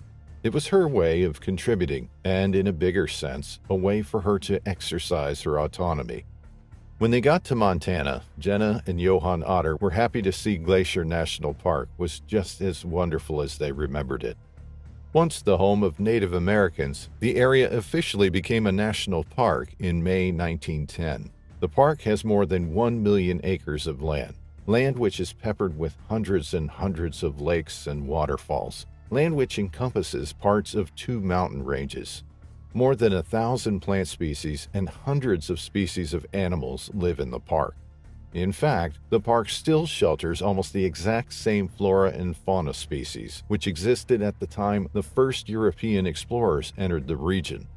It was her way of contributing, and in a bigger sense, a way for her to exercise her autonomy. When they got to Montana, Jenna and Johan Otter were happy to see Glacier National Park was just as wonderful as they remembered it. Once the home of Native Americans, the area officially became a national park in May 1910. The park has more than 1 million acres of land which is peppered with hundreds and hundreds of lakes and waterfalls, land which encompasses parts of 2 mountain ranges. More than 1,000 plant species and hundreds of species of animals live in the park. In fact, the park still shelters almost the exact same flora and fauna species which existed at the time the first European explorers entered the region.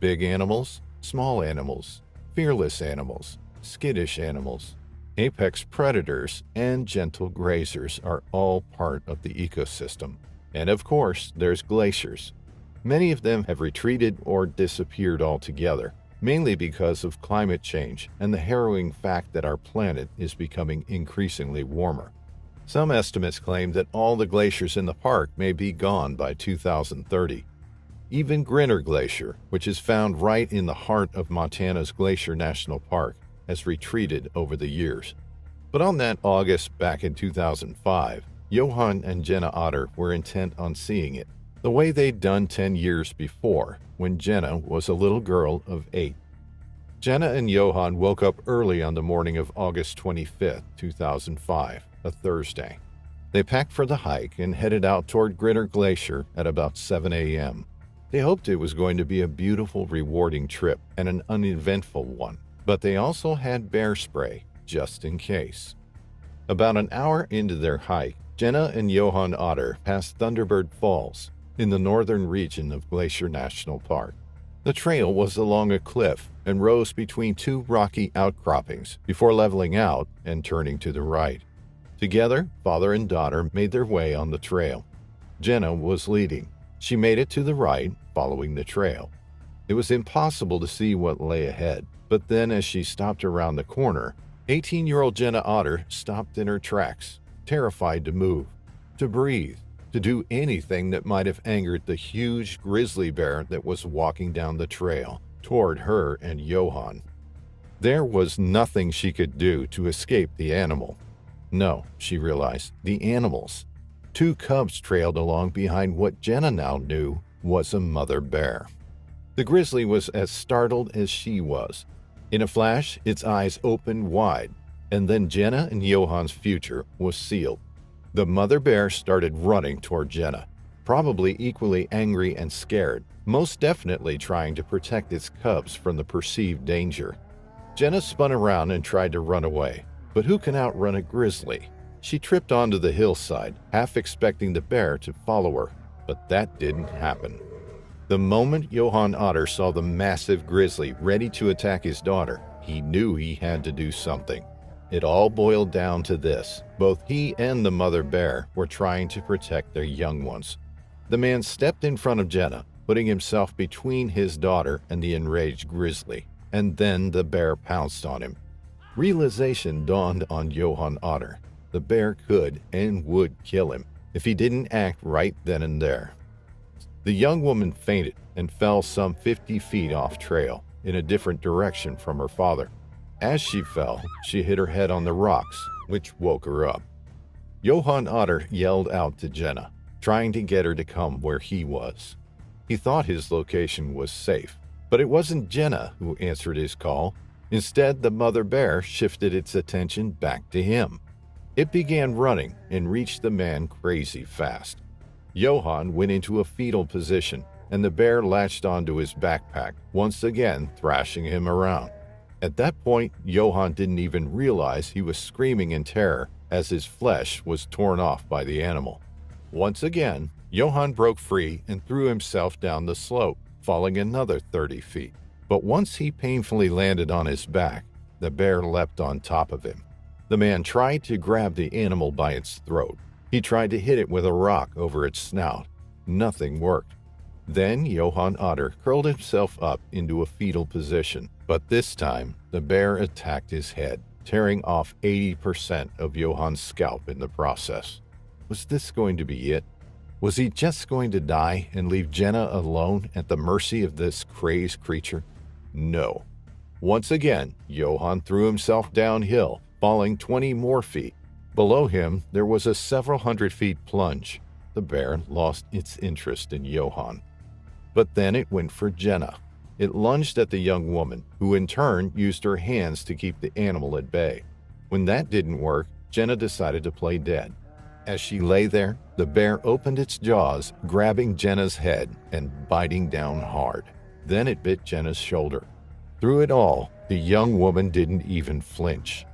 Big animals, small animals, fearless animals, skittish animals, apex predators, and gentle grazers are all part of the ecosystem. And of course, there's glaciers. Many of them have retreated or disappeared altogether, mainly because of climate change and the harrowing fact that our planet is becoming increasingly warmer. Some estimates claim that all the glaciers in the park may be gone by 2030. Even Grinnell Glacier, which is found right in the heart of Montana's Glacier National Park, has retreated over the years. But on that August back in 2005, Johan and Jenna Otter were intent on seeing it, the way they'd done 10 years before, when Jenna was a little girl of 8. Jenna and Johan woke up early on the morning of August 25, 2005, a Thursday. They packed for the hike and headed out toward Grinnell Glacier at about 7 a.m. They hoped it was going to be a beautiful, rewarding trip and an uneventful one, but they also had Bearspray, just in case. About an hour into their hike, Jenna and Johan Otter passed Thunderbird Falls, in the northern region of Glacier National Park. The trail was along a cliff and rose between 2 rocky outcroppings before leveling out and turning to the right. Together, father and daughter made their way on the trail. Jenna was leading. She made it to the right, following the trail. It was impossible to see what lay ahead, but then as she stopped around the corner, 18-year-old Jenna Otter stopped in her tracks, terrified to move, to breathe, to do anything that might have angered the huge grizzly bear that was walking down the trail toward her and Johan. There was nothing she could do to escape the animal. No, she realized, the animals. 2 cubs trailed along behind what Jenna now knew was a mother bear. The grizzly was as startled as she was. In a flash, its eyes opened wide, and then Jenna and Johan's future was sealed. The mother bear started running toward Jenna, probably equally angry and scared, most definitely trying to protect its cubs from the perceived danger. Jenna spun around and tried to run away, but who can outrun a grizzly? She tripped onto the hillside, half expecting the bear to follow her, but that didn't happen. The moment Johan Otter saw the massive grizzly ready to attack his daughter, he knew he had to do something. It all boiled down to this. Both he and the mother bear were trying to protect their young ones. The man stepped in front of Jenna, putting himself between his daughter and the enraged grizzly, and then the bear pounced on him. Realization dawned on Johan Otter. The bear could and would kill him if he didn't act right then and there. The young woman fainted and fell some 50 feet off trail in a different direction from her father. As she fell, she hit her head on the rocks, which woke her up. Johan Otter yelled out to Jenna, trying to get her to come where he was. He thought his location was safe, but it wasn't Jenna who answered his call. Instead, the mother bear shifted its attention back to him. It began running and reached the man crazy fast. Johan went into a fetal position, and the bear latched onto his backpack, once again thrashing him around. At that point, Johan didn't even realize he was screaming in terror as his flesh was torn off by the animal. Once again, Johan broke free and threw himself down the slope, falling another 30 feet. But once he painfully landed on his back, the bear leapt on top of him. The man tried to grab the animal by its throat. He tried to hit it with a rock over its snout. Nothing worked. Then Johan Otter curled himself up into a fetal position, but this time the bear attacked his head, tearing off 80% of Johan's scalp in the process. Was this going to be it? Was he just going to die and leave Jenna alone at the mercy of this crazed creature? No. Once again, Johan threw himself downhill, falling 20 more feet. Below him, there was a several hundred feet plunge. The bear lost its interest in Johan. But then it went for Jenna. It lunged at the young woman, who in turn used her hands to keep the animal at bay. When that didn't work, Jenna decided to play dead. As she lay there, the bear opened its jaws, grabbing Jenna's head and biting down hard. Then it bit Jenna's shoulder. Through it all, the young woman didn't even flinch.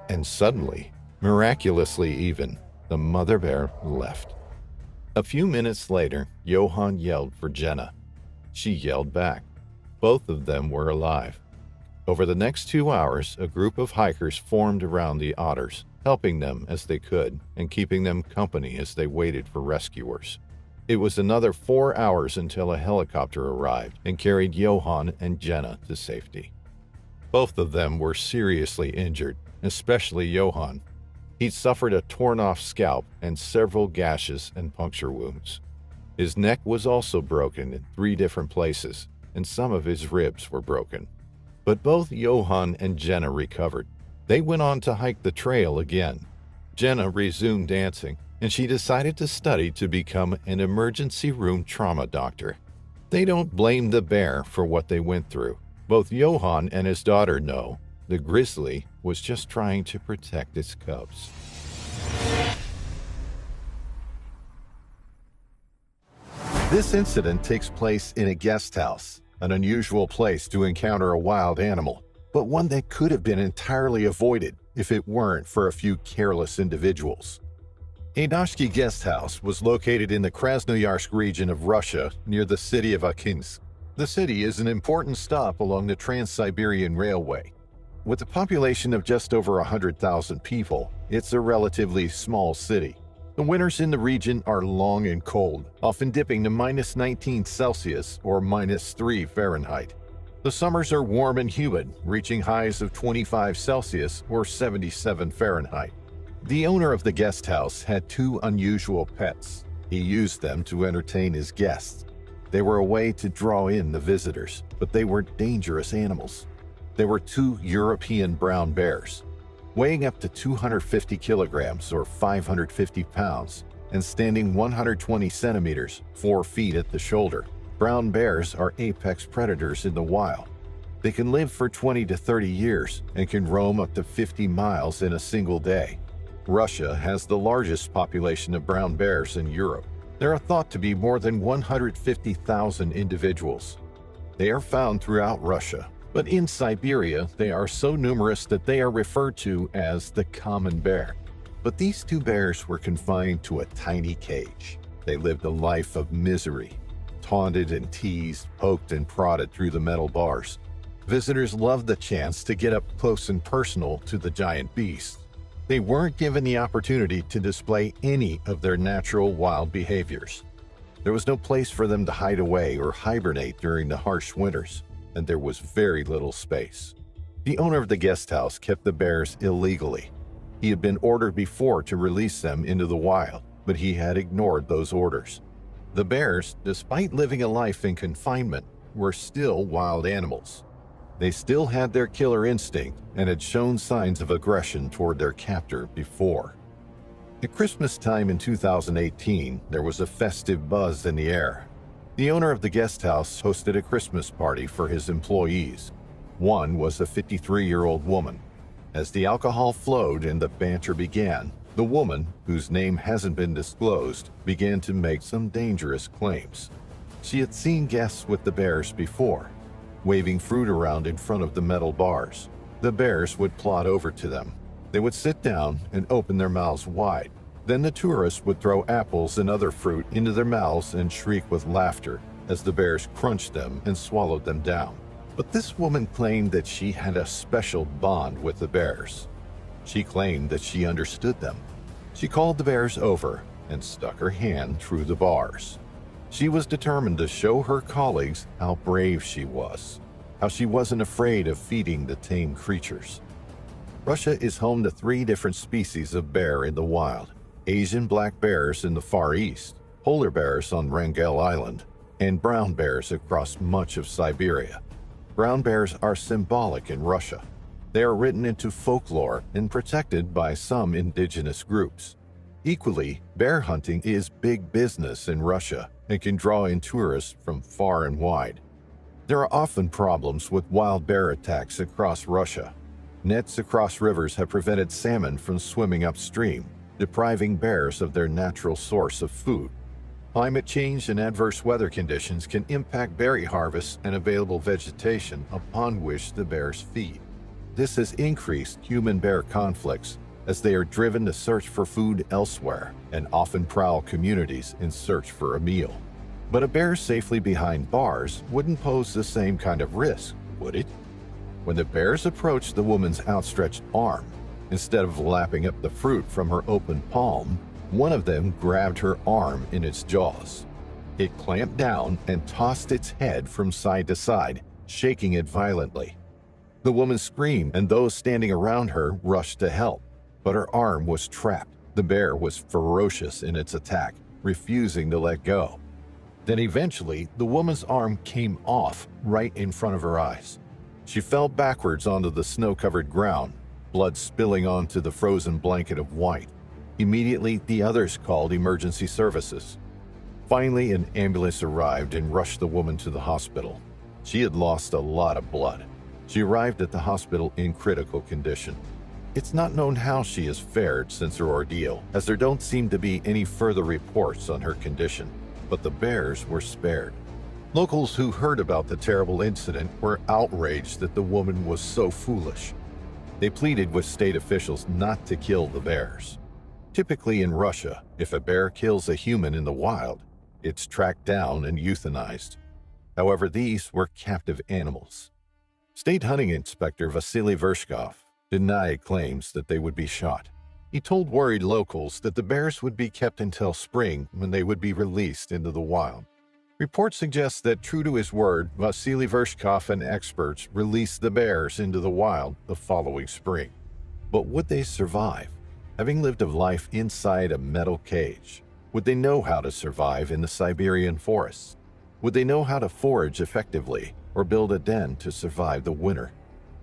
And suddenly, miraculously even, the mother bear left. A few minutes later, Johan yelled for Jenna. She yelled back. Both of them were alive. Over the next 2 hours, a group of hikers formed around the otters, helping them as they could and keeping them company as they waited for rescuers. It was another 4 hours until a helicopter arrived and carried Johan and Jenna to safety. Both of them were seriously injured, especially Johan. He'd suffered a torn-off scalp and several gashes and puncture wounds. His neck was also broken in 3 different places, and some of his ribs were broken. But both Johan and Jenna recovered. They went on to hike the trail again. Jenna resumed dancing, and she decided to study to become an emergency room trauma doctor. They don't blame the bear for what they went through. Both Johan and his daughter know the Grizzly was just trying to protect its cubs. This incident takes place in a guest house, an unusual place to encounter a wild animal, but one that could have been entirely avoided if it weren't for a few careless individuals. Aidashki Guest House was located in the Krasnoyarsk region of Russia near the city of Akinsk. The city is an important stop along the Trans-Siberian Railway. With a population of just over 100,000 people, it's a relatively small city. The winters in the region are long and cold, often dipping to -19 Celsius or -3 Fahrenheit. The summers are warm and humid, reaching highs of 25 Celsius or 77 Fahrenheit. The owner of the guest house had 2 unusual pets. He used them to entertain his guests. They were a way to draw in the visitors, but they were dangerous animals. There were 2 European brown bears, weighing up to 250 kilograms or 550 pounds, and standing 120 centimeters, 4 feet at the shoulder. Brown bears are apex predators in the wild. They can live for 20 to 30 years and can roam up to 50 miles in a single day. Russia has the largest population of brown bears in Europe. There are thought to be more than 150,000 individuals. They are found throughout Russia, but in Siberia they are so numerous that they are referred to as the common bear. But these 2 bears were confined to a tiny cage. They lived a life of misery, taunted and teased, poked and prodded through the metal bars. Visitors loved the chance to get up close and personal to the giant beasts. They weren't given the opportunity to display any of their natural wild behaviors. There was no place for them to hide away or hibernate during the harsh winters, and there was very little space. The owner of the guest house kept the bears illegally. He had been ordered before to release them into the wild, but he had ignored those orders. The bears, despite living a life in confinement, were still wild animals. They still had their killer instinct and had shown signs of aggression toward their captor before. At Christmas time in 2018, there was a festive buzz in the air. The owner of the guest house hosted a Christmas party for his employees. One was a 53-year-old woman. As the alcohol flowed and the banter began, the woman, whose name hasn't been disclosed, began to make some dangerous claims. She had seen guests with the bears before, waving fruit around in front of the metal bars. The bears would plod over to them. They would sit down and open their mouths wide. Then the tourists would throw apples and other fruit into their mouths and shriek with laughter as the bears crunched them and swallowed them down. But this woman claimed that she had a special bond with the bears. She claimed that she understood them. She called the bears over and stuck her hand through the bars. She was determined to show her colleagues how brave she was, how she wasn't afraid of feeding the tame creatures. Russia is home to 3 different species of bear in the wild: Asian black bears in the Far East, polar bears on Wrangel Island, and brown bears across much of Siberia. Brown bears are symbolic in Russia. They are written into folklore and protected by some indigenous groups. Equally, bear hunting is big business in Russia and can draw in tourists from far and wide. There are often problems with wild bear attacks across Russia. Nets across rivers have prevented salmon from swimming upstream, depriving bears of their natural source of food. Climate change and adverse weather conditions can impact berry harvests and available vegetation upon which the bears feed. This has increased human-bear conflicts as they are driven to search for food elsewhere and often prowl communities in search for a meal. But a bear safely behind bars wouldn't pose the same kind of risk, would it? When the bears approached the woman's outstretched arm, instead of lapping up the fruit from her open palm, one of them grabbed her arm in its jaws. It clamped down and tossed its head from side to side, shaking it violently. The woman screamed, and those standing around her rushed to help, but her arm was trapped. The bear was ferocious in its attack, refusing to let go. Then eventually, the woman's arm came off right in front of her eyes. She fell backwards onto the snow-covered ground, blood spilling onto the frozen blanket of white. Immediately, the others called emergency services. Finally, an ambulance arrived and rushed the woman to the hospital. She had lost a lot of blood. She arrived at the hospital in critical condition. It's not known how she has fared since her ordeal, as there don't seem to be any further reports on her condition, but the bears were spared. Locals who heard about the terrible incident were outraged that the woman was so foolish. They pleaded with state officials not to kill the bears. Typically in Russia, if a bear kills a human in the wild, it's tracked down and euthanized. However, these were captive animals. State hunting inspector Vasily Vershkov denied claims that they would be shot. He told worried locals that the bears would be kept until spring when they would be released into the wild. Reports suggest that, true to his word, Vasily Vershkov and experts released the bears into the wild the following spring. But would they survive? Having lived a life inside a metal cage, would they know how to survive in the Siberian forests? Would they know how to forage effectively or build a den to survive the winter?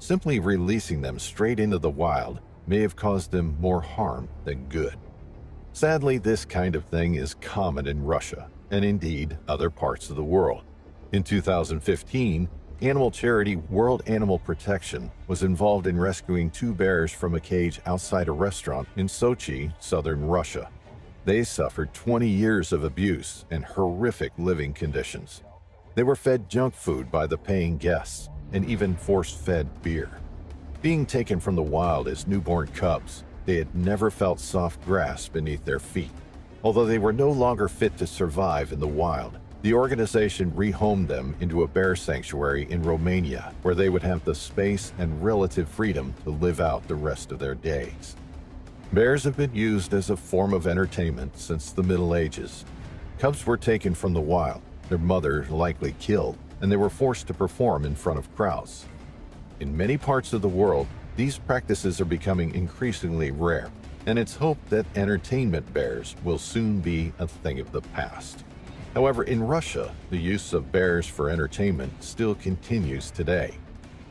Simply releasing them straight into the wild may have caused them more harm than good. Sadly, this kind of thing is common in Russia, and indeed other parts of the world. In 2015, animal charity World Animal Protection was involved in rescuing 2 bears from a cage outside a restaurant in Sochi, southern Russia. They suffered 20 years of abuse and horrific living conditions. They were fed junk food by the paying guests and even force-fed beer. Being taken from the wild as newborn cubs, they had never felt soft grass beneath their feet. Although they were no longer fit to survive in the wild, the organization rehomed them into a bear sanctuary in Romania, where they would have the space and relative freedom to live out the rest of their days. Bears have been used as a form of entertainment since the Middle Ages. Cubs were taken from the wild, their mother likely killed, and they were forced to perform in front of crowds. In many parts of the world, these practices are becoming increasingly rare, and it's hoped that entertainment bears will soon be a thing of the past. However, in Russia, the use of bears for entertainment still continues today.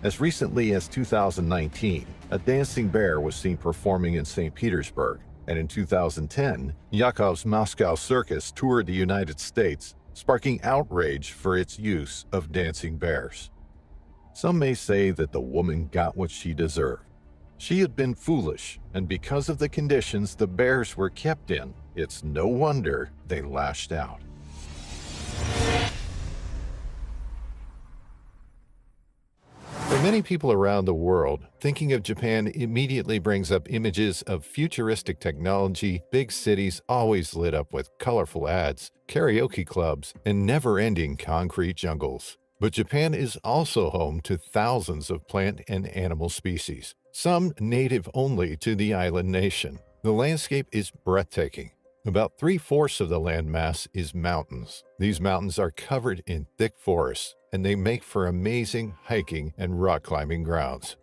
As recently as 2019, a dancing bear was seen performing in St. Petersburg, and in 2010, Yakov's Moscow Circus toured the United States, sparking outrage for its use of dancing bears. Some may say that the woman got what she deserved. She had been foolish, and because of the conditions the bears were kept in, it's no wonder they lashed out. For many people around the world, thinking of Japan immediately brings up images of futuristic technology, big cities always lit up with colorful ads, karaoke clubs, and never-ending concrete jungles. But Japan is also home to thousands of plant and animal species, some native only to the island nation. The landscape is breathtaking. About 3/4 of the landmass is mountains. These mountains are covered in thick forests, and they make for amazing hiking and rock climbing grounds.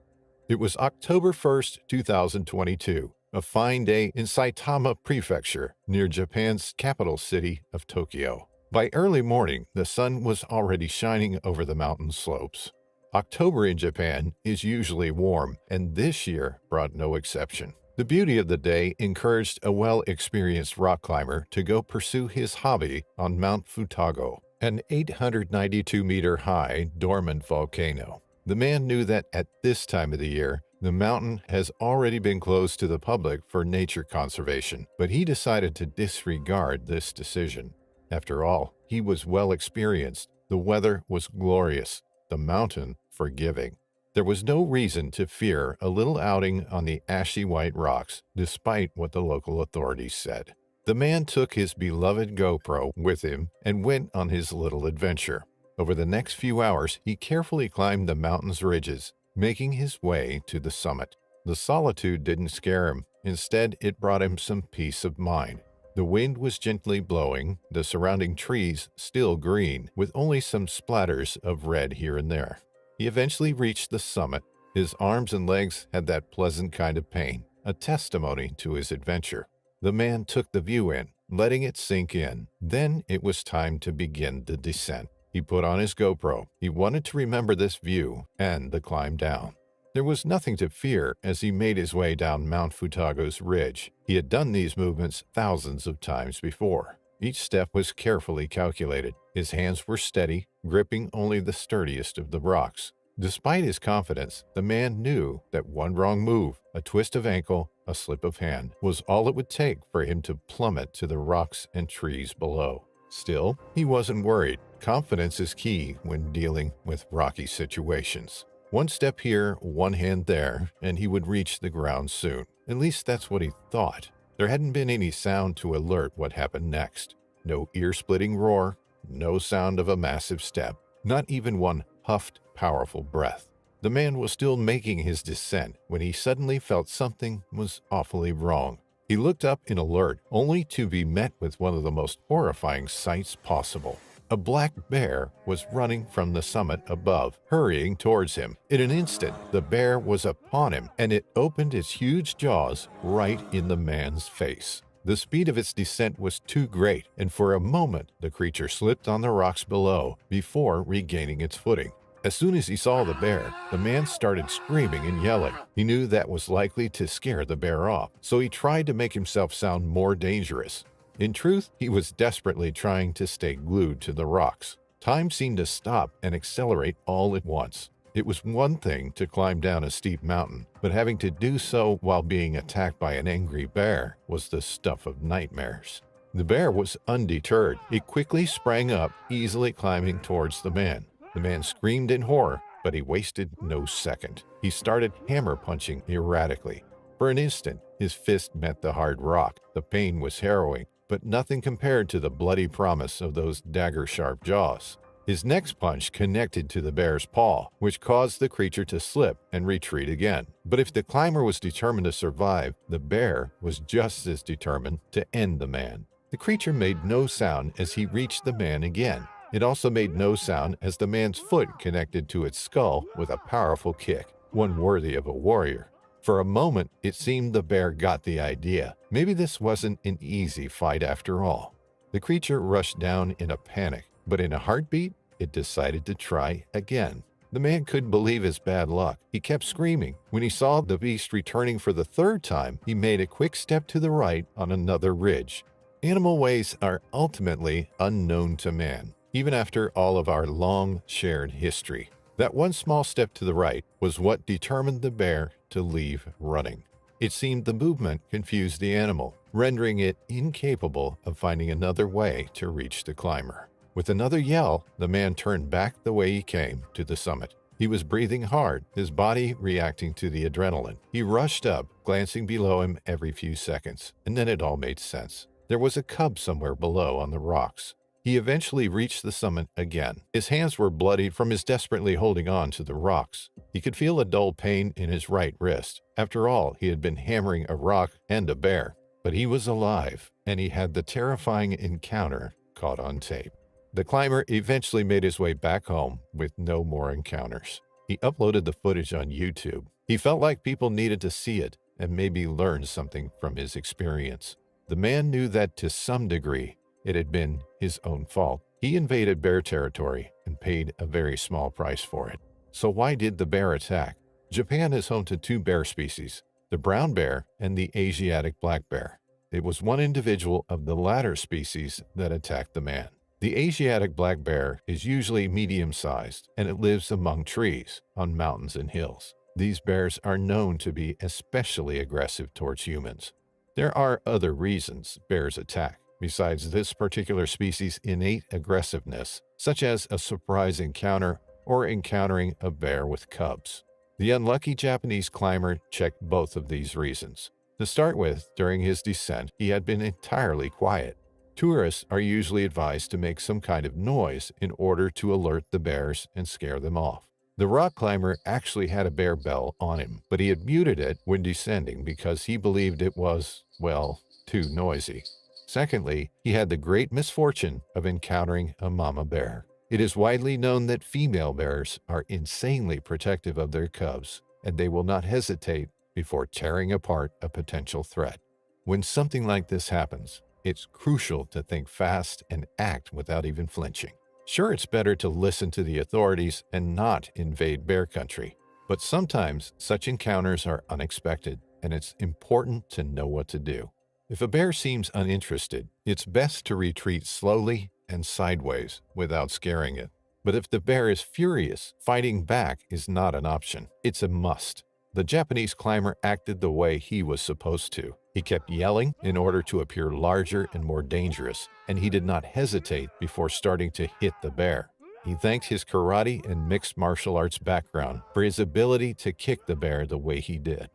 It was October 1st, 2022, a fine day in Saitama Prefecture, near Japan's capital city of Tokyo. By early morning, the sun was already shining over the mountain slopes. October in Japan is usually warm, and this year brought no exception. The beauty of the day encouraged a well-experienced rock climber to go pursue his hobby on Mount Futago, an 892-meter-high dormant volcano. The man knew that at this time of the year, the mountain has already been closed to the public for nature conservation, but he decided to disregard this decision. After all, he was well experienced, the weather was glorious, the mountain forgiving. There was no reason to fear a little outing on the ashy white rocks, despite what the local authorities said. The man took his beloved GoPro with him and went on his little adventure. Over the next few hours, he carefully climbed the mountain's ridges, making his way to the summit. The solitude didn't scare him. Instead, it brought him some peace of mind. The wind was gently blowing, the surrounding trees still green, with only some splatters of red here and there. He eventually reached the summit. His arms and legs had that pleasant kind of pain, a testimony to his adventure. The man took the view in, letting it sink in. Then it was time to begin the descent. He put on his GoPro. He wanted to remember this view and the climb down. There was nothing to fear as he made his way down Mount Futago's ridge. He had done these movements thousands of times before. Each step was carefully calculated. His hands were steady, gripping only the sturdiest of the rocks. Despite his confidence, the man knew that one wrong move, a twist of ankle, a slip of hand, was all it would take for him to plummet to the rocks and trees below. Still, he wasn't worried. Confidence is key when dealing with rocky situations. One step here, one hand there, and he would reach the ground soon. At least that's what he thought. There hadn't been any sound to alert what happened next. No ear-splitting roar, no sound of a massive step, not even one puffed, powerful breath. The man was still making his descent when he suddenly felt something was awfully wrong. He looked up in alert, only to be met with one of the most horrifying sights possible. A black bear was running from the summit above, hurrying towards him. In an instant, the bear was upon him, and it opened its huge jaws right in the man's face. The speed of its descent was too great, and for a moment the creature slipped on the rocks below before regaining its footing. As soon as he saw the bear, the man started screaming and yelling. He knew that was likely to scare the bear off, so he tried to make himself sound more dangerous. In truth, he was desperately trying to stay glued to the rocks. Time seemed to stop and accelerate all at once. It was one thing to climb down a steep mountain, but having to do so while being attacked by an angry bear was the stuff of nightmares. The bear was undeterred. It quickly sprang up, easily climbing towards the man. The man screamed in horror, but he wasted no second. He started hammer punching erratically. For an instant, his fist met the hard rock. The pain was harrowing, but nothing compared to the bloody promise of those dagger-sharp jaws. His next punch connected to the bear's paw, which caused the creature to slip and retreat again. But if the climber was determined to survive, the bear was just as determined to end the man. The creature made no sound as he reached the man again. It also made no sound as the man's foot connected to its skull with a powerful kick, one worthy of a warrior. For a moment, it seemed the bear got the idea. Maybe this wasn't an easy fight after all. The creature rushed down in a panic, but in a heartbeat, it decided to try again. The man couldn't believe his bad luck. He kept screaming. When he saw the beast returning for the third time, he made a quick step to the right on another ridge. Animal ways are ultimately unknown to man, even after all of our long shared history. That one small step to the right was what determined the bear to leave running. It seemed the movement confused the animal, rendering it incapable of finding another way to reach the climber. With another yell, the man turned back the way he came to the summit. He was breathing hard, his body reacting to the adrenaline. He rushed up, glancing below him every few seconds, and then it all made sense. There was a cub somewhere below on the rocks. He eventually reached the summit again. His hands were bloodied from his desperately holding on to the rocks. He could feel a dull pain in his right wrist. After all, he had been hammering a rock and a bear. But he was alive, and he had the terrifying encounter caught on tape. The climber eventually made his way back home with no more encounters. He uploaded the footage on YouTube. He felt like people needed to see it and maybe learn something from his experience. The man knew that to some degree, it had been his own fault. He invaded bear territory and paid a very small price for it. So why did the bear attack? Japan is home to two bear species, the brown bear and the Asiatic black bear. It was one individual of the latter species that attacked the man. The Asiatic black bear is usually medium-sized, and it lives among trees, on mountains and hills. These bears are known to be especially aggressive towards humans. There are other reasons bears attack, besides this particular species' innate aggressiveness, such as a surprise encounter or encountering a bear with cubs. The unlucky Japanese climber checked both of these reasons. To start with, during his descent, he had been entirely quiet. Tourists are usually advised to make some kind of noise in order to alert the bears and scare them off. The rock climber actually had a bear bell on him, but he had muted it when descending because he believed it was, well, too noisy. Secondly, he had the great misfortune of encountering a mama bear. It is widely known that female bears are insanely protective of their cubs, and they will not hesitate before tearing apart a potential threat. When something like this happens, it's crucial to think fast and act without even flinching. Sure, it's better to listen to the authorities and not invade bear country, but sometimes such encounters are unexpected, and it's important to know what to do. If a bear seems uninterested, it's best to retreat slowly and sideways without scaring it. But if the bear is furious, fighting back is not an option. It's a must. The Japanese climber acted the way he was supposed to. He kept yelling in order to appear larger and more dangerous, and he did not hesitate before starting to hit the bear. He thanked his karate and mixed martial arts background for his ability to kick the bear the way he did.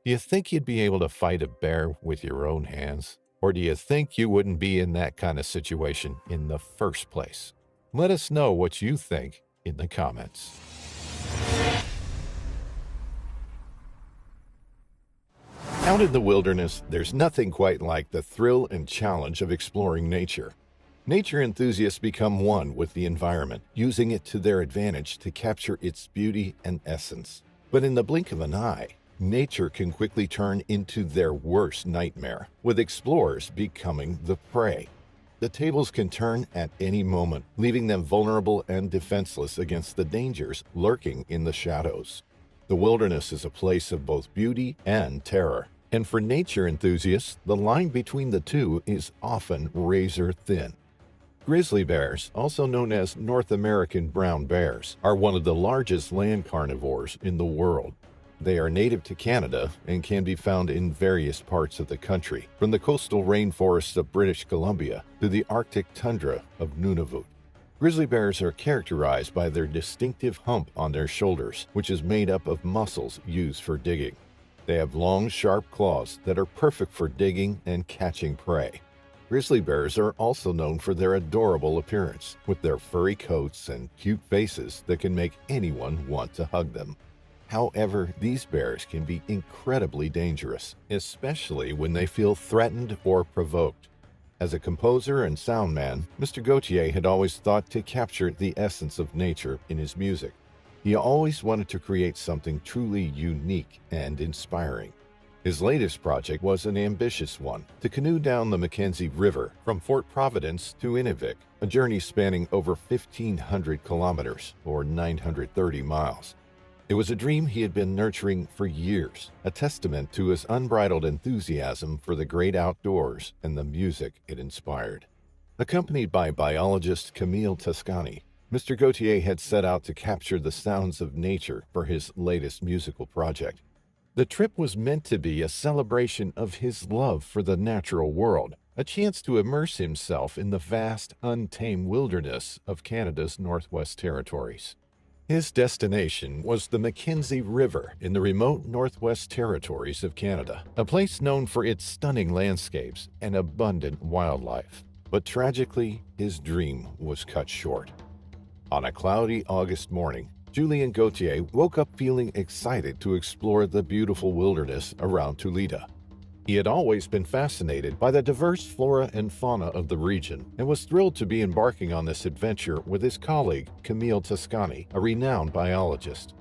Do you think you'd be able to fight a bear with your own hands? Or do you think you wouldn't be in that kind of situation in the first place? Let us know what you think in the comments. Out in the wilderness, there's nothing quite like the thrill and challenge of exploring nature. Nature enthusiasts become one with the environment, using it to their advantage to capture its beauty and essence. But in the blink of an eye, nature can quickly turn into their worst nightmare, with explorers becoming the prey. The tables can turn at any moment, leaving them vulnerable and defenseless against the dangers lurking in the shadows. The wilderness is a place of both beauty and terror, and for nature enthusiasts, the line between the two is often razor thin. Grizzly bears, also known as North American brown bears, are one of the largest land carnivores in the world. They are native to Canada and can be found in various parts of the country, from the coastal rainforests of British Columbia to the Arctic tundra of Nunavut. Grizzly bears are characterized by their distinctive hump on their shoulders, which is made up of muscles used for digging. They have long, sharp claws that are perfect for digging and catching prey. Grizzly bears are also known for their adorable appearance, with their furry coats and cute faces that can make anyone want to hug them. However, these bears can be incredibly dangerous, especially when they feel threatened or provoked. As a composer and sound man, Mr. Gauthier had always thought to capture the essence of nature in his music. He always wanted to create something truly unique and inspiring. His latest project was an ambitious one, to canoe down the Mackenzie River from Fort Providence to Inuvik, a journey spanning over 1,500 kilometers, or 930 miles. It was a dream he had been nurturing for years, a testament to his unbridled enthusiasm for the great outdoors and the music it inspired. Accompanied by biologist Camille Toscani, Mr. Gauthier had set out to capture the sounds of nature for his latest musical project. The trip was meant to be a celebration of his love for the natural world, a chance to immerse himself in the vast, untamed wilderness of Canada's Northwest Territories. His destination was the Mackenzie River in the remote Northwest Territories of Canada, a place known for its stunning landscapes and abundant wildlife. But tragically, his dream was cut short. On a cloudy August morning, Julien Gauthier woke up feeling excited to explore the beautiful wilderness around Toledo. He had always been fascinated by the diverse flora and fauna of the region and was thrilled to be embarking on this adventure with his colleague, Camille Toscani, a renowned biologist.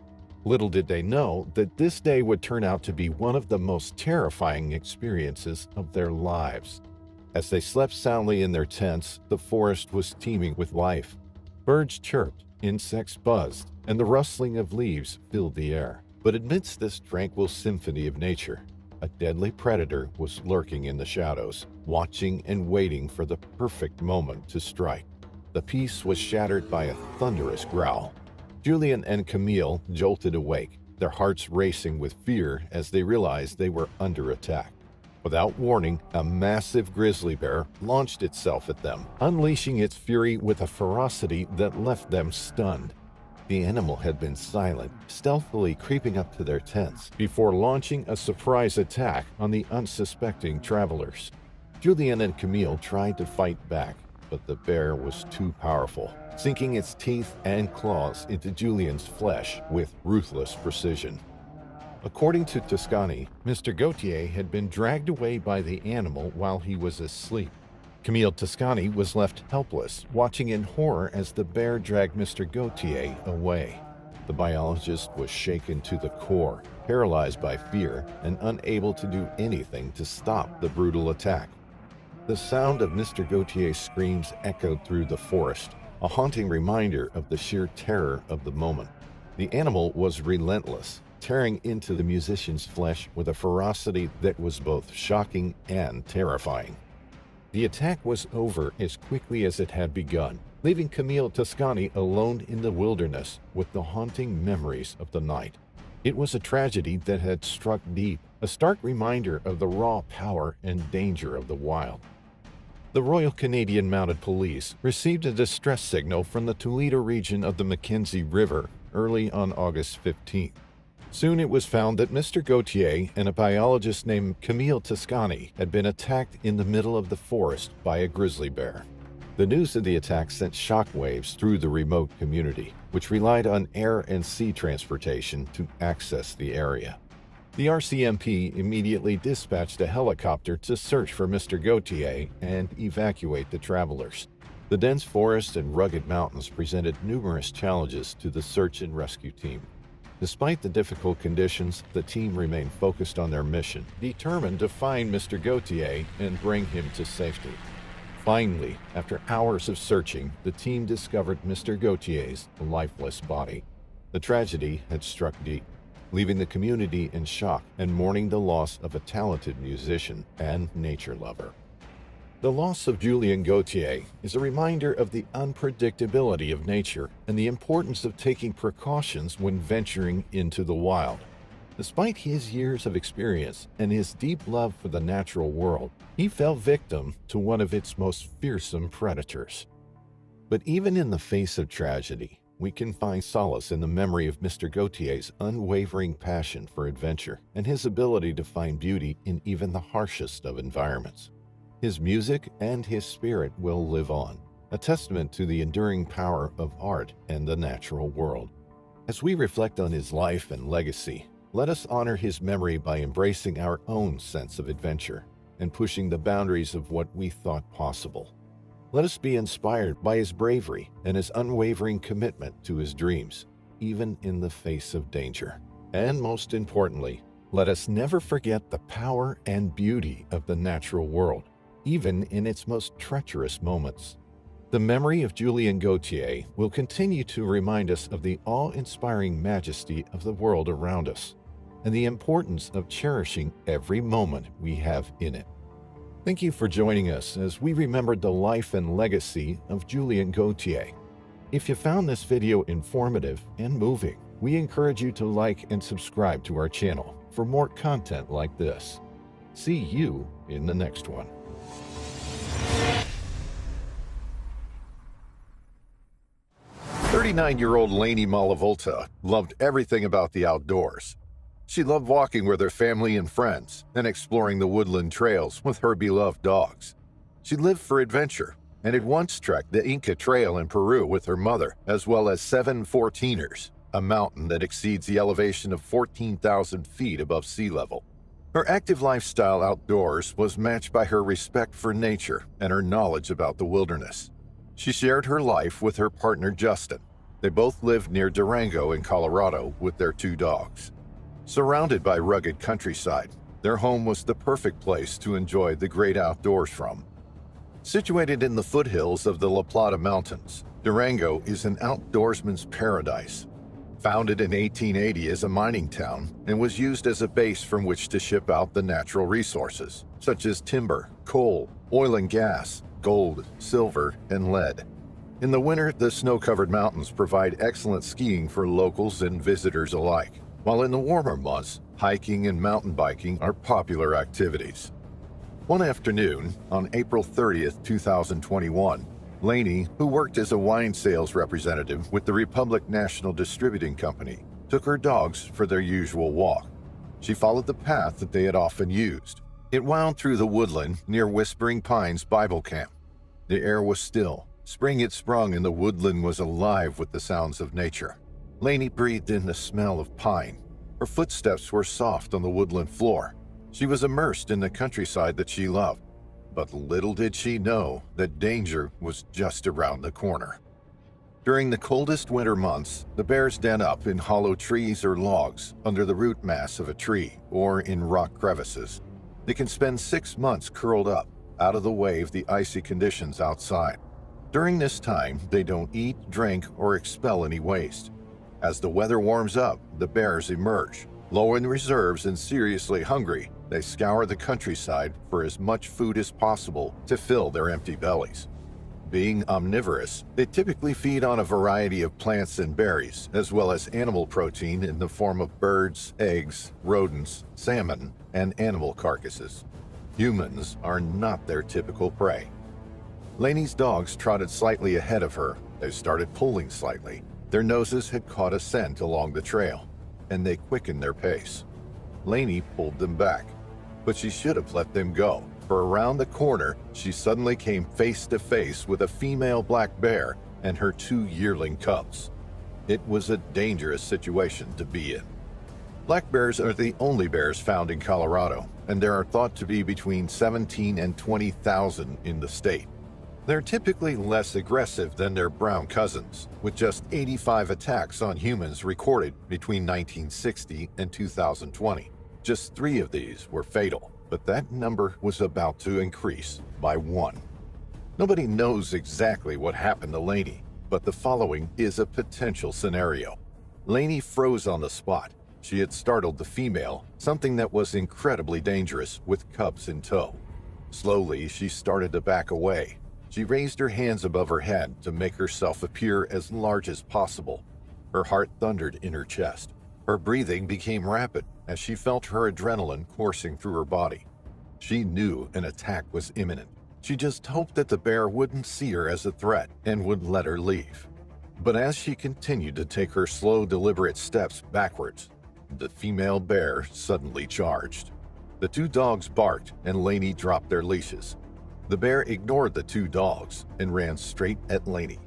Little did they know that this day would turn out to be one of the most terrifying experiences of their lives. As they slept soundly in their tents, the forest was teeming with life. Birds chirped, insects buzzed, and the rustling of leaves filled the air. But amidst this tranquil symphony of nature, a deadly predator was lurking in the shadows, watching and waiting for the perfect moment to strike. The peace was shattered by a thunderous growl. Julien and Camille jolted awake, their hearts racing with fear as they realized they were under attack. Without warning, a massive grizzly bear launched itself at them, unleashing its fury with a ferocity that left them stunned. The animal had been silent, stealthily creeping up to their tents before launching a surprise attack on the unsuspecting travelers. Julien and Camille tried to fight back, but the bear was too powerful, sinking its teeth and claws into Julien's flesh with ruthless precision. According to Toscani, Mr. Gauthier had been dragged away by the animal while he was asleep. Camille Toscani was left helpless, watching in horror as the bear dragged Mr. Gauthier away. The biologist was shaken to the core, paralyzed by fear and unable to do anything to stop the brutal attack. The sound of Mr. Gauthier's screams echoed through the forest, a haunting reminder of the sheer terror of the moment. The animal was relentless, tearing into the musician's flesh with a ferocity that was both shocking and terrifying. The attack was over as quickly as it had begun, leaving Camille Toscani alone in the wilderness with the haunting memories of the night. It was a tragedy that had struck deep, a stark reminder of the raw power and danger of the wild. The Royal Canadian Mounted Police received a distress signal from the Toledo region of the Mackenzie River early on August 15th. Soon it was found that Mr. Gauthier and a biologist named Camille Toscani had been attacked in the middle of the forest by a grizzly bear. The news of the attack sent shockwaves through the remote community, which relied on air and sea transportation to access the area. The RCMP immediately dispatched a helicopter to search for Mr. Gauthier and evacuate the travelers. The dense forest and rugged mountains presented numerous challenges to the search and rescue team. Despite the difficult conditions, the team remained focused on their mission, determined to find Mr. Gauthier and bring him to safety. Finally, after hours of searching, the team discovered Mr. Gauthier's lifeless body. The tragedy had struck deep, leaving the community in shock and mourning the loss of a talented musician and nature lover. The loss of Julien Gauthier is a reminder of the unpredictability of nature and the importance of taking precautions when venturing into the wild. Despite his years of experience and his deep love for the natural world, he fell victim to one of its most fearsome predators. But even in the face of tragedy, we can find solace in the memory of Mr. Gauthier's unwavering passion for adventure and his ability to find beauty in even the harshest of environments. His music and his spirit will live on, a testament to the enduring power of art and the natural world. As we reflect on his life and legacy, let us honor his memory by embracing our own sense of adventure. and pushing the boundaries of what we thought possible. Let us be inspired by his bravery and his unwavering commitment to his dreams, even in the face of danger. And most importantly, let us never forget the power and beauty of the natural world, even in its most treacherous moments. The memory of Julien Gauthier will continue to remind us of the awe-inspiring majesty of the world around us and the importance of cherishing every moment we have in it. Thank you for joining us as we remembered the life and legacy of Julien Gauthier. If you found this video informative and moving, we encourage you to like and subscribe to our channel for more content like this. See you in the next one. 39-year-old Laney Mlavolta loved everything about the outdoors. She loved walking with her family and friends and exploring the woodland trails with her beloved dogs. She lived for adventure and had once trekked the Inca Trail in Peru with her mother, as well as 7 14ers, a mountain that exceeds the elevation of 14,000 feet above sea level. Her active lifestyle outdoors was matched by her respect for nature and her knowledge about the wilderness. She shared her life with her partner Justin. They both lived near Durango in Colorado with their 2 dogs. Surrounded by rugged countryside, their home was the perfect place to enjoy the great outdoors from. Situated in the foothills of the La Plata Mountains, Durango is an outdoorsman's paradise. Founded in 1880 as a mining town and was used as a base from which to ship out the natural resources, such as timber, coal, oil and gas, gold, silver, and lead. In the winter, the snow-covered mountains provide excellent skiing for locals and visitors alike, while in the warmer months, hiking and mountain biking are popular activities. One afternoon, on April 30th, 2021, Laney, who worked as a wine sales representative with the Republic National Distributing Company, took her dogs for their usual walk. She followed the path that they had often used. It wound through the woodland near Whispering Pines Bible Camp. The air was still. Spring had sprung and the woodland was alive with the sounds of nature. Laney breathed in the smell of pine. Her footsteps were soft on the woodland floor. She was immersed in the countryside that she loved. But little did she know that danger was just around the corner. During the coldest winter months, the bears den up in hollow trees or logs under the root mass of a tree or in rock crevices. They can spend 6 months curled up, out of the way of the icy conditions outside. During this time, they don't eat, drink, or expel any waste. As the weather warms up, the bears emerge. Low in reserves and seriously hungry, they scour the countryside for as much food as possible to fill their empty bellies. Being omnivorous, they typically feed on a variety of plants and berries, as well as animal protein in the form of birds, eggs, rodents, salmon, and animal carcasses. Humans are not their typical prey. Laney's dogs trotted slightly ahead of her. They started pulling slightly. Their noses had caught a scent along the trail, and they quickened their pace. Laney pulled them back, but she should have let them go, for around the corner, she suddenly came face to face with a female black bear and her 2 yearling cubs. It was a dangerous situation to be in. Black bears are the only bears found in Colorado, and there are thought to be between 17 and 20,000 in the state. They're typically less aggressive than their brown cousins, with just 85 attacks on humans recorded between 1960 and 2020. Just 3 of these were fatal, but that number was about to increase by 1. Nobody knows exactly what happened to Laney, but the following is a potential scenario. Laney froze on the spot. She had startled the female, something that was incredibly dangerous, with cubs in tow. Slowly, she started to back away. She raised her hands above her head to make herself appear as large as possible. Her heart thundered in her chest. Her breathing became rapid as she felt her adrenaline coursing through her body. She knew an attack was imminent. She just hoped that the bear wouldn't see her as a threat and would let her leave. But as she continued to take her slow, deliberate steps backwards, the female bear suddenly charged. The 2 dogs barked and Laney dropped their leashes. The bear ignored the 2 dogs and ran straight at Laney.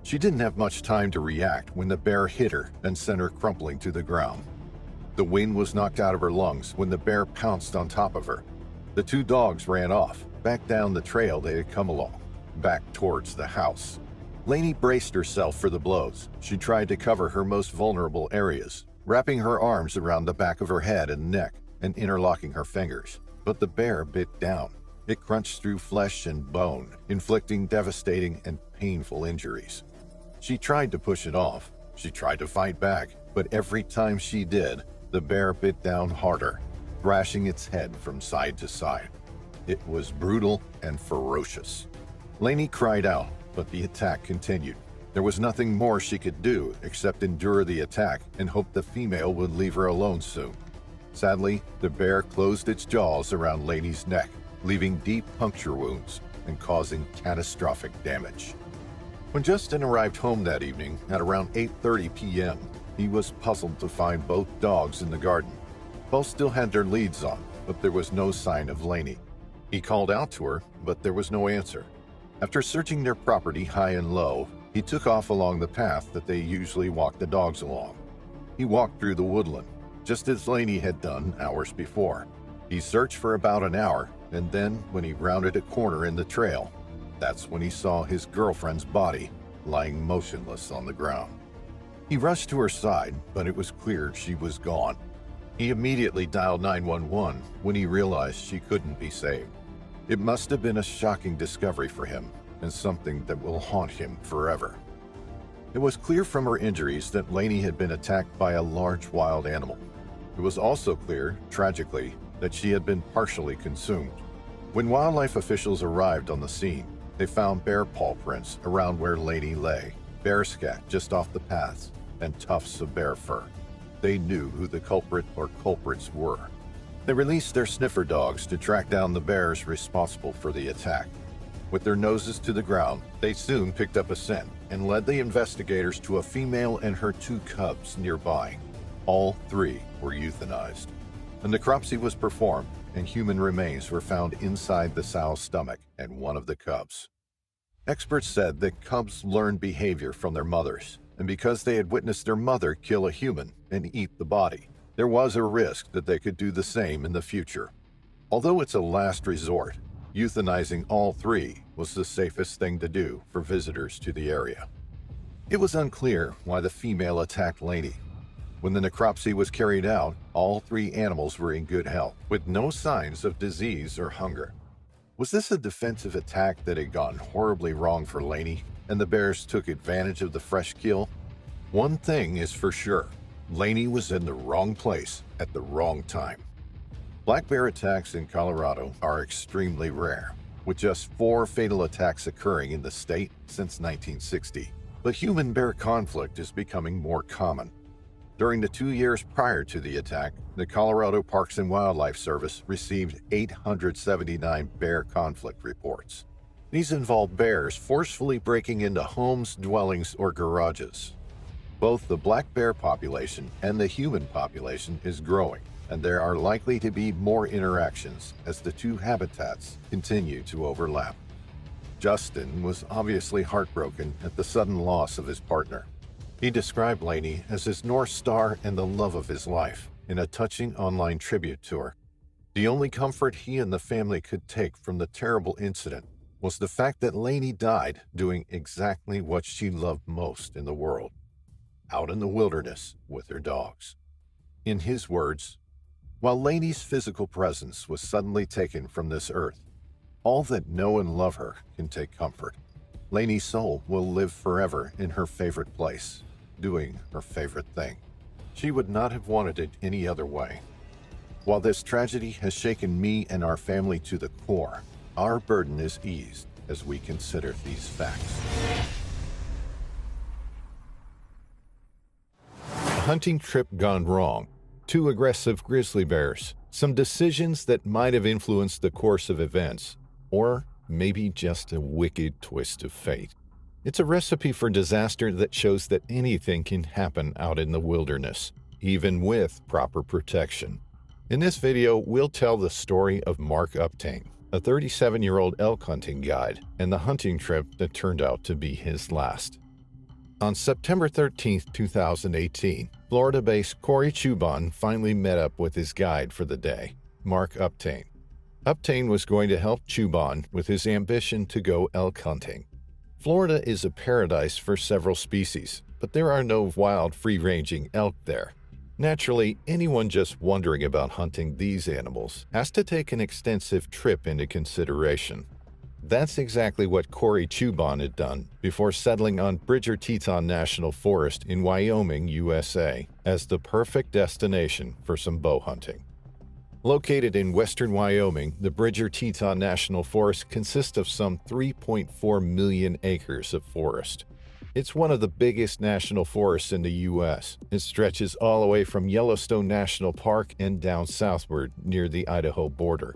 She didn't have much time to react when the bear hit her and sent her crumpling to the ground. The wind was knocked out of her lungs when the bear pounced on top of her. The two dogs ran off, back down the trail they had come along, back towards the house. Laney braced herself for the blows. She tried to cover her most vulnerable areas, wrapping her arms around the back of her head and neck and interlocking her fingers. But the bear bit down. It crunched through flesh and bone, inflicting devastating and painful injuries. She tried to push it off. She tried to fight back, but every time she did, the bear bit down harder, thrashing its head from side to side. It was brutal and ferocious. Laney cried out, but the attack continued. There was nothing more she could do except endure the attack and hope the female would leave her alone soon. Sadly, the bear closed its jaws around Laney's neck, leaving deep puncture wounds and causing catastrophic damage. When Justin arrived home that evening at around 8:30 p.m., he was puzzled to find both dogs in the garden. Both still had their leads on, but there was no sign of Laney. He called out to her, but there was no answer. After searching their property high and low, he took off along the path that they usually walk the dogs along. He walked through the woodland, just as Laney had done hours before. He searched for about an hour, and then when he rounded a corner in the trail, that's when he saw his girlfriend's body lying motionless on the ground. He rushed to her side, but it was clear she was gone. He immediately dialed 911 when he realized she couldn't be saved. It must have been a shocking discovery for him, and something that will haunt him forever. It was clear from her injuries that Laney had been attacked by a large wild animal. It was also clear, tragically, that she had been partially consumed. When wildlife officials arrived on the scene, they found bear paw prints around where Laney lay, bear scat just off the paths, and tufts of bear fur. They knew who the culprit or culprits were. They released their sniffer dogs to track down the bears responsible for the attack. With their noses to the ground, they soon picked up a scent and led the investigators to a female and her two cubs nearby. All three were euthanized. A necropsy was performed, and human remains were found inside the sow's stomach and one of the cubs. Experts said that cubs learned behavior from their mothers, and because they had witnessed their mother kill a human and eat the body, there was a risk that they could do the same in the future. Although it's a last resort, euthanizing all three was the safest thing to do for visitors to the area. It was unclear why the female attacked Laney. When the necropsy was carried out, all three animals were in good health, with no signs of disease or hunger. Was this a defensive attack that had gone horribly wrong for Laney, and the bears took advantage of the fresh kill? One thing is for sure, Laney was in the wrong place at the wrong time. Black bear attacks in Colorado are extremely rare, with just 4 fatal attacks occurring in the state since 1960. But human-bear conflict is becoming more common. During the 2 years prior to the attack, the Colorado Parks and Wildlife Service received 879 bear conflict reports. These involved bears forcefully breaking into homes, dwellings, or garages. Both the black bear population and the human population is growing, and there are likely to be more interactions as the two habitats continue to overlap. Justin was obviously heartbroken at the sudden loss of his partner. He described Laney as his North Star and the love of his life in a touching online tribute to her. The only comfort he and the family could take from the terrible incident was the fact that Laney died doing exactly what she loved most in the world, out in the wilderness with her dogs. In his words, while Laney's physical presence was suddenly taken from this earth, all that know and love her can take comfort. Laney's soul will live forever in her favorite place, doing her favorite thing. She would not have wanted it any other way. While this tragedy has shaken me and our family to the core, our burden is eased as we consider these facts. A hunting trip gone wrong, 2 aggressive grizzly bears, some decisions that might have influenced the course of events, or maybe just a wicked twist of fate. It's a recipe for disaster that shows that anything can happen out in the wilderness, even with proper protection. In this video, we'll tell the story of Mark Uptain, a 37-year-old elk hunting guide, and the hunting trip that turned out to be his last. On September 13, 2018, Florida-based Corey Chubon finally met up with his guide for the day, Mark Uptain. Uptain was going to help Chubon with his ambition to go elk hunting. Florida is a paradise for several species, but there are no wild, free-ranging elk there. Naturally, anyone just wondering about hunting these animals has to take an extensive trip into consideration. That's exactly what Corey Chubon had done before settling on Bridger Teton National Forest in Wyoming, USA, as the perfect destination for some bow hunting. Located in western Wyoming, the Bridger Teton National Forest consists of some 3.4 million acres of forest. It's one of the biggest national forests in the U.S. It stretches all the way from Yellowstone National Park and down southward near the Idaho border.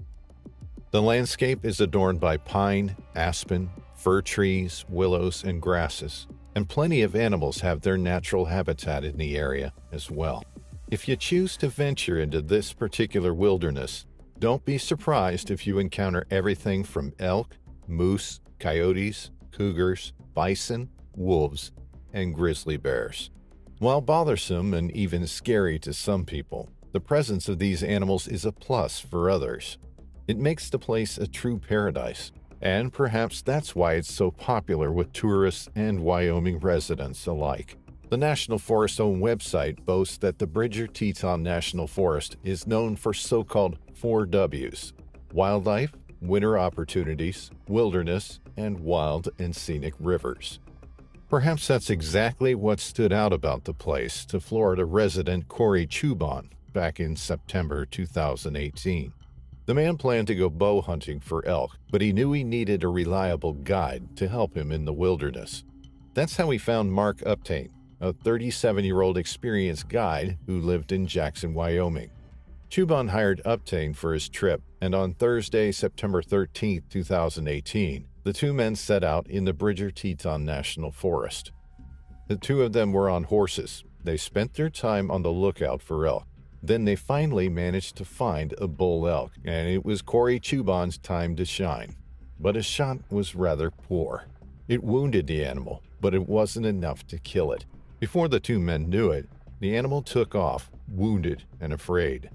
The landscape is adorned by pine, aspen, fir trees, willows, and grasses, and plenty of animals have their natural habitat in the area as well. If you choose to venture into this particular wilderness, don't be surprised if you encounter everything from elk, moose, coyotes, cougars, bison, wolves, and grizzly bears. While bothersome and even scary to some people, the presence of these animals is a plus for others. It makes the place a true paradise, and perhaps that's why it's so popular with tourists and Wyoming residents alike. The National Forest's own website boasts that the Bridger Teton National Forest is known for so-called 4 Ws: wildlife, winter opportunities, wilderness, and wild and scenic rivers. Perhaps that's exactly what stood out about the place to Florida resident Corey Chubon back in September 2018. The man planned to go bow hunting for elk, but he knew he needed a reliable guide to help him in the wilderness. That's how he found Mark Uptain, a 37-year-old experienced guide who lived in Jackson, Wyoming. Chubon hired Uptain for his trip, and on Thursday, September 13, 2018, the two men set out in the Bridger Teton National Forest. The two of them were on horses. They spent their time on the lookout for elk. Then they finally managed to find a bull elk, and it was Corey Chubon's time to shine. But his shot was rather poor. It wounded the animal, but it wasn't enough to kill it. Before the two men knew it, the animal took off, wounded and afraid.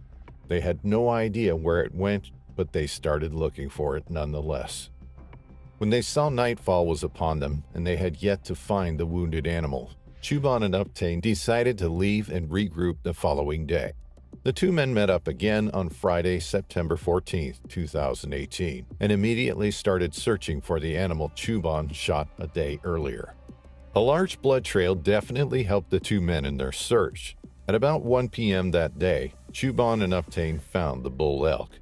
They had no idea where it went, but they started looking for it nonetheless. When they saw nightfall was upon them and they had yet to find the wounded animal, Chubon and Uptain decided to leave and regroup the following day. The two men met up again on Friday, September 14, 2018, and immediately started searching for the animal Chubon shot a day earlier. A large blood trail definitely helped the two men in their search. At about 1 p.m. that day, Chubon and Uptain found the bull elk.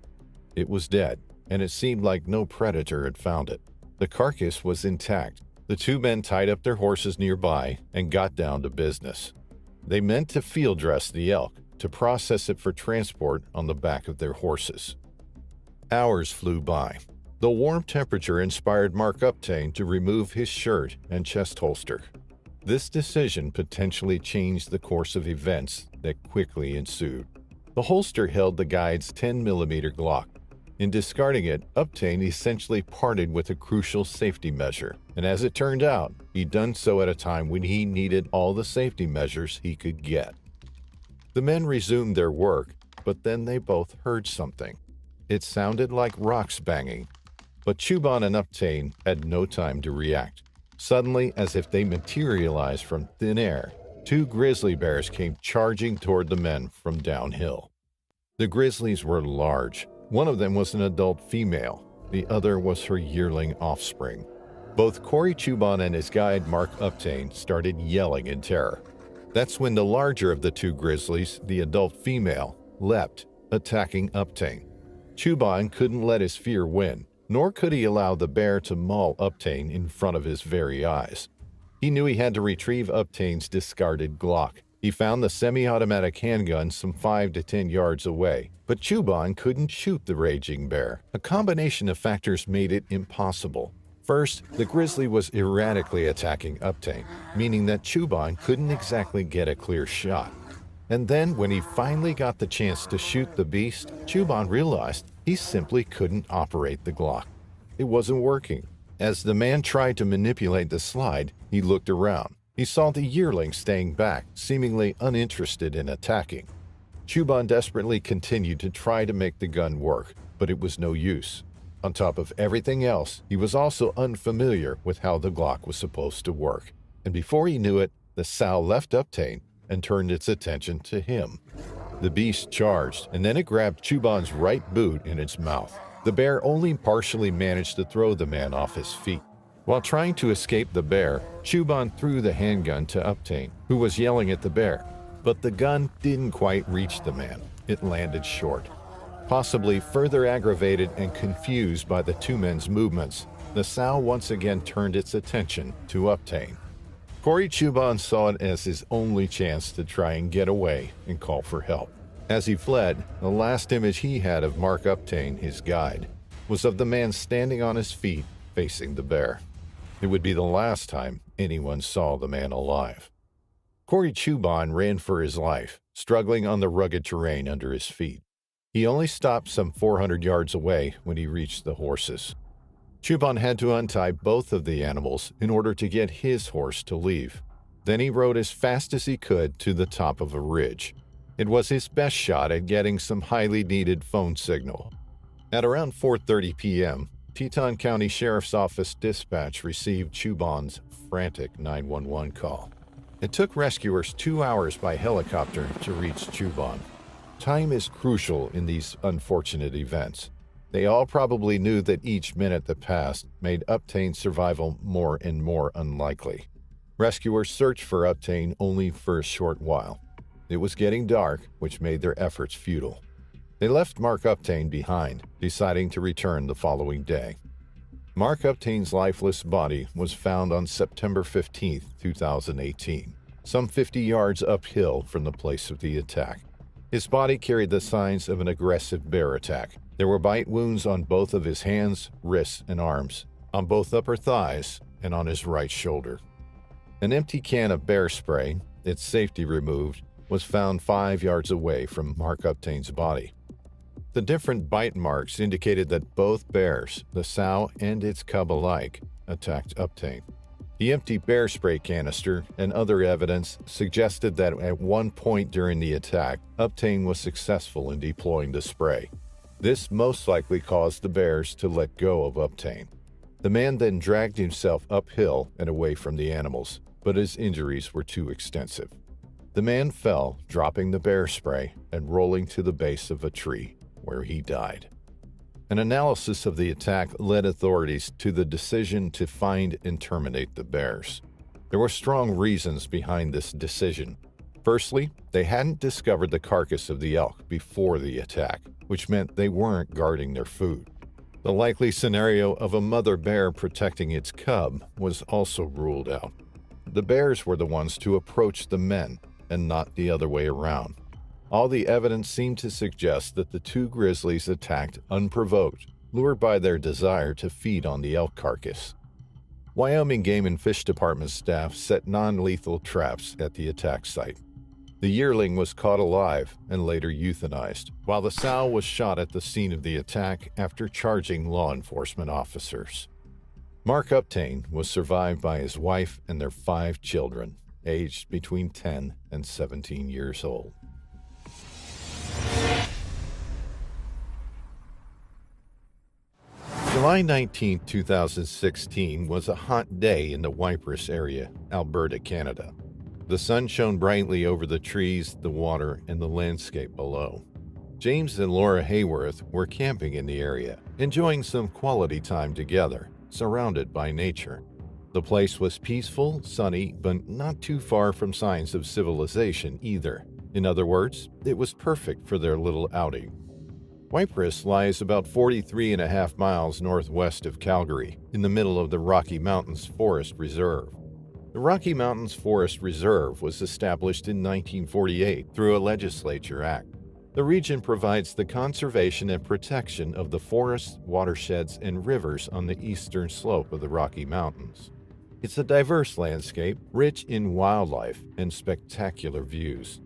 It was dead, and it seemed like no predator had found it. The carcass was intact. The two men tied up their horses nearby and got down to business. They meant to field dress the elk, to process it for transport on the back of their horses. Hours flew by. The warm temperature inspired Mark Uptain to remove his shirt and chest holster. This decision potentially changed the course of events that quickly ensued. The holster held the guide's 10mm Glock. In discarding it, Uptain essentially parted with a crucial safety measure, and as it turned out, he'd done so at a time when he needed all the safety measures he could get. The men resumed their work, but then they both heard something. It sounded like rocks banging, but Chubon and Uptain had no time to react. Suddenly, as if they materialized from thin air, 2 grizzly bears came charging toward the men from downhill. The grizzlies were large. One of them was an adult female. The other was her yearling offspring. Both Corey Chubon and his guide Mark Uptain started yelling in terror. That's when the larger of the 2 grizzlies, the adult female, leapt, attacking Uptain. Chubon couldn't let his fear win, nor could he allow the bear to maul Uptain in front of his very eyes. He knew he had to retrieve Uptain's discarded Glock. He found the semi-automatic handgun some 5 to 10 yards away, but Chubon couldn't shoot the raging bear. A combination of factors made it impossible. First, the grizzly was erratically attacking Uptain, meaning that Chubon couldn't exactly get a clear shot. And then, when he finally got the chance to shoot the beast, Chubon realized he simply couldn't operate the Glock. It wasn't working. As the man tried to manipulate the slide, he looked around. He saw the yearling staying back, seemingly uninterested in attacking. Chubon desperately continued to try to make the gun work, but it was no use. On top of everything else, he was also unfamiliar with how the Glock was supposed to work. And before he knew it, the sow left Uptain and turned its attention to him. The beast charged, and then it grabbed Chubon's right boot in its mouth. The bear only partially managed to throw the man off his feet. While trying to escape the bear, Chubon threw the handgun to Uptain, who was yelling at the bear. But the gun didn't quite reach the man. It landed short. Possibly further aggravated and confused by the two men's movements, the sow once again turned its attention to Uptain. Corey Chubon saw it as his only chance to try and get away and call for help. As he fled, the last image he had of Mark Uptain, his guide, was of the man standing on his feet facing the bear. It would be the last time anyone saw the man alive. Corey Chubon ran for his life, struggling on the rugged terrain under his feet. He only stopped some 400 yards away when he reached the horses. Chubon had to untie both of the animals in order to get his horse to leave. Then he rode as fast as he could to the top of a ridge. It was his best shot at getting some highly needed phone signal. At around 4:30 p.m., Teton County Sheriff's Office dispatch received Chubon's frantic 911 call. It took rescuers 2 hours by helicopter to reach Chubon. Time is crucial in these unfortunate events. They all probably knew that each minute that passed made Uptain's survival more and more unlikely. Rescuers searched for Uptain only for a short while. It was getting dark, which made their efforts futile. They left Mark Uptain behind, deciding to return the following day. Mark Uptain's lifeless body was found on September 15, 2018, some 50 yards uphill from the place of the attack. His body carried the signs of an aggressive bear attack. There were bite wounds on both of his hands, wrists, and arms, on both upper thighs, and on his right shoulder. An empty can of Bearspray, its safety removed, was found 5 yards away from Mark Uptain's body. The different bite marks indicated that both bears, the sow and its cub alike, attacked Uptain. The empty Bearspray canister and other evidence suggested that at one point during the attack, Uptain was successful in deploying the spray. This most likely caused the bears to let go of Uptain. The man then dragged himself uphill and away from the animals, but his injuries were too extensive. The man fell, dropping the Bearspray and rolling to the base of a tree, where he died. An analysis of the attack led authorities to the decision to find and terminate the bears. There were strong reasons behind this decision. Firstly, they hadn't discovered the carcass of the elk before the attack, which meant they weren't guarding their food. The likely scenario of a mother bear protecting its cub was also ruled out. The bears were the ones to approach the men, and not the other way around. All the evidence seemed to suggest that the two grizzlies attacked unprovoked, lured by their desire to feed on the elk carcass. Wyoming Game and Fish Department staff set non-lethal traps at the attack site. The yearling was caught alive and later euthanized, while the sow was shot at the scene of the attack after charging law enforcement officers. Mark Uptain was survived by his wife and their 5 children, aged between 10 and 17 years old. July 19, 2016 was a hot day in the Ypres area, Alberta, Canada. The sun shone brightly over the trees, the water, and the landscape below. James and Laura Hayworth were camping in the area, enjoying some quality time together, surrounded by nature. The place was peaceful, sunny, but not too far from signs of civilization either. In other words, it was perfect for their little outing. Ypres lies about 43.5 miles northwest of Calgary, in the middle of the Rocky Mountains Forest Reserve. The Rocky Mountains Forest Reserve was established in 1948 through a legislature act. The region provides the conservation and protection of the forests, watersheds, and rivers on the eastern slope of the Rocky Mountains. It's a diverse landscape, rich in wildlife and spectacular views.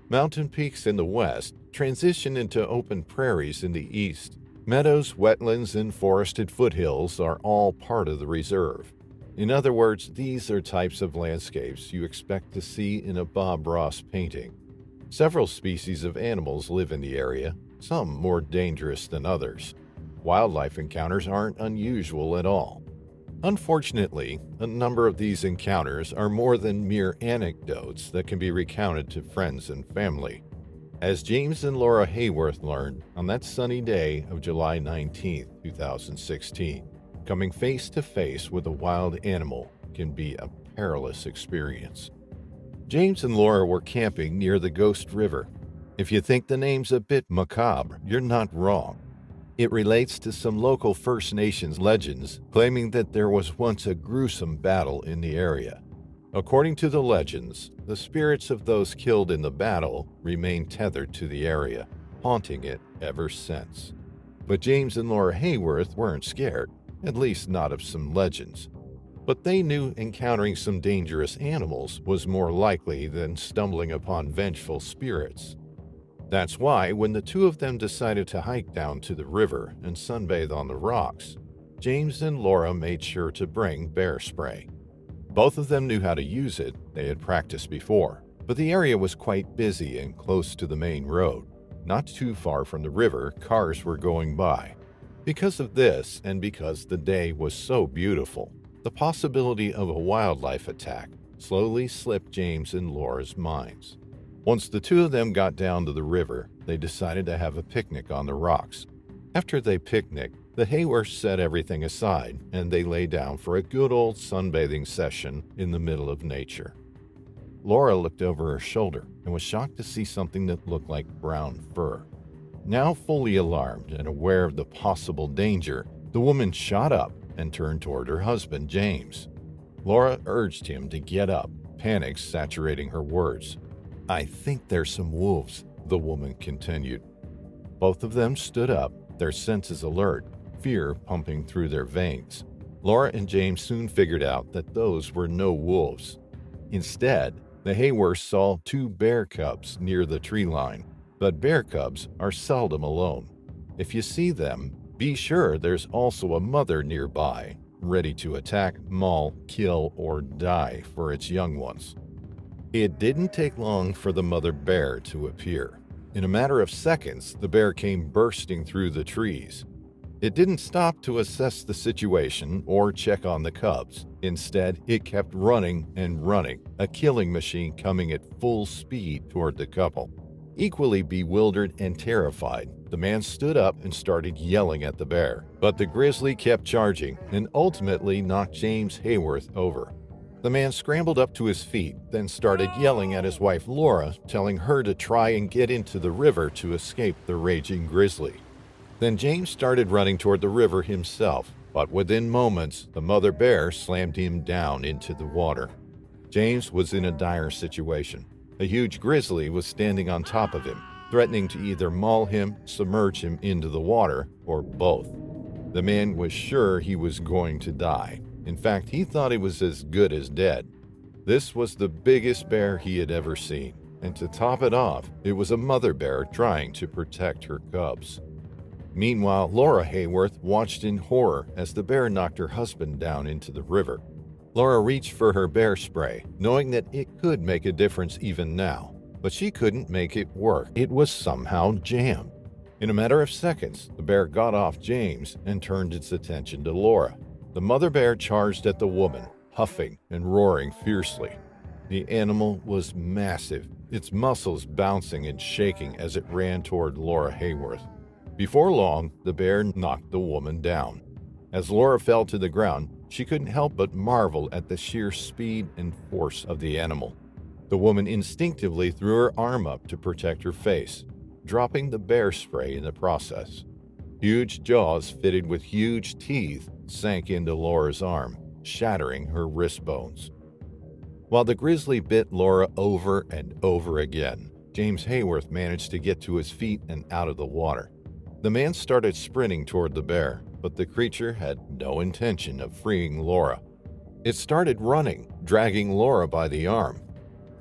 Mountain peaks in the west transition into open prairies in the east. Meadows, wetlands, and forested foothills are all part of the reserve. In other words, these are types of landscapes you expect to see in a Bob Ross painting. Several species of animals live in the area, some more dangerous than others. Wildlife encounters aren't unusual at all. Unfortunately, a number of these encounters are more than mere anecdotes that can be recounted to friends and family. As James and Laura Hayworth learned on that sunny day of July 19, 2016, coming face to face with a wild animal can be a perilous experience. James and Laura were camping near the Ghost River. If you think the name's a bit macabre, you're not wrong. It relates to some local First Nations legends claiming that there was once a gruesome battle in the area. According to the legends, the spirits of those killed in the battle remain tethered to the area, haunting it ever since. But James and Laura Hayworth weren't scared, at least not of some legends. But they knew encountering some dangerous animals was more likely than stumbling upon vengeful spirits. That's why, when the two of them decided to hike down to the river and sunbathe on the rocks, James and Laura made sure to bring Bearspray. Both of them knew how to use it, they had practiced before, but the area was quite busy and close to the main road. Not too far from the river, cars were going by. Because of this, and because the day was so beautiful, the possibility of a wildlife attack slowly slipped James and Laura's minds. Once the two of them got down to the river, they decided to have a picnic on the rocks. After they picnicked, the Hayworths set everything aside and they lay down for a good old sunbathing session in the middle of nature. Laura looked over her shoulder and was shocked to see something that looked like brown fur. Now fully alarmed and aware of the possible danger, the woman shot up and turned toward her husband, James. Laura urged him to get up, panic saturating her words. "I think there's some wolves," the woman continued. Both of them stood up, their senses alert, fear pumping through their veins. Laura and James soon figured out that those were no wolves. Instead, the Hayworths saw two bear cubs near the tree line, but bear cubs are seldom alone. If you see them, be sure there's also a mother nearby, ready to attack, maul, kill, or die for its young ones. It didn't take long for the mother bear to appear. In a matter of seconds, the bear came bursting through the trees. It didn't stop to assess the situation or check on the cubs. Instead, it kept running and running, a killing machine coming at full speed toward the couple. Equally bewildered and terrified, the man stood up and started yelling at the bear. But the grizzly kept charging and ultimately knocked James Hayworth over. The man scrambled up to his feet, then started yelling at his wife Laura, telling her to try and get into the river to escape the raging grizzly. Then James started running toward the river himself, but within moments, the mother bear slammed him down into the water. James was in a dire situation. A huge grizzly was standing on top of him, threatening to either maul him, submerge him into the water, or both. The man was sure he was going to die. In fact, he thought he was as good as dead. This was the biggest bear he had ever seen, and to top it off, it was a mother bear trying to protect her cubs. Meanwhile, Laura Hayworth watched in horror as the bear knocked her husband down into the river. Laura reached for her bear spray, knowing that it could make a difference even now, but she couldn't make it work. It was somehow jammed. In a matter of seconds, the bear got off James and turned its attention to Laura. The mother bear charged at the woman, huffing and roaring fiercely. The animal was massive, its muscles bouncing and shaking as it ran toward Laura Hayworth. Before long, the bear knocked the woman down. As Laura fell to the ground, she couldn't help but marvel at the sheer speed and force of the animal. The woman instinctively threw her arm up to protect her face, dropping the bear spray in the process. Huge jaws fitted with huge teeth sank into Laura's arm, shattering her wrist bones. While the grizzly bit Laura over and over again, James Hayworth managed to get to his feet and out of the water. The man started sprinting toward the bear, but the creature had no intention of freeing Laura. It started running, dragging Laura by the arm.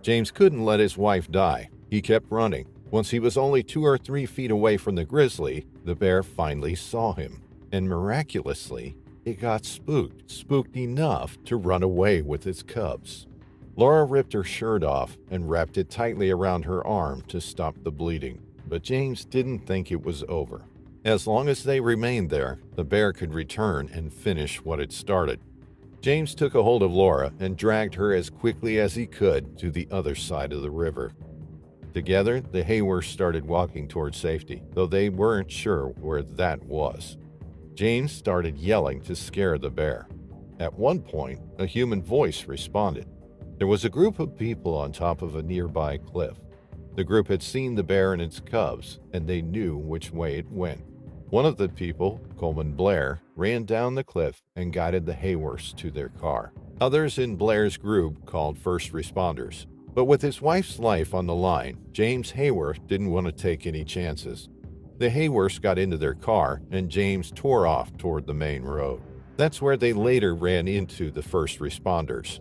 James couldn't let his wife die. He kept running. Once he was only 2 or 3 feet away from the grizzly, the bear finally saw him, and miraculously, it got spooked enough to run away with its cubs. Laura ripped her shirt off and wrapped it tightly around her arm to stop the bleeding. but James didn't think it was over. As long as they remained there, the bear could return and finish what it started. James took a hold of Laura and dragged her as quickly as he could to the other side of the river. Together, the Haywers started walking toward safety, though they weren't sure where that was. James started yelling to scare the bear. At one point, a human voice responded. There was a group of people on top of a nearby cliff. The group had seen the bear and its cubs, and they knew which way it went. One of the people, Coleman Blair, ran down the cliff and guided the Hayworths to their car. Others in Blair's group called first responders. But with his wife's life on the line, James Hayworth didn't want to take any chances. The Hayworths got into their car, and James tore off toward the main road. That's where they later ran into the first responders.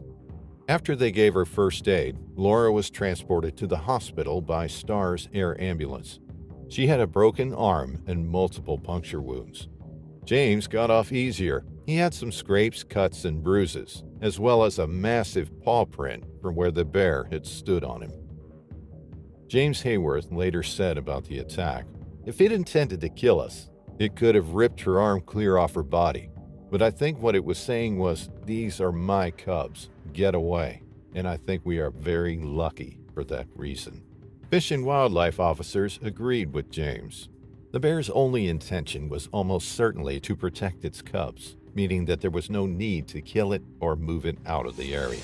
After they gave her first aid, Laura was transported to the hospital by Star's air ambulance. She had a broken arm and multiple puncture wounds. James got off easier. He had some scrapes, cuts, and bruises, as well as a massive paw print from where the bear had stood on him. James Hayworth later said about the attack, "If it intended to kill us, it could have ripped her arm clear off her body. But I think what it was saying was, these are my cubs, get away. And I think we are very lucky for that reason." Fish and Wildlife officers agreed with James. The bear's only intention was almost certainly to protect its cubs, meaning that there was no need to kill it or move it out of the area.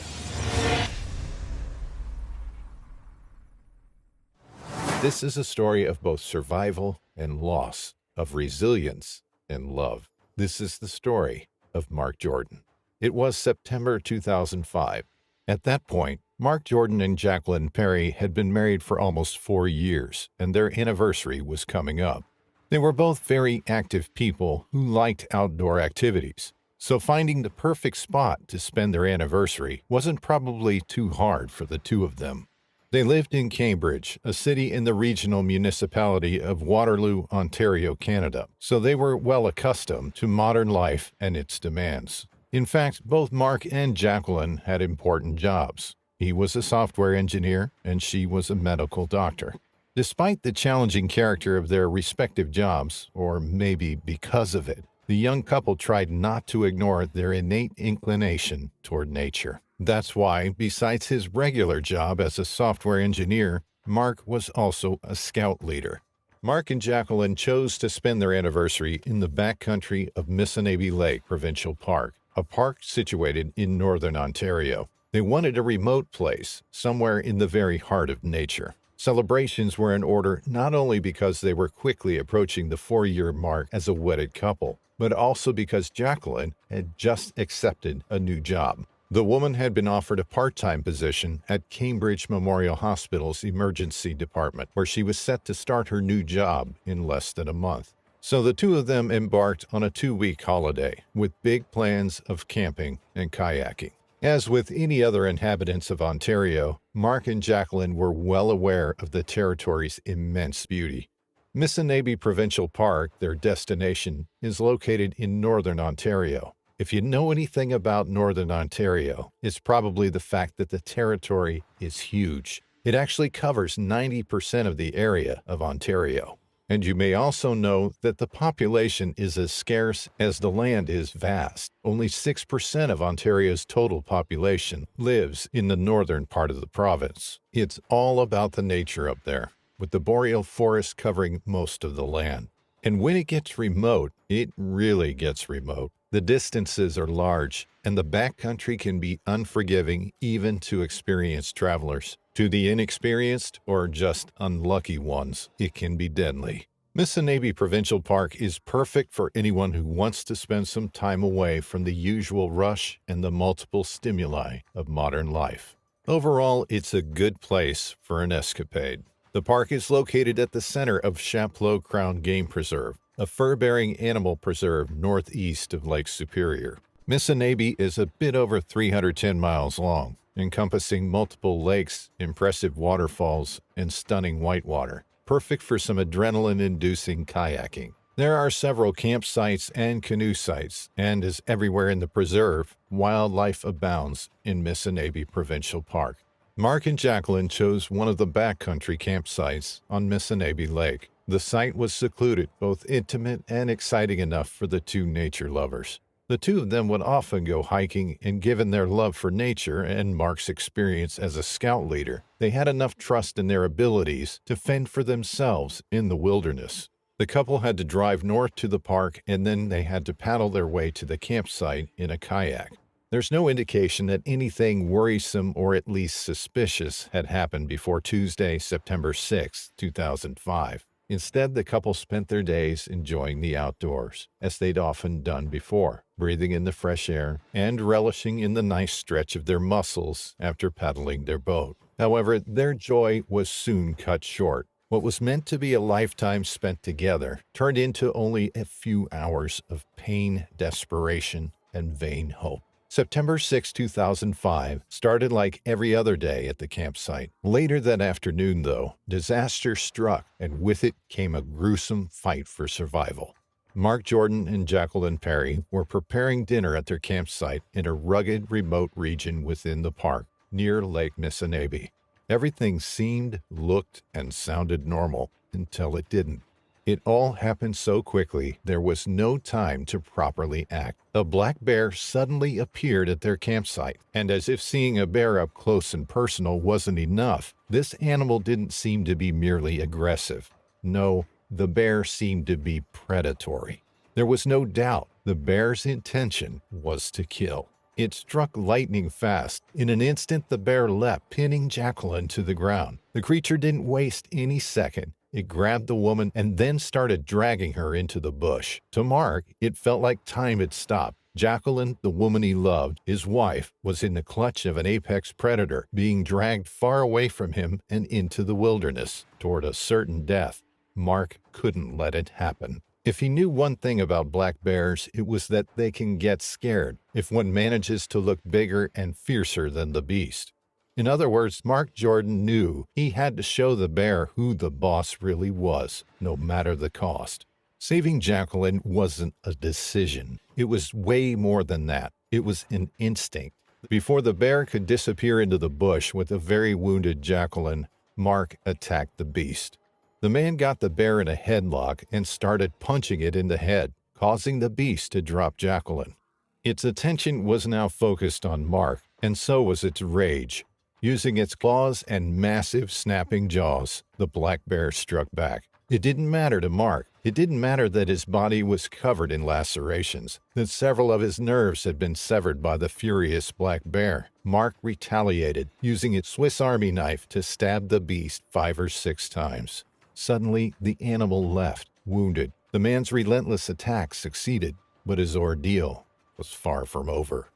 This is a story of both survival and loss, of resilience and love. This is the story of Mark Jordan. It was September 2005. At that point, Mark Jordan and Jacqueline Perry had been married for almost 4 years, and their anniversary was coming up. They were both very active people who liked outdoor activities, so finding the perfect spot to spend their anniversary wasn't probably too hard for the two of them. They lived in Cambridge, a city in the regional municipality of Waterloo, Ontario, Canada, so they were well accustomed to modern life and its demands. In fact, both Mark and Jacqueline had important jobs. He was a software engineer, and she was a medical doctor. Despite the challenging character of their respective jobs, or maybe because of it, the young couple tried not to ignore their innate inclination toward nature. That's why, besides his regular job as a software engineer, Mark was also a scout leader. Mark and Jacqueline chose to spend their anniversary in the backcountry of Missinaibi Lake Provincial Park, a park situated in northern Ontario. They wanted a remote place, somewhere in the very heart of nature. Celebrations were in order not only because they were quickly approaching the 4-year mark as a wedded couple, but also because Jacqueline had just accepted a new job. The woman had been offered a part-time position at Cambridge Memorial Hospital's emergency department, where she was set to start her new job in less than a month. So the two of them embarked on a 2-week holiday with big plans of camping and kayaking. As with any other inhabitants of Ontario, Mark and Jacqueline were well aware of the territory's immense beauty. Missinaibi Provincial Park, their destination, is located in northern Ontario. If you know anything about northern Ontario, it's probably the fact that the territory is huge. It actually covers 90% of the area of Ontario. And you may also know that the population is as scarce as the land is vast. Only 6% of Ontario's total population lives in the northern part of the province. It's all about the nature up there, with the boreal forest covering most of the land. And when it gets remote, it really gets remote. The distances are large, and the backcountry can be unforgiving even to experienced travelers. To the inexperienced or just unlucky ones, it can be deadly. Missinaibi Provincial Park is perfect for anyone who wants to spend some time away from the usual rush and the multiple stimuli of modern life. Overall, it's a good place for an escapade. The park is located at the center of Chaput Crown Game Preserve, a fur-bearing animal preserve northeast of Lake Superior. Missinaibi is a bit over 310 miles long, encompassing multiple lakes, impressive waterfalls, and stunning whitewater, perfect for some adrenaline-inducing kayaking. There are several campsites and canoe sites, and as everywhere in the preserve, wildlife abounds in Missinaibi Provincial Park. Mark and Jacqueline chose one of the backcountry campsites on Missinaba Lake. The site was secluded, both intimate and exciting enough for the two nature lovers. The two of them would often go hiking, and given their love for nature and Mark's experience as a scout leader, they had enough trust in their abilities to fend for themselves in the wilderness. The couple had to drive north to the park, and then they had to paddle their way to the campsite in a kayak. There's no indication that anything worrisome or at least suspicious had happened before Tuesday, September 6, 2005. Instead, the couple spent their days enjoying the outdoors, as they'd often done before, breathing in the fresh air and relishing in the nice stretch of their muscles after paddling their boat. However, their joy was soon cut short. What was meant to be a lifetime spent together turned into only a few hours of pain, desperation, and vain hope. September 6, 2005 started like every other day at the campsite. Later that afternoon, though, disaster struck, and with it came a gruesome fight for survival. Mark Jordan and Jacqueline Perry were preparing dinner at their campsite in a rugged, remote region within the park, near Lake Missinaba. Everything seemed, looked, and sounded normal until it didn't. It all happened so quickly, there was no time to properly act. A black bear suddenly appeared at their campsite, and as if seeing a bear up close and personal wasn't enough, this animal didn't seem to be merely aggressive. No, the bear seemed to be predatory. There was no doubt the bear's intention was to kill. It struck lightning fast. In an instant, the bear leapt, pinning Jacqueline to the ground. The creature didn't waste any second. It grabbed the woman and then started dragging her into the bush. To Mark, it felt like time had stopped. Jacqueline, the woman he loved, his wife, was in the clutch of an apex predator, being dragged far away from him and into the wilderness, toward a certain death. Mark couldn't let it happen. If he knew one thing about black bears, it was that they can get scared if one manages to look bigger and fiercer than the beast. In other words, Mark Jordan knew he had to show the bear who the boss really was, no matter the cost. Saving Jacqueline wasn't a decision. It was way more than that. It was an instinct. Before the bear could disappear into the bush with a very wounded Jacqueline, Mark attacked the beast. The man got the bear in a headlock and started punching it in the head, causing the beast to drop Jacqueline. Its attention was now focused on Mark, and so was its rage. Using its claws and massive snapping jaws, the black bear struck back. It didn't matter to Mark. It didn't matter that his body was covered in lacerations, that several of his nerves had been severed by the furious black bear. Mark retaliated, using its Swiss Army knife to stab the beast 5 or 6 times. Suddenly, the animal left, wounded. The man's relentless attack succeeded, but his ordeal was far from over.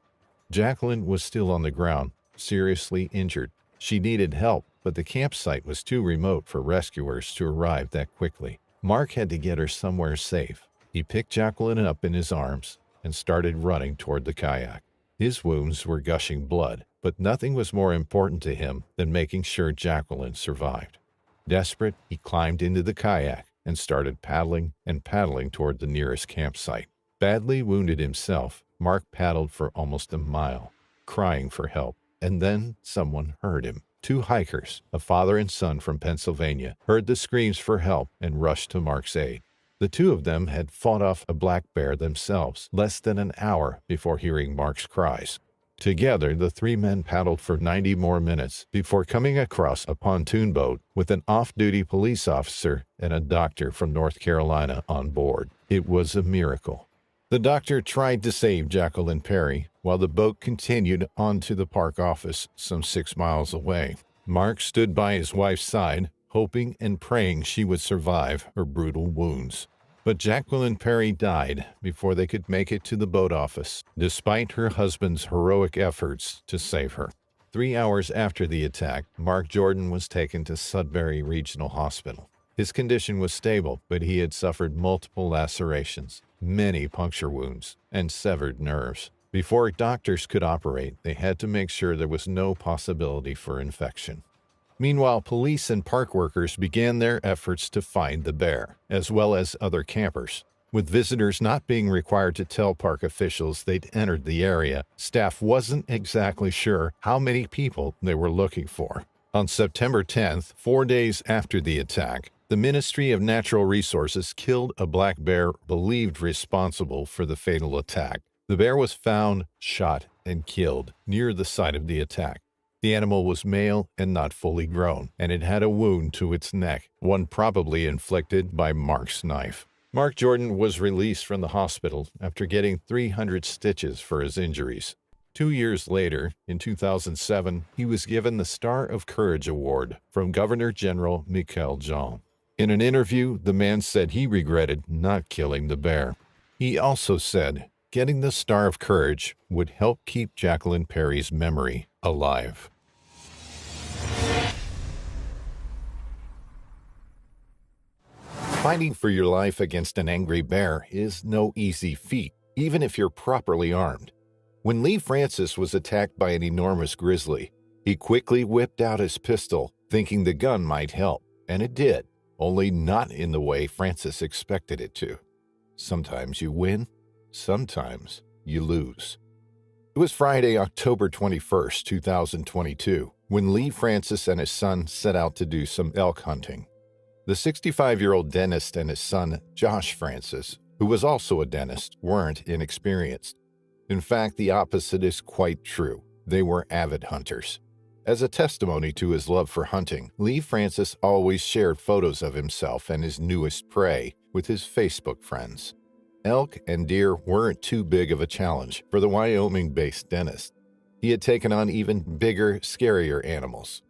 Jacqueline was still on the ground, seriously injured. She needed help, but the campsite was too remote for rescuers to arrive that quickly. Mark had to get her somewhere safe. He picked Jacqueline up in his arms and started running toward the kayak. His wounds were gushing blood, but nothing was more important to him than making sure Jacqueline survived. Desperate, he climbed into the kayak and started paddling toward the nearest campsite. Badly wounded himself, Mark paddled for almost a mile, crying for help. And then someone heard him. 2 hikers, a father and son from Pennsylvania, heard the screams for help and rushed to Mark's aid. The 2 of them had fought off a black bear themselves less than an hour before hearing Mark's cries. Together, the 3 men paddled for 90 more minutes before coming across a pontoon boat with an off-duty police officer and a doctor from North Carolina on board. It was a miracle. The doctor tried to save Jacqueline Perry while the boat continued on to the park office some 6 miles away. Mark stood by his wife's side, hoping and praying she would survive her brutal wounds. But Jacqueline Perry died before they could make it to the boat office, despite her husband's heroic efforts to save her. 3 hours after the attack, Mark Jordan was taken to Sudbury Regional Hospital. His condition was stable, but he had suffered multiple lacerations, many puncture wounds, and severed nerves. Before doctors could operate, they had to make sure there was no possibility for infection. Meanwhile, police and park workers began their efforts to find the bear, as well as other campers. With visitors not being required to tell park officials they'd entered the area, staff wasn't exactly sure how many people they were looking for. On September 10th, 4 days after the attack, the Ministry of Natural Resources killed a black bear believed responsible for the fatal attack. The bear was found, shot, and killed near the site of the attack. The animal was male and not fully grown, and it had a wound to its neck, one probably inflicted by Mark's knife. Mark Jordan was released from the hospital after getting 300 stitches for his injuries. 2 years later, in 2007, he was given the Star of Courage Award from Governor General Michael Jean. In an interview, the man said he regretted not killing the bear. He also said getting the Star of Courage would help keep Jacqueline Perry's memory alive. Fighting for your life against an angry bear is no easy feat, even if you're properly armed. When Lee Francis was attacked by an enormous grizzly, he quickly whipped out his pistol, thinking the gun might help, and it did, only not in the way Francis expected it to. Sometimes you win, sometimes you lose. It was Friday, October 21st, 2022, when Lee Francis and his son set out to do some elk hunting. The 65-year-old dentist and his son, Josh Francis, who was also a dentist, weren't inexperienced. In fact, the opposite is quite true. They were avid hunters. As a testimony to his love for hunting, Lee Francis always shared photos of himself and his newest prey with his Facebook friends. Elk and deer weren't too big of a challenge for the Wyoming-based dentist. He had taken on even bigger, scarier animals.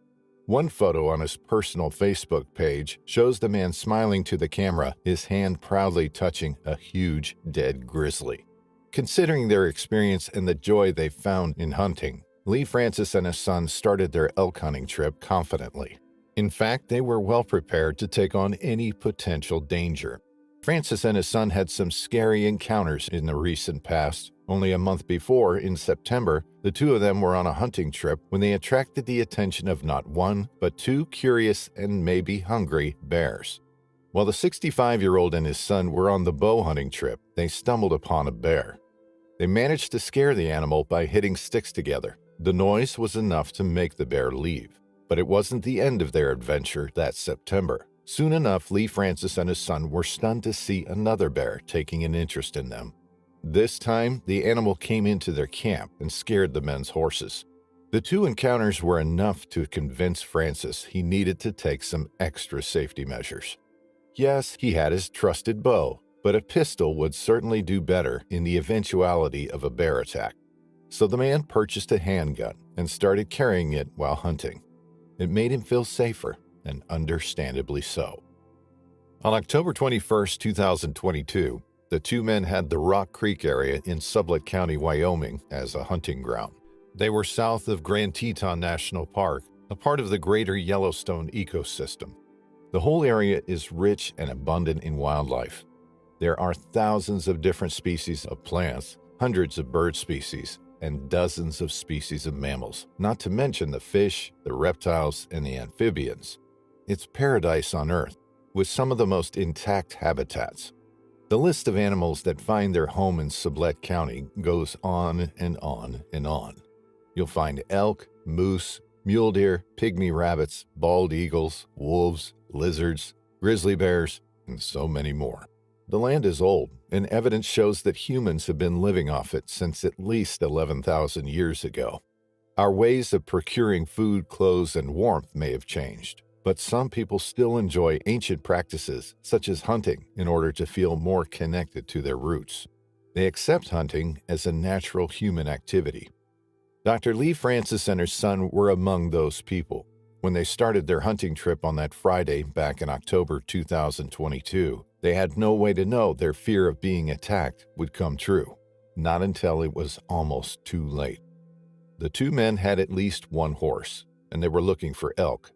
One photo on his personal Facebook page shows the man smiling to the camera, his hand proudly touching a huge dead grizzly. Considering their experience and the joy they found in hunting, Lee Francis and his son started their elk hunting trip confidently. In fact, they were well prepared to take on any potential danger. Francis and his son had some scary encounters in the recent past. Only a month before, in September, the two of them were on a hunting trip when they attracted the attention of not one, but two curious and maybe hungry bears. While the 65-year-old and his son were on the bow hunting trip, they stumbled upon a bear. They managed to scare the animal by hitting sticks together. The noise was enough to make the bear leave. But it wasn't the end of their adventure that September. Soon enough, Lee Francis and his son were stunned to see another bear taking an interest in them. This time, the animal came into their camp and scared the men's horses. The two encounters were enough to convince Francis he needed to take some extra safety measures. Yes, he had his trusted bow, but a pistol would certainly do better in the eventuality of a bear attack. So the man purchased a handgun and started carrying it while hunting. It made him feel safer, and understandably so. On October 21, 2022, the two men had the Rock Creek area in Sublette County, Wyoming, as a hunting ground. They were south of Grand Teton National Park, a part of the greater Yellowstone ecosystem. The whole area is rich and abundant in wildlife. There are thousands of different species of plants, hundreds of bird species, and dozens of species of mammals, not to mention the fish, the reptiles, and the amphibians. It's paradise on Earth, with some of the most intact habitats. The list of animals that find their home in Sublette County goes on and on and on. You'll find elk, moose, mule deer, pygmy rabbits, bald eagles, wolves, lizards, grizzly bears, and so many more. The land is old, and evidence shows that humans have been living off it since at least 11,000 years ago. Our ways of procuring food, clothes, and warmth may have changed, but some people still enjoy ancient practices such as hunting in order to feel more connected to their roots. They accept hunting as a natural human activity. Dr. Lee Francis and her son were among those people. When they started their hunting trip on that Friday back in October 2022, they had no way to know their fear of being attacked would come true, not until it was almost too late. The two men had at least one horse, and they were looking for elk.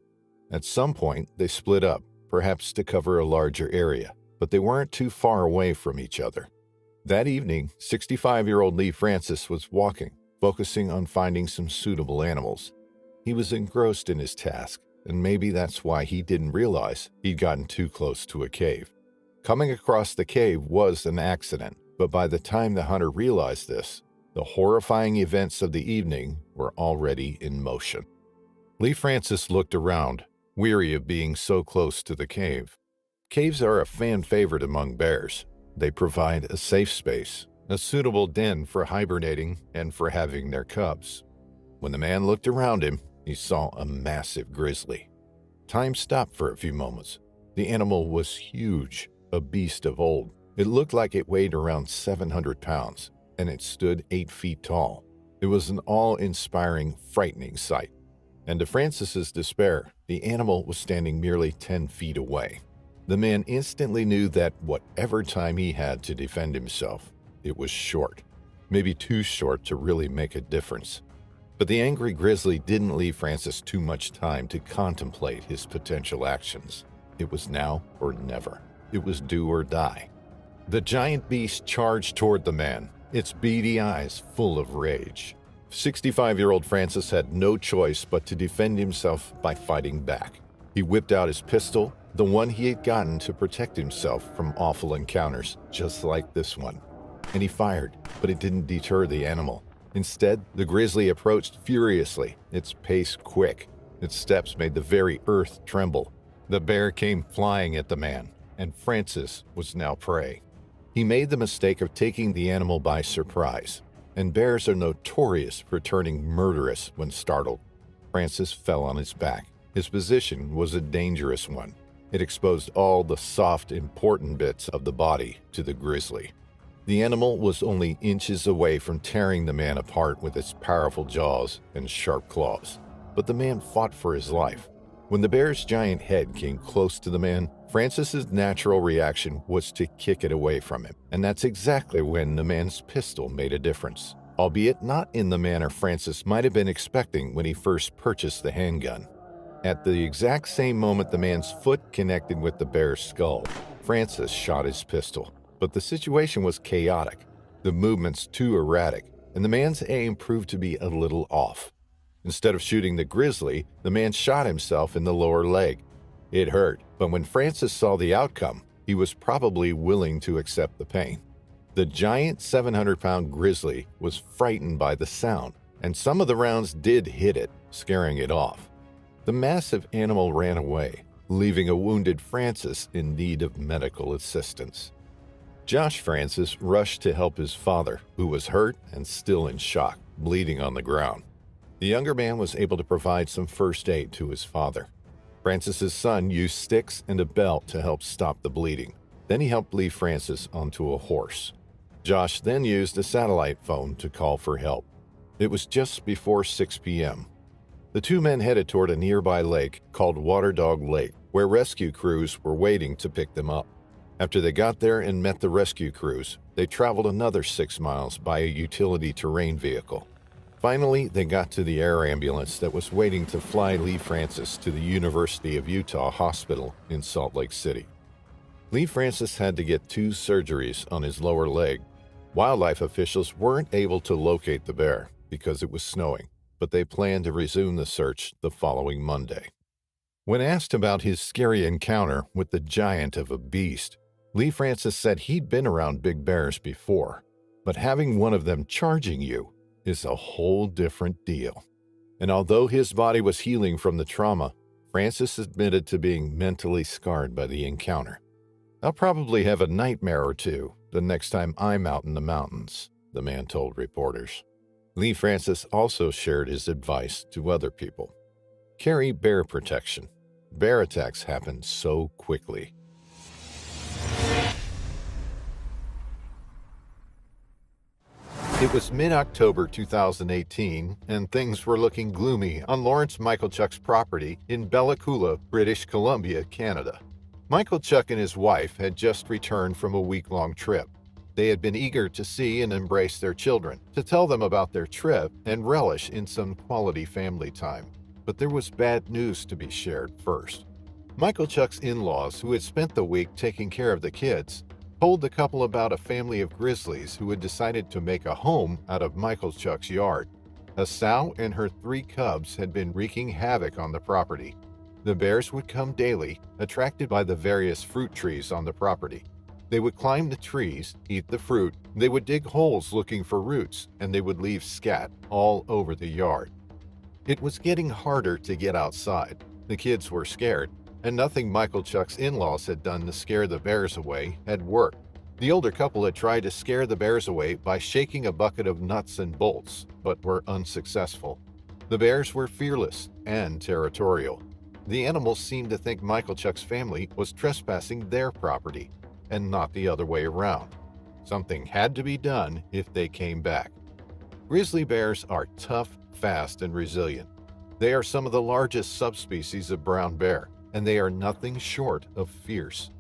At some point, they split up, perhaps to cover a larger area, but they weren't too far away from each other. That evening, 65-year-old Lee Francis was walking, focusing on finding some suitable animals. He was engrossed in his task, and maybe that's why he didn't realize he'd gotten too close to a cave. Coming across the cave was an accident, but by the time the hunter realized this, the horrifying events of the evening were already in motion. Lee Francis looked around, weary of being so close to the cave. Caves are a fan favorite among bears. They provide a safe space, a suitable den for hibernating and for having their cubs. When the man looked around him, he saw a massive grizzly. Time stopped for a few moments. The animal was huge, a beast of old. It looked like it weighed around 700 pounds, and it stood 8 feet tall. It was an awe-inspiring, frightening sight. And to Francis's despair, the animal was standing merely 10 feet away. The man instantly knew that whatever time he had to defend himself, it was short, maybe too short to really make a difference. But the angry grizzly didn't leave Francis too much time to contemplate his potential actions. It was now or never. It was do or die. The giant beast charged toward the man, its beady eyes full of rage. 65-year-old Francis had no choice but to defend himself by fighting back. He whipped out his pistol, the one he had gotten to protect himself from awful encounters, just like this one. And he fired, but it didn't deter the animal. Instead, the grizzly approached furiously, its pace quick. Its steps made the very earth tremble. The bear came flying at the man, and Francis was now prey. He made the mistake of taking the animal by surprise, and bears are notorious for turning murderous when startled. Francis fell on his back. His position was a dangerous one. It exposed all the soft, important bits of the body to the grizzly. The animal was only inches away from tearing the man apart with its powerful jaws and sharp claws, but the man fought for his life. When the bear's giant head came close to the man, Francis's natural reaction was to kick it away from him, and that's exactly when the man's pistol made a difference, albeit not in the manner Francis might have been expecting when he first purchased the handgun. At the exact same moment the man's foot connected with the bear's skull, Francis shot his pistol. But the situation was chaotic, the movements too erratic, and the man's aim proved to be a little off. Instead of shooting the grizzly, the man shot himself in the lower leg. It hurt, but when Francis saw the outcome, he was probably willing to accept the pain. The giant 700-pound grizzly was frightened by the sound, and some of the rounds did hit it, scaring it off. The massive animal ran away, leaving a wounded Francis in need of medical assistance. Josh Francis rushed to help his father, who was hurt and still in shock, bleeding on the ground. The younger man was able to provide some first aid to his father. Francis's son used sticks and a belt to help stop the bleeding. Then he helped lead Francis onto a horse. Josh then used a satellite phone to call for help. It was just before 6 p.m. The two men headed toward a nearby lake called Water Dog Lake, where rescue crews were waiting to pick them up. After they got there and met the rescue crews, they traveled another 6 miles by a utility terrain vehicle. Finally, they got to the air ambulance that was waiting to fly Lee Francis to the University of Utah Hospital in Salt Lake City. Lee Francis had to get 2 surgeries on his lower leg. Wildlife officials weren't able to locate the bear because it was snowing, but they planned to resume the search the following Monday. When asked about his scary encounter with the giant of a beast, Lee Francis said he'd been around big bears before, but having one of them charging you is a whole different deal. And although his body was healing from the trauma, Francis admitted to being mentally scarred by the encounter. "I'll probably have a nightmare or two the next time I'm out in the mountains," the man told reporters. Lee Francis also shared his advice to other people. Carry bear protection. Bear attacks happen so quickly. It was mid-October 2018, and things were looking gloomy on Lawrence Michaelchuk's property in Bella Coola, British Columbia, Canada. Michaelchuk and his wife had just returned from a week-long trip. They had been eager to see and embrace their children, to tell them about their trip and relish in some quality family time. But there was bad news to be shared first. Michaelchuk's in-laws, who had spent the week taking care of the kids, told the couple about a family of grizzlies who had decided to make a home out of Michaelchuk's yard. A sow and her 3 cubs had been wreaking havoc on the property. The bears would come daily, attracted by the various fruit trees on the property. They would climb the trees, eat the fruit, they would dig holes looking for roots, and they would leave scat all over the yard. It was getting harder to get outside. The kids were scared, and nothing Michael Chuck's in-laws had done to scare the bears away had worked. The older couple had tried to scare the bears away by shaking a bucket of nuts and bolts, but were unsuccessful. The bears were fearless and territorial. The animals seemed to think Michael Chuck's family was trespassing their property, and not the other way around. Something had to be done if they came back. Grizzly bears are tough, fast, and resilient. They are some of the largest subspecies of brown bear, and they are nothing short of fierce.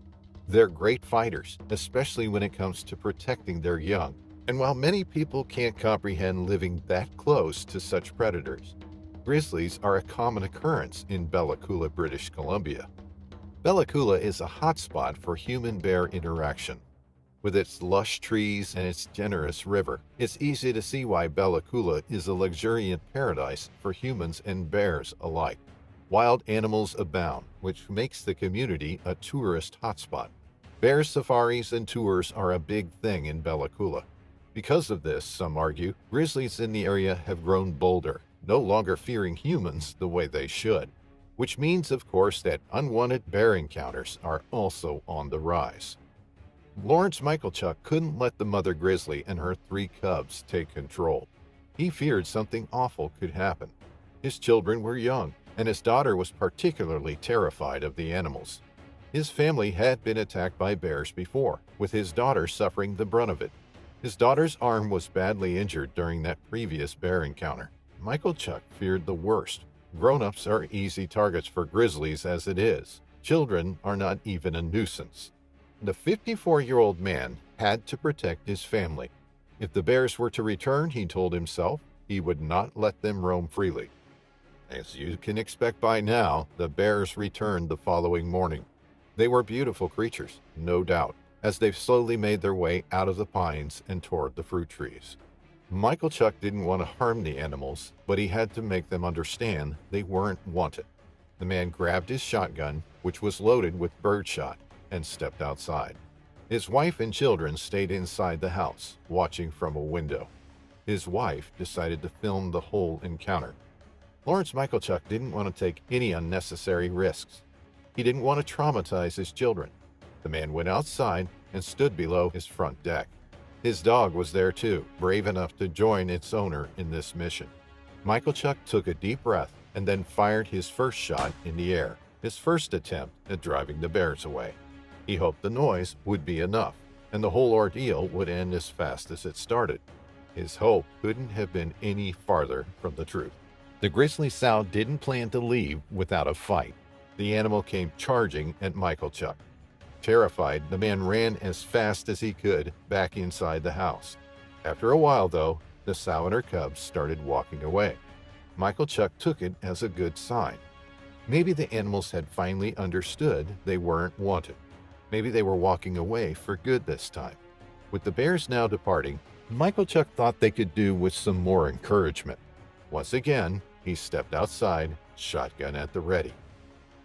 They're great fighters, especially when it comes to protecting their young. And while many people can't comprehend living that close to such predators, grizzlies are a common occurrence in Bella Coola, British Columbia. Bella Coola is a hotspot for human-bear interaction. With its lush trees and its generous river, it's easy to see why Bella Coola is a luxuriant paradise for humans and bears alike. Wild animals abound, which makes the community a tourist hotspot. Bear safaris and tours are a big thing in Bella Coola. Because of this, some argue, grizzlies in the area have grown bolder, no longer fearing humans the way they should. Which means, of course, that unwanted bear encounters are also on the rise. Lawrence Michael Chuck couldn't let the mother grizzly and her 3 cubs take control. He feared something awful could happen. His children were young, and his daughter was particularly terrified of the animals. His family had been attacked by bears before, with his daughter suffering the brunt of it. His daughter's arm was badly injured during that previous bear encounter. Michael Chuck feared the worst. Grown-ups are easy targets for grizzlies as it is. Children are not even a nuisance. The 54-year-old man had to protect his family. If the bears were to return, he told himself, he would not let them roam freely. As you can expect by now, the bears returned the following morning. They were beautiful creatures, no doubt, as they slowly made their way out of the pines and toward the fruit trees. Michael Chuck didn't want to harm the animals, but he had to make them understand they weren't wanted. The man grabbed his shotgun, which was loaded with birdshot, and stepped outside. His wife and children stayed inside the house, watching from a window. His wife decided to film the whole encounter. Lawrence Michael Chuck didn't want to take any unnecessary risks. He didn't want to traumatize his children. The man went outside and stood below his front deck. His dog was there too, brave enough to join its owner in this mission. Michael Chuck took a deep breath and then fired his first shot in the air, his first attempt at driving the bears away. He hoped the noise would be enough, and the whole ordeal would end as fast as it started. His hope couldn't have been any farther from the truth. The grizzly sow didn't plan to leave without a fight. The animal came charging at Michael Chuck. Terrified, the man ran as fast as he could back inside the house. After a while, though, the sow and her cubs started walking away. Michael Chuck took it as a good sign. Maybe the animals had finally understood they weren't wanted. Maybe they were walking away for good this time. With the bears now departing, Michael Chuck thought they could do with some more encouragement. Once again, he stepped outside, shotgun at the ready.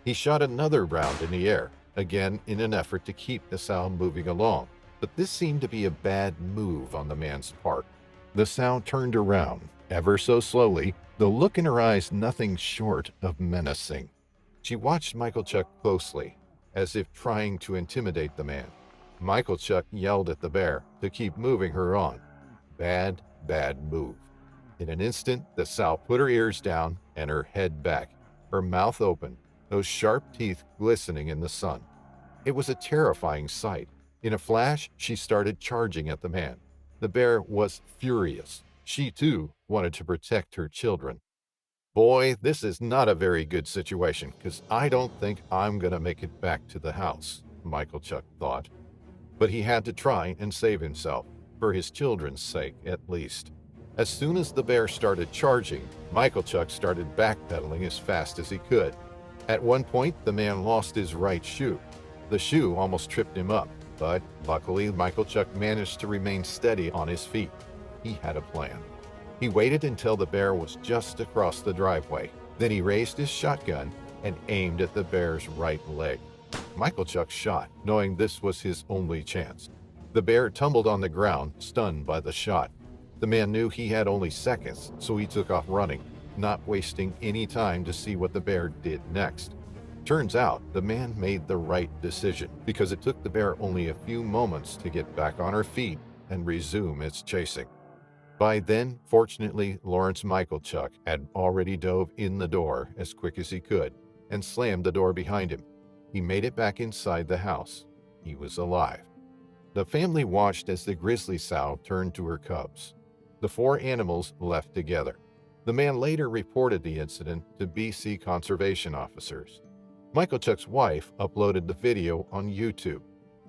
He shot another round in the air, again in an effort to keep the sow moving along, but this seemed to be a bad move on the man's part. The sow turned around, ever so slowly, the look in her eyes nothing short of menacing. She watched Michael Chuck closely, as if trying to intimidate the man. Michael Chuck yelled at the bear to keep moving her on. Bad move. In an instant, the sow put her ears down and her head back, her mouth open, those sharp teeth glistening in the sun. It was a terrifying sight. In a flash, she started charging at the man. The bear was furious. She, too, wanted to protect her children. Boy, this is not a very good situation, because I don't think I'm going to make it back to the house, Michael Chuck thought. But he had to try and save himself, for his children's sake at least. As soon as the bear started charging, Michael Chuck started backpedaling as fast as he could. At one point, the man lost his right shoe. The shoe almost tripped him up, but luckily Michael Chuck managed to remain steady on his feet. He had a plan. He waited until the bear was just across the driveway. Then he raised his shotgun and aimed at the bear's right leg. Michael Chuck shot, knowing this was his only chance. The bear tumbled on the ground, stunned by the shot. The man knew he had only seconds, so he took off running, not wasting any time to see what the bear did next. Turns out, the man made the right decision, because it took the bear only a few moments to get back on her feet and resume its chasing. By then, fortunately, Lawrence Michael Chuck had already dove in the door as quick as he could and slammed the door behind him. He made it back inside the house. He was alive. The family watched as the grizzly sow turned to her cubs. The four animals left together. The man later reported the incident to BC conservation officers. Michael Chuck's wife uploaded the video on YouTube.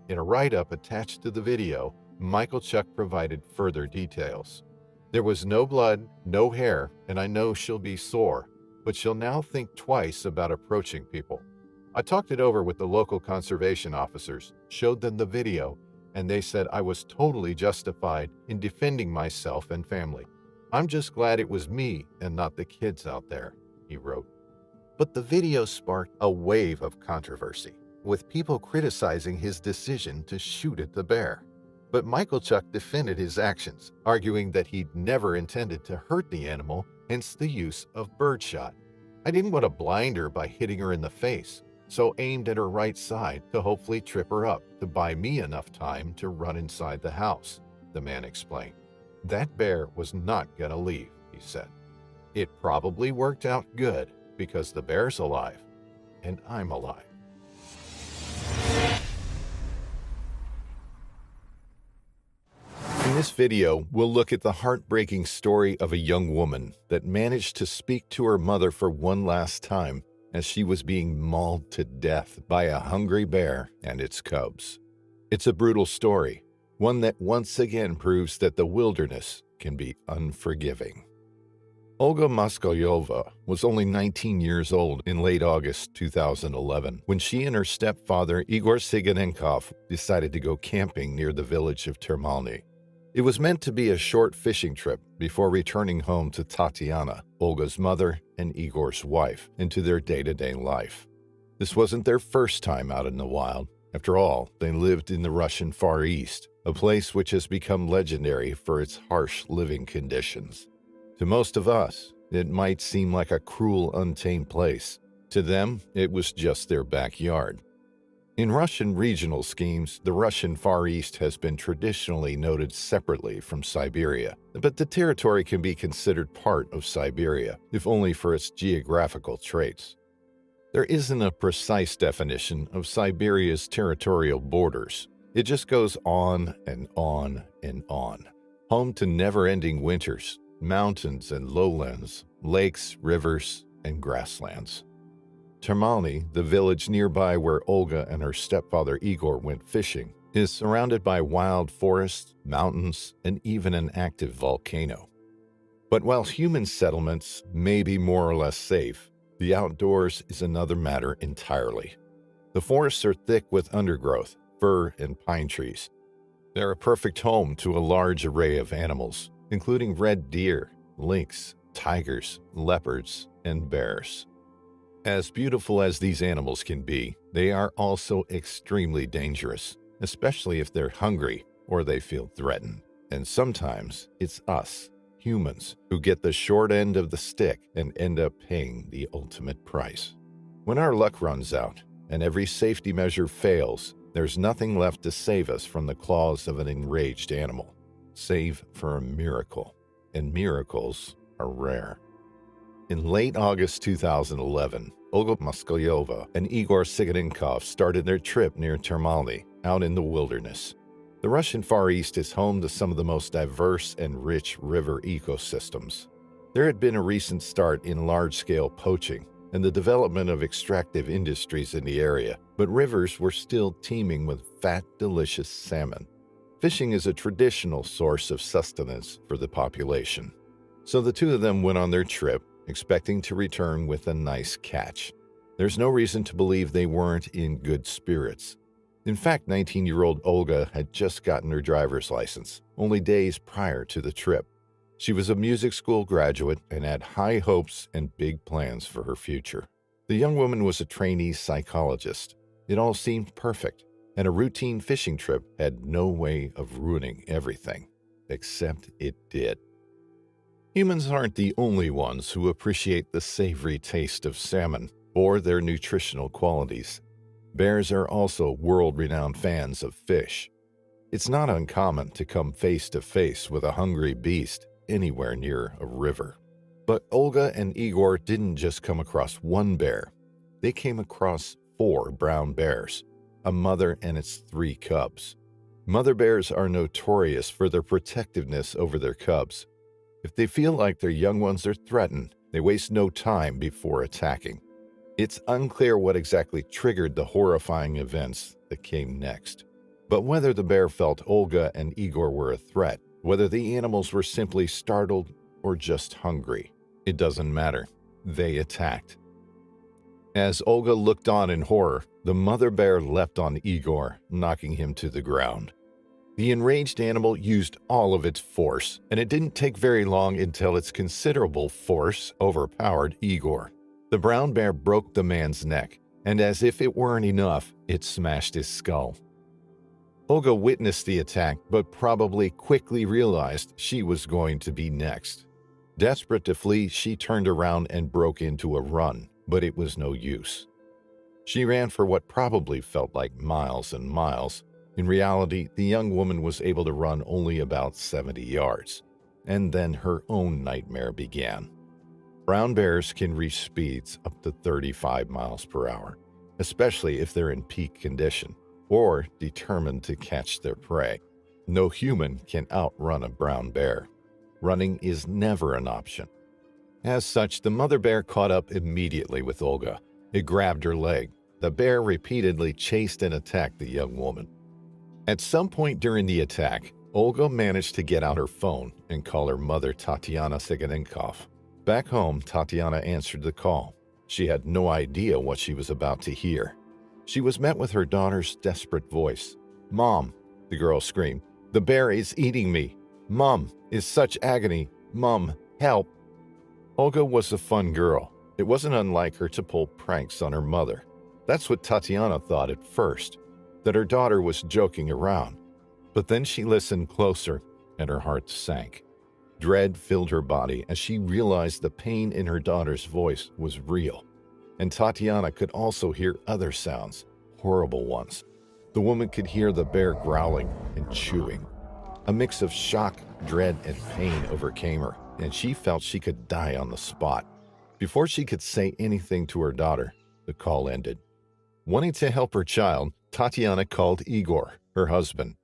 In a write-up attached to the video, Michael Chuck provided further details. There was no blood, no hair, and I know she'll be sore, but she'll now think twice about approaching people. I talked it over with the local conservation officers, showed them the video, and they said I was totally justified in defending myself and family. I'm just glad it was me and not the kids out there, he wrote. But the video sparked a wave of controversy, with people criticizing his decision to shoot at the bear. But Michael Chuck defended his actions, arguing that he'd never intended to hurt the animal, hence the use of birdshot. I didn't want to blind her by hitting her in the face, so aimed at her right side to hopefully trip her up to buy me enough time to run inside the house, the man explained. That bear was not going to leave, he said. It probably worked out good because the bear's alive and I'm alive. In this video, we'll look at the heartbreaking story of a young woman that managed to speak to her mother for one last time as she was being mauled to death by a hungry bear and its cubs. It's a brutal story, one that once again proves that the wilderness can be unforgiving. Olga Moskolyova was only 19 years old in late August 2011 when she and her stepfather Igor Siganenkov decided to go camping near the village of Termalny. It was meant to be a short fishing trip before returning home to Tatiana, Olga's mother and Igor's wife, and to their day-to-day life. This wasn't their first time out in the wild. After all, they lived in the Russian Far East, a place which has become legendary for its harsh living conditions. To most of us, it might seem like a cruel, untamed place. To them, it was just their backyard. In Russian regional schemes, the Russian Far East has been traditionally noted separately from Siberia, but the territory can be considered part of Siberia, if only for its geographical traits. There isn't a precise definition of Siberia's territorial borders. It just goes on and on and on, home to never-ending winters, mountains and lowlands, lakes, rivers, and grasslands. Termalny, the village nearby where Olga and her stepfather Igor went fishing, is surrounded by wild forests, mountains, and even an active volcano. But while human settlements may be more or less safe, the outdoors is another matter entirely. The forests are thick with undergrowth, fir, and pine trees. They're a perfect home to a large array of animals, including red deer, lynx, tigers, leopards, and bears. As beautiful as these animals can be, they are also extremely dangerous, especially if they're hungry or they feel threatened. And sometimes it's us, humans, who get the short end of the stick and end up paying the ultimate price. When our luck runs out and every safety measure fails, there's nothing left to save us from the claws of an enraged animal, save for a miracle. And miracles are rare. In late August 2011, Olga Moskolyova and Igor Siganenkov started their trip near Termalny, out in the wilderness. The Russian Far East is home to some of the most diverse and rich river ecosystems. There had been a recent start in large-scale poaching and the development of extractive industries in the area, but rivers were still teeming with fat, delicious salmon. Fishing is a traditional source of sustenance for the population. So the two of them went on their trip, expecting to return with a nice catch. There's no reason to believe they weren't in good spirits. In fact, 19-year-old Olga had just gotten her driver's license, only days prior to the trip. She was a music school graduate and had high hopes and big plans for her future. The young woman was a trainee psychologist, It all seemed perfect, and a routine fishing trip had no way of ruining everything, except it did. Humans aren't the only ones who appreciate the savory taste of salmon or their nutritional qualities. Bears are also world-renowned fans of fish. It's not uncommon to come face to face with a hungry beast anywhere near a river. But Olga and Igor didn't just come across one bear. They came across 4 brown bears, a mother and its 3 cubs. Mother bears are notorious for their protectiveness over their cubs. If they feel like their young ones are threatened, they waste no time before attacking. It's unclear what exactly triggered the horrifying events that came next. But whether the bear felt Olga and Igor were a threat, whether the animals were simply startled or just hungry, it doesn't matter. They attacked. As Olga looked on in horror, the mother bear leapt on Igor, knocking him to the ground. The enraged animal used all of its force, and it didn't take very long until its considerable force overpowered Igor. The brown bear broke the man's neck, and as if it weren't enough, it smashed his skull. Olga witnessed the attack, but probably quickly realized she was going to be next. Desperate to flee, she turned around and broke into a run, but it was no use. She ran for what probably felt like miles and miles. In reality, the young woman was able to run only about 70 yards, and then her own nightmare began. Brown bears can reach speeds up to 35 miles per hour, especially if they're in peak condition or determined to catch their prey. No human can outrun a brown bear. Running is never an option. As such, the mother bear caught up immediately with Olga. It grabbed her leg. The bear repeatedly chased and attacked the young woman. At some point during the attack, Olga managed to get out her phone and call her mother, Tatiana Siganenkov. Back home, Tatiana answered the call. She had no idea what she was about to hear. She was met with her daughter's desperate voice. "Mom," the girl screamed, "the bear is eating me. Mom, is such agony. Mom, help." Olga was a fun girl. It wasn't unlike her to pull pranks on her mother. That's what Tatiana thought at first, that her daughter was joking around. But then she listened closer, and her heart sank. Dread filled her body as she realized the pain in her daughter's voice was real. And Tatiana could also hear other sounds, horrible ones. The woman could hear the bear growling and chewing. A mix of shock, dread, and pain overcame her, and she felt she could die on the spot. Before she could say anything to her daughter, the call ended. Wanting to help her child, Tatiana called Igor, her husband.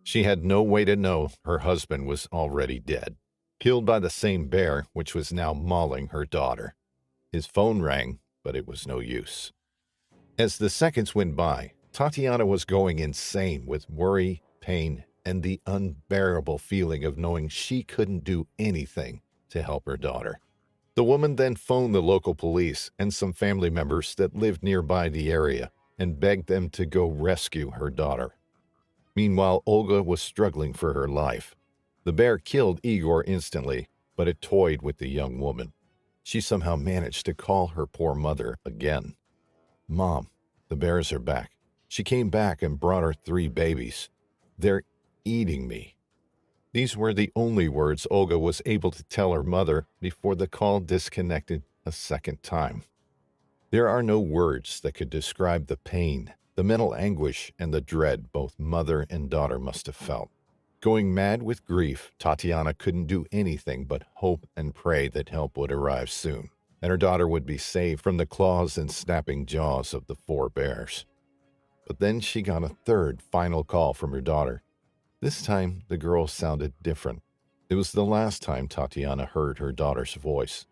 She had no way to know her husband was already dead, killed by the same bear which was now mauling her daughter. His phone rang, but it was no use. As the seconds went by, Tatiana was going insane with worry, pain, and the unbearable feeling of knowing she couldn't do anything to help her daughter. The woman then phoned the local police and some family members that lived nearby the area and begged them to go rescue her daughter. Meanwhile, Olga was struggling for her life. The bear killed Igor instantly, but it toyed with the young woman. She somehow managed to call her poor mother again. "Mom, the bears are back. She came back and brought her 3 babies. They're eating me." These were the only words Olga was able to tell her mother before the call disconnected a second time. There are no words that could describe the pain, the mental anguish, and the dread both mother and daughter must have felt. Going mad with grief, Tatiana couldn't do anything but hope and pray that help would arrive soon, and her daughter would be saved from the claws and snapping jaws of the 4 bears. But then she got a third, final call from her daughter. This time, the girl sounded different. It was the last time Tatiana heard her daughter's voice.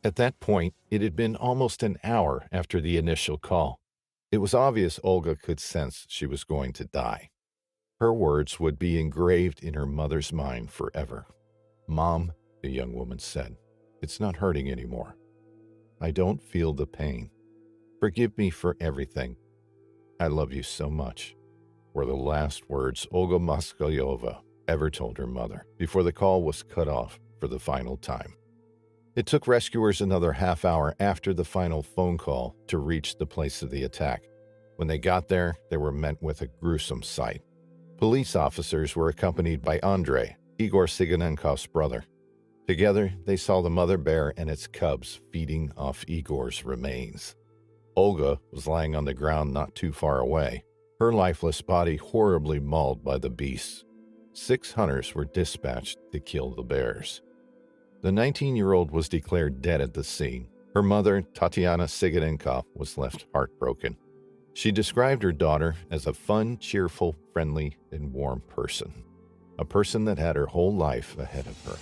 At that point, it had been almost an hour after the initial call. It was obvious Olga could sense she was going to die. Her words would be engraved in her mother's mind forever. "Mom," the young woman said, "it's not hurting anymore. I don't feel the pain. Forgive me for everything. I love you so much," were the last words Olga Moskalyova ever told her mother before the call was cut off for the final time. It took rescuers another half hour after the final phone call to reach the place of the attack. When they got there, they were met with a gruesome sight. Police officers were accompanied by Andrei, Igor Siganenkov's brother. Together, they saw the mother bear and its cubs feeding off Igor's remains. Olga was lying on the ground not too far away, her lifeless body horribly mauled by the beasts. 6 hunters were dispatched to kill the bears. The 19-year-old was declared dead at the scene. Her mother, Tatiana Siganenkov, was left heartbroken. She described her daughter as a fun, cheerful, friendly, and warm person. A person that had her whole life ahead of her.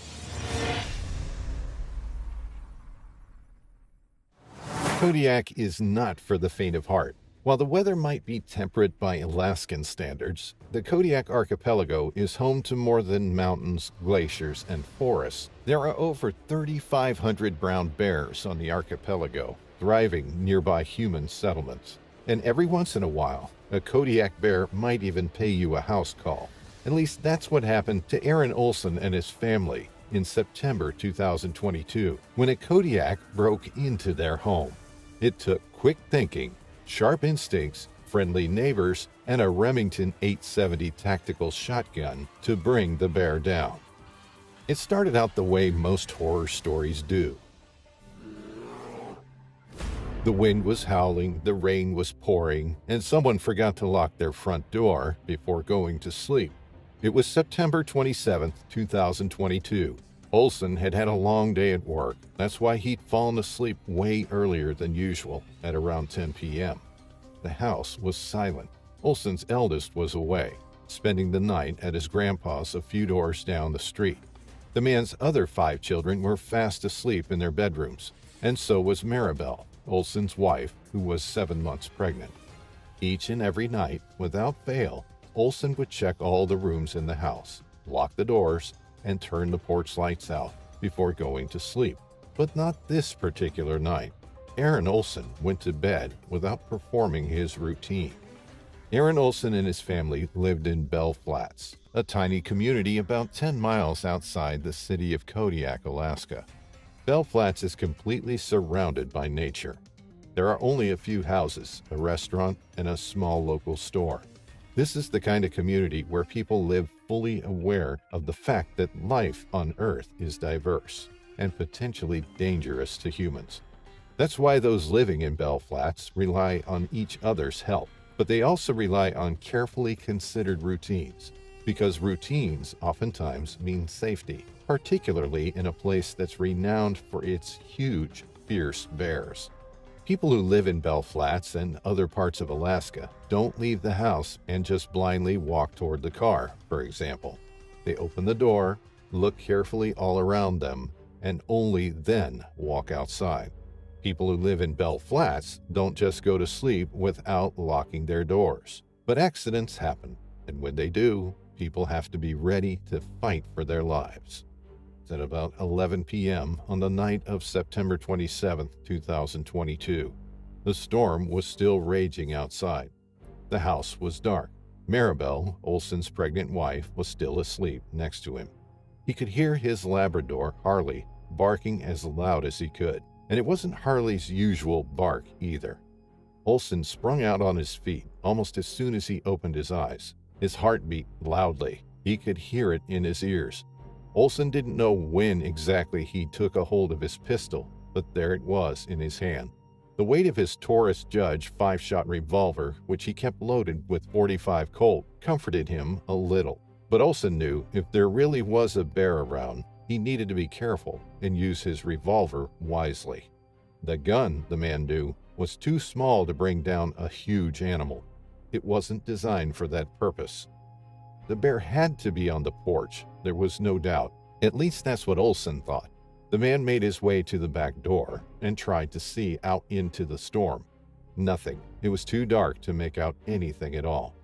Kodiak is not for the faint of heart. While the weather might be temperate by Alaskan standards, the Kodiak archipelago is home to more than mountains, glaciers, and forests. There are over 3,500 brown bears on the archipelago, thriving nearby human settlements. And every once in a while, a Kodiak bear might even pay you a house call. At least that's what happened to Aaron Olson and his family in September 2022, when a Kodiak broke into their home. It took quick thinking, sharp instincts, friendly neighbors, and a Remington 870 tactical shotgun to bring the bear down. It started out the way most horror stories do. The wind was howling, the rain was pouring, and someone forgot to lock their front door before going to sleep. It was September 27, 2022. Olson had had a long day at work. That's why he'd fallen asleep way earlier than usual, at around 10 p.m. The house was silent. Olson's eldest was away, spending the night at his grandpa's a few doors down the street. The man's other 5 children were fast asleep in their bedrooms, and so was Maribel, Olson's wife, who was 7 months pregnant. Each and every night, without fail, Olson would check all the rooms in the house, lock the doors, and turn the porch lights out before going to sleep. But not this particular night. Aaron Olson went to bed without performing his routine. Aaron Olson and his family lived in Bell Flats, a tiny community about 10 miles outside the city of Kodiak, Alaska. Bell Flats is completely surrounded by nature. There are only a few houses, a restaurant, and a small local store. This is the kind of community where people live fully aware of the fact that life on Earth is diverse and potentially dangerous to humans. That's why those living in Bell Flats rely on each other's help, but they also rely on carefully considered routines, because routines oftentimes mean safety, particularly in a place that's renowned for its huge, fierce bears. People who live in Bell Flats and other parts of Alaska don't leave the house and just blindly walk toward the car, for example. They open the door, look carefully all around them, and only then walk outside. People who live in Bell Flats don't just go to sleep without locking their doors. But accidents happen, and when they do, people have to be ready to fight for their lives. At about 11 p.m. on the night of September 27, 2022. The storm was still raging outside. The house was dark. Maribel, Olson's pregnant wife, was still asleep next to him. He could hear his Labrador, Harley, barking as loud as he could, and it wasn't Harley's usual bark either. Olson sprung out on his feet almost as soon as he opened his eyes. His heart beat loudly. He could hear it in his ears. Olson didn't know when exactly he took a hold of his pistol, but there it was in his hand. The weight of his Taurus Judge 5-shot revolver, which he kept loaded with .45 Colt, comforted him a little. But Olson knew if there really was a bear around, he needed to be careful and use his revolver wisely. The gun, the man knew, was too small to bring down a huge animal. It wasn't designed for that purpose. The bear had to be on the porch, there was no doubt. At least that's what Olson thought. The man made his way to the back door and tried to see out into the storm. Nothing. It was too dark to make out anything at all.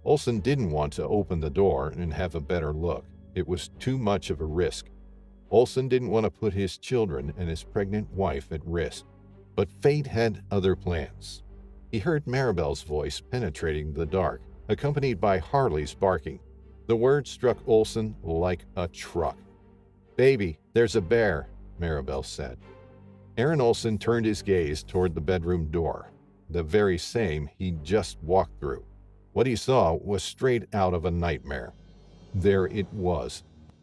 Olson didn't want to open the door and have a better look. It was too much of a risk. Olson didn't want to put his children and his pregnant wife at risk. But fate had other plans. He heard Maribel's voice penetrating the dark, accompanied by Harley's barking. The word struck Olson like a truck. "Baby, there's a bear," Maribel said. Aaron Olson turned his gaze toward the bedroom door. the very same he just walked through. What he saw was straight out of a nightmare. There it was.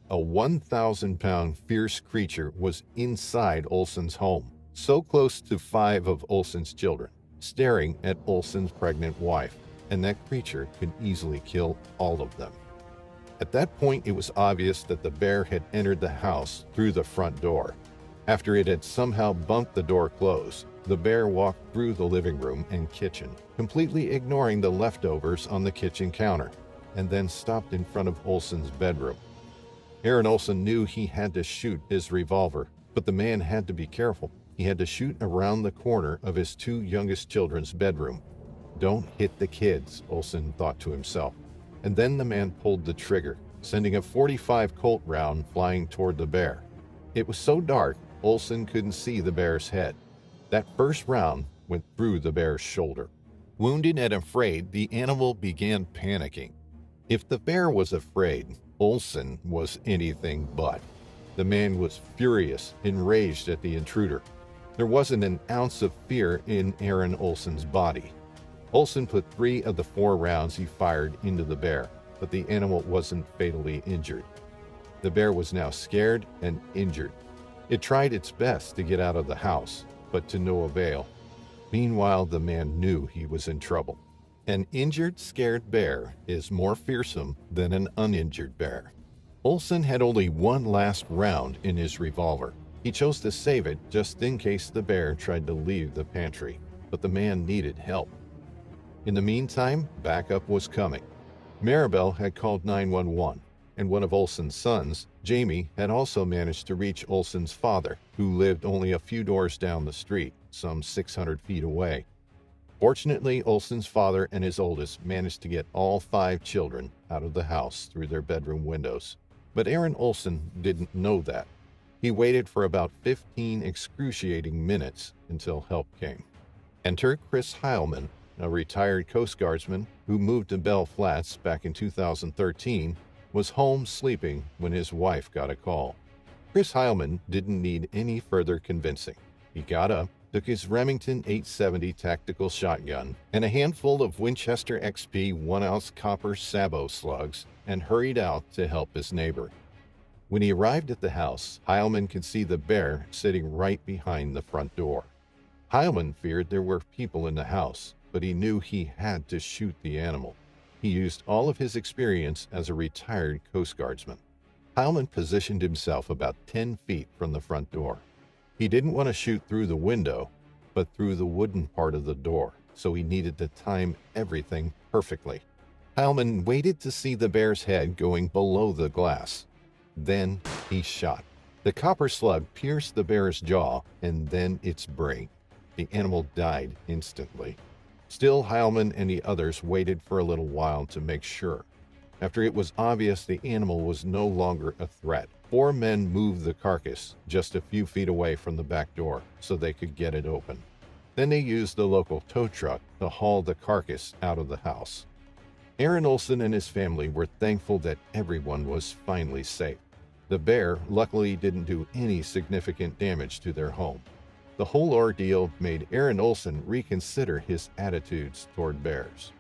A 1,000-pound fierce creature was inside Olsen's home, so close to 5 of Olsen's children, staring at Olsen's pregnant wife, and that creature could easily kill all of them. At that point, it was obvious that the bear had entered the house through the front door. After it had somehow bumped the door closed, the bear walked through the living room and kitchen, completely ignoring the leftovers on the kitchen counter, and then stopped in front of Olsen's bedroom. Aaron Olsen knew he had to shoot his revolver, but the man had to be careful. He had to shoot around the corner of his 2 youngest children's bedroom. Don't hit the kids, Olsen thought to himself. And then the man pulled the trigger, sending a .45 Colt round flying toward the bear. It was so dark, Olsen couldn't see the bear's head. That first round went through the bear's shoulder. Wounded and afraid, the animal began panicking. If the bear was afraid, Olsen was anything but. The man was furious, enraged at the intruder. There wasn't an ounce of fear in Aaron Olsen's body. Olsen put 3 of the 4 rounds he fired into the bear, but the animal wasn't fatally injured. The bear was now scared and injured. It tried its best to get out of the house, but to no avail. Meanwhile, the man knew he was in trouble. An injured, scared bear is more fearsome than an uninjured bear. Olsen had only 1 last round in his revolver. He chose to save it just in case the bear tried to leave the pantry, but the man needed help. In the meantime, backup was coming. Maribel had called 911, and one of Olsen's sons, Jamie, had also managed to reach Olsen's father, who lived only a few doors down the street, some 600 feet away. Fortunately, Olsen's father and his oldest managed to get all 5 children out of the house through their bedroom windows. But Aaron Olsen didn't know that. He waited for about 15 excruciating minutes until help came. Enter Chris Heilman, a retired Coast Guardsman who moved to Bell Flats back in 2013, was home sleeping when his wife got a call. Chris Heilman didn't need any further convincing. He got up, took his Remington 870 tactical shotgun and a handful of Winchester XP 1-ounce copper sabot slugs and hurried out to help his neighbor. When he arrived at the house, Heilman could see the bear sitting right behind the front door. Heilman feared there were people in the house, but he knew he had to shoot the animal. He used all of his experience as a retired Coast Guardsman. Heilman positioned himself about 10 feet from the front door. He didn't want to shoot through the window, but through the wooden part of the door, so he needed to time everything perfectly. Heilman waited to see the bear's head going below the glass. Then he shot. The copper slug pierced the bear's jaw and then its brain. The animal died instantly. Still, Heilman and the others waited for a little while to make sure. After it was obvious the animal was no longer a threat, 4 men moved the carcass just a few feet away from the back door so they could get it open. Then they used the local tow truck to haul the carcass out of the house. Aaron Olsen and his family were thankful that everyone was finally safe. The bear luckily didn't do any significant damage to their home. The whole ordeal made Aaron Olsen reconsider his attitudes toward bears.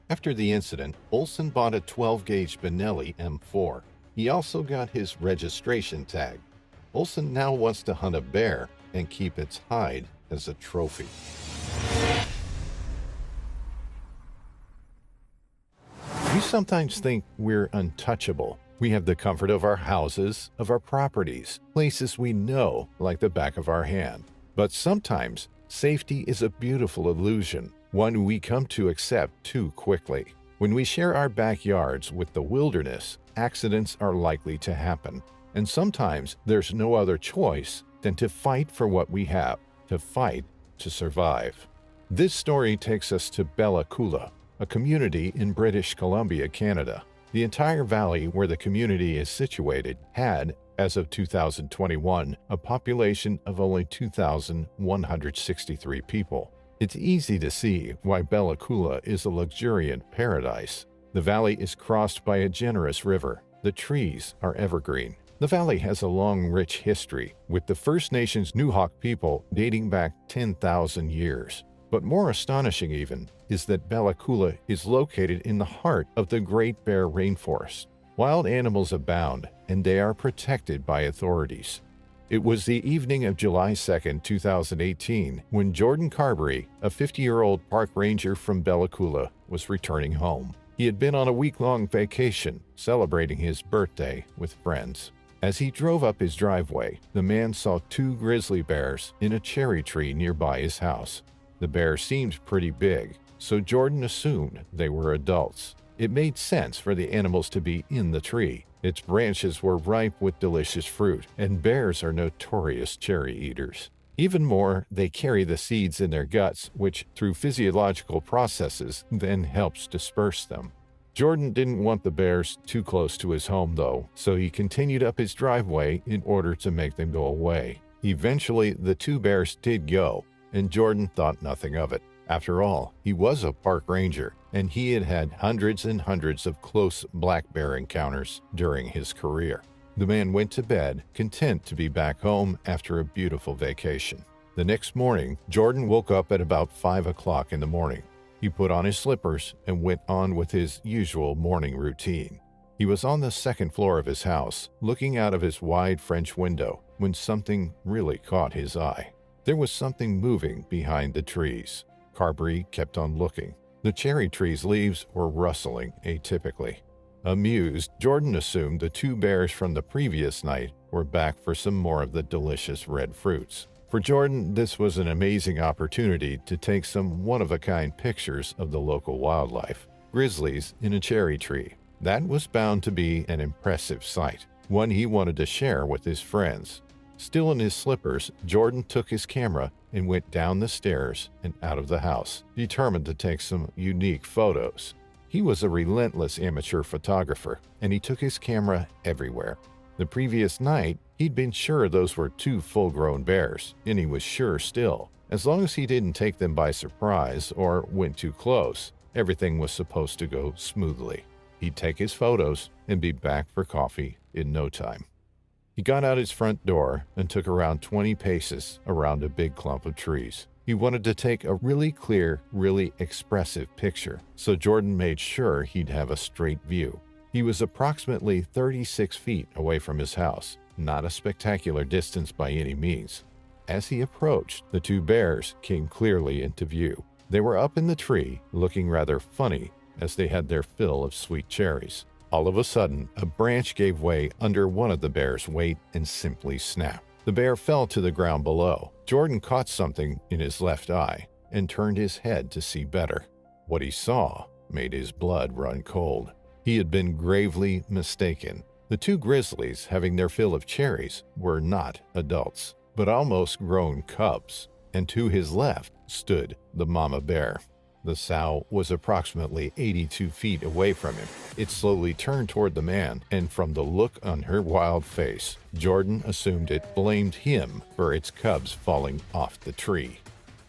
After the incident, Olsen bought a 12-gauge Benelli M4. He also got his registration tag. Olsen now wants to hunt a bear and keep its hide as a trophy. We sometimes think we're untouchable. We have the comfort of our houses, of our properties, places we know like the back of our hand. But sometimes, safety is a beautiful illusion, one we come to accept too quickly. When we share our backyards with the wilderness, accidents are likely to happen. And sometimes there's no other choice than to fight for what we have, to fight to survive. This story takes us to Bella Coola, a community in British Columbia, Canada. The entire valley where the community is situated had, as of 2021, a population of only 2,163 people. It's easy to see why Bella Coola is a luxuriant paradise. The valley is crossed by a generous river. The trees are evergreen. The valley has a long, rich history, with the First Nations Nuxalk people dating back 10,000 years. But more astonishing even is that Bella Coola is located in the heart of the Great Bear Rainforest. Wild animals abound, and they are protected by authorities. It was the evening of July 2, 2018, when Jordan Carberry, a 50-year-old park ranger from Bella Coola, was returning home. He had been on a week-long vacation, celebrating his birthday with friends. As he drove up his driveway, the man saw 2 grizzly bears in a cherry tree nearby his house. The bears seemed pretty big, so Jordan assumed they were adults. It made sense for the animals to be in the tree. Its branches were ripe with delicious fruit, and bears are notorious cherry eaters. Even more, they carry the seeds in their guts, which, through physiological processes, then helps disperse them. Jordan didn't want the bears too close to his home, though, so he continued up his driveway in order to make them go away. Eventually, the 2 bears did go, and Jordan thought nothing of it. After all, he was a park ranger, and he had had hundreds and hundreds of close black bear encounters during his career. The man went to bed, content to be back home after a beautiful vacation. The next morning, Jordan woke up at about 5 o'clock in the morning. He put on his slippers and went on with his usual morning routine. He was on the 2nd floor of his house, looking out of his wide French window, when something really caught his eye. There was something moving behind the trees. Carberry kept on looking. The cherry tree's leaves were rustling atypically. Amused, Jordan assumed the 2 bears from the previous night were back for some more of the delicious red fruits. For Jordan, this was an amazing opportunity to take some one-of-a-kind pictures of the local wildlife. Grizzlies in a cherry tree. That was bound to be an impressive sight, one he wanted to share with his friends. Still in his slippers, Jordan took his camera and went down the stairs and out of the house, determined to take some unique photos. He was a relentless amateur photographer, and he took his camera everywhere. The previous night, he'd been sure those were 2 full-grown bears, and he was sure still. As long as he didn't take them by surprise or went too close, everything was supposed to go smoothly. He'd take his photos and be back for coffee in no time. He got out his front door and took around 20 paces around a big clump of trees. He wanted to take a really clear, really expressive picture, so Jordan made sure he'd have a straight view. He was approximately 36 feet away from his house, not a spectacular distance by any means. As he approached, the 2 bears came clearly into view. They were up in the tree, looking rather funny as they had their fill of sweet cherries. All of a sudden, a branch gave way under one of the bear's weight and simply snapped. The bear fell to the ground below. Jordan caught something in his left eye and turned his head to see better. What he saw made his blood run cold. He had been gravely mistaken. The 2 grizzlies, having their fill of cherries, were not adults, but almost grown cubs, and to his left stood the mama bear. The sow was approximately 82 feet away from him. It slowly turned toward the man, and from the look on her wild face, Jordan assumed it blamed him for its cubs falling off the tree.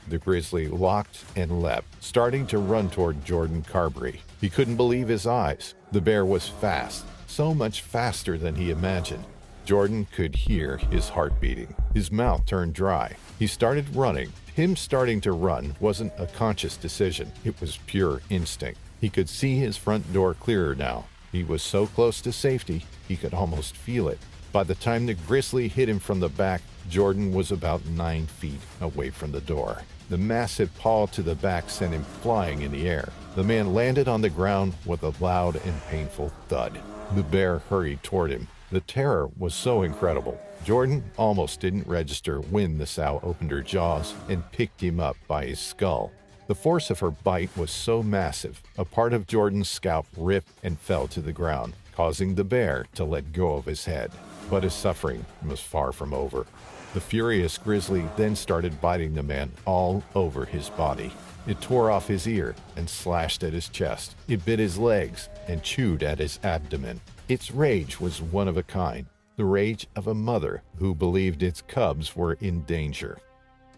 The grizzly locked and leapt, starting to run toward Jordan Carberry. He couldn't believe his eyes. The bear was fast, so much faster than he imagined. Jordan could hear his heart beating. His mouth turned dry. He started running. Him starting to run wasn't a conscious decision. It was pure instinct. He could see his front door clearer now. He was so close to safety, he could almost feel it. By the time the grizzly hit him from the back, Jordan was about 9 feet away from the door. The massive paw to the back sent him flying in the air. The man landed on the ground with a loud and painful thud. The bear hurried toward him. The terror was so incredible. Jordan almost didn't register when the sow opened her jaws and picked him up by his skull. The force of her bite was so massive, a part of Jordan's scalp ripped and fell to the ground, causing the bear to let go of his head. But his suffering was far from over. The furious grizzly then started biting the man all over his body. It tore off his ear and slashed at his chest. It bit his legs and chewed at his abdomen. Its rage was one of a kind, the rage of a mother who believed its cubs were in danger.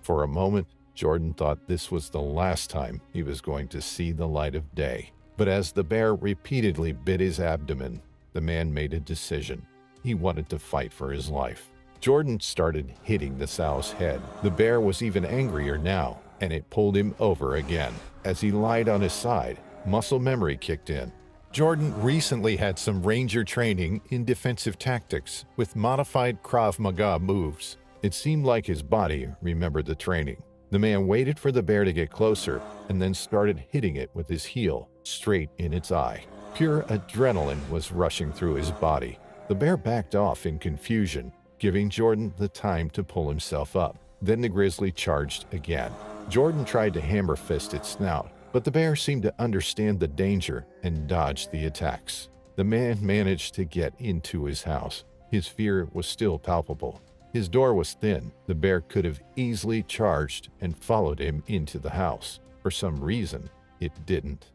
For a moment, Jordan thought this was the last time he was going to see the light of day. But as the bear repeatedly bit his abdomen, the man made a decision. He wanted to fight for his life. Jordan started hitting the sow's head. The bear was even angrier now, and it pulled him over again. As he lied on his side, muscle memory kicked in. Jordan recently had some ranger training in defensive tactics with modified Krav Maga moves. It seemed like his body remembered the training. The man waited for the bear to get closer and then started hitting it with his heel straight in its eye. Pure adrenaline was rushing through his body. The bear backed off in confusion, giving Jordan the time to pull himself up. Then the grizzly charged again. Jordan tried to hammer fist its snout, but the bear seemed to understand the danger and dodged the attacks. The man managed to get into his house. His fear was still palpable. His door was thin. The bear could have easily charged and followed him into the house. For some reason, it didn't.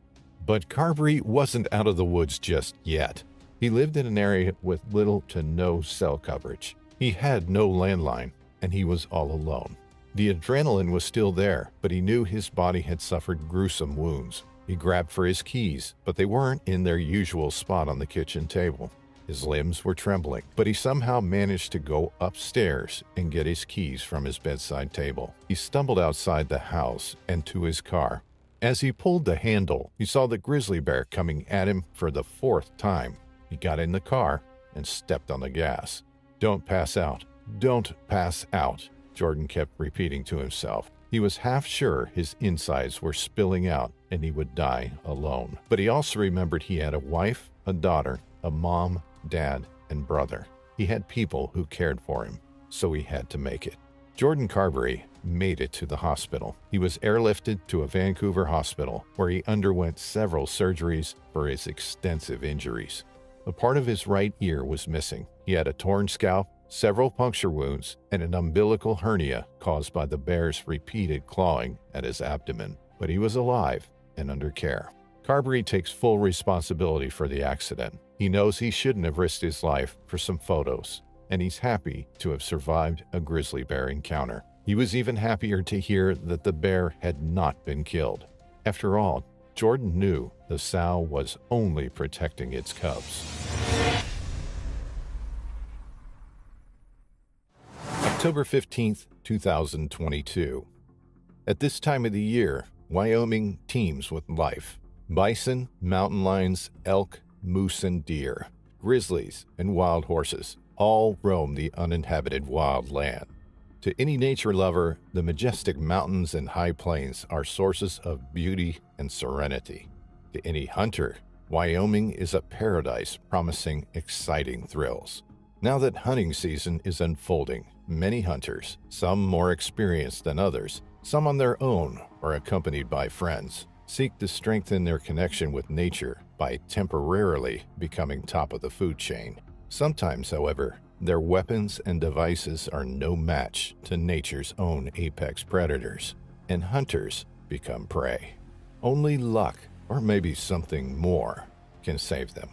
But Carberry wasn't out of the woods just yet. He lived in an area with little to no cell coverage. He had no landline, and he was all alone. The adrenaline was still there, but he knew his body had suffered gruesome wounds. He grabbed for his keys, but they weren't in their usual spot on the kitchen table. His limbs were trembling, but he somehow managed to go upstairs and get his keys from his bedside table. He stumbled outside the house and to his car. As he pulled the handle, he saw the grizzly bear coming at him for the 4th time. He got in the car and stepped on the gas. "Don't pass out. Don't pass out," Jordan kept repeating to himself. He was half sure his insides were spilling out and he would die alone. But he also remembered he had a wife, a daughter, a mom, dad, and brother. He had people who cared for him, so he had to make it. Jordan Carberry made it to the hospital. He was airlifted to a Vancouver hospital where he underwent several surgeries for his extensive injuries. A part of his right ear was missing. He had a torn scalp, several puncture wounds, and an umbilical hernia caused by the bear's repeated clawing at his abdomen. But he was alive and under care. Carberry takes full responsibility for the accident. He knows he shouldn't have risked his life for some photos, and he's happy to have survived a grizzly bear encounter. He was even happier to hear that the bear had not been killed. After all, Jordan knew the sow was only protecting its cubs. October 15th, 2022. At this time of the year, Wyoming teems with life. Bison, mountain lions, elk, moose and deer, grizzlies, and wild horses all roam the uninhabited wild land. To any nature lover, the majestic mountains and high plains are sources of beauty and serenity. To any hunter, Wyoming is a paradise promising exciting thrills. Now that hunting season is unfolding, many hunters, some more experienced than others, some on their own or accompanied by friends, seek to strengthen their connection with nature by temporarily becoming top of the food chain. Sometimes, however, their weapons and devices are no match to nature's own apex predators, and hunters become prey. Only luck, or maybe something more, can save them.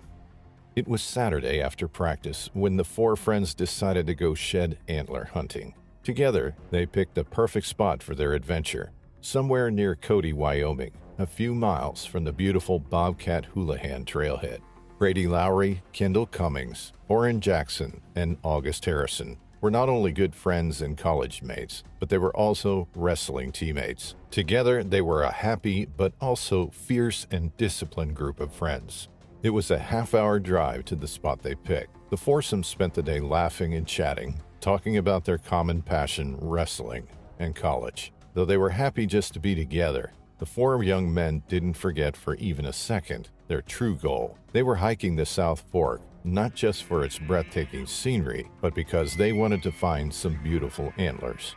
It was Saturday after practice when the 4 friends decided to go shed antler hunting. Together, they picked the perfect spot for their adventure, somewhere near Cody, Wyoming, a few miles from the beautiful Bobcat Houlihan trailhead. Brady Lowry, Kendall Cummings, Orrin Jackson, and August Harrison were not only good friends and college mates, but they were also wrestling teammates. Together, they were a happy but also fierce and disciplined group of friends. It was a half-hour drive to the spot they picked. The foursome spent the day laughing and chatting, talking about their common passion, wrestling, and college. Though they were happy just to be together, the 4 young men didn't forget for even a second their true goal. They were hiking the South Fork, not just for its breathtaking scenery, but because they wanted to find some beautiful antlers.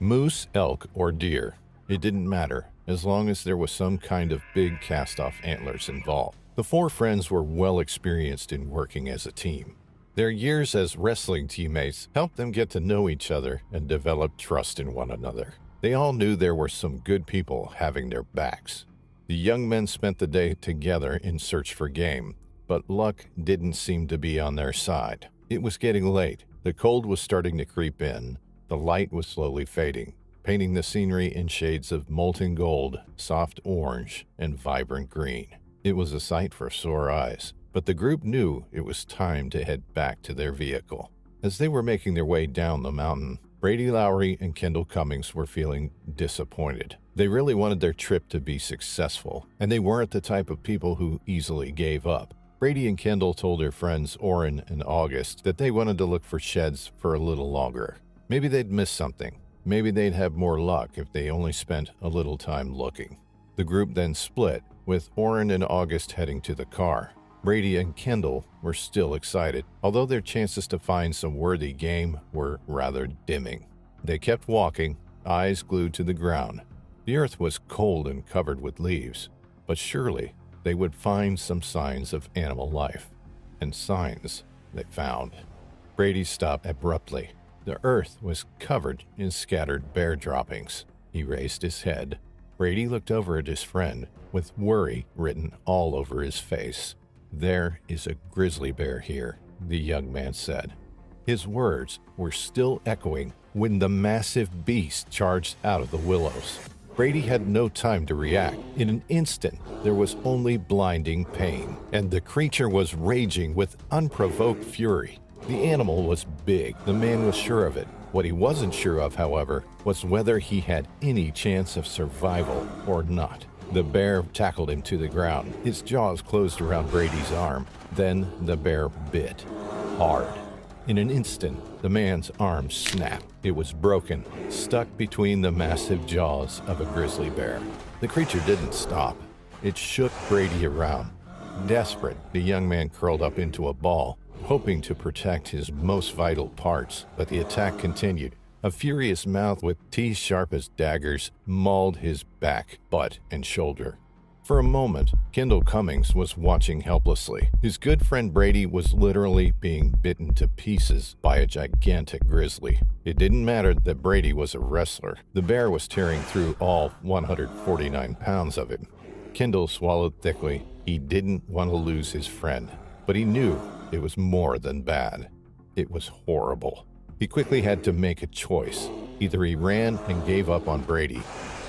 Moose, elk, or deer, it didn't matter, as long as there was some kind of big cast-off antlers involved. The 4 friends were well experienced in working as a team. Their years as wrestling teammates helped them get to know each other and develop trust in one another. They all knew there were some good people having their backs. The young men spent the day together in search for game, but luck didn't seem to be on their side. It was getting late. The cold was starting to creep in. The light was slowly fading, painting the scenery in shades of molten gold, soft orange, and vibrant green. It was a sight for sore eyes, but the group knew it was time to head back to their vehicle. As they were making their way down the mountain, Brady Lowry and Kendall Cummings were feeling disappointed. They really wanted their trip to be successful, and they weren't the type of people who easily gave up. Brady and Kendall told their friends Orrin and August that they wanted to look for sheds for a little longer. Maybe they'd miss something. Maybe they'd have more luck if they only spent a little time looking. The group then split, with Orrin and August heading to the car. Brady and Kendall were still excited, although their chances to find some worthy game were rather dimming. They kept walking, eyes glued to the ground. The earth was cold and covered with leaves, but surely they would find some signs of animal life. And signs they found. Brady stopped abruptly. The earth was covered in scattered bear droppings. He raised his head. Brady looked over at his friend, with worry written all over his face. "There is a grizzly bear here," the young man said. His words were still echoing when the massive beast charged out of the willows. Brady had no time to react. In an instant, there was only blinding pain, and the creature was raging with unprovoked fury. The animal was big. The man was sure of it. What he wasn't sure of, however, was whether he had any chance of survival or not. The bear tackled him to the ground. His jaws closed around Brady's arm. Then the bear bit. Hard. In an instant, the man's arm snapped. It was broken, stuck between the massive jaws of a grizzly bear. The creature didn't stop. It shook Brady around. Desperate, the young man curled up into a ball, hoping to protect his most vital parts, but the attack continued. A furious mouth with teeth sharp as daggers mauled his back, butt, and shoulder. For a moment, Kendall Cummings was watching helplessly. His good friend Brady was literally being bitten to pieces by a gigantic grizzly. It didn't matter that Brady was a wrestler. The bear was tearing through all 149 pounds of him. Kendall swallowed thickly. He didn't want to lose his friend, but he knew it was more than bad. It was horrible. He quickly had to make a choice. Either he ran and gave up on Brady,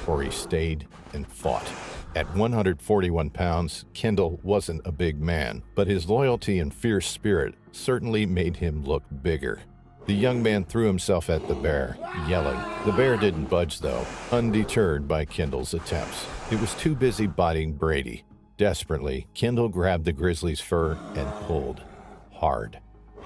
or he stayed and fought. At 141 pounds, Kendall wasn't a big man, but his loyalty and fierce spirit certainly made him look bigger. The young man threw himself at the bear, yelling. The bear didn't budge, though, undeterred by Kendall's attempts. It was too busy biting Brady. Desperately, Kendall grabbed the grizzly's fur and pulled hard.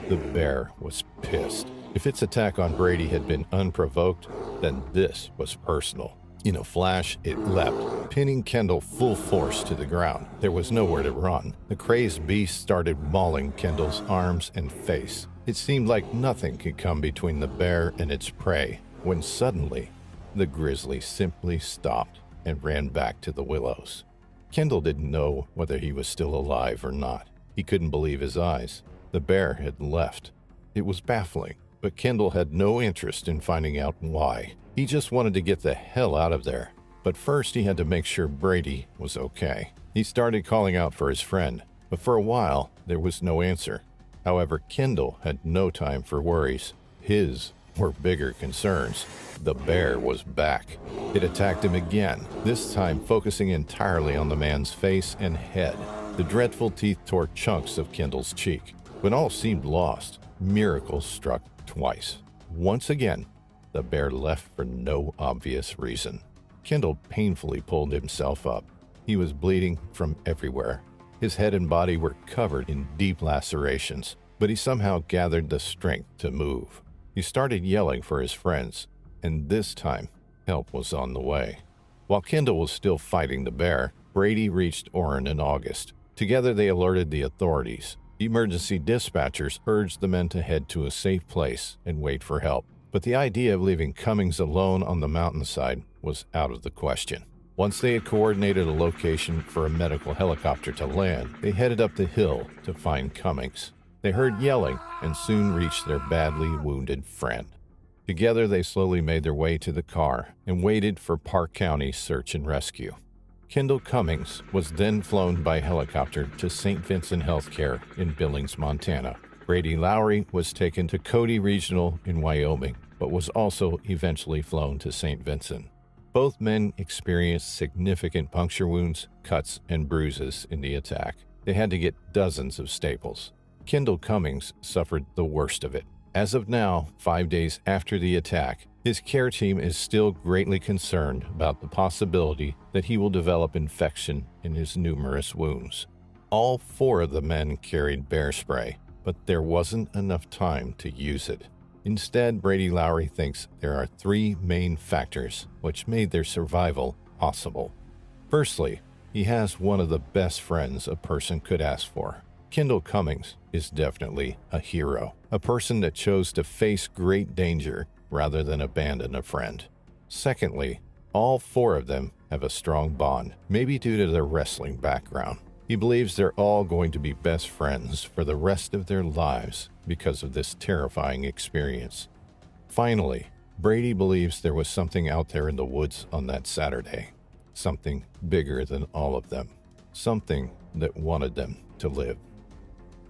The bear was pissed. If its attack on Brady had been unprovoked, then this was personal. In a flash, it leapt, pinning Kendall full force to the ground. There was nowhere to run. The crazed beast started mauling Kendall's arms and face. It seemed like nothing could come between the bear and its prey, when suddenly, the grizzly simply stopped and ran back to the willows. Kendall didn't know whether he was still alive or not. He couldn't believe his eyes. The bear had left. It was baffling. But Kendall had no interest in finding out why. He just wanted to get the hell out of there. But first he had to make sure Brady was okay. He started calling out for his friend, but for a while there was no answer. However, Kendall had no time for worries. His were bigger concerns. The bear was back. It attacked him again, this time focusing entirely on the man's face and head. The dreadful teeth tore chunks of Kendall's cheek. When all seemed lost, miracles struck twice. Once again, the bear left for no obvious reason. Kendall painfully pulled himself up. He was bleeding from everywhere. His head and body were covered in deep lacerations, but he somehow gathered the strength to move. He started yelling for his friends, and this time, help was on the way. While Kendall was still fighting the bear, Brady reached Orrin and August. Together they alerted the authorities. Emergency dispatchers urged the men to head to a safe place and wait for help. But the idea of leaving Cummings alone on the mountainside was out of the question. Once they had coordinated a location for a medical helicopter to land, they headed up the hill to find Cummings. They heard yelling and soon reached their badly wounded friend. Together they slowly made their way to the car and waited for Park County's search and rescue. Kendall Cummings was then flown by helicopter to St. Vincent Healthcare in Billings, Montana. Brady Lowry was taken to Cody Regional in Wyoming, but was also eventually flown to St. Vincent. Both men experienced significant puncture wounds, cuts, and bruises in the attack. They had to get dozens of staples. Kendall Cummings suffered the worst of it. As of now, 5 days after the attack, his care team is still greatly concerned about the possibility that he will develop infection in his numerous wounds. All 4 of the men carried Bearspray, but there wasn't enough time to use it. Instead, Brady Lowry thinks there are 3 main factors which made their survival possible. Firstly, he has one of the best friends a person could ask for. Kendall Cummings is definitely a hero, a person that chose to face great danger rather than abandon a friend. Secondly, all 4 of them have a strong bond, maybe due to their wrestling background. He believes they're all going to be best friends for the rest of their lives because of this terrifying experience. Finally, Brady believes there was something out there in the woods on that Saturday, something bigger than all of them, something that wanted them to live.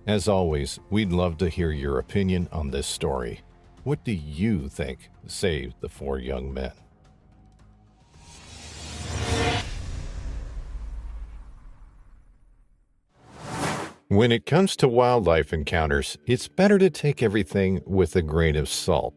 As always, we'd love to hear your opinion on this story. What do you think saved the 4 young men? When it comes to wildlife encounters, it's better to take everything with a grain of salt.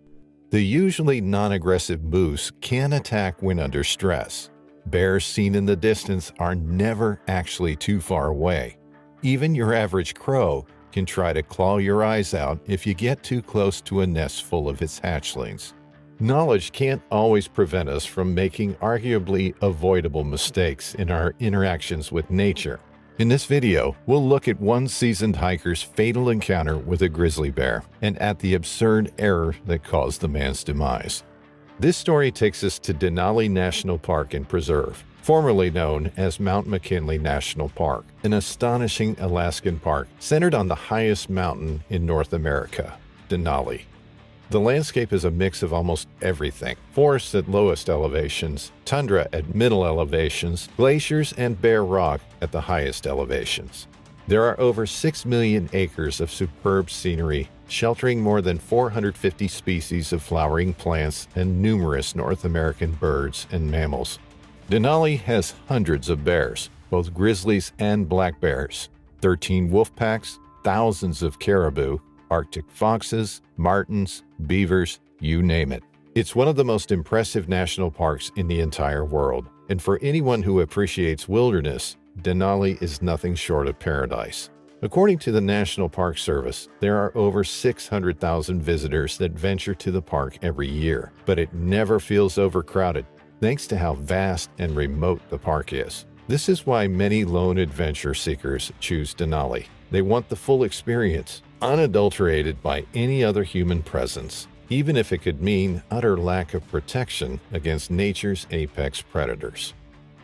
The usually non-aggressive moose can attack when under stress. Bears seen in the distance are never actually too far away. Even your average crow can try to claw your eyes out if you get too close to a nest full of its hatchlings. Knowledge can't always prevent us from making arguably avoidable mistakes in our interactions with nature. In this video, we'll look at one seasoned hiker's fatal encounter with a grizzly bear and at the absurd error that caused the man's demise. This story takes us to Denali National Park and Preserve, formerly known as Mount McKinley National Park, an astonishing Alaskan park centered on the highest mountain in North America, Denali. The landscape is a mix of almost everything: forests at lowest elevations, tundra at middle elevations, glaciers and bare rock at the highest elevations. There are over 6 million acres of superb scenery, sheltering more than 450 species of flowering plants and numerous North American birds and mammals. Denali has hundreds of bears, both grizzlies and black bears, 13 wolf packs, thousands of caribou, Arctic foxes, martens, beavers, you name it. It's one of the most impressive national parks in the entire world, and for anyone who appreciates wilderness, Denali is nothing short of paradise. According to the National Park Service, there are over 600,000 visitors that venture to the park every year, but it never feels overcrowded, thanks to how vast and remote the park is. This is why many lone adventure seekers choose Denali. They want the full experience, unadulterated by any other human presence, even if it could mean utter lack of protection against nature's apex predators.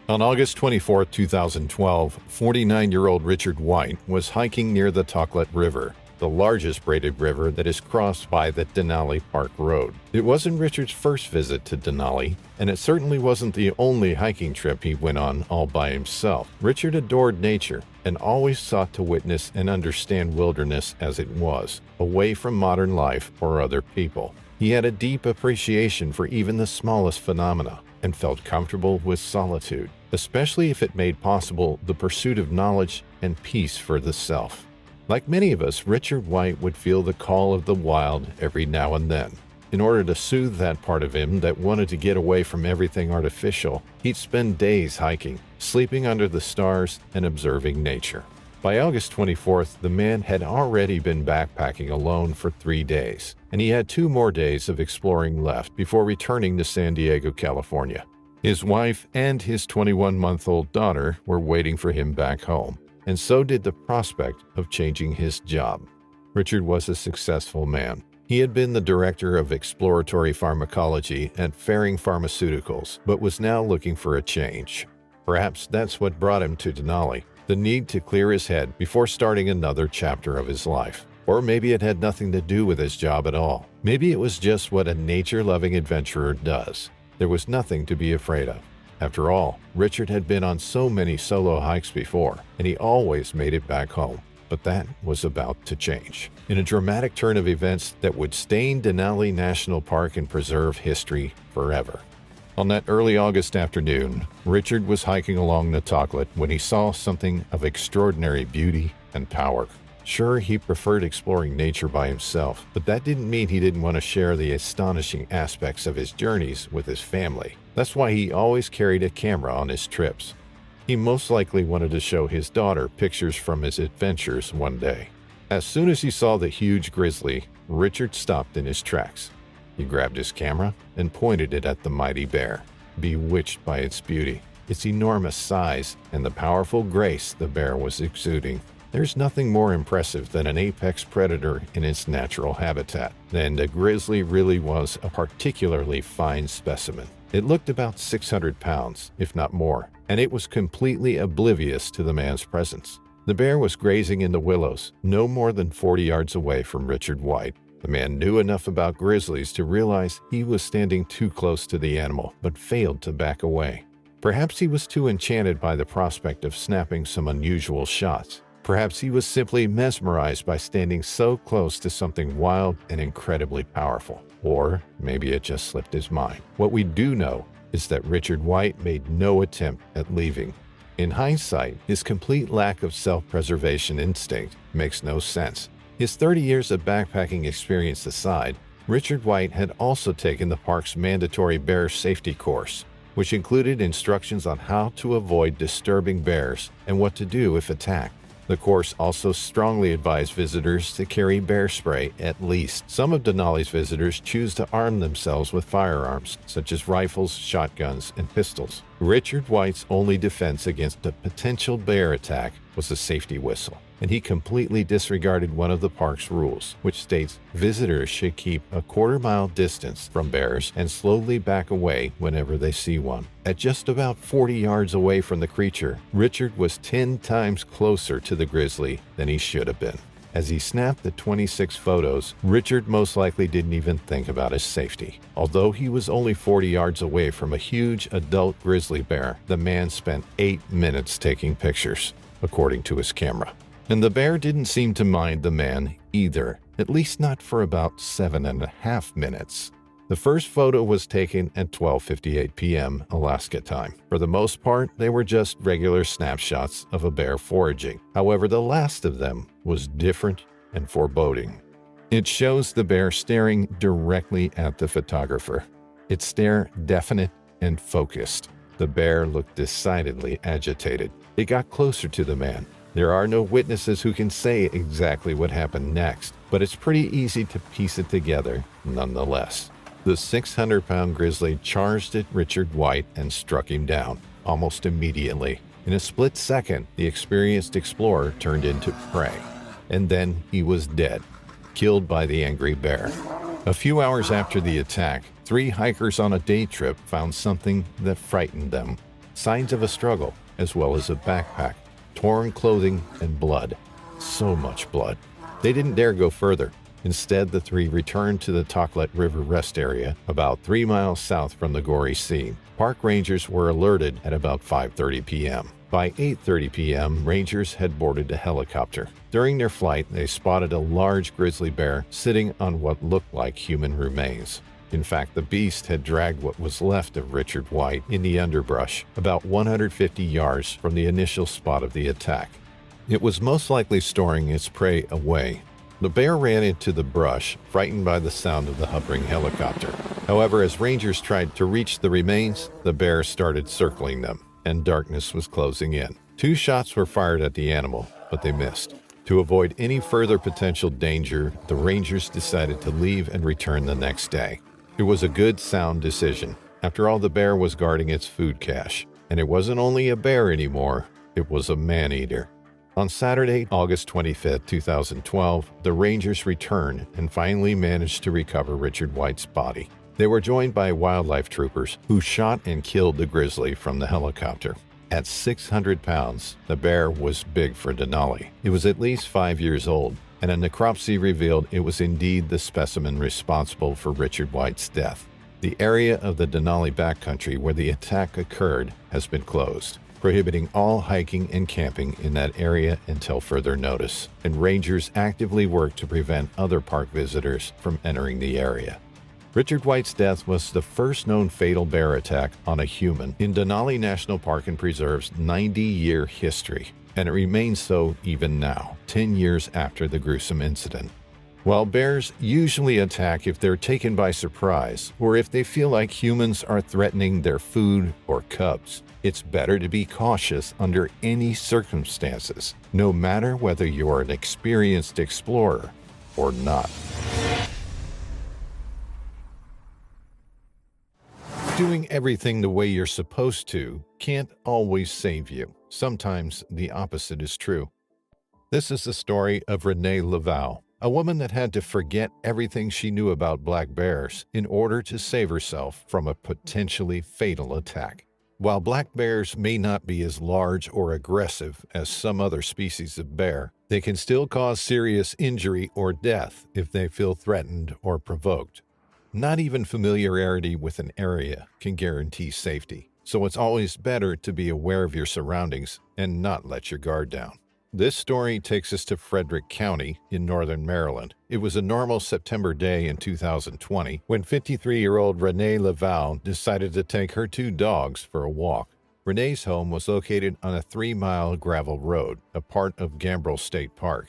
On August 24, 2012, 49-year-old Richard White was hiking near the Toklat River, the largest braided river that is crossed by the Denali Park Road. It wasn't Richard's first visit to Denali, and it certainly wasn't the only hiking trip he went on all by himself. Richard adored nature and always sought to witness and understand wilderness as it was, away from modern life or other people. He had a deep appreciation for even the smallest phenomena and felt comfortable with solitude, especially if it made possible the pursuit of knowledge and peace for the self. Like many of us, Richard White would feel the call of the wild every now and then. In order to soothe that part of him that wanted to get away from everything artificial, he'd spend days hiking, sleeping under the stars, and observing nature. By August 24th, the man had already been backpacking alone for 3 days, and he had 2 more days of exploring left before returning to San Diego, California. His wife and his 21-month-old daughter were waiting for him back home, and so did the prospect of changing his job. Richard was a successful man. He had been the director of exploratory pharmacology at Ferring Pharmaceuticals, but was now looking for a change. Perhaps that's what brought him to Denali, the need to clear his head before starting another chapter of his life. Or maybe it had nothing to do with his job at all. Maybe it was just what a nature-loving adventurer does. There was nothing to be afraid of. After all, Richard had been on so many solo hikes before, and he always made it back home. But that was about to change, in a dramatic turn of events that would stain Denali National Park and Preserve history forever. On that early August afternoon, Richard was hiking along the Toklat when he saw something of extraordinary beauty and power. Sure, he preferred exploring nature by himself, but that didn't mean he didn't want to share the astonishing aspects of his journeys with his family. That's why he always carried a camera on his trips. He most likely wanted to show his daughter pictures from his adventures one day. As soon as he saw the huge grizzly, Richard stopped in his tracks. He grabbed his camera and pointed it at the mighty bear, bewitched by its beauty, its enormous size, and the powerful grace the bear was exuding. There's nothing more impressive than an apex predator in its natural habitat, and the grizzly really was a particularly fine specimen. It looked about 600 pounds, if not more, and it was completely oblivious to the man's presence. The bear was grazing in the willows, no more than 40 yards away from Richard White. The man knew enough about grizzlies to realize he was standing too close to the animal, but failed to back away. Perhaps he was too enchanted by the prospect of snapping some unusual shots. Perhaps he was simply mesmerized by standing so close to something wild and incredibly powerful. Or maybe it just slipped his mind. What we do know is that Richard White made no attempt at leaving. In hindsight, his complete lack of self-preservation instinct makes no sense. His 30 years of backpacking experience aside, Richard White had also taken the park's mandatory bear safety course, which included instructions on how to avoid disturbing bears and what to do if attacked. The course also strongly advised visitors to carry bear spray at least. Some of Denali's visitors choose to arm themselves with firearms, such as rifles, shotguns, and pistols. Richard White's only defense against a potential bear attack was a safety whistle, and he completely disregarded one of the park's rules, which states visitors should keep a quarter-mile distance from bears and slowly back away whenever they see one. At just about 40 yards away from the creature, Richard was 10 times closer to the grizzly than he should have been. As he snapped the 26 photos, Richard most likely didn't even think about his safety. Although he was only 40 yards away from a huge adult grizzly bear, the man spent 8 minutes taking pictures, according to his camera. And the bear didn't seem to mind the man either, at least not for about 7.5 minutes. The first photo was taken at 12:58 p.m. Alaska time. For the most part, they were just regular snapshots of a bear foraging. However, the last of them was different and foreboding. It shows the bear staring directly at the photographer. Its stare definite and focused. The bear looked decidedly agitated. It got closer to the man. There are no witnesses who can say exactly what happened next, but it's pretty easy to piece it together nonetheless. The 600-pound grizzly charged at Richard White and struck him down almost immediately. In a split second, the experienced explorer turned into prey, and then he was dead, killed by the angry bear. A few hours after the attack, 3 hikers on a day trip found something that frightened them. Signs of a struggle, as well as a backpack, torn clothing, and blood. So much blood. They didn't dare go further. Instead, the 3 returned to the Toklet River rest area, about 3 miles south from the gory scene. Park rangers were alerted at about 5:30 p.m. By 8:30 p.m., rangers had boarded a helicopter. During their flight, they spotted a large grizzly bear sitting on what looked like human remains. In fact, the beast had dragged what was left of Richard White in the underbrush, about 150 yards from the initial spot of the attack. It was most likely storing its prey away. The bear ran into the brush, frightened by the sound of the hovering helicopter. However, as rangers tried to reach the remains, the bear started circling them, and darkness was closing in. 2 shots were fired at the animal, but they missed. To avoid any further potential danger, the rangers decided to leave and return the next day. It was a good, sound decision. After all, the bear was guarding its food cache, and it wasn't only a bear anymore, it was a man-eater. On Saturday, August 25, 2012, the rangers returned and finally managed to recover Richard White's body. They were joined by wildlife troopers who shot and killed the grizzly from the helicopter. At 600 pounds, the bear was big for Denali. It was at least 5 years old, and a necropsy revealed it was indeed the specimen responsible for Richard White's death. The area of the Denali backcountry where the attack occurred has been closed, prohibiting all hiking and camping in that area until further notice, and rangers actively work to prevent other park visitors from entering the area. Richard White's death was the first known fatal bear attack on a human in Denali National Park and Preserve's 90-year history, and it remains so even now, 10 years after the gruesome incident. While bears usually attack if they're taken by surprise or if they feel like humans are threatening their food or cubs, it's better to be cautious under any circumstances, no matter whether you're an experienced explorer or not. Doing everything the way you're supposed to can't always save you. Sometimes the opposite is true. This is the story of Renee Laval, a woman that had to forget everything she knew about black bears in order to save herself from a potentially fatal attack. While black bears may not be as large or aggressive as some other species of bear, they can still cause serious injury or death if they feel threatened or provoked. Not even familiarity with an area can guarantee safety, so it's always better to be aware of your surroundings and not let your guard down. This story takes us to Frederick County in northern Maryland. It was a normal September day in 2020 when 53-year-old Renee Laval decided to take her 2 dogs for a walk. Renee's home was located on a 3-mile gravel road, a part of Gambrel State Park,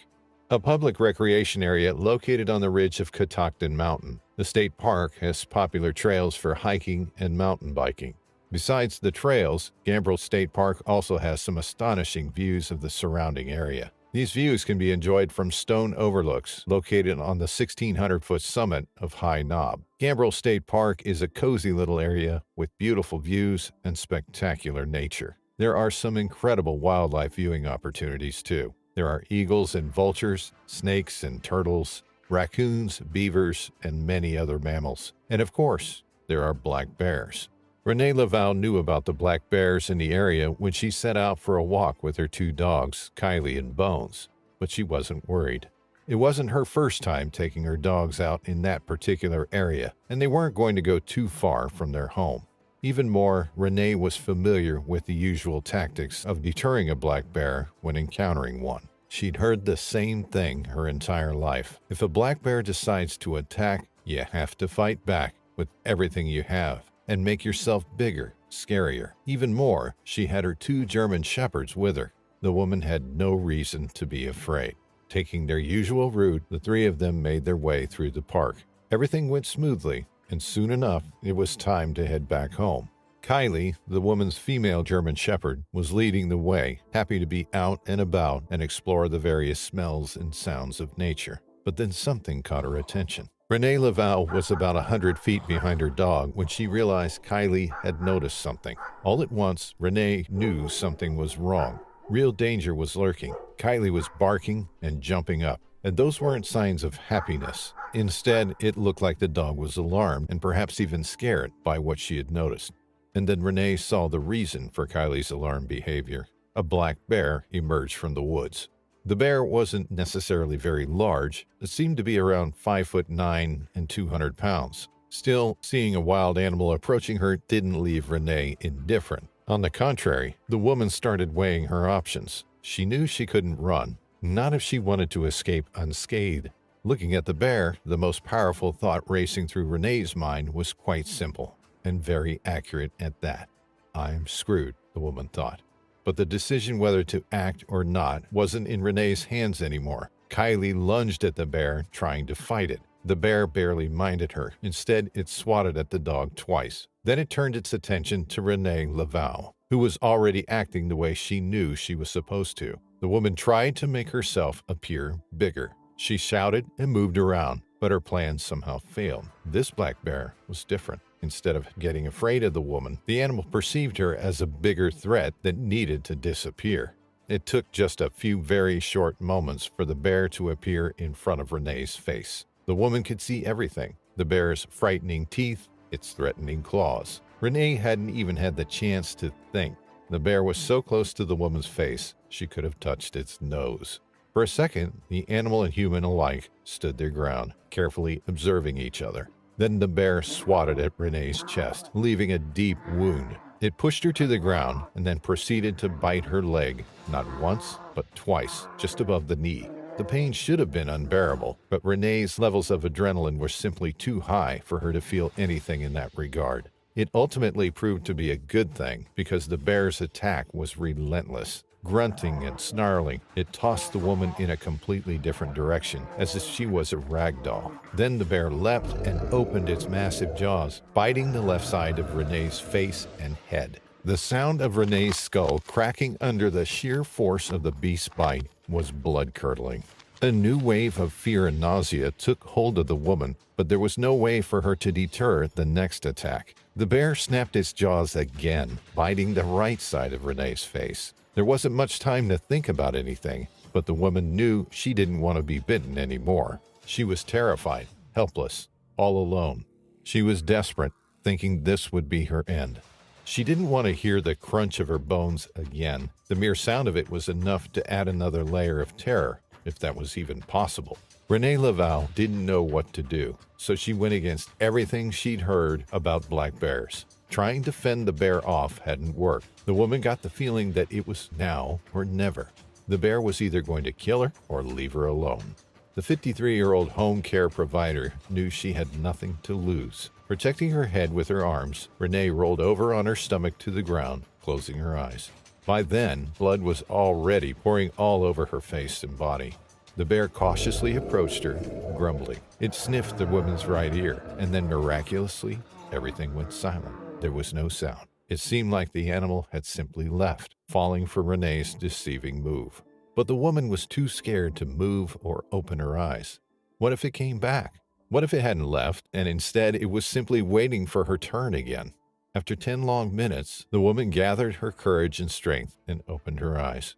a public recreation area located on the ridge of Catoctin Mountain. The state park has popular trails for hiking and mountain biking. Besides the trails, Gambrel State Park also has some astonishing views of the surrounding area. These views can be enjoyed from stone overlooks located on the 1,600-foot summit of High Knob. Gambrel State Park is a cozy little area with beautiful views and spectacular nature. There are some incredible wildlife viewing opportunities too. There are eagles and vultures, snakes and turtles, raccoons, beavers, and many other mammals. And of course, there are black bears. Renee Laval knew about the black bears in the area when she set out for a walk with her 2 dogs, Kylie and Bones, but she wasn't worried. It wasn't her first time taking her dogs out in that particular area, and they weren't going to go too far from their home. Even more, Renee was familiar with the usual tactics of deterring a black bear when encountering one. She'd heard the same thing her entire life. If a black bear decides to attack, you have to fight back with everything you have and make yourself bigger, scarier. Even more, she had her 2 German shepherds with her. The woman had no reason to be afraid. Taking their usual route, the 3 of them made their way through the park. Everything went smoothly, and soon enough, it was time to head back home. Kylie, the woman's female German shepherd, was leading the way, happy to be out and about and explore the various smells and sounds of nature. But then something caught her attention. Renee Laval was about 100 feet behind her dog when she realized Kylie had noticed something. All at once, Renee knew something was wrong. Real danger was lurking. Kylie was barking and jumping up, and those weren't signs of happiness. Instead, it looked like the dog was alarmed and perhaps even scared by what she had noticed. And then Renee saw the reason for Kylie's alarmed behavior. A black bear emerged from the woods. The bear wasn't necessarily very large. It seemed to be around 5'9" and 200 pounds. Still, seeing a wild animal approaching her didn't leave Renee indifferent. On the contrary, the woman started weighing her options. She knew she couldn't run, not if she wanted to escape unscathed. Looking at the bear, the most powerful thought racing through Renee's mind was quite simple, and very accurate at that. I'm screwed, the woman thought. But the decision whether to act or not wasn't in Renee's hands anymore. Kylie lunged at the bear, trying to fight it. The bear barely minded her. Instead, it swatted at the dog twice. Then it turned its attention to Renee Laval, who was already acting the way she knew she was supposed to. The woman tried to make herself appear bigger. She shouted and moved around, but her plan somehow failed. This black bear was different. Instead of getting afraid of the woman, the animal perceived her as a bigger threat that needed to disappear. It took just a few very short moments for the bear to appear in front of Renee's face. The woman could see everything: the bear's frightening teeth, its threatening claws. Renee hadn't even had the chance to think. The bear was so close to the woman's face, she could have touched its nose. For a second, the animal and human alike stood their ground, carefully observing each other. Then the bear swatted at Renee's chest, leaving a deep wound. It pushed her to the ground and then proceeded to bite her leg, not once, but twice, just above the knee. The pain should have been unbearable, but Renee's levels of adrenaline were simply too high for her to feel anything in that regard. It ultimately proved to be a good thing because the bear's attack was relentless. Grunting and snarling, it tossed the woman in a completely different direction, as if she was a rag doll. Then the bear leapt and opened its massive jaws, biting the left side of Renee's face and head. The sound of Renee's skull cracking under the sheer force of the beast's bite was blood-curdling. A new wave of fear and nausea took hold of the woman, but there was no way for her to deter the next attack. The bear snapped its jaws again, biting the right side of Renee's face. There wasn't much time to think about anything, but the woman knew she didn't want to be bitten anymore. She was terrified, helpless, all alone. She was desperate, thinking this would be her end. She didn't want to hear the crunch of her bones again. The mere sound of it was enough to add another layer of terror, if that was even possible. Renee Laval didn't know what to do, so she went against everything she'd heard about black bears. Trying to fend the bear off hadn't worked. The woman got the feeling that it was now or never. The bear was either going to kill her or leave her alone. The 53-year-old home care provider knew she had nothing to lose. Protecting her head with her arms, Renee rolled over on her stomach to the ground, closing her eyes. By then, blood was already pouring all over her face and body. The bear cautiously approached her, grumbling. It sniffed the woman's right ear, and then miraculously, everything went silent. There was no sound. It seemed like the animal had simply left, falling for Renee's deceiving move. But the woman was too scared to move or open her eyes. What if it came back? What if it hadn't left, and instead it was simply waiting for her turn again? After 10 long minutes, the woman gathered her courage and strength and opened her eyes.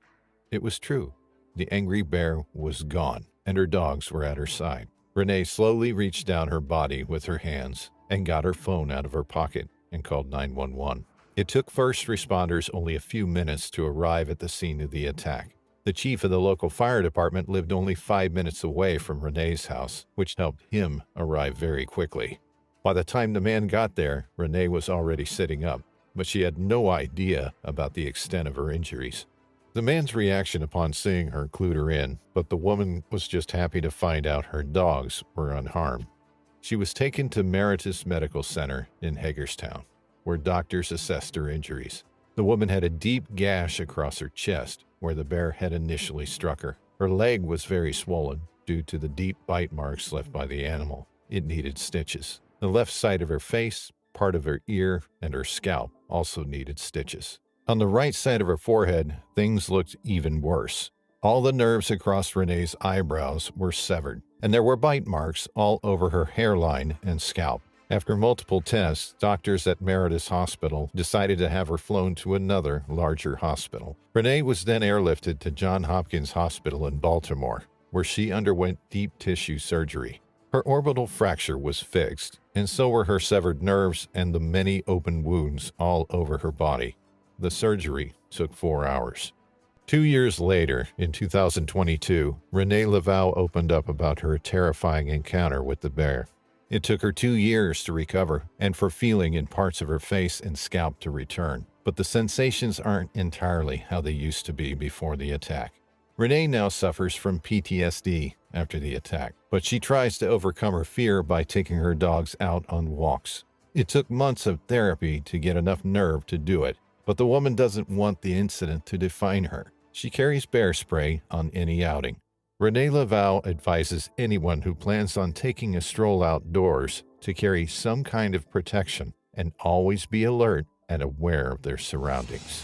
It was true. The angry bear was gone, and her dogs were at her side. Renee slowly reached down her body with her hands and got her phone out of her pocket and called 911. It took first responders only a few minutes to arrive at the scene of the attack. The chief of the local fire department lived only 5 minutes away from Renee's house, which helped him arrive very quickly. By the time the man got there, Renee was already sitting up, but she had no idea about the extent of her injuries. The man's reaction upon seeing her clued her in, but the woman was just happy to find out her dogs were unharmed. She was taken to Meritus Medical Center in Hagerstown, where doctors assessed her injuries. The woman had a deep gash across her chest, where the bear had initially struck her. Her leg was very swollen due to the deep bite marks left by the animal. It needed stitches. The left side of her face, part of her ear, and her scalp also needed stitches. On the right side of her forehead, things looked even worse. All the nerves across Renee's eyebrows were severed, and there were bite marks all over her hairline and scalp. After multiple tests, doctors at Meritus Hospital decided to have her flown to another, larger hospital. Renee was then airlifted to Johns Hopkins Hospital in Baltimore, where she underwent deep tissue surgery. Her orbital fracture was fixed, and so were her severed nerves and the many open wounds all over her body. The surgery took 4 hours. 2 years later, in 2022, Renee Laval opened up about her terrifying encounter with the bear. It took her 2 years to recover and for feeling in parts of her face and scalp to return, but the sensations aren't entirely how they used to be before the attack. Renee now suffers from PTSD after the attack, but she tries to overcome her fear by taking her dogs out on walks. It took months of therapy to get enough nerve to do it, but the woman doesn't want the incident to define her. She carries Bearspray on any outing. Renee Laval advises anyone who plans on taking a stroll outdoors to carry some kind of protection and always be alert and aware of their surroundings.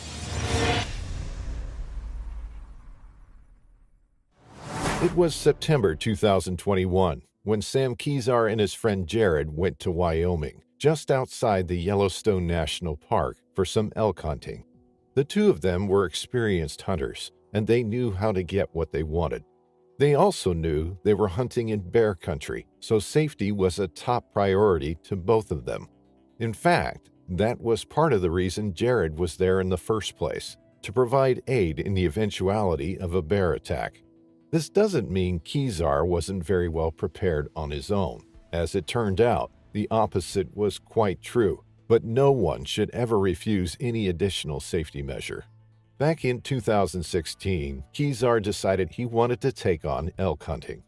It was September 2021 when Sam Kezar and his friend Jared went to Wyoming, just outside the Yellowstone National Park, for some elk hunting. The two of them were experienced hunters, and they knew how to get what they wanted. They also knew they were hunting in bear country, so safety was a top priority to both of them. In fact, that was part of the reason Jared was there in the first place, to provide aid in the eventuality of a bear attack. This doesn't mean Kezar wasn't very well prepared on his own. As it turned out, the opposite was quite true, but no one should ever refuse any additional safety measure. Back in 2016, Kezar decided he wanted to take on elk hunting.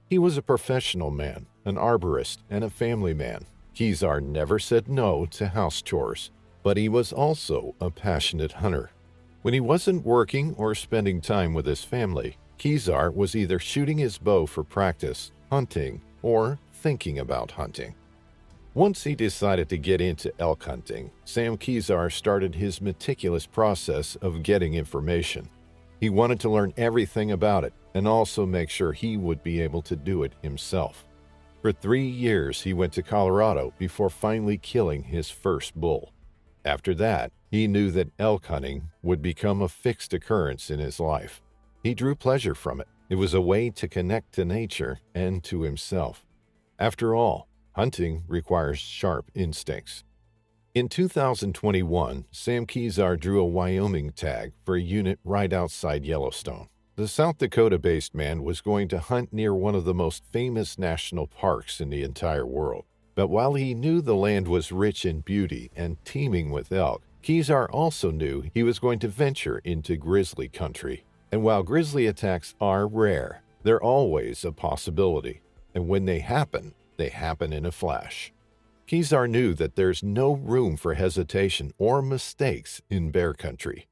He was a professional man, an arborist, and a family man. Kezar never said no to house chores, but he was also a passionate hunter. When he wasn't working or spending time with his family, Kezar was either shooting his bow for practice, hunting, or thinking about hunting. Once he decided to get into elk hunting, Sam Kezar started his meticulous process of getting information. He wanted to learn everything about it and also make sure he would be able to do it himself. For 3 years, he went to Colorado before finally killing his first bull. After that, he knew that elk hunting would become a fixed occurrence in his life. He drew pleasure from it. It was a way to connect to nature and to himself. After all, hunting requires sharp instincts. In 2021, Sam Kezar drew a Wyoming tag for a unit right outside Yellowstone. The South Dakota-based man was going to hunt near one of the most famous national parks in the entire world. But while he knew the land was rich in beauty and teeming with elk, Kezar also knew he was going to venture into grizzly country. And while grizzly attacks are rare, they're always a possibility. And when they happen in a flash. Kezar knew that there's no room for hesitation or mistakes in bear country.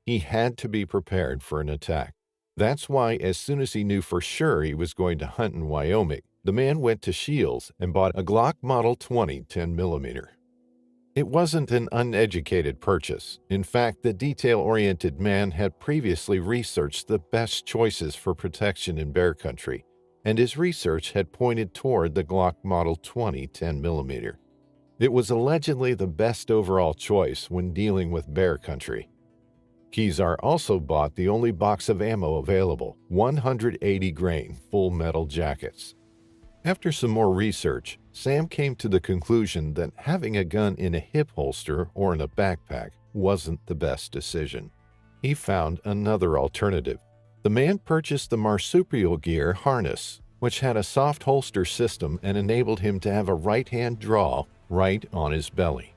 He had to be prepared for an attack. That's why as soon as he knew for sure he was going to hunt in Wyoming, the man went to Shields and bought a Glock Model 20 10mm. It wasn't an uneducated purchase. In fact, the detail-oriented man had previously researched the best choices for protection in bear country, and his research had pointed toward the Glock Model 20 10mm. It was allegedly the best overall choice when dealing with bear country. Kezar also bought the only box of ammo available, 180 grain full metal jackets. After some more research, Sam came to the conclusion that having a gun in a hip holster or in a backpack wasn't the best decision. He found another alternative. The man purchased the marsupial gear harness, which had a soft holster system and enabled him to have a right-hand draw right on his belly.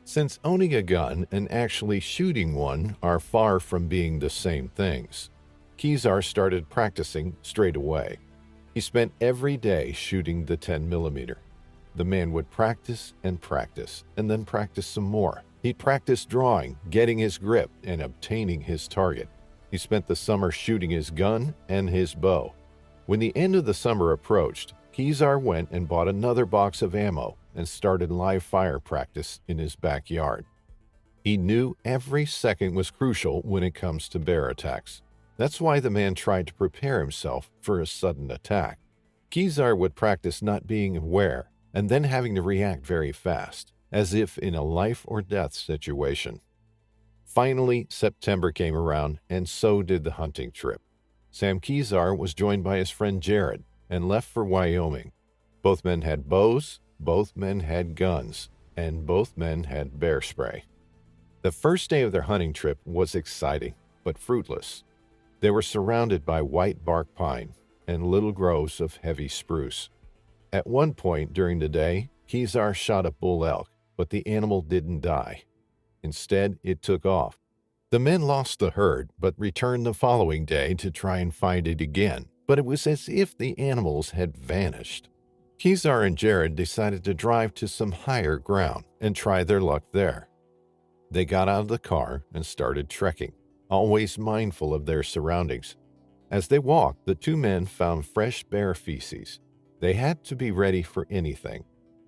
Since owning a gun and actually shooting one are far from being the same things, Kezar started practicing straight away. He spent every day shooting the 10mm. The man would practice and then practice some more. He'd practice drawing, getting his grip, and obtaining his target. He spent the summer shooting his gun and his bow. When the end of the summer approached, Kezar went and bought another box of ammo and started live fire practice in his backyard. He knew every second was crucial when it comes to bear attacks. That's why the man tried to prepare himself for a sudden attack. Kezar would practice not being aware and then having to react very fast, as if in a life-or-death situation. Finally, September came around, and so did the hunting trip. Sam Kezar was joined by his friend Jared and left for Wyoming. Both men had bows, both men had guns, and both men had bear spray. The first day of their hunting trip was exciting, but fruitless. They were surrounded by white bark pine and little groves of heavy spruce. At one point during the day, Kezar shot a bull elk, but the animal didn't die. Instead, it took off. The men lost the herd, but returned the following day to try and find it again, but it was as if the animals had vanished. Kezar and Jared decided to drive to some higher ground and try their luck there. They got out of the car and started trekking, always mindful of their surroundings. As they walked, the two men found fresh bear feces. They had to be ready for anything.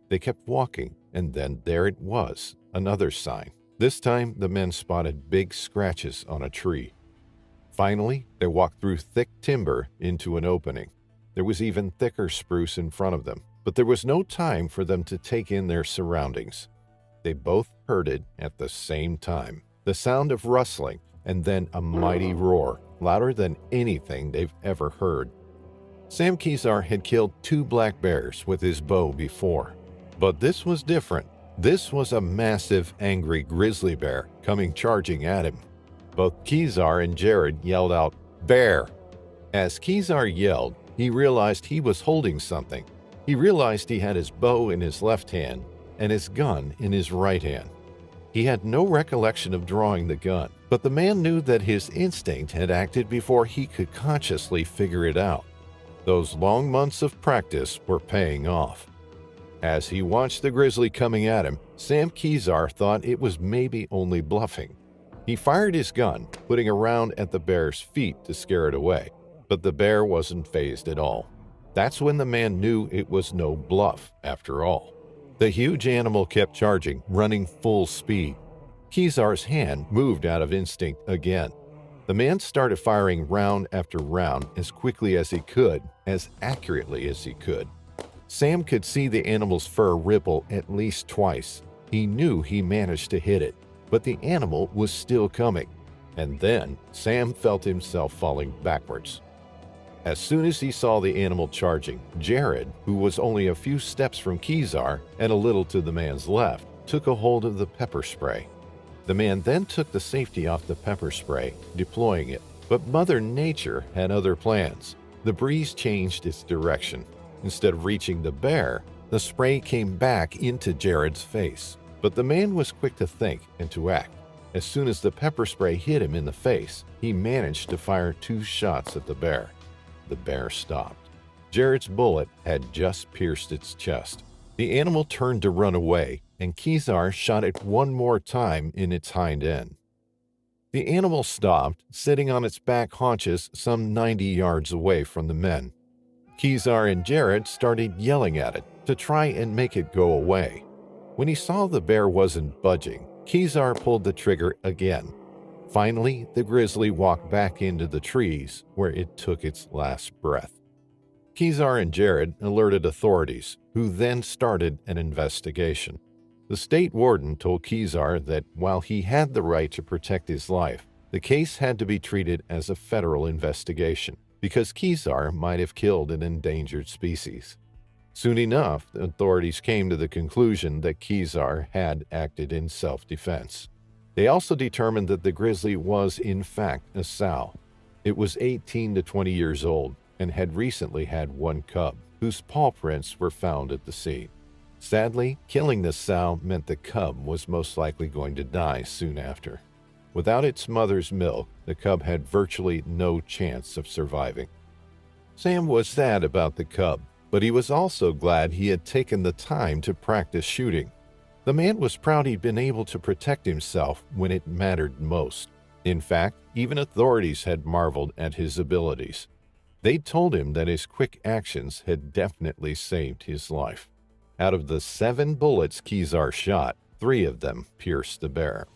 They kept walking, and then there it was, another sign. This time, the men spotted big scratches on a tree. Finally, they walked through thick timber into an opening. There was even thicker spruce in front of them, but there was no time for them to take in their surroundings. They both heard it at the same time, the sound of rustling, and then a mighty roar, louder than anything they've ever heard. Sam Kezar had killed 2 black bears with his bow before, but this was different. This was a massive, angry grizzly bear coming charging at him. Both Kezar and Jared yelled out, "Bear!" As Kezar yelled, he realized he was holding something. He realized he had his bow in his left hand and his gun in his right hand. He had no recollection of drawing the gun, but the man knew that his instinct had acted before he could consciously figure it out. Those long months of practice were paying off. As he watched the grizzly coming at him, Sam Kezar thought it was maybe only bluffing. He fired his gun, putting a round at the bear's feet to scare it away, but the bear wasn't fazed at all. That's when the man knew it was no bluff after all. The huge animal kept charging, running full speed. Kezar's hand moved out of instinct again. The man started firing round after round as quickly as he could, as accurately as he could. Sam could see the animal's fur ripple at least twice. He knew he managed to hit it, but the animal was still coming. And then Sam felt himself falling backwards. As soon as he saw the animal charging, Jared, who was only a few steps from Kezar and a little to the man's left, took a hold of the pepper spray. The man then took the safety off the pepper spray, deploying it. But Mother Nature had other plans. The breeze changed its direction. Instead of reaching the bear, the spray came back into Jared's face. But the man was quick to think and to act. As soon as the pepper spray hit him in the face, he managed to fire 2 shots at the bear. The bear stopped. Jared's bullet had just pierced its chest. The animal turned to run away, and Kezar shot it one more time in its hind end. The animal stopped, sitting on its back haunches some 90 yards away from the men. Kezar and Jared started yelling at it to try and make it go away. When he saw the bear wasn't budging, Kezar pulled the trigger again. Finally, the grizzly walked back into the trees where it took its last breath. Kezar and Jared alerted authorities, who then started an investigation. The state warden told Kezar that while he had the right to protect his life, the case had to be treated as a federal investigation because Kezar might have killed an endangered species. Soon enough, the authorities came to the conclusion that Kezar had acted in self-defense. They also determined that the grizzly was, in fact, a sow. It was 18 to 20 years old and had recently had 1 cub, whose paw prints were found at the scene. Sadly, killing the sow meant the cub was most likely going to die soon after. Without its mother's milk, the cub had virtually no chance of surviving. Sam was sad about the cub, but he was also glad he had taken the time to practice shooting. The man was proud he'd been able to protect himself when it mattered most. In fact, even authorities had marveled at his abilities. They'd told him that his quick actions had definitely saved his life. Out of the 7 bullets Kezar shot, 3 of them pierced the bear.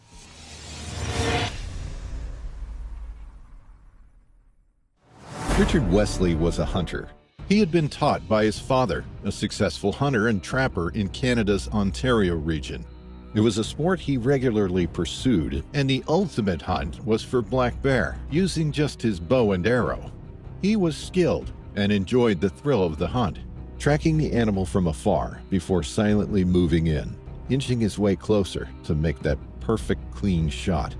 Richard Wesley was a hunter. He had been taught by his father, a successful hunter and trapper in Canada's Ontario region. It was a sport he regularly pursued, and the ultimate hunt was for black bear, using just his bow and arrow. He was skilled and enjoyed the thrill of the hunt, tracking the animal from afar before silently moving in, inching his way closer to make that perfect clean shot.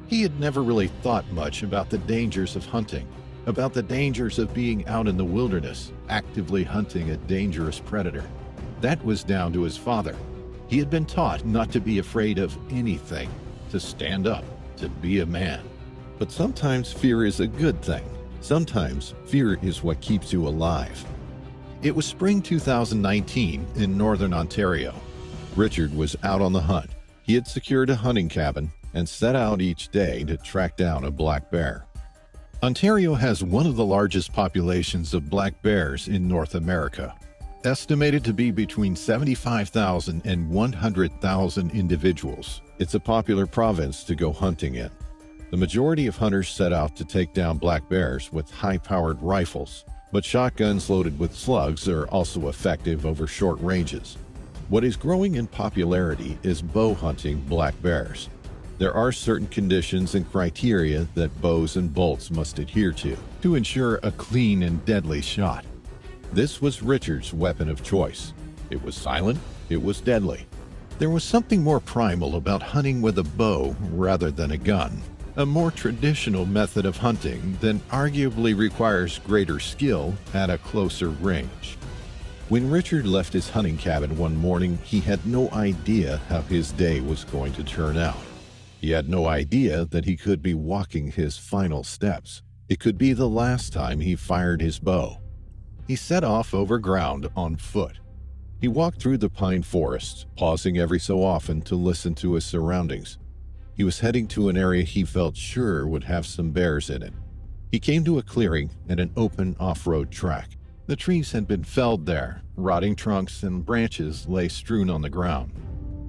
He had never really thought much about the dangers of hunting, about the dangers of being out in the wilderness, actively hunting a dangerous predator. That was down to his father. He had been taught not to be afraid of anything, to stand up, to be a man. But sometimes fear is a good thing. Sometimes fear is what keeps you alive. It was spring 2019 in northern Ontario. Richard was out on the hunt. He had secured a hunting cabin and set out each day to track down a black bear. Ontario has one of the largest populations of black bears in North America, estimated to be between 75,000 and 100,000 individuals. It's a popular province to go hunting in. The majority of hunters set out to take down black bears with high-powered rifles, but shotguns loaded with slugs are also effective over short ranges. What is growing in popularity is bow hunting black bears. There are certain conditions and criteria that bows and bolts must adhere to ensure a clean and deadly shot. This was Richard's weapon of choice. It was silent, it was deadly. There was something more primal about hunting with a bow rather than a gun, a more traditional method of hunting that arguably requires greater skill at a closer range. When Richard left his hunting cabin one morning, he had no idea how his day was going to turn out. He had no idea that he could be walking his final steps. It could be the last time he fired his bow. He set off over ground on foot. He walked through the pine forests, pausing every so often to listen to his surroundings. He was heading to an area he felt sure would have some bears in it. He came to a clearing and an open off-road track. The trees had been felled there. Rotting trunks and branches lay strewn on the ground.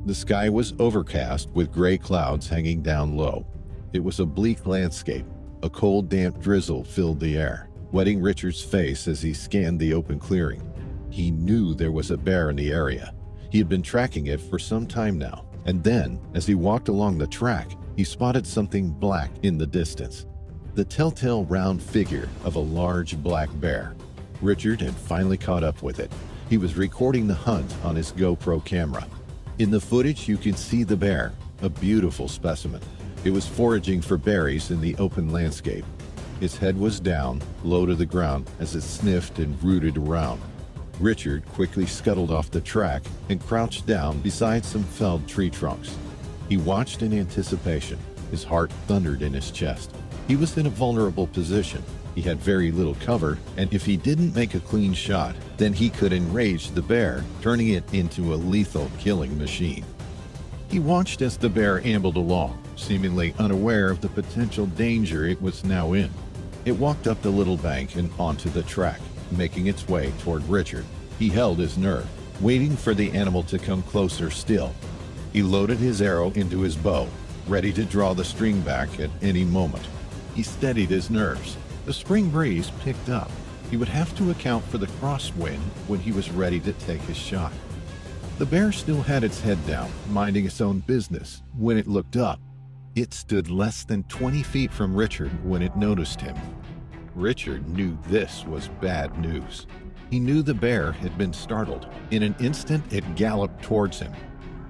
The sky was overcast with gray clouds hanging down low. It was a bleak landscape. A cold, damp drizzle filled the air, wetting Richard's face as he scanned the open clearing. He knew there was a bear in the area. He had been tracking it for some time now, and then, as he walked along the track, he spotted something black in the distance. The telltale round figure of a large black bear. Richard had finally caught up with it. He was recording the hunt on his GoPro camera. In the footage, you could see the bear, a beautiful specimen. It was foraging for berries in the open landscape. Its head was down, low to the ground as it sniffed and rooted around. Richard quickly scuttled off the track and crouched down beside some felled tree trunks. He watched in anticipation. His heart thundered in his chest. He was in a vulnerable position. He had very little cover, and if he didn't make a clean shot, then he could enrage the bear, turning it into a lethal killing machine. He watched as the bear ambled along, seemingly unaware of the potential danger it was now in. It walked up the little bank and onto the track, making its way toward Richard. He held his nerve, waiting for the animal to come closer still. He loaded his arrow into his bow, ready to draw the string back at any moment. He steadied his nerves. The spring breeze picked up. He would have to account for the crosswind when he was ready to take his shot. The bear still had its head down, minding its own business, when it looked up. It stood less than 20 feet from Richard when it noticed him. Richard knew this was bad news. He knew the bear had been startled. In an instant, it galloped towards him.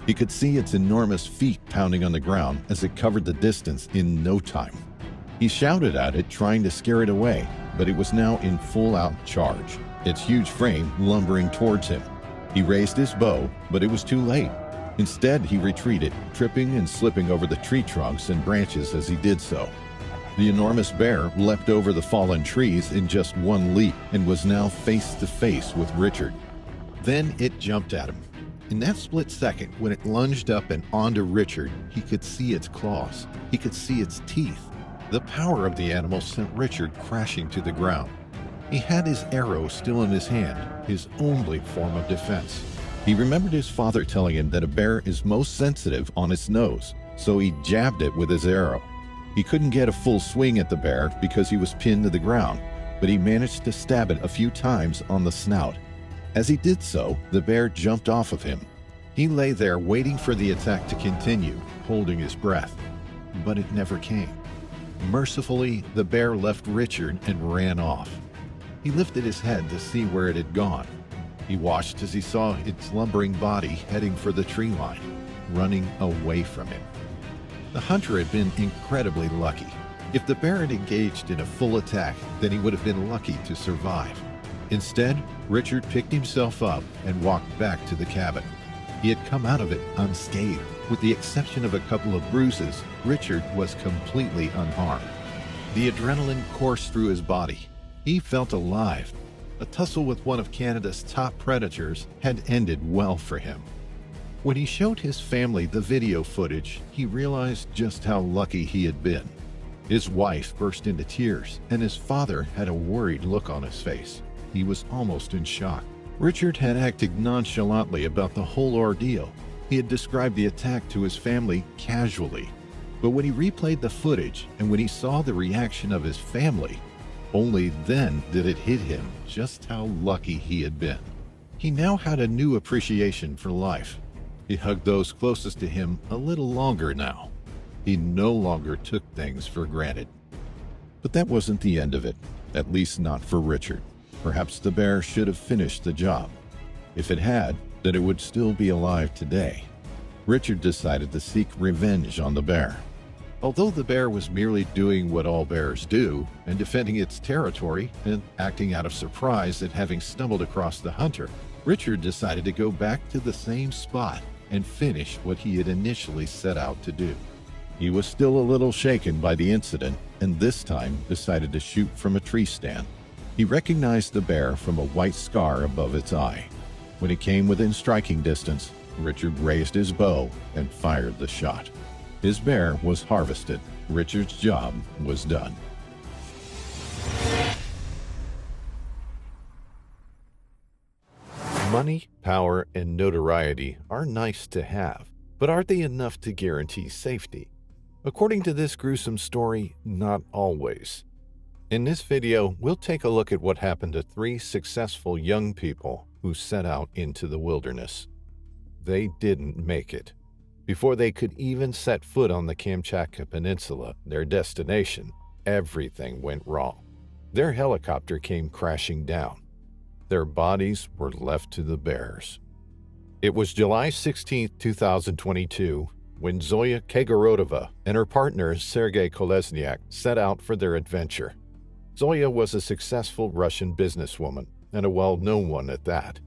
He could see its enormous feet pounding on the ground as it covered the distance in no time. He shouted at it, trying to scare it away, but it was now in full-out charge, its huge frame lumbering towards him. He raised his bow, but it was too late. Instead, he retreated, tripping and slipping over the tree trunks and branches as he did so. The enormous bear leapt over the fallen trees in just one leap and was now face to face with Richard. Then it jumped at him. In that split second, when it lunged up and onto Richard, he could see its claws. He could see its teeth. The power of the animal sent Richard crashing to the ground. He had his arrow still in his hand, his only form of defense. He remembered his father telling him that a bear is most sensitive on its nose, so he jabbed it with his arrow. He couldn't get a full swing at the bear because he was pinned to the ground, but he managed to stab it a few times on the snout. As he did so, the bear jumped off of him. He lay there waiting for the attack to continue, holding his breath, but it never came. Mercifully, the bear left Richard and ran off. He lifted his head to see where it had gone. He watched as he saw its lumbering body heading for the tree line, running away from him. The hunter had been incredibly lucky. If the bear had engaged in a full attack, then he would have been lucky to survive. Instead, Richard picked himself up and walked back to the cabin. He had come out of it unscathed. With the exception of a couple of bruises, Richard was completely unharmed. The adrenaline coursed through his body. He felt alive. A tussle with one of Canada's top predators had ended well for him. When he showed his family the video footage, he realized just how lucky he had been. His wife burst into tears, and his father had a worried look on his face. He was almost in shock. Richard had acted nonchalantly about the whole ordeal. He had described the attack to his family casually. But when he replayed the footage and when he saw the reaction of his family, only then did it hit him just how lucky he had been. He now had a new appreciation for life. He hugged those closest to him a little longer now. He no longer took things for granted. But that wasn't the end of it, at least not for Richard. Perhaps the bear should have finished the job. If it had, then it would still be alive today. Richard decided to seek revenge on the bear. Although the bear was merely doing what all bears do and defending its territory and acting out of surprise at having stumbled across the hunter, Richard decided to go back to the same spot and finish what he had initially set out to do. He was still a little shaken by the incident and this time decided to shoot from a tree stand. He recognized the bear from a white scar above its eye. When it came within striking distance, Richard raised his bow and fired the shot. His bear was harvested. Richard's job was done. Money, power, and notoriety are nice to have, but are they enough to guarantee safety? According to this gruesome story, not always. In this video, we'll take a look at what happened to 3 successful young people who set out into the wilderness. They didn't make it. Before they could even set foot on the Kamchatka Peninsula, their destination, everything went wrong. Their helicopter came crashing down. Their bodies were left to the bears. It was July 16, 2022, when Zoya Kegorodova and her partner Sergei Kolesniak set out for their adventure. Zoya was a successful Russian businesswoman, and a well-known one at that.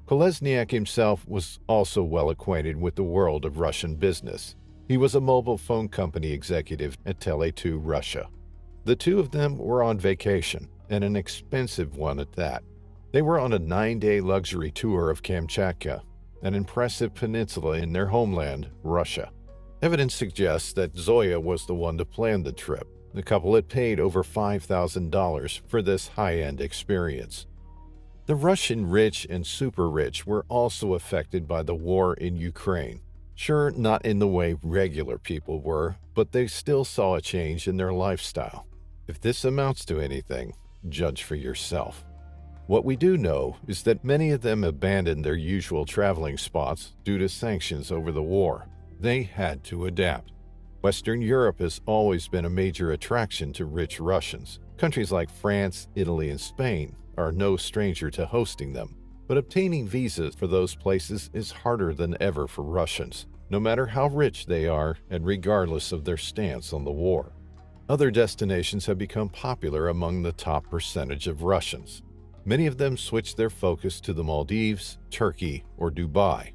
Kolesniak himself was also well acquainted with the world of Russian business. He was a mobile phone company executive at Tele2 Russia. The two of them were on vacation, and an expensive one at that. They were on a 9-day luxury tour of Kamchatka, an impressive peninsula in their homeland, Russia. Evidence suggests that Zoya was the one to plan the trip. The couple had paid over $5,000 for this high-end experience. The Russian rich and super rich were also affected by the war in Ukraine. Sure, not in the way regular people were, but they still saw a change in their lifestyle. If this amounts to anything, judge for yourself. What we do know is that many of them abandoned their usual traveling spots due to sanctions over the war. They had to adapt. Western Europe has always been a major attraction to rich Russians. Countries like France, Italy, and Spain are no stranger to hosting them. But obtaining visas for those places is harder than ever for Russians, no matter how rich they are and regardless of their stance on the war. Other destinations have become popular among the top percentage of Russians. Many of them switched their focus to the Maldives, Turkey, or Dubai.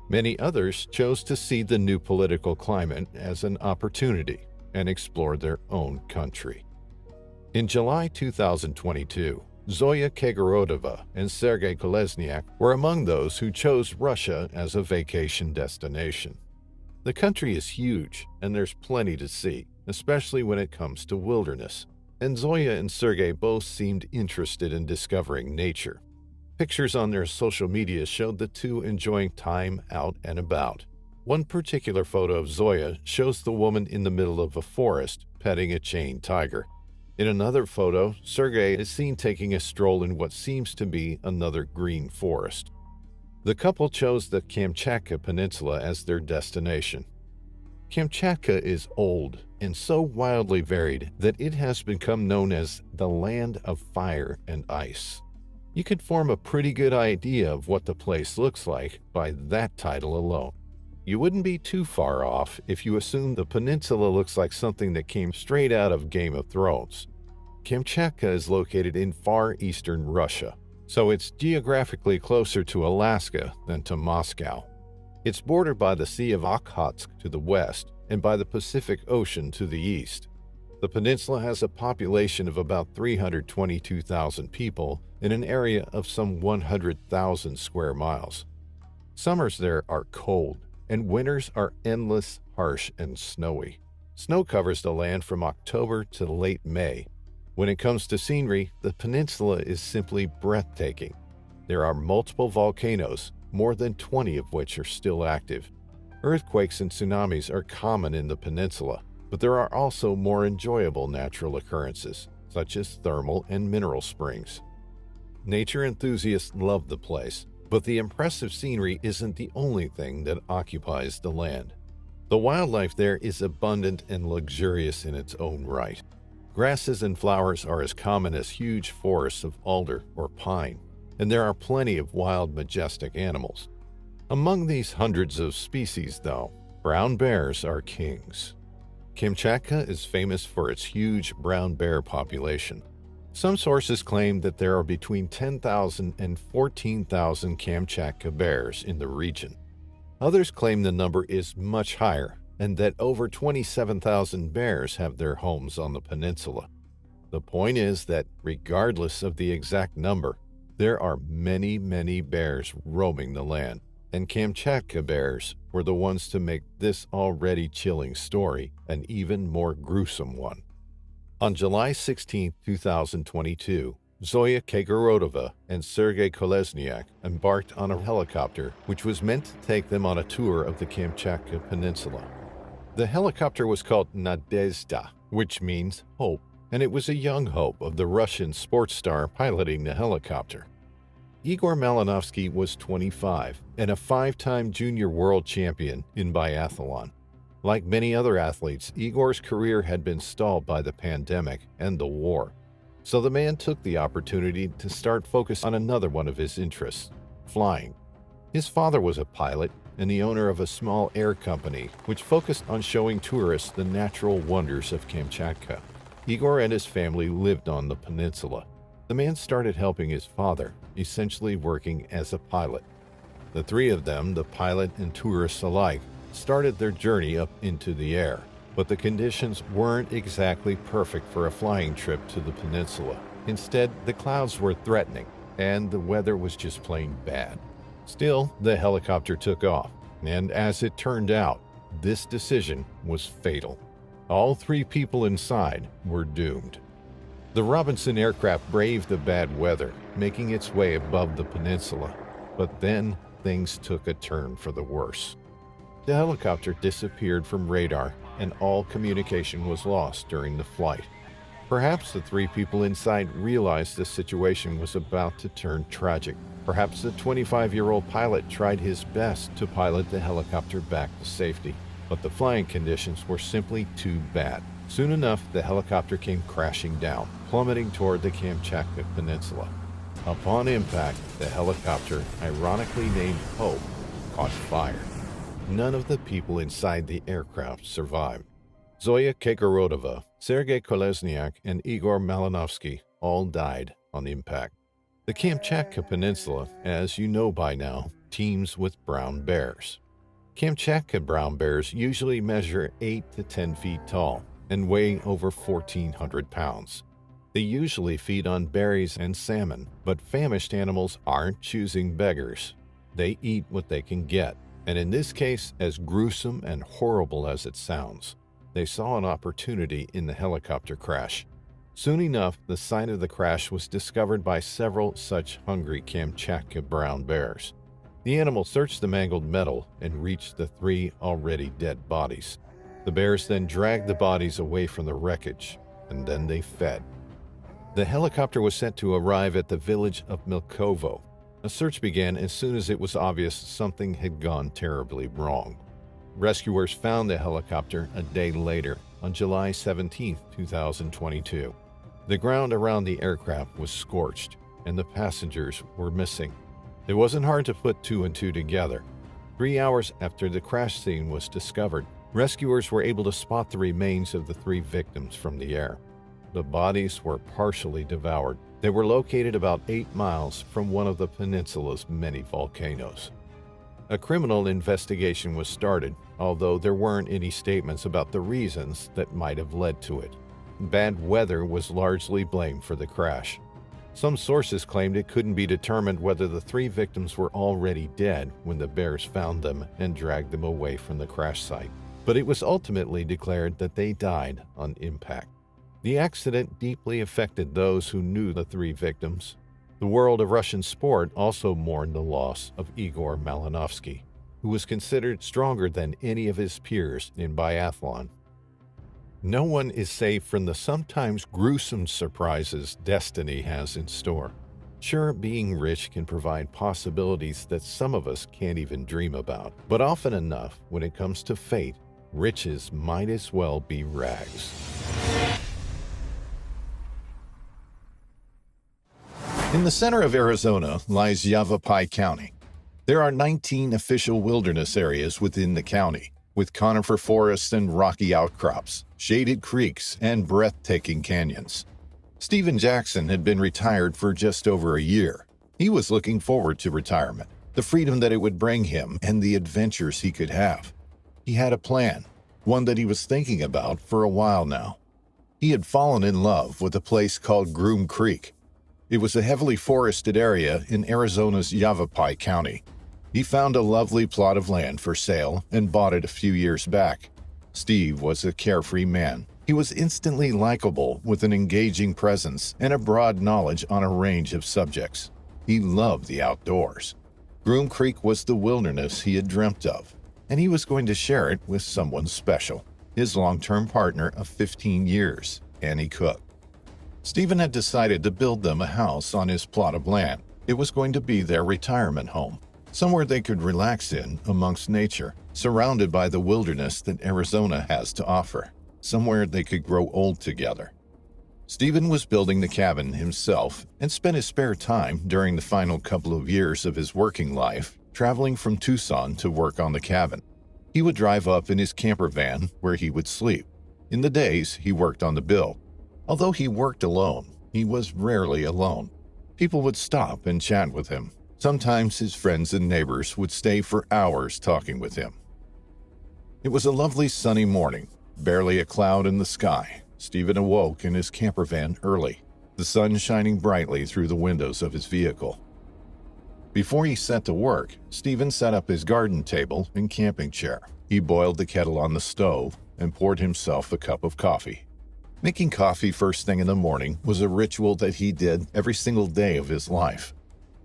Many others chose to see the new political climate as an opportunity and explore their own country. In July 2022, Zoya Kegorodova and Sergei Kolesniak were among those who chose Russia as a vacation destination. The country is huge, and there's plenty to see, especially when it comes to wilderness. And Zoya and Sergei both seemed interested in discovering nature. Pictures on their social media showed the two enjoying time out and about. One particular photo of Zoya shows the woman in the middle of a forest petting a chained tiger. In another photo, Sergei is seen taking a stroll in what seems to be another green forest. The couple chose the Kamchatka Peninsula as their destination. Kamchatka is old and so wildly varied that it has become known as the land of fire and ice. You could form a pretty good idea of what the place looks like by that title alone. You wouldn't be too far off if you assumed the peninsula looks like something that came straight out of Game of Thrones. Kamchatka is located in far eastern Russia, so it's geographically closer to Alaska than to Moscow. It's bordered by the Sea of Okhotsk to the west and by the Pacific Ocean to the east. The peninsula has a population of about 322,000 people in an area of some 100,000 square miles. Summers there are cold, and winters are endless, harsh, and snowy. Snow covers the land from October to late May. When it comes to scenery, the peninsula is simply breathtaking. There are multiple volcanoes, more than 20 of which are still active. Earthquakes and tsunamis are common in the peninsula, but there are also more enjoyable natural occurrences, such as thermal and mineral springs. Nature enthusiasts love the place, but the impressive scenery isn't the only thing that occupies the land. The wildlife there is abundant and luxurious in its own right. Grasses and flowers are as common as huge forests of alder or pine, and there are plenty of wild, majestic animals. Among these hundreds of species, though, brown bears are kings. Kamchatka is famous for its huge brown bear population. Some sources claim that there are between 10,000 and 14,000 Kamchatka bears in the region. Others claim the number is much higher and that over 27,000 bears have their homes on the peninsula. The point is that regardless of the exact number, there are many, many bears roaming the land, and Kamchatka bears were the ones to make this already chilling story an even more gruesome one. On July 16, 2022, Zoya Kegorodova and Sergei Kolesniak embarked on a helicopter which was meant to take them on a tour of the Kamchatka Peninsula. The helicopter was called Nadezhda, which means hope, and it was a young hope of the Russian sports star piloting the helicopter. Igor Malinovsky was 25 and a 5-time junior world champion in biathlon. Like many other athletes, Igor's career had been stalled by the pandemic and the war. So the man took the opportunity to start focus on another one of his interests, flying. His father was a pilot and the owner of a small air company which focused on showing tourists the natural wonders of Kamchatka. Igor and his family lived on the peninsula. The man started helping his father, essentially working as a pilot. The three of them, the pilot and tourists alike, started their journey up into the air, but the conditions weren't exactly perfect for a flying trip to the peninsula. Instead, the clouds were threatening, and the weather was just plain bad. Still, the helicopter took off, and as it turned out, this decision was fatal. All three people inside were doomed. The Robinson aircraft braved the bad weather, making its way above the peninsula, but then things took a turn for the worse. The helicopter disappeared from radar, and all communication was lost during the flight. Perhaps the three people inside realized the situation was about to turn tragic. Perhaps the 25-year-old pilot tried his best to pilot the helicopter back to safety, but the flying conditions were simply too bad. Soon enough, the helicopter came crashing down, plummeting toward the Kamchatka Peninsula. Upon impact, the helicopter, ironically named Hope, caught fire. None of the people inside the aircraft survived. Zoya Kegorodova, Sergei Kolesniak, and Igor Malinovsky all died on impact. The Kamchatka Peninsula, as you know by now, teems with brown bears. Kamchatka brown bears usually measure 8 to 10 feet tall and weigh over 1,400 pounds. They usually feed on berries and salmon, but famished animals aren't choosing beggars. They eat what they can get. And in this case, as gruesome and horrible as it sounds, they saw an opportunity in the helicopter crash. Soon enough, the site of the crash was discovered by several such hungry Kamchatka brown bears. The animal searched the mangled metal and reached the three already dead bodies. The bears then dragged the bodies away from the wreckage, and then they fed. The helicopter was sent to arrive at the village of Milkovo. A search began as soon as it was obvious something had gone terribly wrong. Rescuers found the helicopter a day later, on July 17, 2022. The ground around the aircraft was scorched, and the passengers were missing. It wasn't hard to put two and two together. 3 hours after the crash scene was discovered, rescuers were able to spot the remains of the three victims from the air. The bodies were partially devoured. They were located about 8 miles from one of the peninsula's many volcanoes. A criminal investigation was started, although there weren't any statements about the reasons that might have led to it. Bad weather was largely blamed for the crash. Some sources claimed it couldn't be determined whether the three victims were already dead when the bears found them and dragged them away from the crash site, but it was ultimately declared that they died on impact. The accident deeply affected those who knew the three victims. The world of Russian sport also mourned the loss of Igor Malinovsky, who was considered stronger than any of his peers in biathlon. No one is safe from the sometimes gruesome surprises destiny has in store. Sure, being rich can provide possibilities that some of us can't even dream about, but often enough, when it comes to fate, riches might as well be rags. In the center of Arizona lies Yavapai County. There are 19 official wilderness areas within the county, with conifer forests and rocky outcrops, shaded creeks, and breathtaking canyons. Stephen Jackson had been retired for just over a year. He was looking forward to retirement, the freedom that it would bring him and the adventures he could have. He had a plan, one that he was thinking about for a while now. He had fallen in love with a place called Groom Creek. It was a heavily forested area in Arizona's Yavapai County. He found a lovely plot of land for sale and bought it a few years back. Steve was a carefree man. He was instantly likable with an engaging presence and a broad knowledge on a range of subjects. He loved the outdoors. Groom Creek was the wilderness he had dreamt of, and he was going to share it with someone special, his long-term partner of 15 years, Annie Cook. Stephen had decided to build them a house on his plot of land. It was going to be their retirement home, somewhere they could relax in amongst nature, surrounded by the wilderness that Arizona has to offer, somewhere they could grow old together. Stephen was building the cabin himself and spent his spare time during the final couple of years of his working life traveling from Tucson to work on the cabin. He would drive up in his camper van where he would sleep. In the days, he worked on the bill. Although he worked alone, he was rarely alone. People would stop and chat with him. Sometimes his friends and neighbors would stay for hours talking with him. It was a lovely sunny morning, barely a cloud in the sky. Stephen awoke in his camper van early, the sun shining brightly through the windows of his vehicle. Before he set to work, Stephen set up his garden table and camping chair. He boiled the kettle on the stove and poured himself a cup of coffee. Making coffee first thing in the morning was a ritual that he did every single day of his life.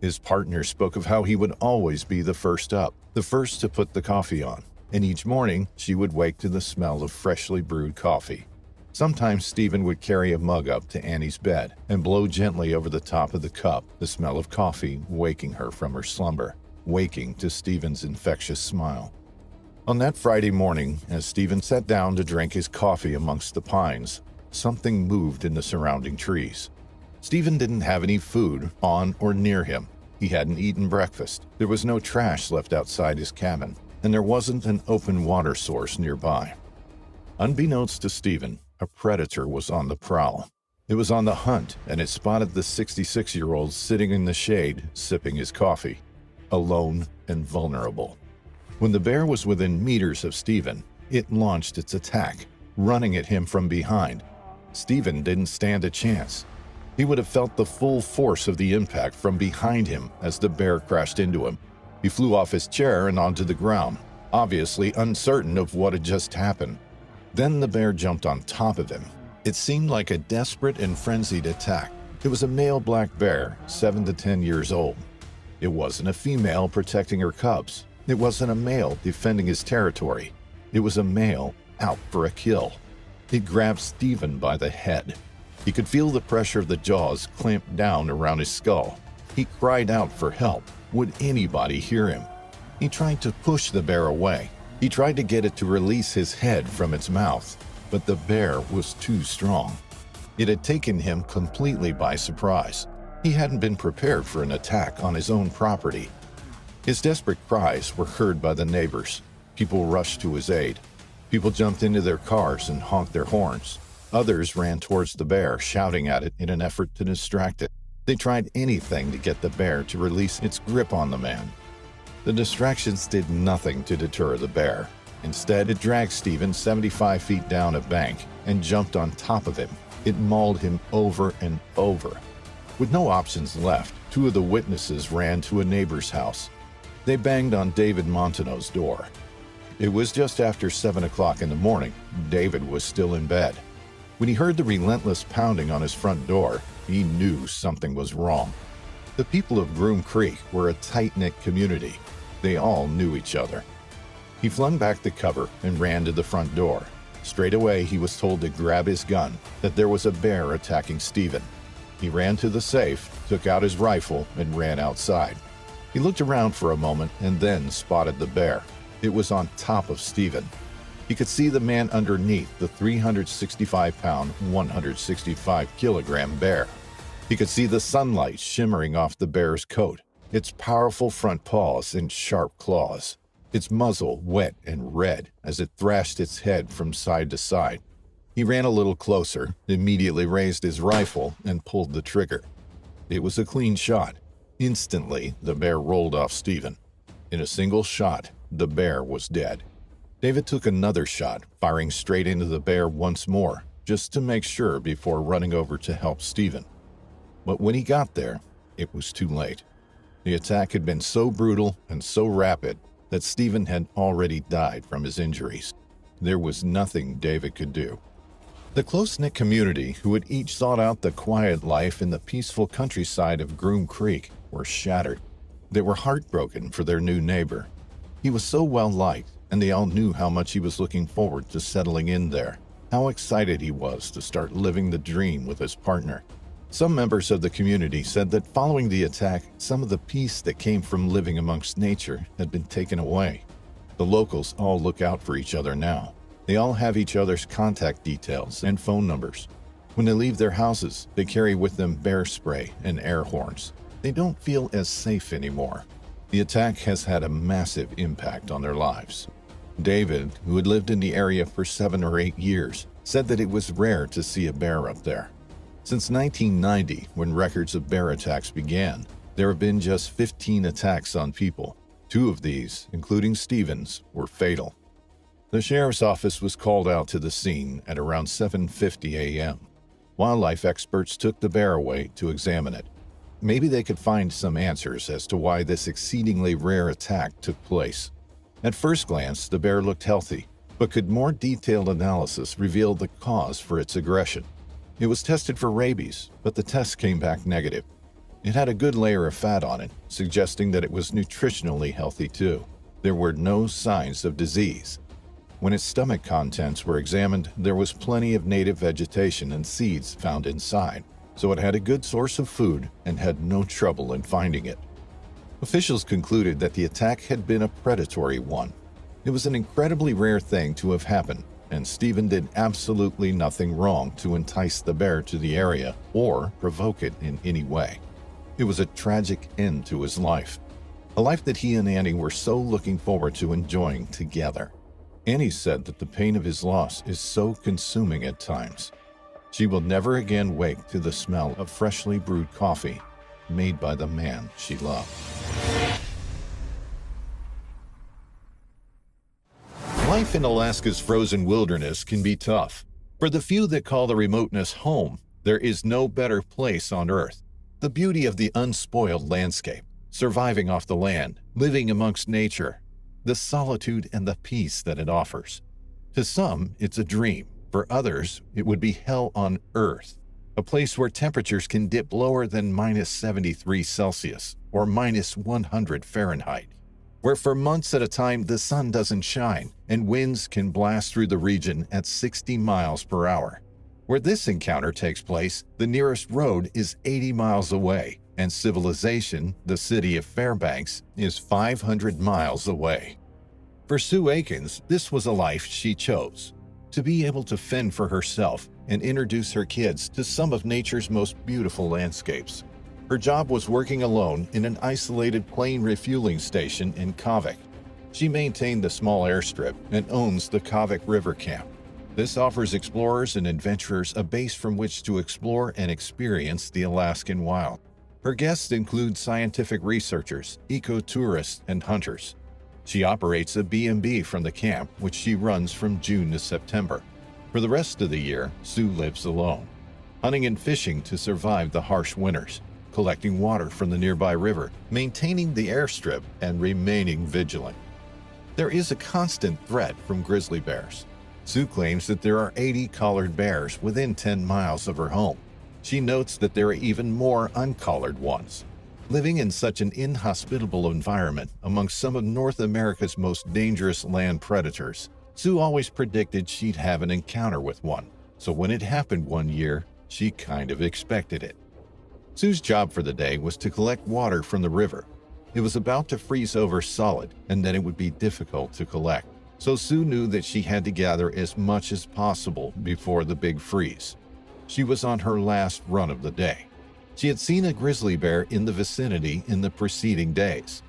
His partner spoke of how he would always be the first up, the first to put the coffee on, and each morning she would wake to the smell of freshly brewed coffee. Sometimes Stephen would carry a mug up to Annie's bed and blow gently over the top of the cup, the smell of coffee waking her from her slumber, waking to Stephen's infectious smile. On that Friday morning, as Stephen sat down to drink his coffee amongst the pines, something moved in the surrounding trees. Stephen didn't have any food on or near him. He hadn't eaten breakfast. There was no trash left outside his cabin, and there wasn't an open water source nearby. Unbeknownst to Stephen, a predator was on the prowl. It was on the hunt, and it spotted the 66-year-old sitting in the shade, sipping his coffee, alone and vulnerable. When the bear was within meters of Stephen, it launched its attack, running at him from behind. Stephen didn't stand a chance. He would have felt the full force of the impact from behind him as the bear crashed into him. He flew off his chair and onto the ground, obviously uncertain of what had just happened. Then the bear jumped on top of him. It seemed like a desperate and frenzied attack. It was a male black bear, 7 to 10 years old. It wasn't a female protecting her cubs. It wasn't a male defending his territory. It was a male out for a kill. It grabbed Stephen by the head. He could feel the pressure of the jaws clamp down around his skull. He cried out for help. Would anybody hear him? He tried to push the bear away. He tried to get it to release his head from its mouth, but the bear was too strong. It had taken him completely by surprise. He hadn't been prepared for an attack on his own property. His desperate cries were heard by the neighbors. People rushed to his aid. People jumped into their cars and honked their horns. Others ran towards the bear, shouting at it in an effort to distract it. They tried anything to get the bear to release its grip on the man. The distractions did nothing to deter the bear. Instead, it dragged Stephen 75 feet down a bank and jumped on top of him. It mauled him over and over. With no options left, 2 of the witnesses ran to a neighbor's house. They banged on David Montano's door. It was just after 7 o'clock in the morning. David was still in bed. When he heard the relentless pounding on his front door, he knew something was wrong. The people of Groom Creek were a tight-knit community. They all knew each other. He flung back the cover and ran to the front door. Straight away, he was told to grab his gun, that there was a bear attacking Stephen. He ran to the safe, took out his rifle, and ran outside. He looked around for a moment and then spotted the bear. It was on top of Stephen. He could see the man underneath the 365-pound, 165-kilogram bear. He could see the sunlight shimmering off the bear's coat, its powerful front paws and sharp claws, its muzzle wet and red as it thrashed its head from side to side. He ran a little closer, immediately raised his rifle, and pulled the trigger. It was a clean shot. Instantly, the bear rolled off Stephen. In a single shot, the bear was dead. David took another shot, firing straight into the bear once more, just to make sure before running over to help Stephen. But when he got there, it was too late. The attack had been so brutal and so rapid that Stephen had already died from his injuries. There was nothing David could do. The close-knit community, who had each sought out the quiet life in the peaceful countryside of Groom Creek, were shattered. They were heartbroken for their new neighbor. He was so well-liked, and they all knew how much he was looking forward to settling in there, how excited he was to start living the dream with his partner. Some members of the community said that following the attack, some of the peace that came from living amongst nature had been taken away. The locals all look out for each other now. They all have each other's contact details and phone numbers. When they leave their houses, they carry with them bear spray and air horns. They don't feel as safe anymore. The attack has had a massive impact on their lives. David, who had lived in the area for 7 or 8 years, said that it was rare to see a bear up there. Since 1990, when records of bear attacks began, there have been just 15 attacks on people. 2 of these, including Stephen's, were fatal. The sheriff's office was called out to the scene at around 7:50 a.m. Wildlife experts took the bear away to examine it. Maybe they could find some answers as to why this exceedingly rare attack took place. At first glance, the bear looked healthy, but could more detailed analysis reveal the cause for its aggression? It was tested for rabies, but the test came back negative. It had a good layer of fat on it, suggesting that it was nutritionally healthy too. There were no signs of disease. When its stomach contents were examined, there was plenty of native vegetation and seeds found inside, so it had a good source of food and had no trouble in finding it. Officials concluded that the attack had been a predatory one. It was an incredibly rare thing to have happened, and Stephen did absolutely nothing wrong to entice the bear to the area or provoke it in any way. It was a tragic end to his life, a life that he and Annie were so looking forward to enjoying together. Annie said that the pain of his loss is so consuming at times. She will never again wake to the smell of freshly brewed coffee made by the man she loved. Life in Alaska's frozen wilderness can be tough. For the few that call the remoteness home, there is no better place on Earth. The beauty of the unspoiled landscape, surviving off the land, living amongst nature, the solitude and the peace that it offers. To some, it's a dream. For others, it would be hell on Earth, a place where temperatures can dip lower than -73°C or -100°F, where for months at a time the sun doesn't shine and winds can blast through the region at 60 miles per hour. Where this encounter takes place, the nearest road is 80 miles away, and civilization, the city of Fairbanks, is 500 miles away. For Sue Aikens, this was a life she chose. To be able to fend for herself and introduce her kids to some of nature's most beautiful landscapes. Her job was working alone in an isolated plane refueling station in Kodiak. She maintained the small airstrip and owns the Kodiak River Camp. This offers explorers and adventurers a base from which to explore and experience the Alaskan wild. Her guests include scientific researchers, eco-tourists, and hunters. She operates a B&B from the camp, which she runs from June to September. For the rest of the year, Sue lives alone, hunting and fishing to survive the harsh winters, collecting water from the nearby river, maintaining the airstrip, and remaining vigilant. There is a constant threat from grizzly bears. Sue claims that there are 80 collared bears within 10 miles of her home. She notes that there are even more uncollared ones. Living in such an inhospitable environment amongst some of North America's most dangerous land predators, Sue always predicted she'd have an encounter with one. So when it happened one year, she kind of expected it. Sue's job for the day was to collect water from the river. It was about to freeze over solid, and then it would be difficult to collect. So Sue knew that she had to gather as much as possible before the big freeze. She was on her last run of the day. She had seen a grizzly bear in the vicinity in the preceding days.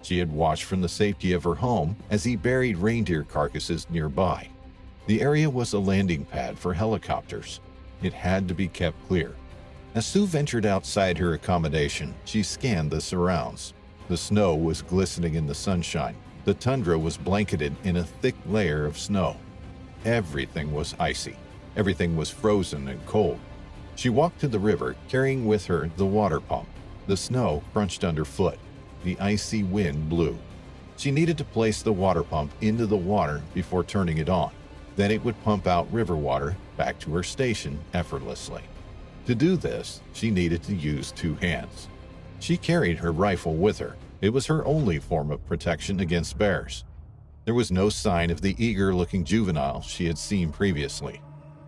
She had watched from the safety of her home as he buried reindeer carcasses nearby. The area was a landing pad for helicopters. It had to be kept clear. As Sue ventured outside her accommodation, she scanned the surrounds. The snow was glistening in the sunshine. The tundra was blanketed in a thick layer of snow. Everything was icy. Everything was frozen and cold. She walked to the river, carrying with her the water pump. The snow crunched underfoot. The icy wind blew. She needed to place the water pump into the water before turning it on. Then it would pump out river water back to her station effortlessly. To do this, she needed to use two hands. She carried her rifle with her. It was her only form of protection against bears. There was no sign of the eager-looking juvenile she had seen previously.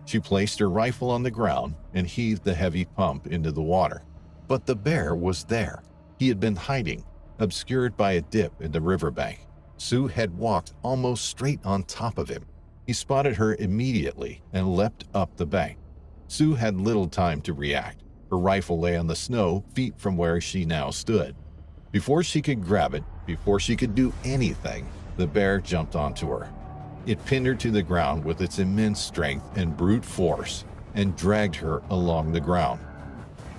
She placed her rifle on the ground and heaved the heavy pump into the water. But the bear was there. He had been hiding, obscured by a dip in the riverbank. Sue had walked almost straight on top of him. He spotted her immediately and leapt up the bank. Sue had little time to react. Her rifle lay on the snow, feet from where she now stood. Before she could grab it, before she could do anything, the bear jumped onto her. It pinned her to the ground with its immense strength and brute force and dragged her along the ground.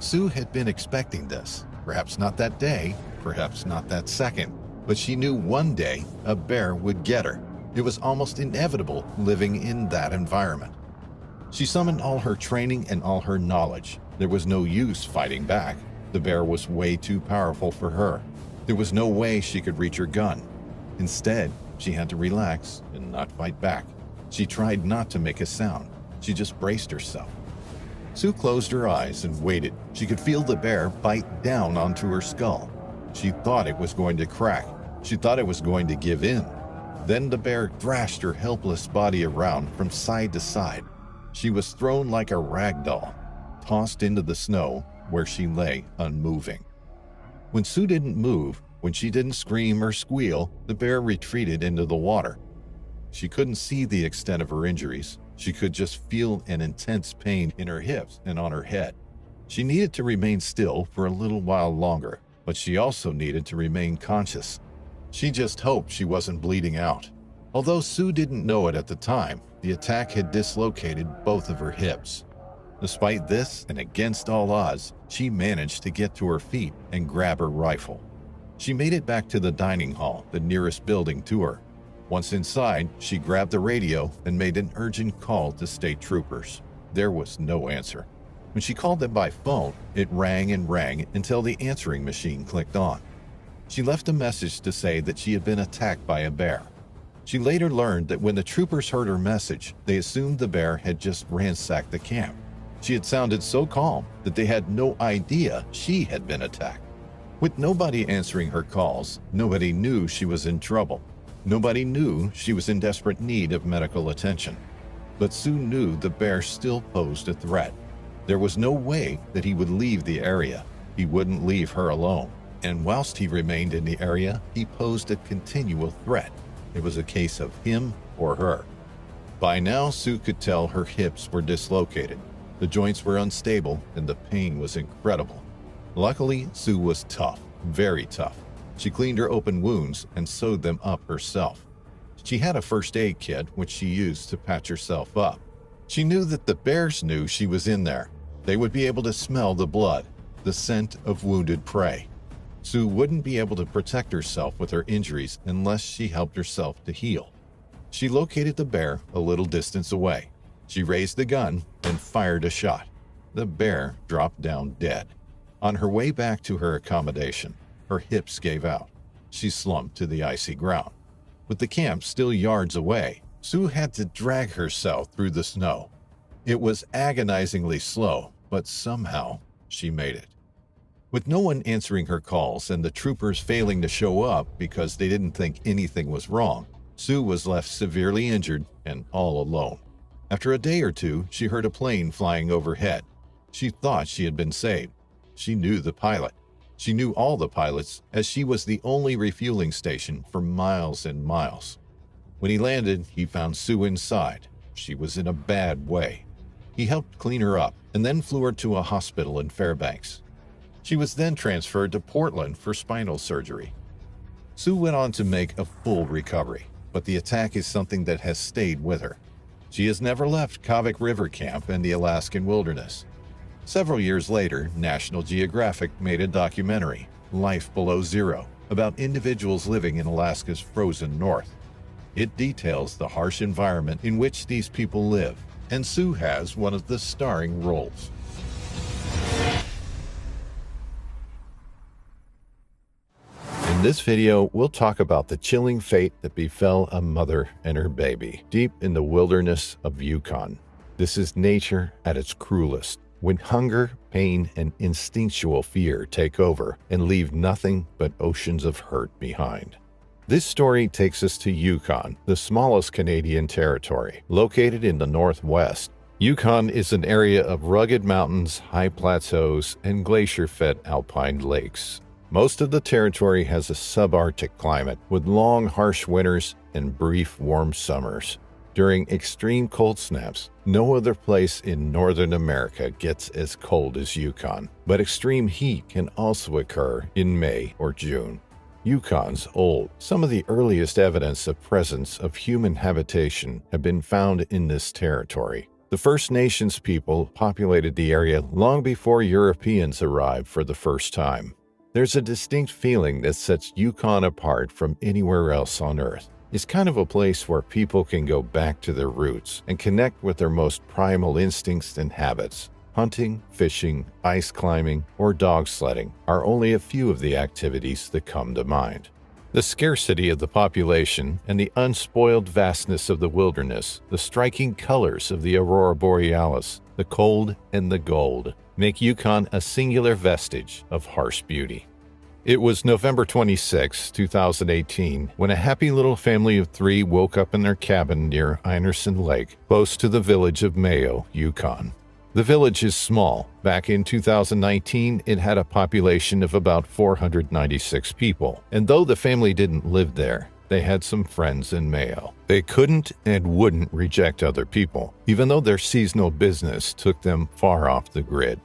Sue had been expecting this. Perhaps not that day, perhaps not that second, but she knew one day a bear would get her. It was almost inevitable living in that environment. She summoned all her training and all her knowledge. There was no use fighting back. The bear was way too powerful for her. There was no way she could reach her gun. Instead, she had to relax and not fight back. She tried not to make a sound. She just braced herself. Sue closed her eyes and waited. She could feel the bear bite down onto her skull. She thought it was going to crack. She thought it was going to give in. Then the bear thrashed her helpless body around from side to side. She was thrown like a rag doll, tossed into the snow where she lay unmoving. When Sue didn't move, when she didn't scream or squeal, the bear retreated into the water. She couldn't see the extent of her injuries. She could just feel an intense pain in her hips and on her head. She needed to remain still for a little while longer, but she also needed to remain conscious. She just hoped she wasn't bleeding out. Although Sue didn't know it at the time, the attack had dislocated both of her hips. Despite this, and against all odds, she managed to get to her feet and grab her rifle. She made it back to the dining hall, the nearest building to her. Once inside, she grabbed the radio and made an urgent call to state troopers. There was no answer. When she called them by phone, it rang and rang until the answering machine clicked on. She left a message to say that she had been attacked by a bear. She later learned that when the troopers heard her message, they assumed the bear had just ransacked the camp. She had sounded so calm that they had no idea she had been attacked. With nobody answering her calls, nobody knew she was in trouble. Nobody knew she was in desperate need of medical attention. But Sue knew the bear still posed a threat. There was no way that he would leave the area. He wouldn't leave her alone. And whilst he remained in the area, he posed a continual threat. It was a case of him or her. By now, Sue could tell her hips were dislocated. The joints were unstable and the pain was incredible. Luckily, Sue was tough, very tough. She cleaned her open wounds and sewed them up herself. She had a first aid kit which she used to patch herself up. She knew that the bears knew she was in there. They would be able to smell the blood, the scent of wounded prey. Sue wouldn't be able to protect herself with her injuries unless she helped herself to heal. She located the bear a little distance away. She raised the gun and fired a shot. The bear dropped down dead. On her way back to her accommodation, her hips gave out. She slumped to the icy ground. With the camp still yards away, Sue had to drag herself through the snow. It was agonizingly slow, but somehow she made it. With no one answering her calls and the troopers failing to show up because they didn't think anything was wrong, Sue was left severely injured and all alone. After a day or two, she heard a plane flying overhead. She thought she had been saved. She knew the pilot. She knew all the pilots, as she was the only refueling station for miles and miles. When he landed, he found Sue inside. She was in a bad way. He helped clean her up and then flew her to a hospital in Fairbanks. She was then transferred to Portland for spinal surgery. Sue went on to make a full recovery, but the attack is something that has stayed with her. She has never left Kodiak River Camp and the Alaskan wilderness. Several years later, National Geographic made a documentary, Life Below Zero, about individuals living in Alaska's frozen north. It details the harsh environment in which these people live, and Sue has one of the starring roles. In this video, we'll talk about the chilling fate that befell a mother and her baby deep in the wilderness of Yukon. This is nature at its cruelest, when hunger, pain, and instinctual fear take over and leave nothing but oceans of hurt behind. This story takes us to Yukon, the smallest Canadian territory, located in the northwest. Yukon is an area of rugged mountains, high plateaus, and glacier-fed alpine lakes. Most of the territory has a subarctic climate, with long, harsh winters and brief, warm summers. During extreme cold snaps, no other place in northern America gets as cold as Yukon, but extreme heat can also occur in May or June. Yukon's old. Some of the earliest evidence of presence of human habitation have been found in this territory. The First Nations people populated the area long before Europeans arrived for the first time. There's a distinct feeling that sets Yukon apart from anywhere else on Earth. It's kind of a place where people can go back to their roots and connect with their most primal instincts and habits. Hunting, fishing, ice climbing, or dog sledding are only a few of the activities that come to mind. The scarcity of the population and the unspoiled vastness of the wilderness, the striking colors of the aurora borealis, the cold and the gold, make Yukon a singular vestige of harsh beauty. It was November 26, 2018, when a happy little family of 3 woke up in their cabin near Anderson Lake, close to the village of Mayo, Yukon. The village is small. Back in 2019, it had a population of about 496 people, and though the family didn't live there, they had some friends in Mayo. They couldn't and wouldn't reject other people, even though their seasonal business took them far off the grid.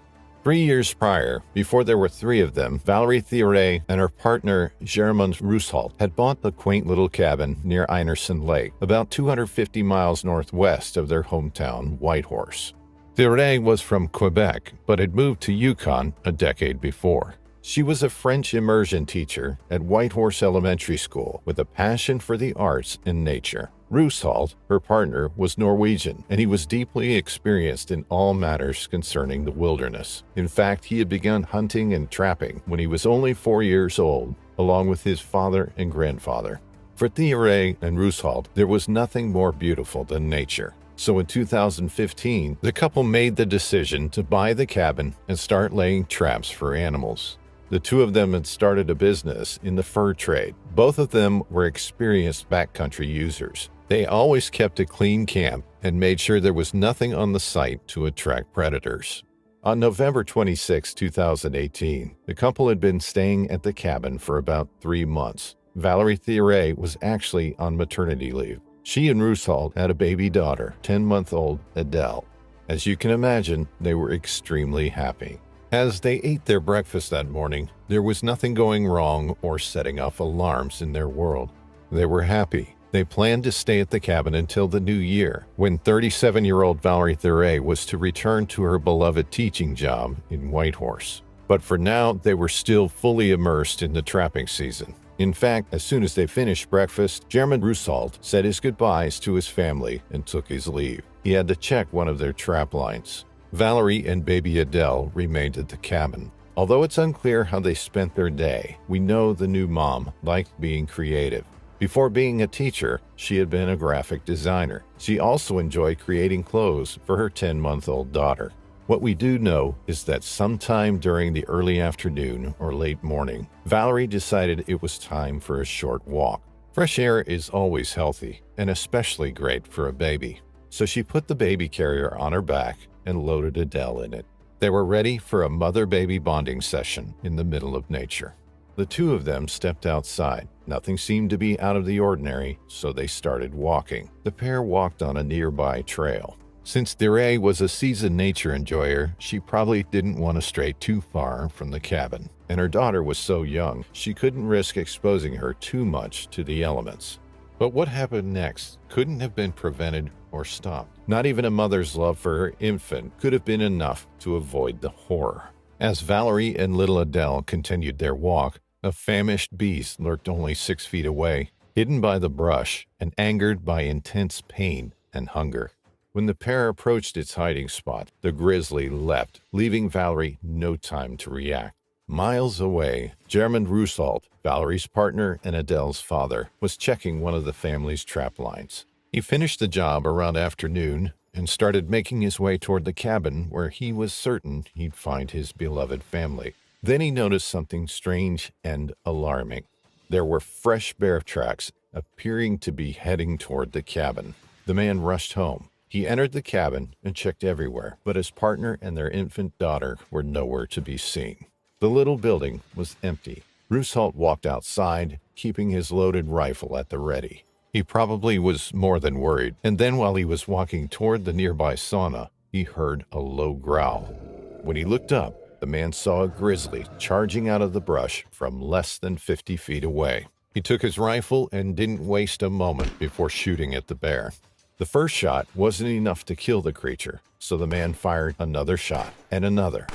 3 years prior, before there were 3 of them, Valerie Thierry and her partner Germain Roussault had bought the quaint little cabin near Anderson Lake, about 250 miles northwest of their hometown, Whitehorse. Thierry was from Quebec, but had moved to Yukon a decade before. She was a French immersion teacher at Whitehorse Elementary School with a passion for the arts and nature. Roussault, her partner, was Norwegian, and he was deeply experienced in all matters concerning the wilderness. In fact, he had begun hunting and trapping when he was only 4 years old, along with his father and grandfather. For Thierry and Roussault, there was nothing more beautiful than nature. So in 2015, the couple made the decision to buy the cabin and start laying traps for animals. The 2 of them had started a business in the fur trade. Both of them were experienced backcountry users. They always kept a clean camp and made sure there was nothing on the site to attract predators. On November 26, 2018, the couple had been staying at the cabin for about 3 months. Valerie Thierry was actually on maternity leave. She and Roussault had a baby daughter, 10-month-old Adele. As you can imagine, they were extremely happy. As they ate their breakfast that morning, there was nothing going wrong or setting off alarms in their world. They were happy. They planned to stay at the cabin until the new year, when 37-year-old Valerie Thierry was to return to her beloved teaching job in Whitehorse. But for now, they were still fully immersed in the trapping season. In fact, as soon as they finished breakfast, Germain Roussault said his goodbyes to his family and took his leave. He had to check one of their trap lines. Valerie and baby Adele remained at the cabin. Although it's unclear how they spent their day, we know the new mom liked being creative. Before being a teacher, she had been a graphic designer. She also enjoyed creating clothes for her 10-month-old daughter. What we do know is that sometime during the early afternoon or late morning, Valerie decided it was time for a short walk. Fresh air is always healthy, and especially great for a baby. So she put the baby carrier on her back and loaded Adele in it. They were ready for a mother-baby bonding session in the middle of nature. The 2 of them stepped outside. Nothing seemed to be out of the ordinary, so they started walking. The pair walked on a nearby trail. Since Thierry was a seasoned nature enjoyer, she probably didn't want to stray too far from the cabin. And her daughter was so young, she couldn't risk exposing her too much to the elements. But what happened next couldn't have been prevented or stopped. Not even a mother's love for her infant could have been enough to avoid the horror. As Valerie and little Adele continued their walk, a famished beast lurked only 6 feet away, hidden by the brush and angered by intense pain and hunger. When the pair approached its hiding spot, the grizzly leapt, leaving Valerie no time to react. Miles away, German Roussault, Valerie's partner and Adele's father, was checking one of the family's trap lines. He finished the job around afternoon and started making his way toward the cabin where he was certain he'd find his beloved family. Then he noticed something strange and alarming. There were fresh bear tracks appearing to be heading toward the cabin. The man rushed home. He entered the cabin and checked everywhere, but his partner and their infant daughter were nowhere to be seen. The little building was empty. Roussault walked outside, keeping his loaded rifle at the ready. He probably was more than worried, and then while he was walking toward the nearby sauna, he heard a low growl. When he looked up, the man saw a grizzly charging out of the brush from less than 50 feet away. He took his rifle and didn't waste a moment before shooting at the bear. The first shot wasn't enough to kill the creature, so the man fired another shot and another.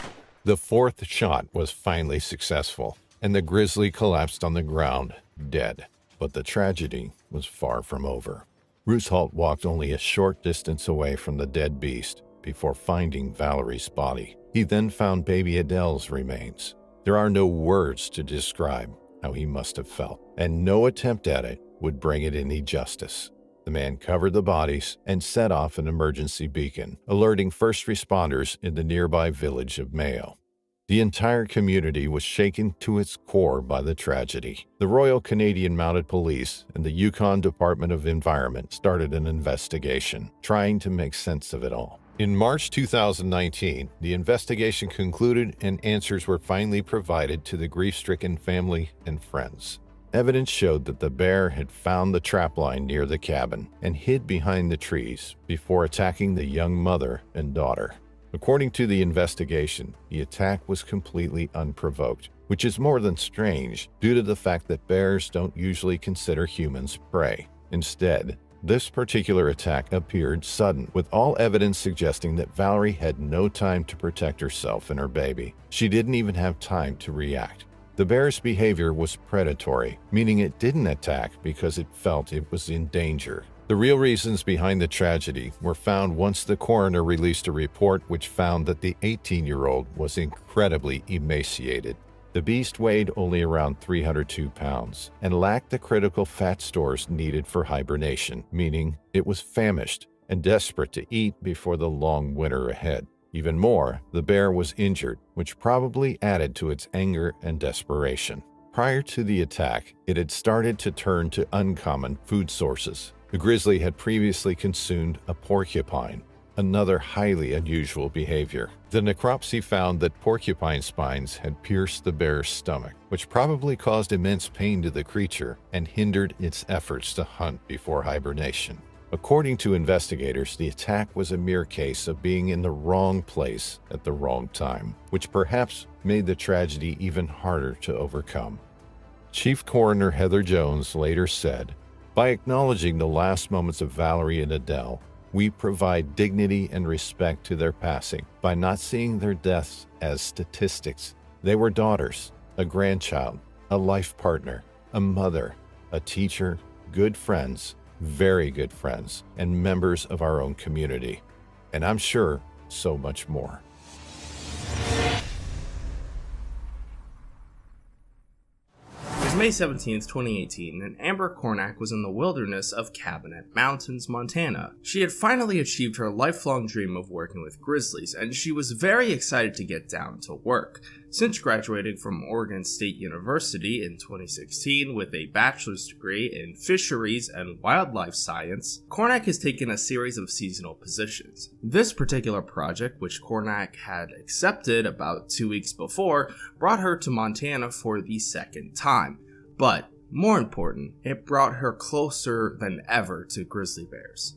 The fourth shot was finally successful, and the grizzly collapsed on the ground, dead. But the tragedy was far from over. Roussault walked only a short distance away from the dead beast before finding Valerie's body. He then found baby Adele's remains. There are no words to describe how he must have felt, and no attempt at it would bring it any justice. The man covered the bodies and set off an emergency beacon, alerting first responders in the nearby village of Mayo. The entire community was shaken to its core by the tragedy. The Royal Canadian Mounted Police and the Yukon Department of Environment started an investigation, trying to make sense of it all. In March 2019, the investigation concluded and answers were finally provided to the grief-stricken family and friends. Evidence showed that the bear had found the trapline near the cabin and hid behind the trees before attacking the young mother and daughter. According to the investigation, the attack was completely unprovoked, which is more than strange due to the fact that bears don't usually consider humans prey. Instead, this particular attack appeared sudden, with all evidence suggesting that Valerie had no time to protect herself and her baby. She didn't even have time to react. The bear's behavior was predatory, meaning it didn't attack because it felt it was in danger. The real reasons behind the tragedy were found once the coroner released a report which found that the 18-year-old was incredibly emaciated. The beast weighed only around 302 pounds and lacked the critical fat stores needed for hibernation, meaning it was famished and desperate to eat before the long winter ahead. Even more, the bear was injured, which probably added to its anger and desperation. Prior to the attack, it had started to turn to uncommon food sources. The grizzly had previously consumed a porcupine, another highly unusual behavior. The necropsy found that porcupine spines had pierced the bear's stomach, which probably caused immense pain to the creature and hindered its efforts to hunt before hibernation. According to investigators, the attack was a mere case of being in the wrong place at the wrong time, which perhaps made the tragedy even harder to overcome. Chief Coroner Heather Jones later said, "By acknowledging the last moments of Valerie and Adele, we provide dignity and respect to their passing by not seeing their deaths as statistics. They were daughters, a grandchild, a life partner, a mother, a teacher, good friends, very good friends, and members of our own community. And I'm sure so much more." It was May 17th, 2018, and Amber Cornack was in the wilderness of Cabinet Mountains, Montana. She had finally achieved her lifelong dream of working with grizzlies, and she was very excited to get down to work. Since graduating from Oregon State University in 2016 with a bachelor's degree in fisheries and wildlife science, Cornack has taken a series of seasonal positions. This particular project, which Cornack had accepted about 2 weeks before, brought her to Montana for the second time. But, more important, it brought her closer than ever to grizzly bears.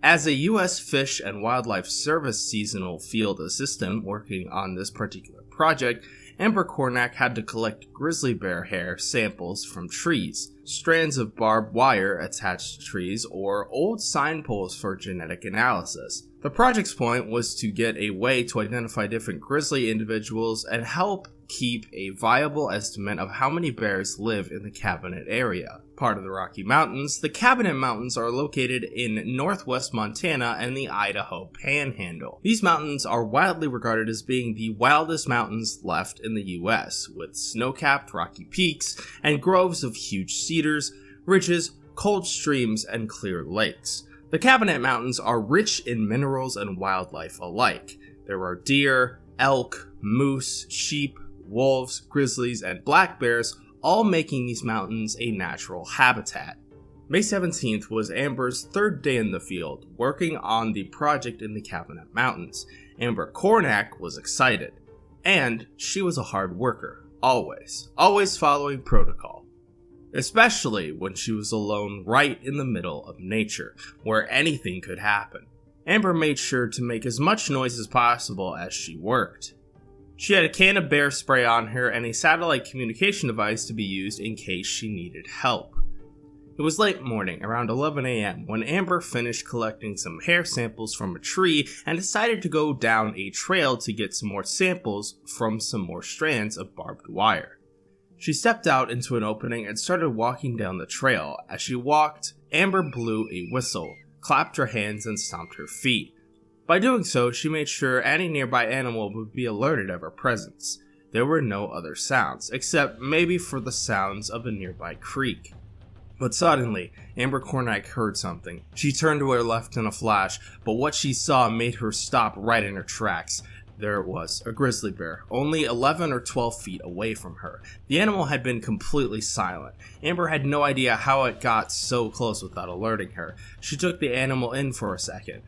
As a U.S. Fish and Wildlife Service seasonal field assistant working on this particular project, Amber Cornack had to collect grizzly bear hair samples from trees, strands of barbed wire attached to trees, or old signposts for genetic analysis. The project's point was to get a way to identify different grizzly individuals and help keep a viable estimate of how many bears live in the Cabinet area. Part of the Rocky Mountains, the Cabinet Mountains are located in northwest Montana and the Idaho Panhandle. These mountains are widely regarded as being the wildest mountains left in the US, with snow-capped rocky peaks and groves of huge cedars, ridges, cold streams, and clear lakes. The Cabinet Mountains are rich in minerals and wildlife alike. There are deer, elk, moose, sheep, wolves, grizzlies, and black bears, all making these mountains a natural habitat. May 17th was Amber's third day in the field, working on the project in the Cabinet Mountains. Amber Cornack was excited, and she was a hard worker, always following protocol. Especially when she was alone right in the middle of nature, where anything could happen. Amber made sure to make as much noise as possible as she worked. She had a can of Bearspray on her and a satellite communication device to be used in case she needed help. It was late morning, around 11 a.m., when Amber finished collecting some hair samples from a tree and decided to go down a trail to get some more samples from some more strands of barbed wire. She stepped out into an opening and started walking down the trail. As she walked, Amber blew a whistle, clapped her hands, and stomped her feet. By doing so, she made sure any nearby animal would be alerted of her presence. There were no other sounds, except maybe for the sounds of a nearby creek. But suddenly, Amber Cornack heard something. She turned to her left in a flash, but what she saw made her stop right in her tracks. There it was, a grizzly bear, only 11 or 12 feet away from her. The animal had been completely silent. Amber had no idea how it got so close without alerting her. She took the animal in for a second.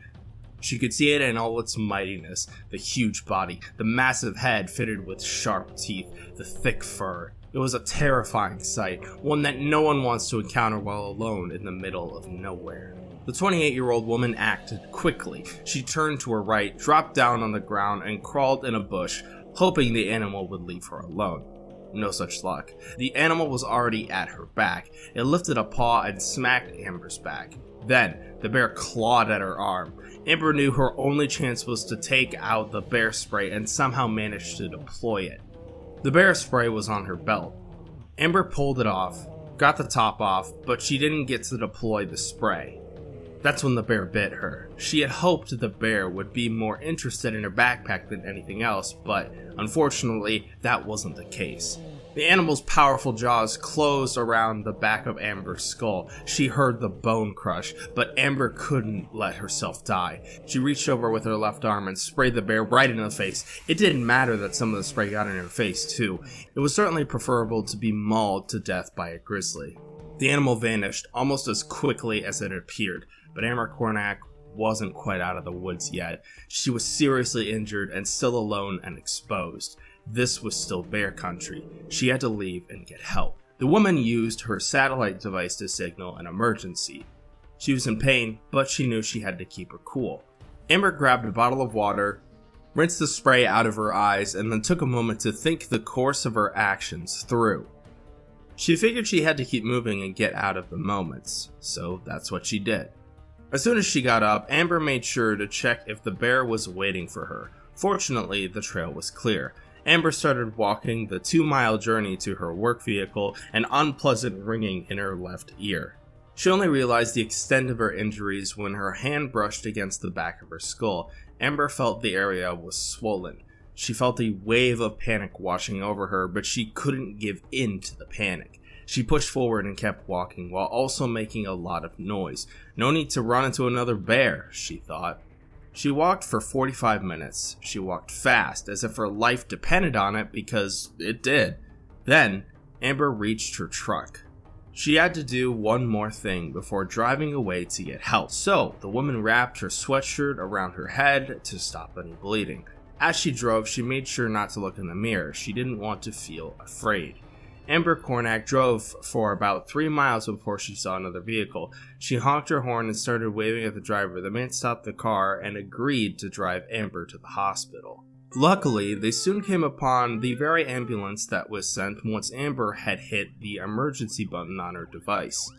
She could see it in all its mightiness, the huge body, the massive head fitted with sharp teeth, the thick fur. It was a terrifying sight, one that no one wants to encounter while alone in the middle of nowhere. The 28-year-old woman acted quickly. She turned to her right, dropped down on the ground, and crawled in a bush, hoping the animal would leave her alone. No such luck. The animal was already at her back. It lifted a paw and smacked Amber's back. Then, the bear clawed at her arm. Amber knew her only chance was to take out the Bearspray and somehow manage to deploy it. The Bearspray was on her belt. Amber pulled it off, got the top off, but she didn't get to deploy the spray. That's when the bear bit her. She had hoped the bear would be more interested in her backpack than anything else, but unfortunately, that wasn't the case. The animal's powerful jaws closed around the back of Amber's skull. She heard the bone crush, but Amber couldn't let herself die. She reached over with her left arm and sprayed the bear right in the face. It didn't matter that some of the spray got in her face, too. It was certainly preferable to be mauled to death by a grizzly. The animal vanished almost as quickly as it appeared, but Amber Cornack wasn't quite out of the woods yet. She was seriously injured and still alone and exposed. This was still bear country. She had to leave and get help. The woman used her satellite device to signal an emergency. She was in pain, but she knew she had to keep her cool. Amber grabbed a bottle of water, rinsed the spray out of her eyes, and then took a moment to think the course of her actions through. She figured she had to keep moving and get out of the moments, so that's what she did. As soon as she got up, Amber made sure to check if the bear was waiting for her. Fortunately, the trail was clear. Amber started walking the 2-mile journey to her work vehicle, an unpleasant ringing in her left ear. She only realized the extent of her injuries when her hand brushed against the back of her skull. Amber felt the area was swollen. She felt a wave of panic washing over her, but she couldn't give in to the panic. She pushed forward and kept walking, while also making a lot of noise. No need to run into another bear, she thought. She walked for 45 minutes. She walked fast, as if her life depended on it, because it did. Then, Amber reached her truck. She had to do one more thing before driving away to get help. So, the woman wrapped her sweatshirt around her head to stop any bleeding. As she drove, she made sure not to look in the mirror. She didn't want to feel afraid. Amber Cornack drove for about 3 miles before she saw another vehicle. She honked her horn and started waving at the driver. The man stopped the car and agreed to drive Amber to the hospital. Luckily, they soon came upon the very ambulance that was sent once Amber had hit the emergency button on her device.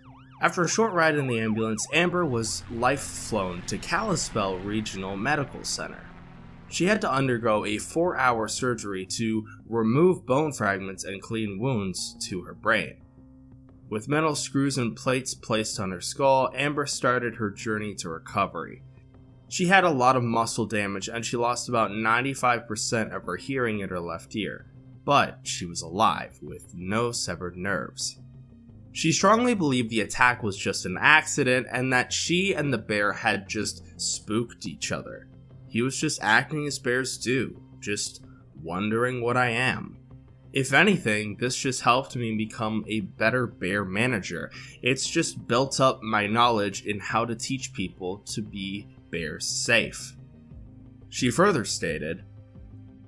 After a short ride in the ambulance, Amber was life-flown to Kalispell Regional Medical Center. She had to undergo a 4-hour surgery to remove bone fragments and clean wounds to her brain. With metal screws and plates placed on her skull, Amber started her journey to recovery. She had a lot of muscle damage and she lost about 95% of her hearing in her left ear, but she was alive with no severed nerves. She strongly believed the attack was just an accident and that she and the bear had just spooked each other. He was just acting as bears do, just wondering what I am. If anything, this just helped me become a better bear manager. It's just built up my knowledge in how to teach people to be bear safe. She further stated,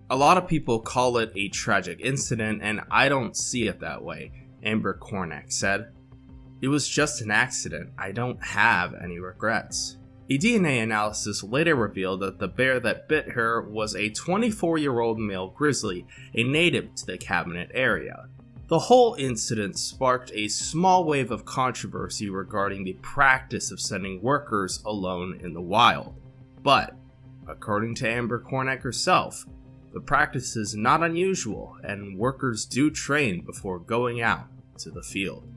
"A lot of people call it a tragic incident and I don't see it that way," Amber Cornack said. "It was just an accident. I don't have any regrets." A DNA analysis later revealed that the bear that bit her was a 24-year-old male grizzly, a native to the Cabinet area. The whole incident sparked a small wave of controversy regarding the practice of sending workers alone in the wild. But, according to Amber Cornack herself, the practice is not unusual and workers do train before going out to the field.